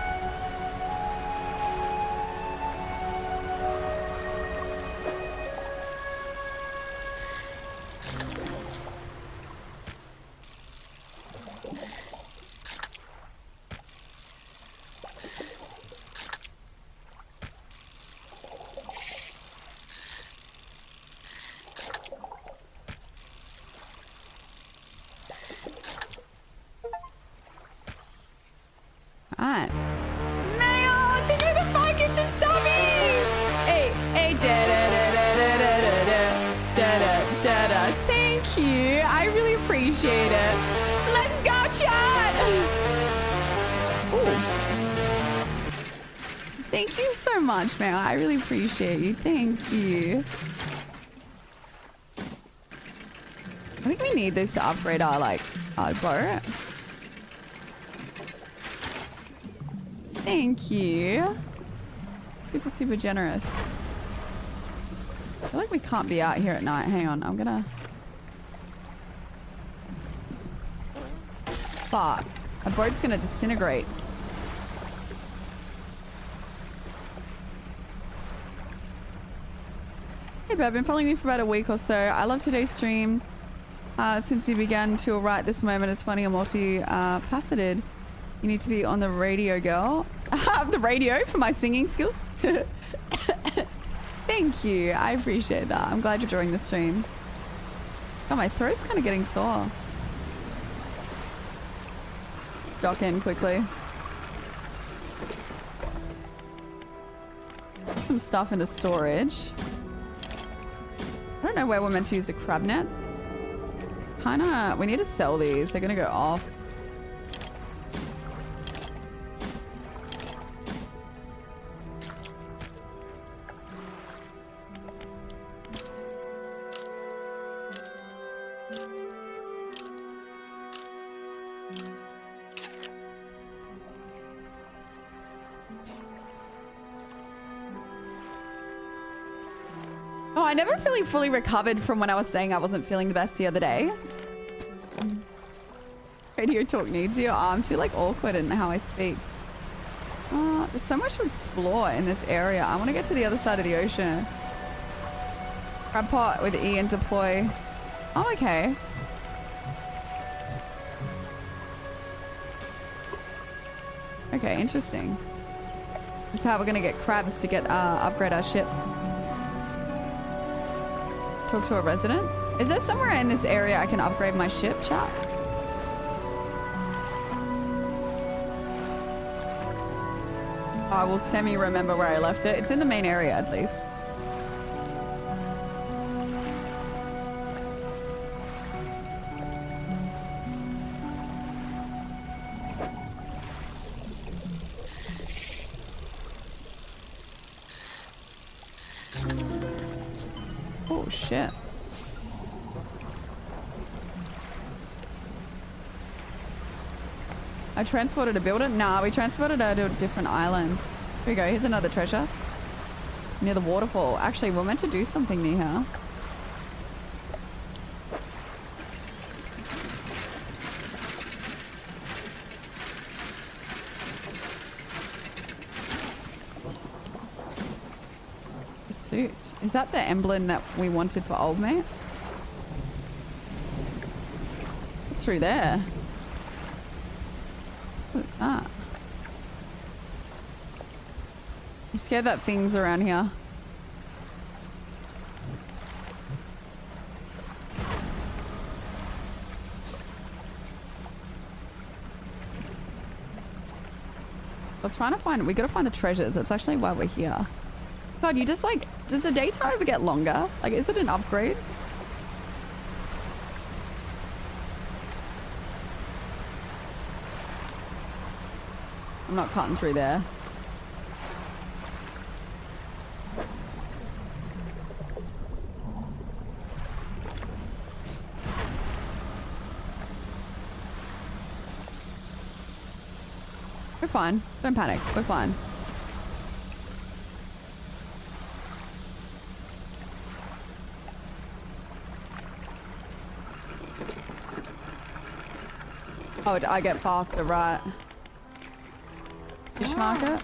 Alright. Mayo, thank you for the 5 kitchen subbies! Hey, da-da-da-da-da-da-da-da-da-da. Thank you. I really appreciate it. Let's go, chat! Thank you so much, man. I really appreciate you. Thank you. I think we need this to upgrade our, like, our boat. Thank you. Super, super generous. I feel like we can't be out here at night. Hang on, I'm gonna... Fuck. Our boat's gonna disintegrate. Hey, babe, I've been following you for about a week or so. I love today's stream. Since you began to write this moment, it's funny and multi-faceted. You need to be on the radio, girl. The radio for my singing skills. Thank you. I appreciate that. I'm glad you're enjoying the stream. God, my throat's kind of getting sore. Let's dock in quickly. Put some stuff into storage. I don't know where we're meant to use the crab nets. Kinda, we need to sell these. They're gonna go off. Oh, I never really fully recovered from when I was saying I wasn't feeling the best the other day. Radio talk needs you. Oh, I'm too like awkward in how I speak. There's so much to explore in this area. I want to get to the other side of the ocean. Crab pot with E and deploy. Oh, okay. Okay, interesting. This is how we're gonna get crabs to get upgrade our ship. Talk to a resident. Is there somewhere in this area I can upgrade my ship, chat? I will semi-remember where I left it. It's in the main area, at least. Oh, shit. I transported a builder? Nah, we transported her to a different island. Here we go. Here's another treasure. Near the waterfall. Actually, we're meant to do something near her. The suit. Is that the emblem that we wanted for old mate? What's through there? What's that? I'm scared that thing's around here. I was trying to find, we gotta find the treasures. That's actually why we're here. God, you just like, does the daytime ever get longer? Like, is it an upgrade? I'm not cutting through there. We're fine. Don't panic. We're fine. Oh, I get faster, right? Fish market.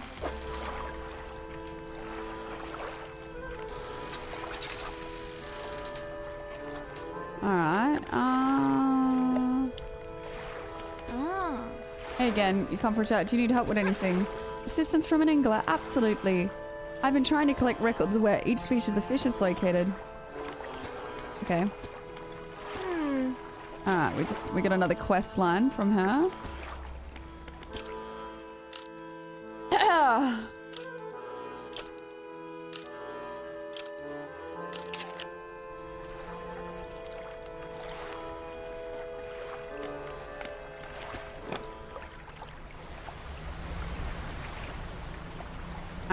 Alright. Hey again, you come for a chat. Do you need help with anything? Assistance from an angler? Absolutely. I've been trying to collect records of where each species of the fish is located. Okay. Alright, we got another quest line from her.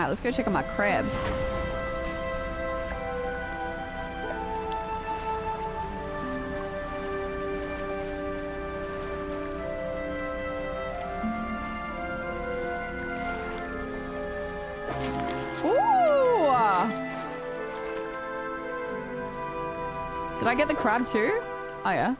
Alright, let's go check on my crabs. Did I get the crab too? Oh yeah.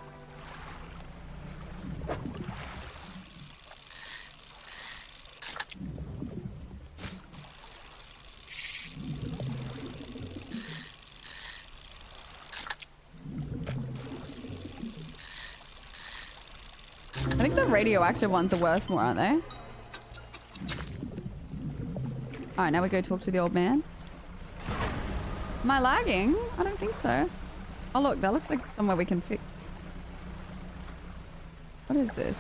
I think the radioactive ones are worth more, aren't they? Alright, now we go talk to the old man. Am I lagging? I don't think so. Oh look, that looks like somewhere we can fix. What is this?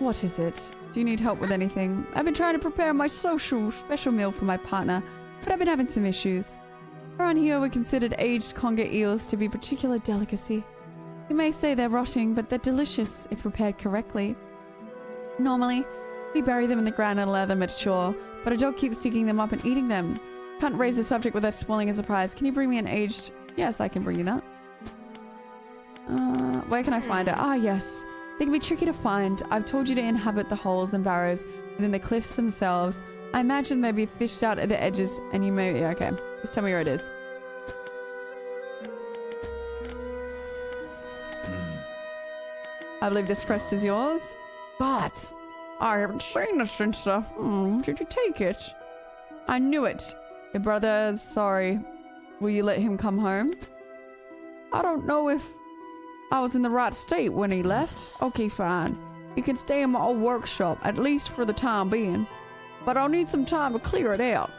What is it? Do you need help with anything? I've been trying to prepare my special meal for my partner, but I've been having some issues. Around here we considered aged conger eels to be a particular delicacy. You may say they're rotting, but they're delicious if prepared correctly. Normally, we bury them in the ground and allow them to mature, but a dog keeps digging them up and eating them. Can't raise the subject without spoiling a surprise. Can you bring me an aged... Yes, I can bring you that. Where can I find it? Ah, yes. They can be tricky to find. I've told you to inhabit the holes and barrows within the cliffs themselves. I imagine they'll be fished out at the edges and you may... Yeah, okay. Just tell me where it is. I believe this crest is yours. But I haven't seen this since did you take it? I knew it. Your brother, sorry. Will you let him come home? I don't know if I was in the right state when he left. Okay, fine. You can stay in my old workshop, at least for the time being. But I'll need some time to clear it out.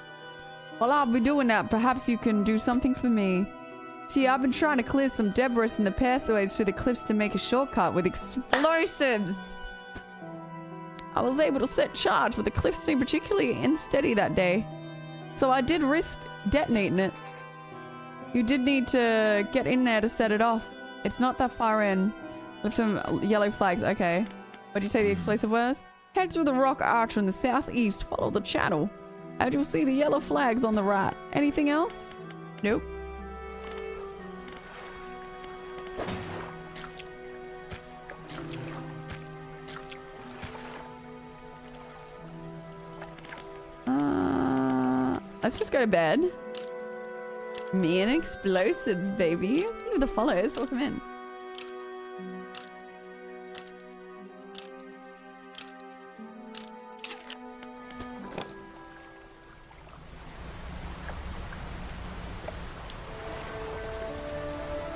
While I'll be doing that, perhaps you can do something for me. See, I've been trying to clear some debris in the pathways through the cliffs to make a shortcut with explosives. I was able to set charge, but the cliffs seemed particularly unsteady that day. So I did risk detonating it. You did need to get in there to set it off. It's not that far in. Lift some yellow flags. Okay. What did you say the explosive was? Head through the rock arch in the southeast. Follow the channel. And you'll see the yellow flags on the right. Anything else? Nope. Let's just go to bed. Me and explosives, baby. Thank you for the follows. Welcome in.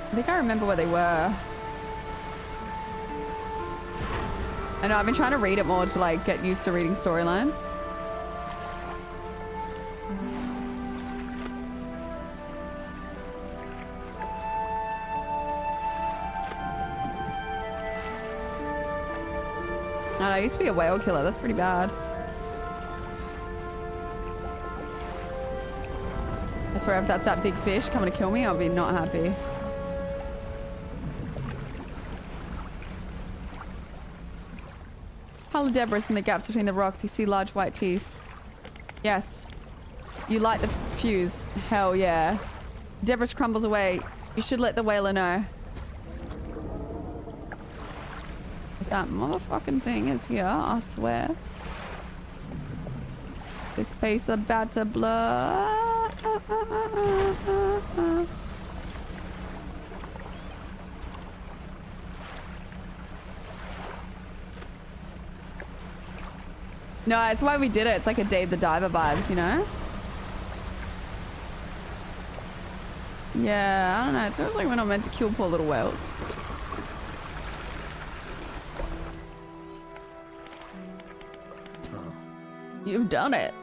I think I remember where they were. I know, I've been trying to read it more to like get used to reading storylines. I used to be a whale killer. That's pretty bad. I swear if that's that big fish coming to kill me, I'll be not happy. Pile of debris in the gaps between the rocks. You see large white teeth. Yes. You light the fuse. Hell yeah. Debris crumbles away. You should let the whaler know. That motherfucking thing is here, I swear. This place about to blow. No, it's why we did it. It's like a Dave the Diver vibes, you know? Yeah, I don't know. It feels like we're not meant to kill poor little whales. You've done it.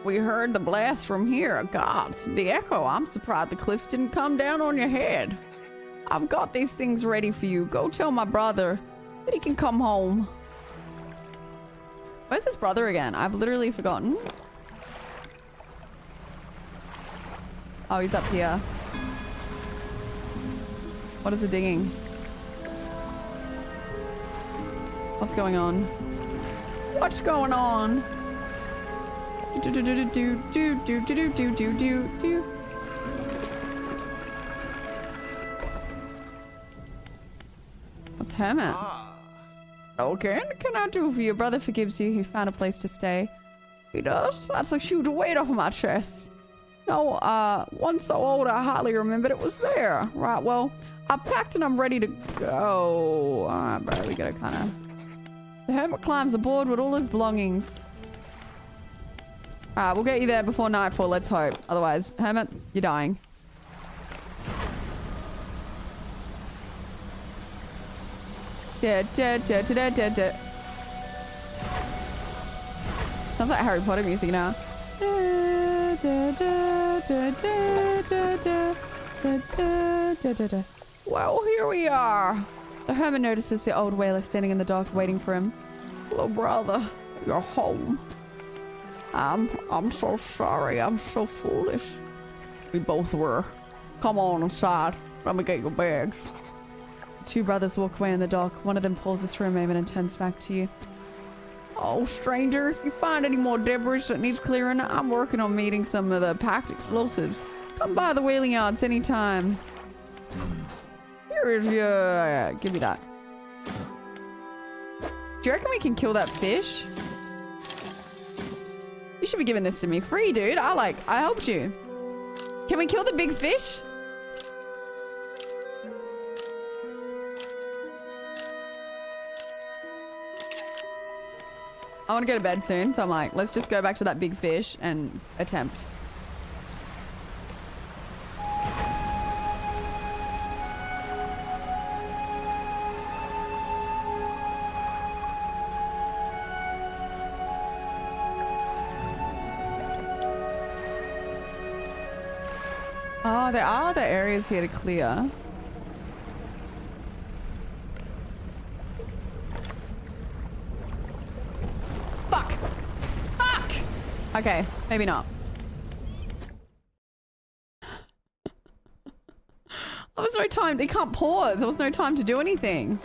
We heard the blast from here. Gods, the echo. I'm surprised the cliffs didn't come down on your head. I've got these things ready for you. Go tell my brother that he can come home. Where's his brother again? I've literally forgotten. Oh, he's up here. What is the digging? What's going on? What's going on? Do do do do do do do do do do do do. What's Hermit? Okay, can I do for you? Brother forgives you. He found a place to stay. He does? That's a huge weight off my chest. No, once so old I hardly remembered it was there. Right, well, I packed and I'm ready to go. Alright, bro, we gotta kinda... The hermit climbs aboard with all his belongings. Alright, we'll get you there before nightfall, let's hope. Otherwise, hermit, you're dying. Sounds like Harry Potter music now. Well, here we are. The hermit notices the old whaler standing in the dock waiting for him. Hello, brother. You're home. I'm so sorry. I'm so foolish. We both were. Come on inside. Let me get your bags. Two brothers walk away on the dock. One of them pauses for a moment and turns back to you. Oh, stranger, if you find any more debris that needs clearing, I'm working on meeting some of the packed explosives. Come by the whaling yards anytime. Here is your... give me that. Do you reckon we can kill that fish? You should be giving this to me free, dude. I helped you. Can we kill the big fish? I want to go to bed soon, so I'm like, let's just go back to that big fish and attempt. Oh, there are other areas here to clear. Fuck! Fuck! Okay, maybe not. There was no time. They can't pause. There was no time to do anything.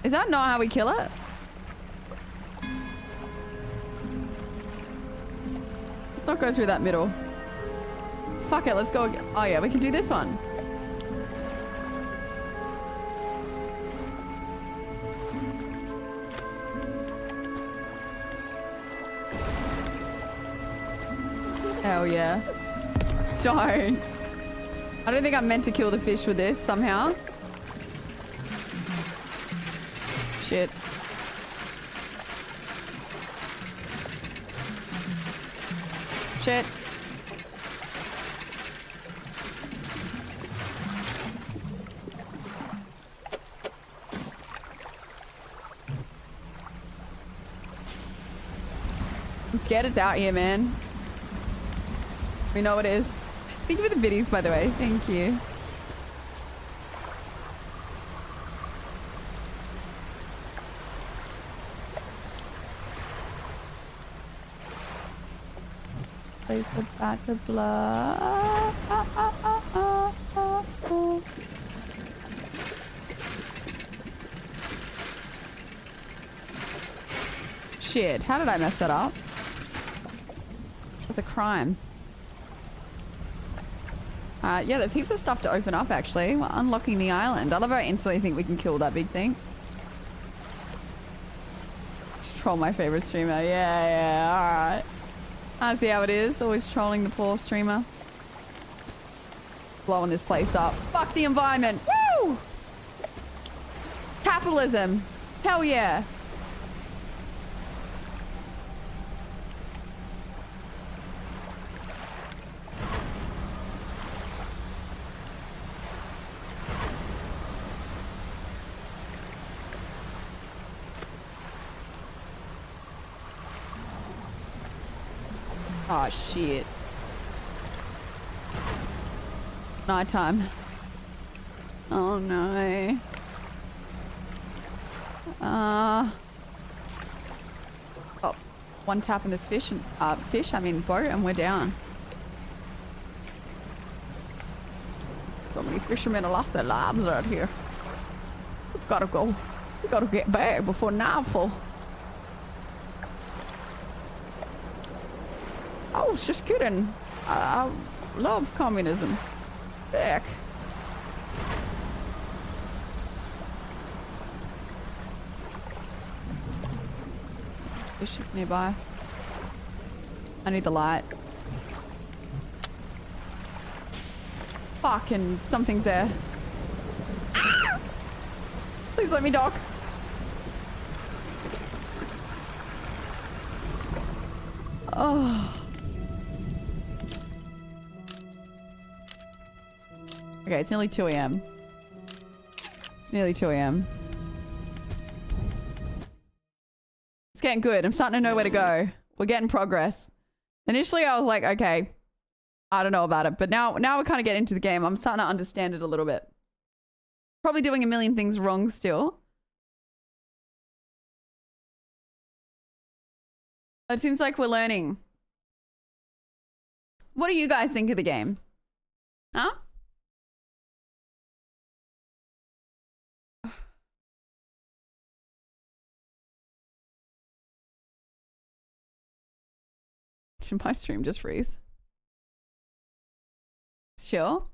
Is that not how we kill it? Let's not go through that middle. Fuck it, let's go again. Oh yeah, we can do this one. Hell yeah. Don't. I don't think I'm meant to kill the fish with this somehow. Shit. Shit. I'm scared it's out here, man. We know it is. Thank you for the biddies, by the way. Thank you. Place the batter blood. Shit, how did I mess that up? It's a crime. Yeah, there's heaps of stuff to open up, actually. We're unlocking the island. I love how I instantly think we can kill that big thing. Troll my favorite streamer. Yeah, alright. I see how it is. Always trolling the poor streamer. Blowing this place up. Fuck the environment. Woo! Capitalism. Hell yeah. Oh shit. Nighttime. Oh no. Oh, one tap in this fish and boat, and we're down. So many fishermen have lost their lives out here. We've gotta go. We gotta get back before nightfall. I was just kidding. I love communism. Heck. Dishes nearby. I need the light. Fucking something's there. Ah! Please let me dock. Oh. Okay, it's nearly 2 a.m. It's nearly 2 a.m. It's getting good. I'm starting to know where to go. We're getting progress. Initially, I was like, okay, I don't know about it. But now we're kind of getting into the game. I'm starting to understand it a little bit. Probably doing a million things wrong still. It seems like we're learning. What do you guys think of the game? Huh? Should my stream just freeze? Chill?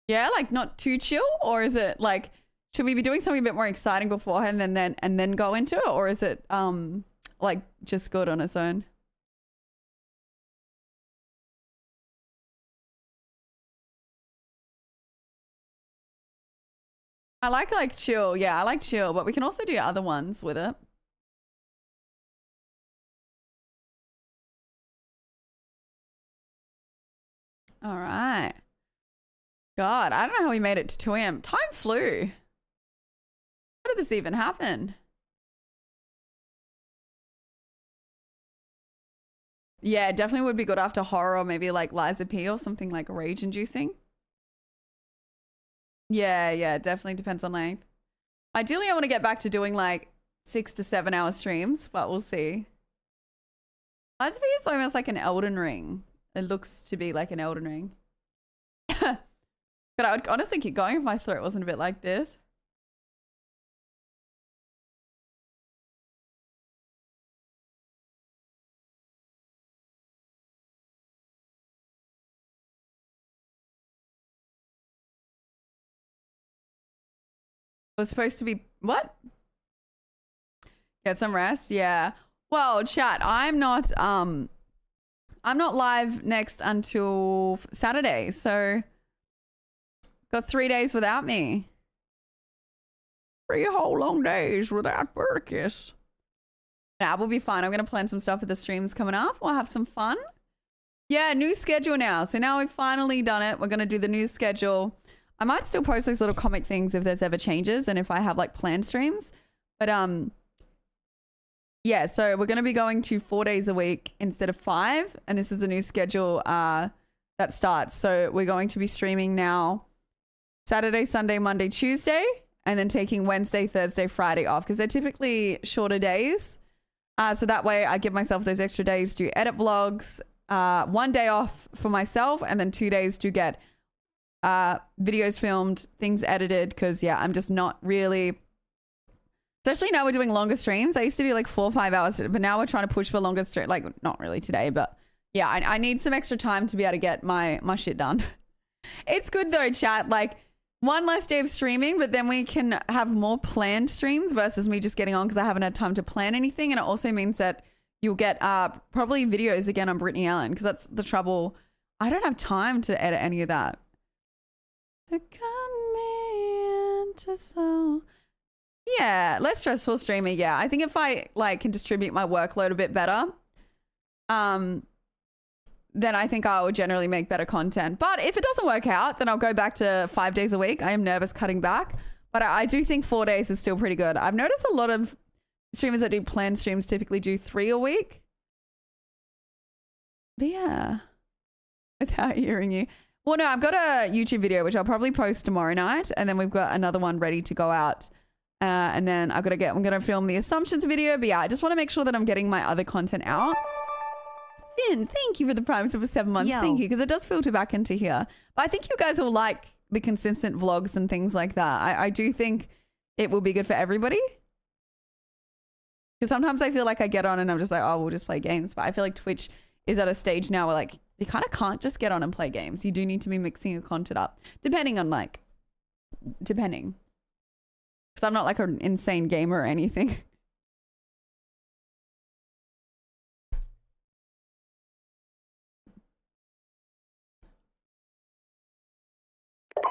Yeah, like not too chill? Or is it like, should we be doing something a bit more exciting beforehand and then go into it? Or is it like just good on its own? I like chill. Yeah, I like chill, but we can also do other ones with it. All right. God, I don't know how we made it to 2 a.m. Time flew. How did this even happen? Yeah, definitely would be good after horror or maybe like Liza P or something like rage inducing. Yeah, definitely depends on length. Ideally, I want to get back to doing like 6 to 7 hour streams, but we'll see. Liza P is almost like an Elden Ring. It looks to be like an Elden Ring. But I would honestly keep going if my throat wasn't a bit like this. It was supposed to be what? Get some rest? Yeah. Well, chat, I'm not live next until Saturday, so got 3 days without me. 3 whole long days without Burkus. Nah, we'll be fine. I'm gonna plan some stuff for the streams coming up. We'll have some fun. Yeah, new schedule now. So now we've finally done it. We're gonna do the new schedule. I might still post those little comic things if there's ever changes and if I have like planned streams. But yeah, so we're going to be going to 4 days a week instead of 5. And this is a new schedule that starts. So we're going to be streaming now Saturday, Sunday, Monday, Tuesday, and then taking Wednesday, Thursday, Friday off because they're typically shorter days. So that way I give myself those extra days to edit vlogs, 1 day off for myself, and then 2 days to get videos filmed, things edited, because yeah, I'm just not really, especially now we're doing longer streams. I used to do like 4 or 5 hours, but now we're trying to push for longer stream, like not really today, but yeah, I need some extra time to be able to get my shit done. It's good though, chat, like 1 less day of streaming, but then we can have more planned streams versus me just getting on because I haven't had time to plan anything. And it also means that you'll get probably videos again on Brittany Allen, because that's the trouble. I don't have time to edit any of that. To cut me into so yeah, less stressful streaming. Yeah, I think if I like can distribute my workload a bit better, then I think I will generally make better content. But if it doesn't work out, then I'll go back to 5 days a week. I am nervous cutting back, but I do think 4 days is still pretty good. I've noticed a lot of streamers that do planned streams typically do 3 a week. But yeah, without hearing you. Well, no, I've got a YouTube video, which I'll probably post tomorrow night. And then we've got another one ready to go out. And then I'm going to film the assumptions video. But yeah, I just want to make sure that I'm getting my other content out. Finn, thank you for the Prime for 7 months. Yo. Thank you. Because it does filter back into here. But I think you guys will like the consistent vlogs and things like that. I do think it will be good for everybody. Because sometimes I feel like I get on and I'm just like, oh, we'll just play games. But I feel like Twitch is at a stage now where like you kind of can't just get on and play games. You do need to be mixing your content up, depending. Because I'm not like an insane gamer or anything.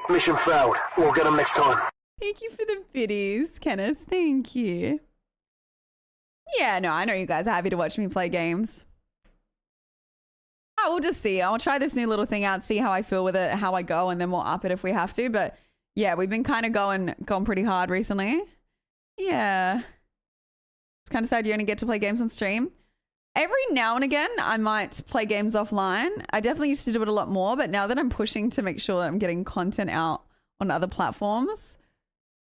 Mission failed. We'll get them next time.
Thank you for the biddies, Kenneth. Thank you. Yeah, no, I know you guys are happy to watch me play games. We'll just see. I'll try this new little thing out, see how I feel with it, how I go, and then we'll up it if we have to. But yeah, we've been kind of going pretty hard recently. Yeah. It's kind of sad you only get to play games on stream. Every now and again, I might play games offline. I definitely used to do it a lot more, but now that I'm pushing to make sure that I'm getting content out on other platforms,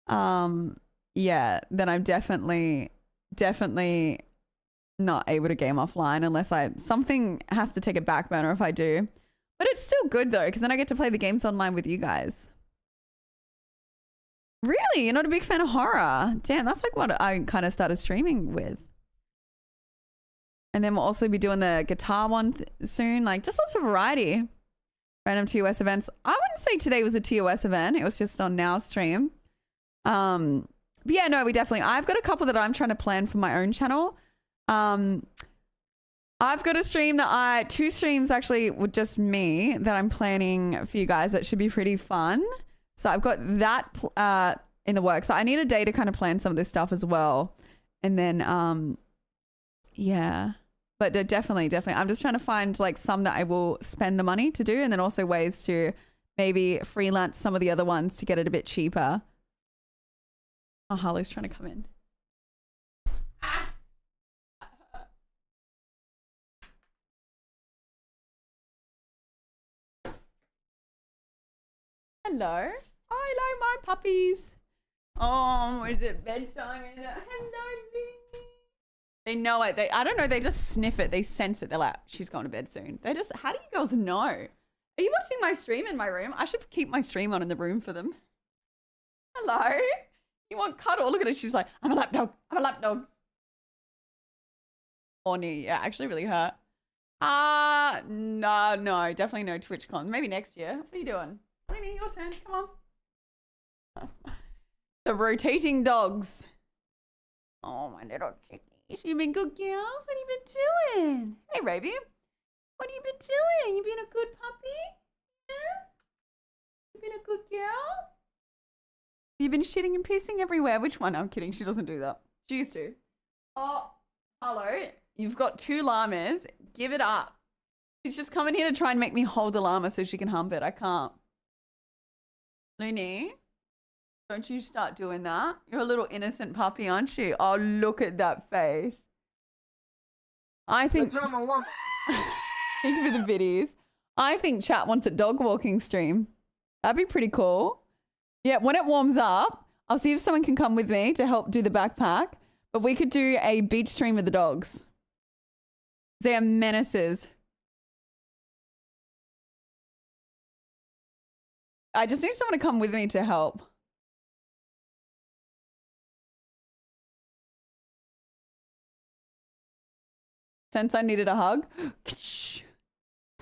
yeah, then I'm definitely not able to game offline unless something has to take a back burner if I do. But it's still good though, because then I get to play the games online with you guys. Really? You're not a big fan of horror? Damn, that's like what I kind of started streaming with. And then we'll also be doing the guitar one soon. Like just lots of variety. Random TOS events. I wouldn't say today was a TOS event. It was just on Now stream. But yeah, no, I've got a couple that I'm trying to plan for my own channel. I've got a stream that 2 streams actually with just me that I'm planning for you guys that should be pretty fun. So I've got that in the works. So I need a day to kind of plan some of this stuff as well. And then, yeah. But definitely. I'm just trying to find like some that I will spend the money to do, and then also ways to maybe freelance some of the other ones to get it a bit cheaper. Oh, Harley's trying to come in. Hello. Hello, my puppies. Oh, is it bedtime? Is it? Hello, Looney. They know it. I don't know. They just sniff it. They sense it. They're like, she's going to bed soon. How do you girls know? Are you watching my stream in my room? I should keep my stream on in the room for them. Hello. You want cuddle? Look at it. She's like, I'm a lap dog. I'm a lap dog. Horny. Yeah, actually really hurt. No, definitely no TwitchCon. Maybe next year. What are you doing? Lenny, your turn. Come on. The rotating dogs. Oh, my little chickies. You been good girls? What have you been doing? Hey, Raby. What have you been doing? You been a good puppy? Yeah? You been a good girl? You've been shitting and pissing everywhere. Which one? I'm kidding. She doesn't do that. She used to. Oh, hello. You've got 2 llamas. Give it up. She's just coming here to try and make me hold the llama so she can hump it. I can't. Looney, don't you start doing that. You're a little innocent puppy, aren't you? Oh, look at that face. I think... Thank you for the biddies. I think chat wants a dog walking stream. That'd be pretty cool. Yeah, when it warms up, I'll see if someone can come with me to help do the backpack. But we could do a beach stream with the dogs. They are menaces. I just need someone to come with me to help. Since I needed a hug.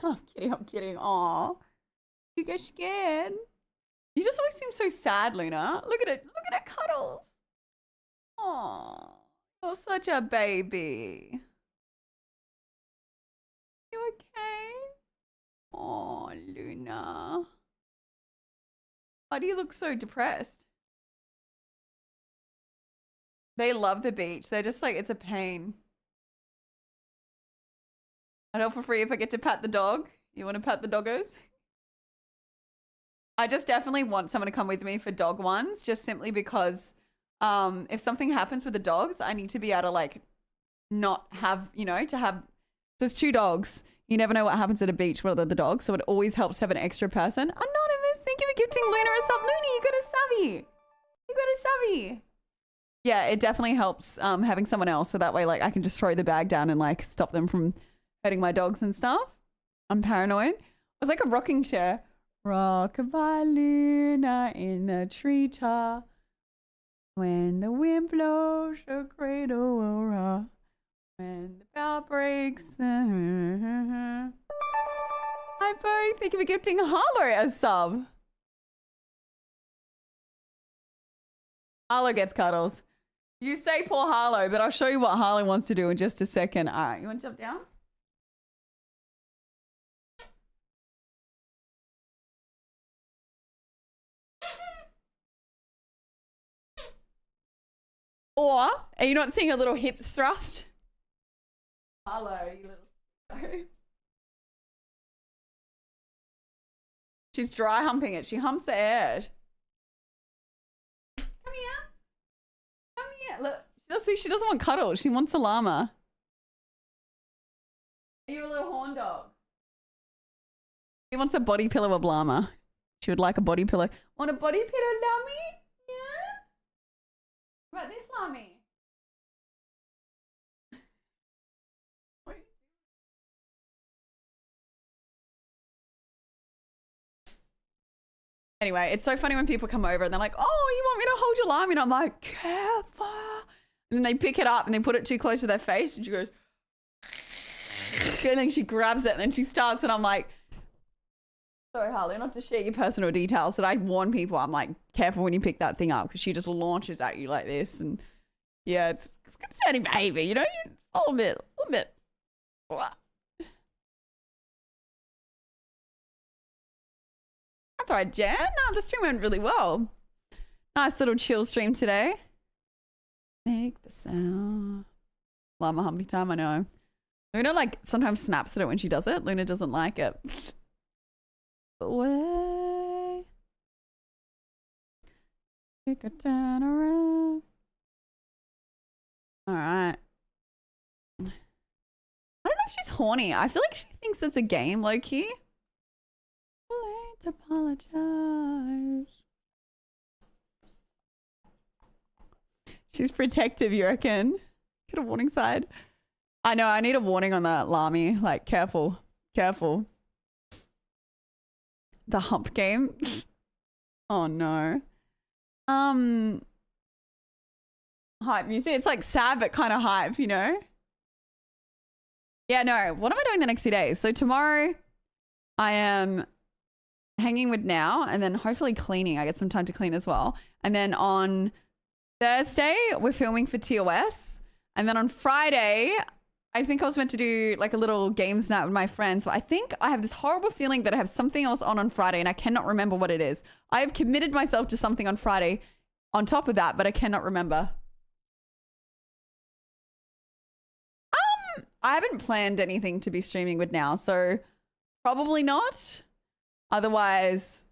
Oh, I'm kidding. Aw. You get scared. You just always seem so sad, Luna. Look at it. Look at it cuddles. Aw. You're such a baby. You okay? Oh, Luna. Why do you look so depressed? They love the beach. They're just like, it's a pain. I know for free if I get to pat the dog. You want to pat the doggos? I just definitely want someone to come with me for dog ones, just simply because if something happens with the dogs, I need to be able to like not have, you know, to have, there's 2 dogs. You never know what happens at a beach with the dogs, so it always helps to have an extra person. Anonymous, thank you for gifting Luna a sub. Luna, you got a subby. You got a subby. Yeah, it definitely helps having someone else, so that way like I can just throw the bag down and like stop them from hurting my dogs and stuff. I'm paranoid. It was like a rocking chair. Rockabye Luna in the treetop. When the wind blows, the cradle will rock. When the bell breaks. Hi, Bo. Thank you for gifting Harlow a sub. Harlow gets cuddles. You say poor Harlow, but I'll show you what Harlow wants to do in just a second. All right, you want to jump down? Or are you not seeing a little hips thrust? Harlow, you little... She's dry humping it. She humps the edge. Come here. Come here. Look, she doesn't want cuddles. She wants a llama. Are you a little horn dog? She wants a body pillow of llama. She would like a body pillow. Want a body pillow, llama? Yeah? What about this llama? Anyway, it's so funny when people come over and they're like, oh, you want me to hold your llama? And I'm like, careful. And then they pick it up and they put it too close to their face and she goes, and then she grabs it and then she starts and I'm like, sorry, Harley, not to share your personal details, but I warn people, I'm like, careful when you pick that thing up because she just launches at you like this. And yeah, it's concerning behavior, you know? A little bit. That's all right, Jen. No, the stream went really well. Nice little chill stream today. Make the sound. Llama humpy time, I know. Luna like sometimes snaps at it when she does it. Luna doesn't like it. Away. Take a turn around. All right. I don't know if she's horny. I feel like she thinks it's a game, low key. Late to apologize. She's protective, you reckon? Get a warning side. I know, I need a warning on that, Lami. Like, careful. Careful. The hump game. Oh no. Hype music. It's like sad but kind of hype, you know? Yeah, no. What am I doing the next 2 days? So tomorrow I am hanging with Now and then hopefully cleaning. I get some time to clean as well. And then on Thursday, we're filming for TOS. And then on Friday, I think I was meant to do like a little games night with my friends. But I think I have this horrible feeling that I have something else on Friday and I cannot remember what it is. I have committed myself to something on Friday on top of that, but I cannot remember. I haven't planned anything to be streaming with Now, so probably not. Otherwise,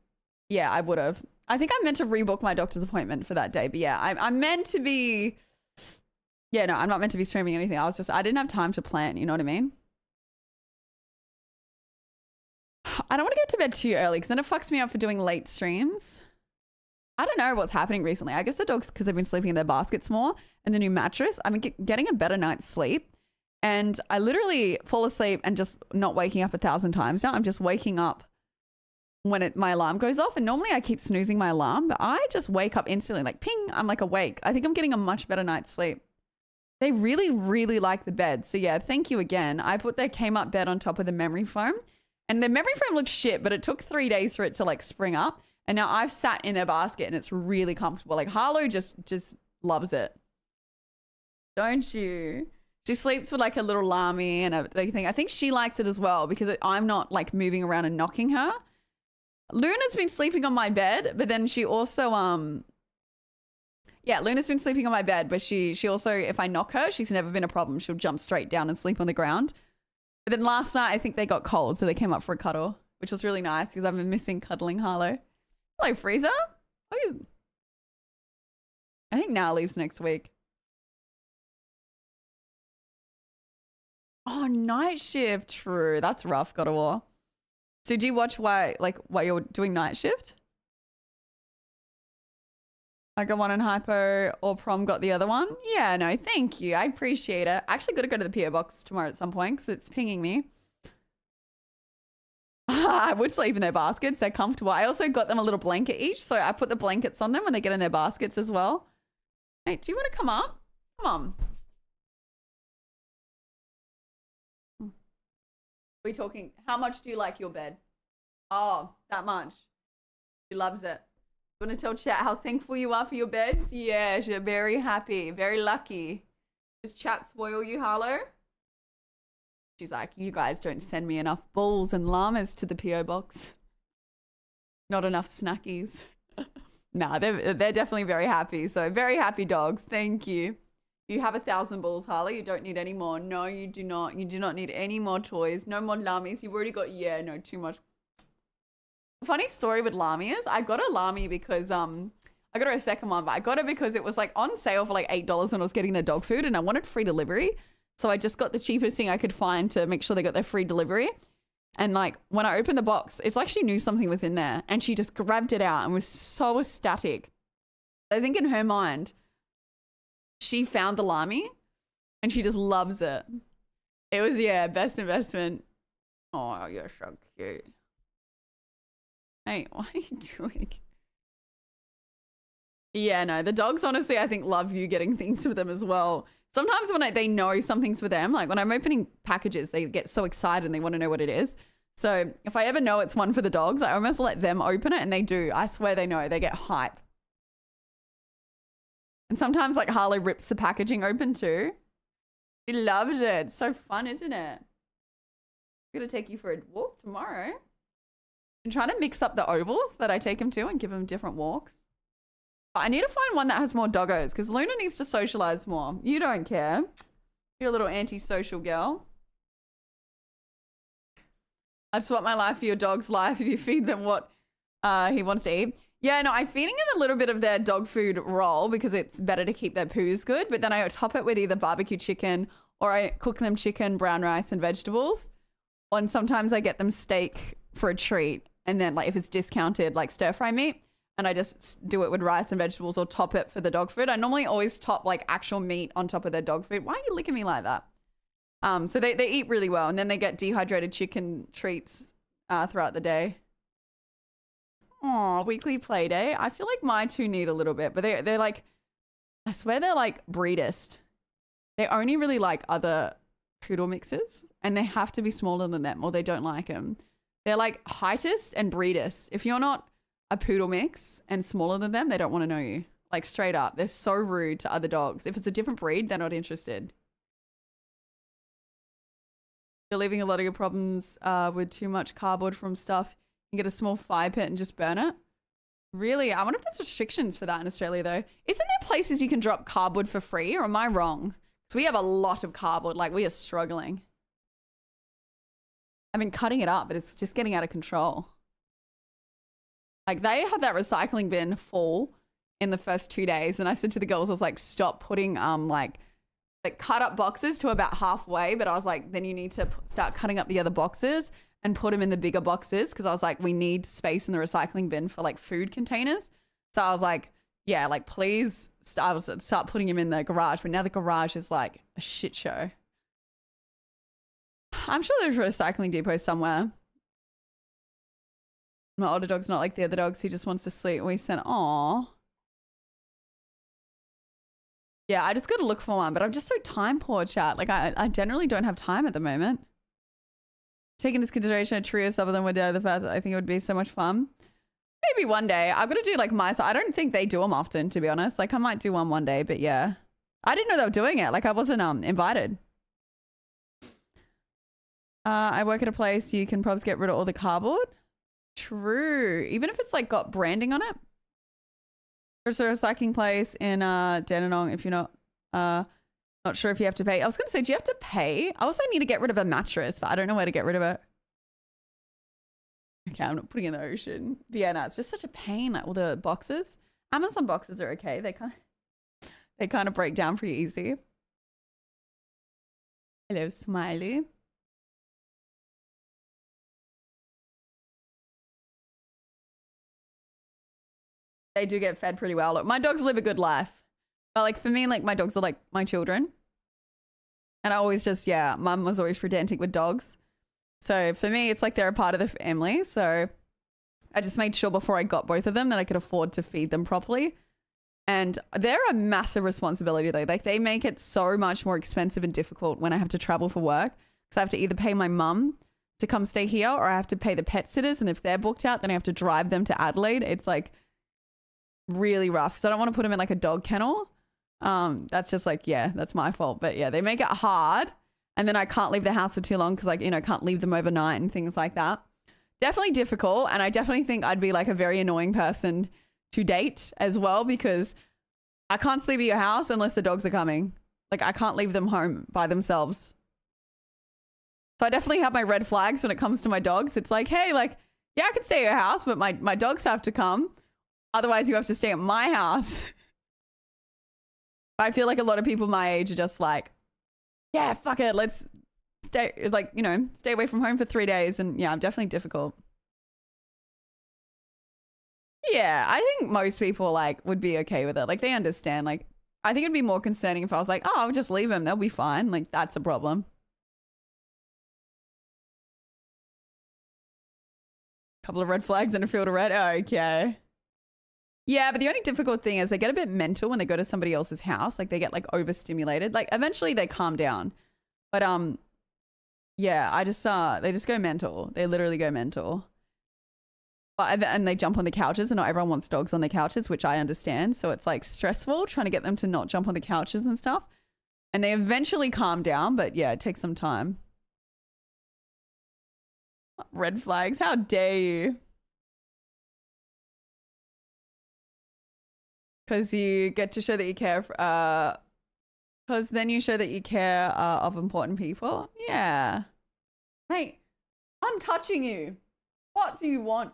yeah, I would have. I think I meant to rebook my doctor's appointment for that day, but yeah, I'm meant to be. Yeah, no, I'm not meant to be streaming anything. I didn't have time to plan, you know what I mean? I don't want to get to bed too early because then it fucks me up for doing late streams. I don't know what's happening recently. I guess the dogs, because they've been sleeping in their baskets more and the new mattress, I'm getting a better night's sleep. And I literally fall asleep and just not waking up 1,000 times now. I'm just waking up when my alarm goes off. And normally I keep snoozing my alarm, but I just wake up instantly like ping, I'm like awake. I think I'm getting a much better night's sleep. They really, really like the bed. So yeah, thank you again. I put their came up bed on top of the memory foam and the memory foam looks shit, but it took 3 days for it to like spring up. And now I've sat in their basket and it's really comfortable. Like Harlow just loves it. Don't you? She sleeps with like a little Lami and everything. I think she likes it as well because I'm not like moving around and knocking her. Luna's been sleeping on my bed, but then she also, yeah, Luna's been sleeping on my bed, but she also, if I knock her, she's never been a problem. She'll jump straight down and sleep on the ground. But then last night, I think they got cold, so they came up for a cuddle, which was really nice because I've been missing cuddling Harlow. Hello, Freezer. I think Now leaves next week. Oh, night shift. True. That's rough, God of War. So do you watch why you're doing night shift? I got one in hypo or prom got the other one. Yeah, no, thank you. I appreciate it. I actually got to go to the PO box tomorrow at some point because it's pinging me. I would sleep in their baskets. They're comfortable. I also got them a little blanket each. So I put the blankets on them when they get in their baskets as well. Hey, do you want to come up? Come on. Are we talking? How much do you like your bed? Oh, that much. She loves it. You want to tell chat how thankful you are for your beds? Yes, you're very happy, very lucky. Does chat spoil you, Harlow? She's like, you guys don't send me enough bulls and llamas to the PO box. Not enough snackies. Nah, they're definitely very happy. So very happy dogs. Thank you. You have 1,000 bulls, Harley. You don't need any more. No, you do not. You do not need any more toys. No more llamies. You've already got, yeah, no, too much. Funny story with llamies. I got a llamy because, I got her a second one, but I got it because it was like on sale for like $8 when I was getting their dog food and I wanted free delivery. So I just got the cheapest thing I could find to make sure they got their free delivery. And like when I opened the box, it's like she knew something was in there and she just grabbed it out and was so ecstatic. I think in her mind, she found the llamy and she just loves it. It was, yeah, best investment. Oh, you're so cute. Hey, what are you doing? Yeah, no, the dogs honestly, I think, love you getting things for them as well. Sometimes when they know something's for them, like when I'm opening packages, they get so excited and they want to know what it is. So if I ever know it's one for the dogs, I almost let them open it and they do. I swear they know. They get hype. And sometimes like Harley rips the packaging open too. She loves it. It's so fun, isn't it? I'm going to take you for a walk tomorrow. I'm trying to mix up the ovals that I take him to and give him different walks. I need to find one that has more doggos because Luna needs to socialize more. You don't care. You're a little anti-social girl. I'd swap my life for your dog's life if you feed them what he wants to eat. Yeah, no, I'm feeding him a little bit of their dog food roll because it's better to keep their poos good. But then I top it with either barbecue chicken or I cook them chicken, brown rice and vegetables. And sometimes I get them steak for a treat. And then like if it's discounted, like stir fry meat. And I just do it with rice and vegetables or top it for the dog food. I normally always top like actual meat on top of their dog food. Why are you licking me like that? So they eat really well. And then they get dehydrated chicken treats throughout the day. Oh, weekly play day. I feel like my two need a little bit. But they're like, I swear they're like breedist. They only really like other poodle mixes. And they have to be smaller than them or they don't like them. They're like heightist and breedist. If you're not a poodle mix and smaller than them, they don't want to know you. Like straight up. They're so rude to other dogs. If it's a different breed, they're not interested. You're leaving a lot of your problems with too much cardboard from stuff. You can get a small fire pit and just burn it. Really? I wonder if there's restrictions for that in Australia though. Isn't there places you can drop cardboard for free or am I wrong? Because we have a lot of cardboard. Like we are struggling. I've been cutting it up, but it's just getting out of control. Like they had that recycling bin full in the first 2 days. And I said to the girls, I was like, stop putting like cut up boxes to about halfway. But I was like, then you need to start cutting up the other boxes and put them in the bigger boxes. Cause I was like, we need space in the recycling bin for like food containers. So I was like, yeah, like please start putting them in the garage. But now the garage is like a shit show. I'm sure there's a recycling depot somewhere. My older dog's not like the other dogs. He just wants to sleep. We said, aw. Yeah, I just got to look for one, but I'm just so time poor, chat. Like I generally don't have time at the moment. Taking into consideration a trio of some of them would do the fact that I think it would be so much fun. Maybe one day. I've got to do like my, I don't think they do them often, to be honest. Like I might do one day, but yeah. I didn't know they were doing it. Like I wasn't invited. I work at a place you can probably get rid of all the cardboard. True. Even if it's like got branding on it. There's a recycling place in Dandenong if you're not sure if you have to pay. I was going to say, do you have to pay? I also need to get rid of a mattress, but I don't know where to get rid of it. Okay, I'm not putting it in the ocean. But yeah, no, it's just such a pain. Like all the boxes. Amazon boxes are okay. They kind of break down pretty easy. Hello, Smiley. They do get fed pretty well. Look, my dogs live a good life. But like for me, like my dogs are like my children. And I always just, yeah, mum was always pedantic with dogs. So for me, it's like they're a part of the family. So I just made sure before I got both of them that I could afford to feed them properly. And they're a massive responsibility though. Like they make it so much more expensive and difficult when I have to travel for work. Because I have to either pay my mum to come stay here or I have to pay the pet sitters. And if they're booked out, then I have to drive them to Adelaide. It's like really rough. So I don't want to put them in like a dog kennel. That's just like, yeah, that's my fault. But yeah, they make it hard. And then I can't leave the house for too long because like, you know, can't leave them overnight and things like that. Definitely difficult. And I definitely think I'd be like a very annoying person to date as well because I can't sleep at your house unless the dogs are coming. Like I can't leave them home by themselves. So I definitely have my red flags when it comes to my dogs. It's like, hey, like, yeah, I can stay at your house, but my dogs have to come. Otherwise you have to stay at my house. I feel like a lot of people my age are just like, yeah, fuck it. Let's stay, like, you know, stay away from home for 3 days. And yeah, I'm definitely difficult. Yeah, I think most people like would be okay with it. Like they understand. Like I think it'd be more concerning if I was like, oh, I'll just leave them. They'll be fine. Like that's a problem. Couple of red flags and a field of red. Oh, okay. Yeah, but the only difficult thing is they get a bit mental when they go to somebody else's house. Like they get like overstimulated. Like eventually they calm down. But yeah, I just they just go mental. They literally go mental. And they jump on the couches and not everyone wants dogs on the couches, which I understand. So it's like stressful trying to get them to not jump on the couches and stuff. And they eventually calm down, but yeah, it takes some time. Red flags, how dare you? Because you get to show that you care, because then you show that you care of important people. Yeah. Mate, I'm touching you. What do you want?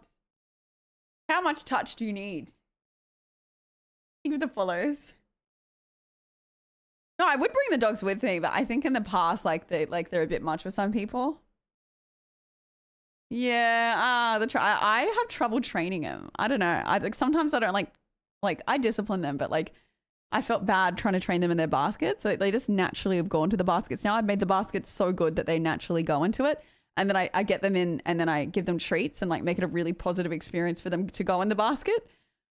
How much touch do you need? Give the follows. No, I would bring the dogs with me, but I think in the past, like they're a bit much for some people. Yeah, I have trouble training them. I don't know. Like sometimes I don't like I discipline them, but like I felt bad trying to train them in their baskets. So they just naturally have gone to the baskets. Now I've made the baskets so good that they naturally go into it. And then I get them in and then I give them treats and like make it a really positive experience for them to go in the basket.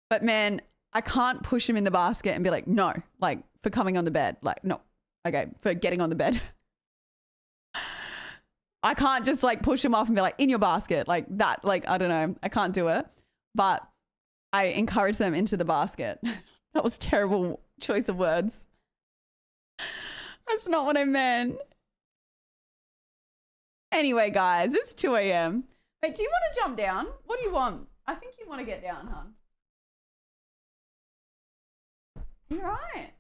But man, I can't push them in the basket and be like, no, like for coming on the bed. Like, no, okay, for getting on the bed. I can't just like push them off and be like, in your basket. Like that, like, I don't know. I can't do it. But I encourage them into the basket. That was a terrible choice of words. That's not what I meant. Anyway, guys, it's 2 a.m. Wait, do you want to jump down? What do you want? I think you want to get down, hon. You're right.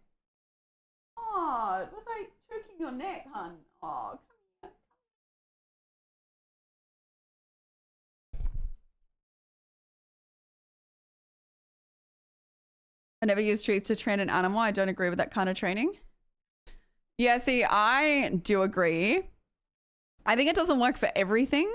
Oh, was I choking your neck, hon? Oh, come here. I never use treats to train an animal. I don't agree with that kind of training. Yeah, see, I do agree. I think it doesn't work for everything,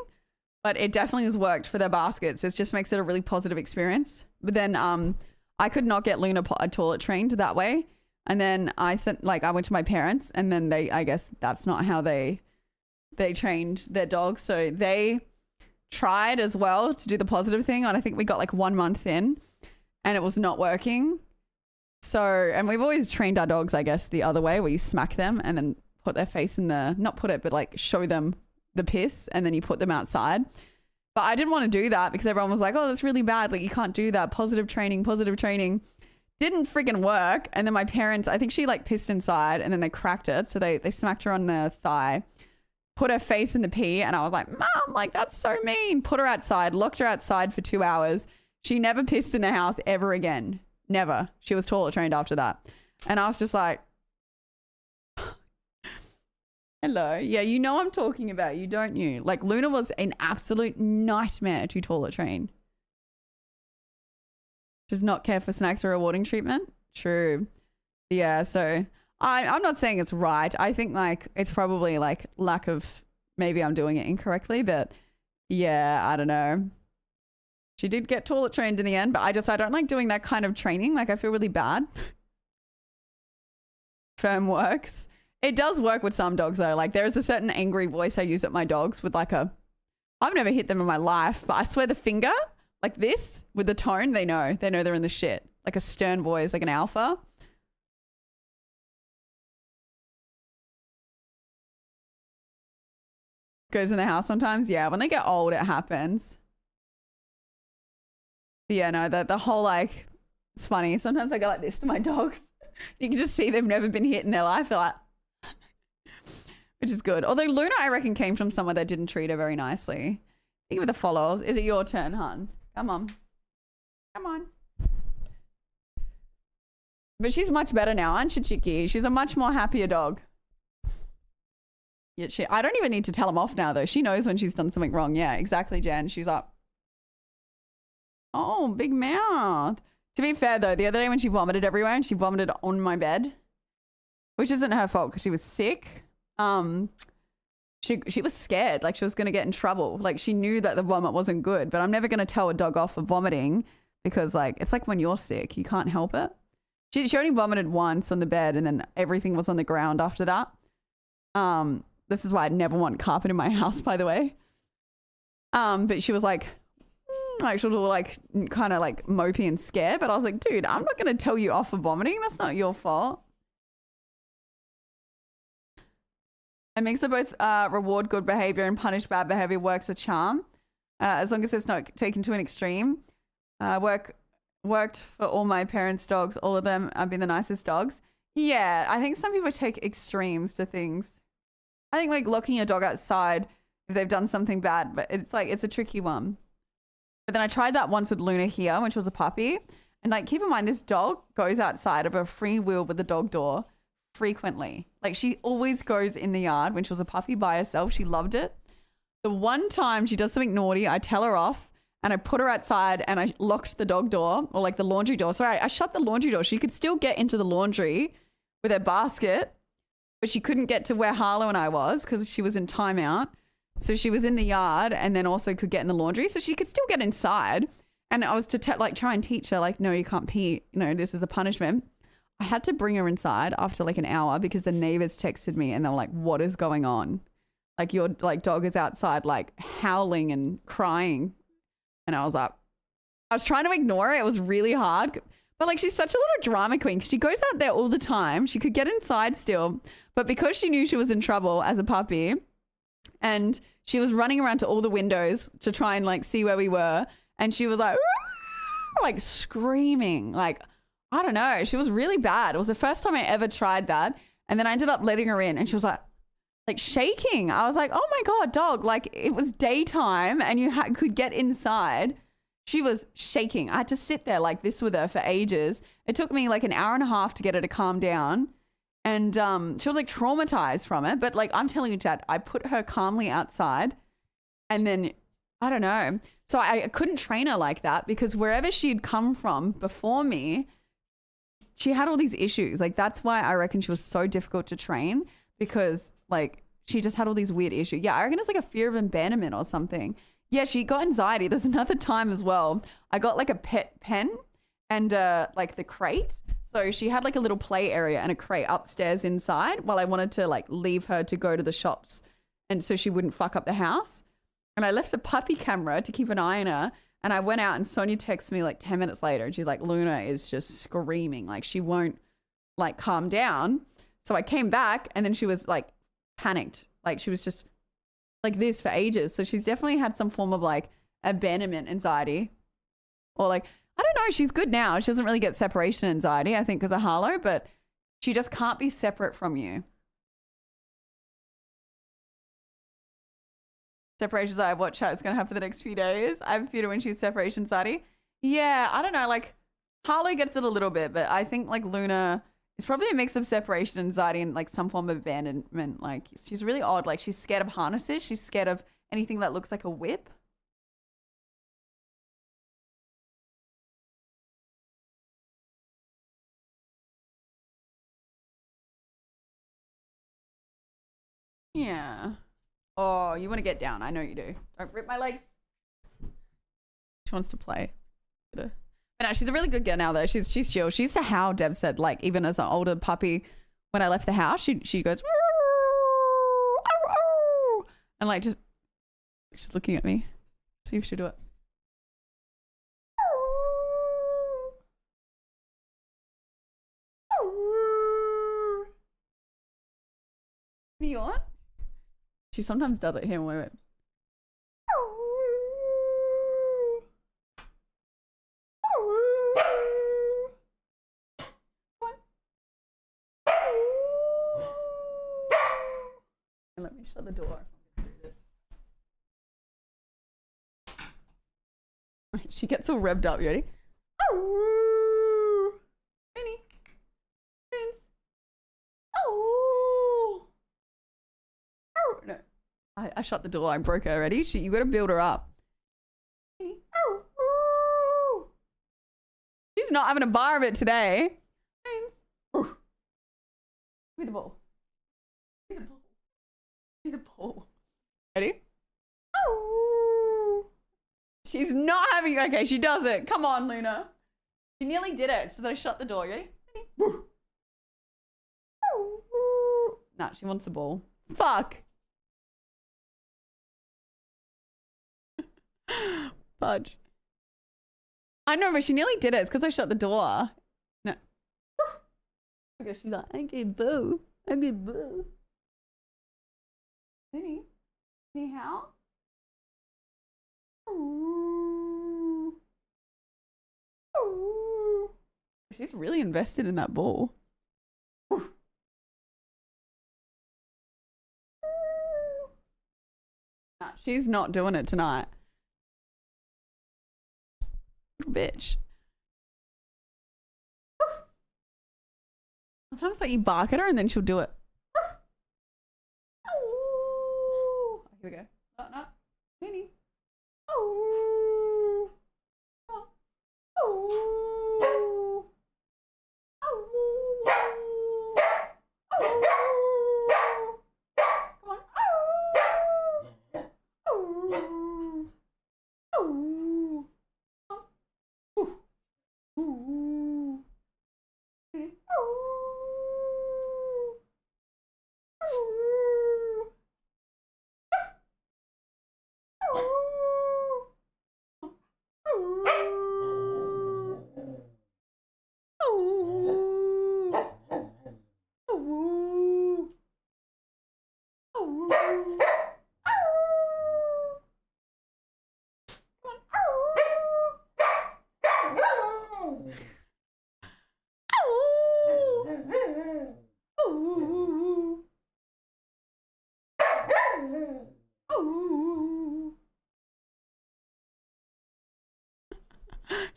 but it definitely has worked for their baskets. It just makes it a really positive experience. But then I could not get Luna toilet trained that way. And then I went to my parents and then I guess that's not how they trained their dogs. So they tried as well to do the positive thing. And I think we got like 1 month in and it was not working. So, and we've always trained our dogs, I guess, the other way where you smack them and then put their face in not put it, but like show them the piss and then you put them outside. But I didn't want to do that because everyone was like, oh, that's really bad. Like you can't do that. Positive training. Didn't freaking work. And then my parents, I think she like pissed inside and then they cracked it. So they smacked her on the thigh, put her face in the pee. And I was like, Mom, like that's so mean. Put her outside, locked her outside for 2 hours. She never pissed in the house ever again. Never. She was toilet trained after that. And I was just like, hello. Yeah, you know I'm talking about you, don't you? Like Luna was an absolute nightmare to toilet train. Does not care for snacks or rewarding treatment. True. Yeah, so I'm not saying it's right. I think like it's probably like lack of, maybe I'm doing it incorrectly, but yeah, I don't know. She did get toilet trained in the end, but I don't like doing that kind of training. Like I feel really bad. Firm works. It does work with some dogs though. Like there is a certain angry voice I use at my dogs with like I've never hit them in my life, but I swear the finger like this with the tone, they know they're in the shit. like a stern voice, like an alpha. Goes in the house sometimes. Yeah, when they get old, it happens. But yeah, no, the whole like, it's funny. Sometimes I go like this to my dogs. You can just see they've never been hit in their life. They're like, which is good. Although Luna, I reckon, came from somewhere that didn't treat her very nicely. Think of the follows. Is it your turn, hun? Come on. Come on. But she's much better now, aren't she, Chicky? She's a much more happier dog. Yeah, I don't even need to tell him off now, though. She knows when she's done something wrong. Yeah, exactly, Jen. She's up. Oh, big mouth. To be fair, though, the other day when she vomited everywhere and she vomited on my bed, which isn't her fault because she was sick. She was scared, like she was going to get in trouble. Like she knew that the vomit wasn't good, but I'm never going to tell a dog off for vomiting because like, it's like when you're sick, you can't help it. She only vomited once on the bed and then everything was on the ground after that. This is why I never want carpet in my house, by the way. But she was like she was all like kind of like mopey and scared, but I was like, dude, I'm not going to tell you off for vomiting. That's not your fault. A mix of both reward good behavior and punish bad behavior works a charm, as long as it's not taken to an extreme. Worked for all my parents' dogs. All of them have been the nicest dogs. Yeah, I think some people take extremes to things. I think like locking your dog outside if they've done something bad, but it's like, it's a tricky one. But then I tried that once with Luna here when she was a puppy. And like, keep in mind, this dog goes outside of a free wheel with the dog door frequently. Like she always goes in the yard when she was a puppy by herself. She loved it. The one time she does something naughty, I tell her off and I put her outside and I locked the dog door or like the laundry door. Sorry, I shut the laundry door. She could still get into the laundry with her basket, but she couldn't get to where Harlow and I was because she was in timeout. So she was in the yard and then also could get in the laundry. So she could still get inside. And I was to try and teach her like, no, you can't pee. No, this is a punishment. I had to bring her inside after like an hour because the neighbors texted me and they were like, what is going on? Like your like dog is outside like howling and crying. And I was like, I was trying to ignore it. It was really hard. But like she's such a little drama queen because she goes out there all the time. She could get inside still. But because she knew she was in trouble as a puppy and she was running around to all the windows to try and like see where we were. And she was like screaming, like, I don't know. She was really bad. It was the first time I ever tried that. And then I ended up letting her in and she was like shaking. I was like, oh my God, dog. Like it was daytime and you could get inside. She was shaking. I had to sit there like this with her for ages. It took me like an hour and a half to get her to calm down. And she was like traumatized from it. But like, I'm telling you, Chad, I put her calmly outside and then I don't know. So I couldn't train her like that because wherever she'd come from before me, she had all these issues. Like that's why I reckon she was so difficult to train because like she just had all these weird issues. Yeah, I reckon it's like a fear of abandonment or something. Yeah, she got anxiety. There's another time as well. I got like a pet pen and like the crate. So she had like a little play area and a crate upstairs inside while I wanted to like leave her to go to the shops and so she wouldn't fuck up the house. And I left a puppy camera to keep an eye on her. And I went out and Sonia texted me like 10 minutes later. And she's like, Luna is just screaming. Like she won't like calm down. So I came back and then she was like panicked. Like she was just like this for ages. So she's definitely had some form of like abandonment anxiety or like, I don't know. She's good now. She doesn't really get separation anxiety, I think, because of Harlow, but she just can't be separate from you. Separation anxiety, what chat is going to have for the next few days. I have a few to when she's separation anxiety. Yeah, I don't know. Like Harlow gets it a little bit, but I think like Luna is probably a mix of separation anxiety and like some form of abandonment. Like she's really odd. Like she's scared of harnesses. She's scared of anything that looks like a whip. Yeah. Oh, you want to get down. I know you do. Don't rip my legs. She wants to play. But no, she's a really good girl now though. She's chill. She used to howl, Deb said, like even as an older puppy when I left the house, she goes and like just she's looking at me. See if she'll do it. You want? She sometimes does it here. Wait. Let me shut the door. She gets all revved up. You ready? Minnie. Vince. No. I shut the door. I broke her already. You got to build her up. She's not having a bar of it today. Give me the ball. Give me the ball. Give me the ball. Ready? She's not having. Okay, she does it. Come on, Luna. She nearly did it. So I shut the door. Ready? Nah, she wants the ball. Fuck. Fudge. I know, but she nearly did it. It's because I shut the door. No. Okay, she's like, okay, boo. Okay, boo. Minnie? Minnie, how? Ooh. Ooh. She's really invested in that ball. Nah, she's not doing it tonight. Bitch. Sometimes like you bark at her and then she'll do it. Here we go. No. Minnie.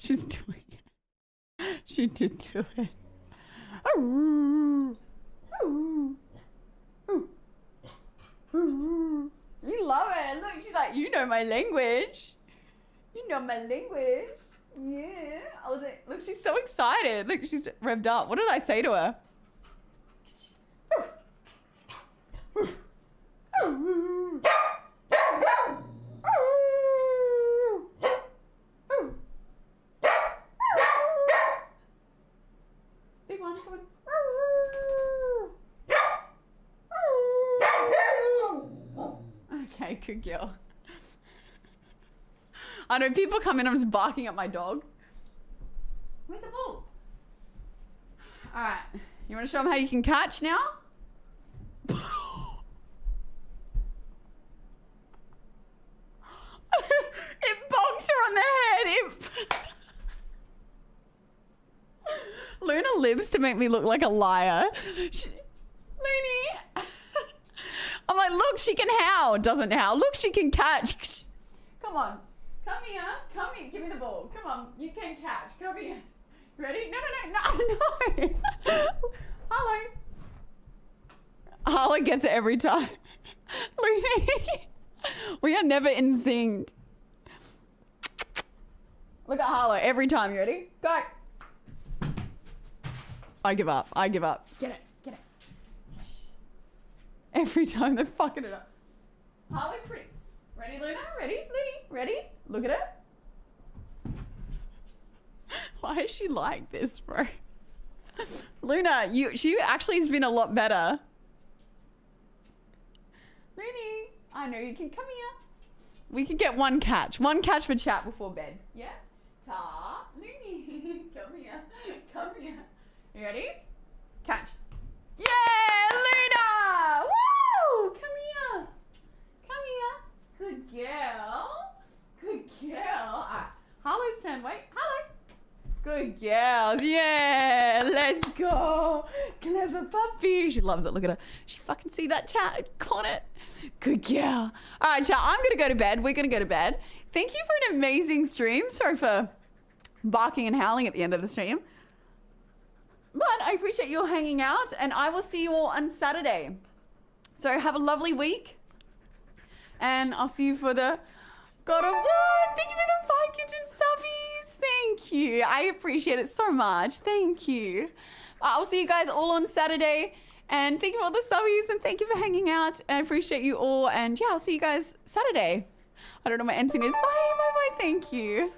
She's doing it. She did do it. You love it. Look, she's like, you know my language. You know my language. Yeah. I was like, look, she's so excited. Look, she's revved up. What did I say to her? Big one, come on. Okay, good girl. I know people come in, I'm just barking at my dog. Where's the ball? Alright, you want to show them how you can catch now? It bonked her on the head. Luna lives to make me look like a liar. Looney. I'm like, look, she can howl. Doesn't howl. Look, she can catch. Come on. Come here. Come here. Give me the ball. Come on. You can catch. Come here. Ready? No. Harlow. Harlow gets it every time. Looney. We are never in sync. Look at Harlow every time. You ready? Go. I give up. Get it. Every time they're fucking it up. Harlow's pretty. Ready, Luna? Ready? Look at it. Why is she like this, bro? Luna, she actually has been a lot better. Looney, I know you can come here. We can get one catch for chat before bed. Yeah? Ta, Looney, come here. You ready? Catch. Yeah, Luna! girls. Yeah, let's go. Clever puppy. She loves it. Look at her. She fucking see that chat. Caught it. Good girl. All right, chat. I'm going to go to bed. We're going to go to bed. Thank you for an amazing stream. Sorry for barking and howling at the end of the stream. But I appreciate you all hanging out, and I will see you all on Saturday. So have a lovely week. And I'll see you for the God of War. Thank you for the 5 kitchen subbies. Thank you. I appreciate it so much. Thank you. I'll see you guys all on Saturday. And thank you for all the subbies, and thank you for hanging out. I appreciate you all. And yeah, I'll see you guys Saturday. I don't know what my end scene is. Bye, bye, bye. Thank you.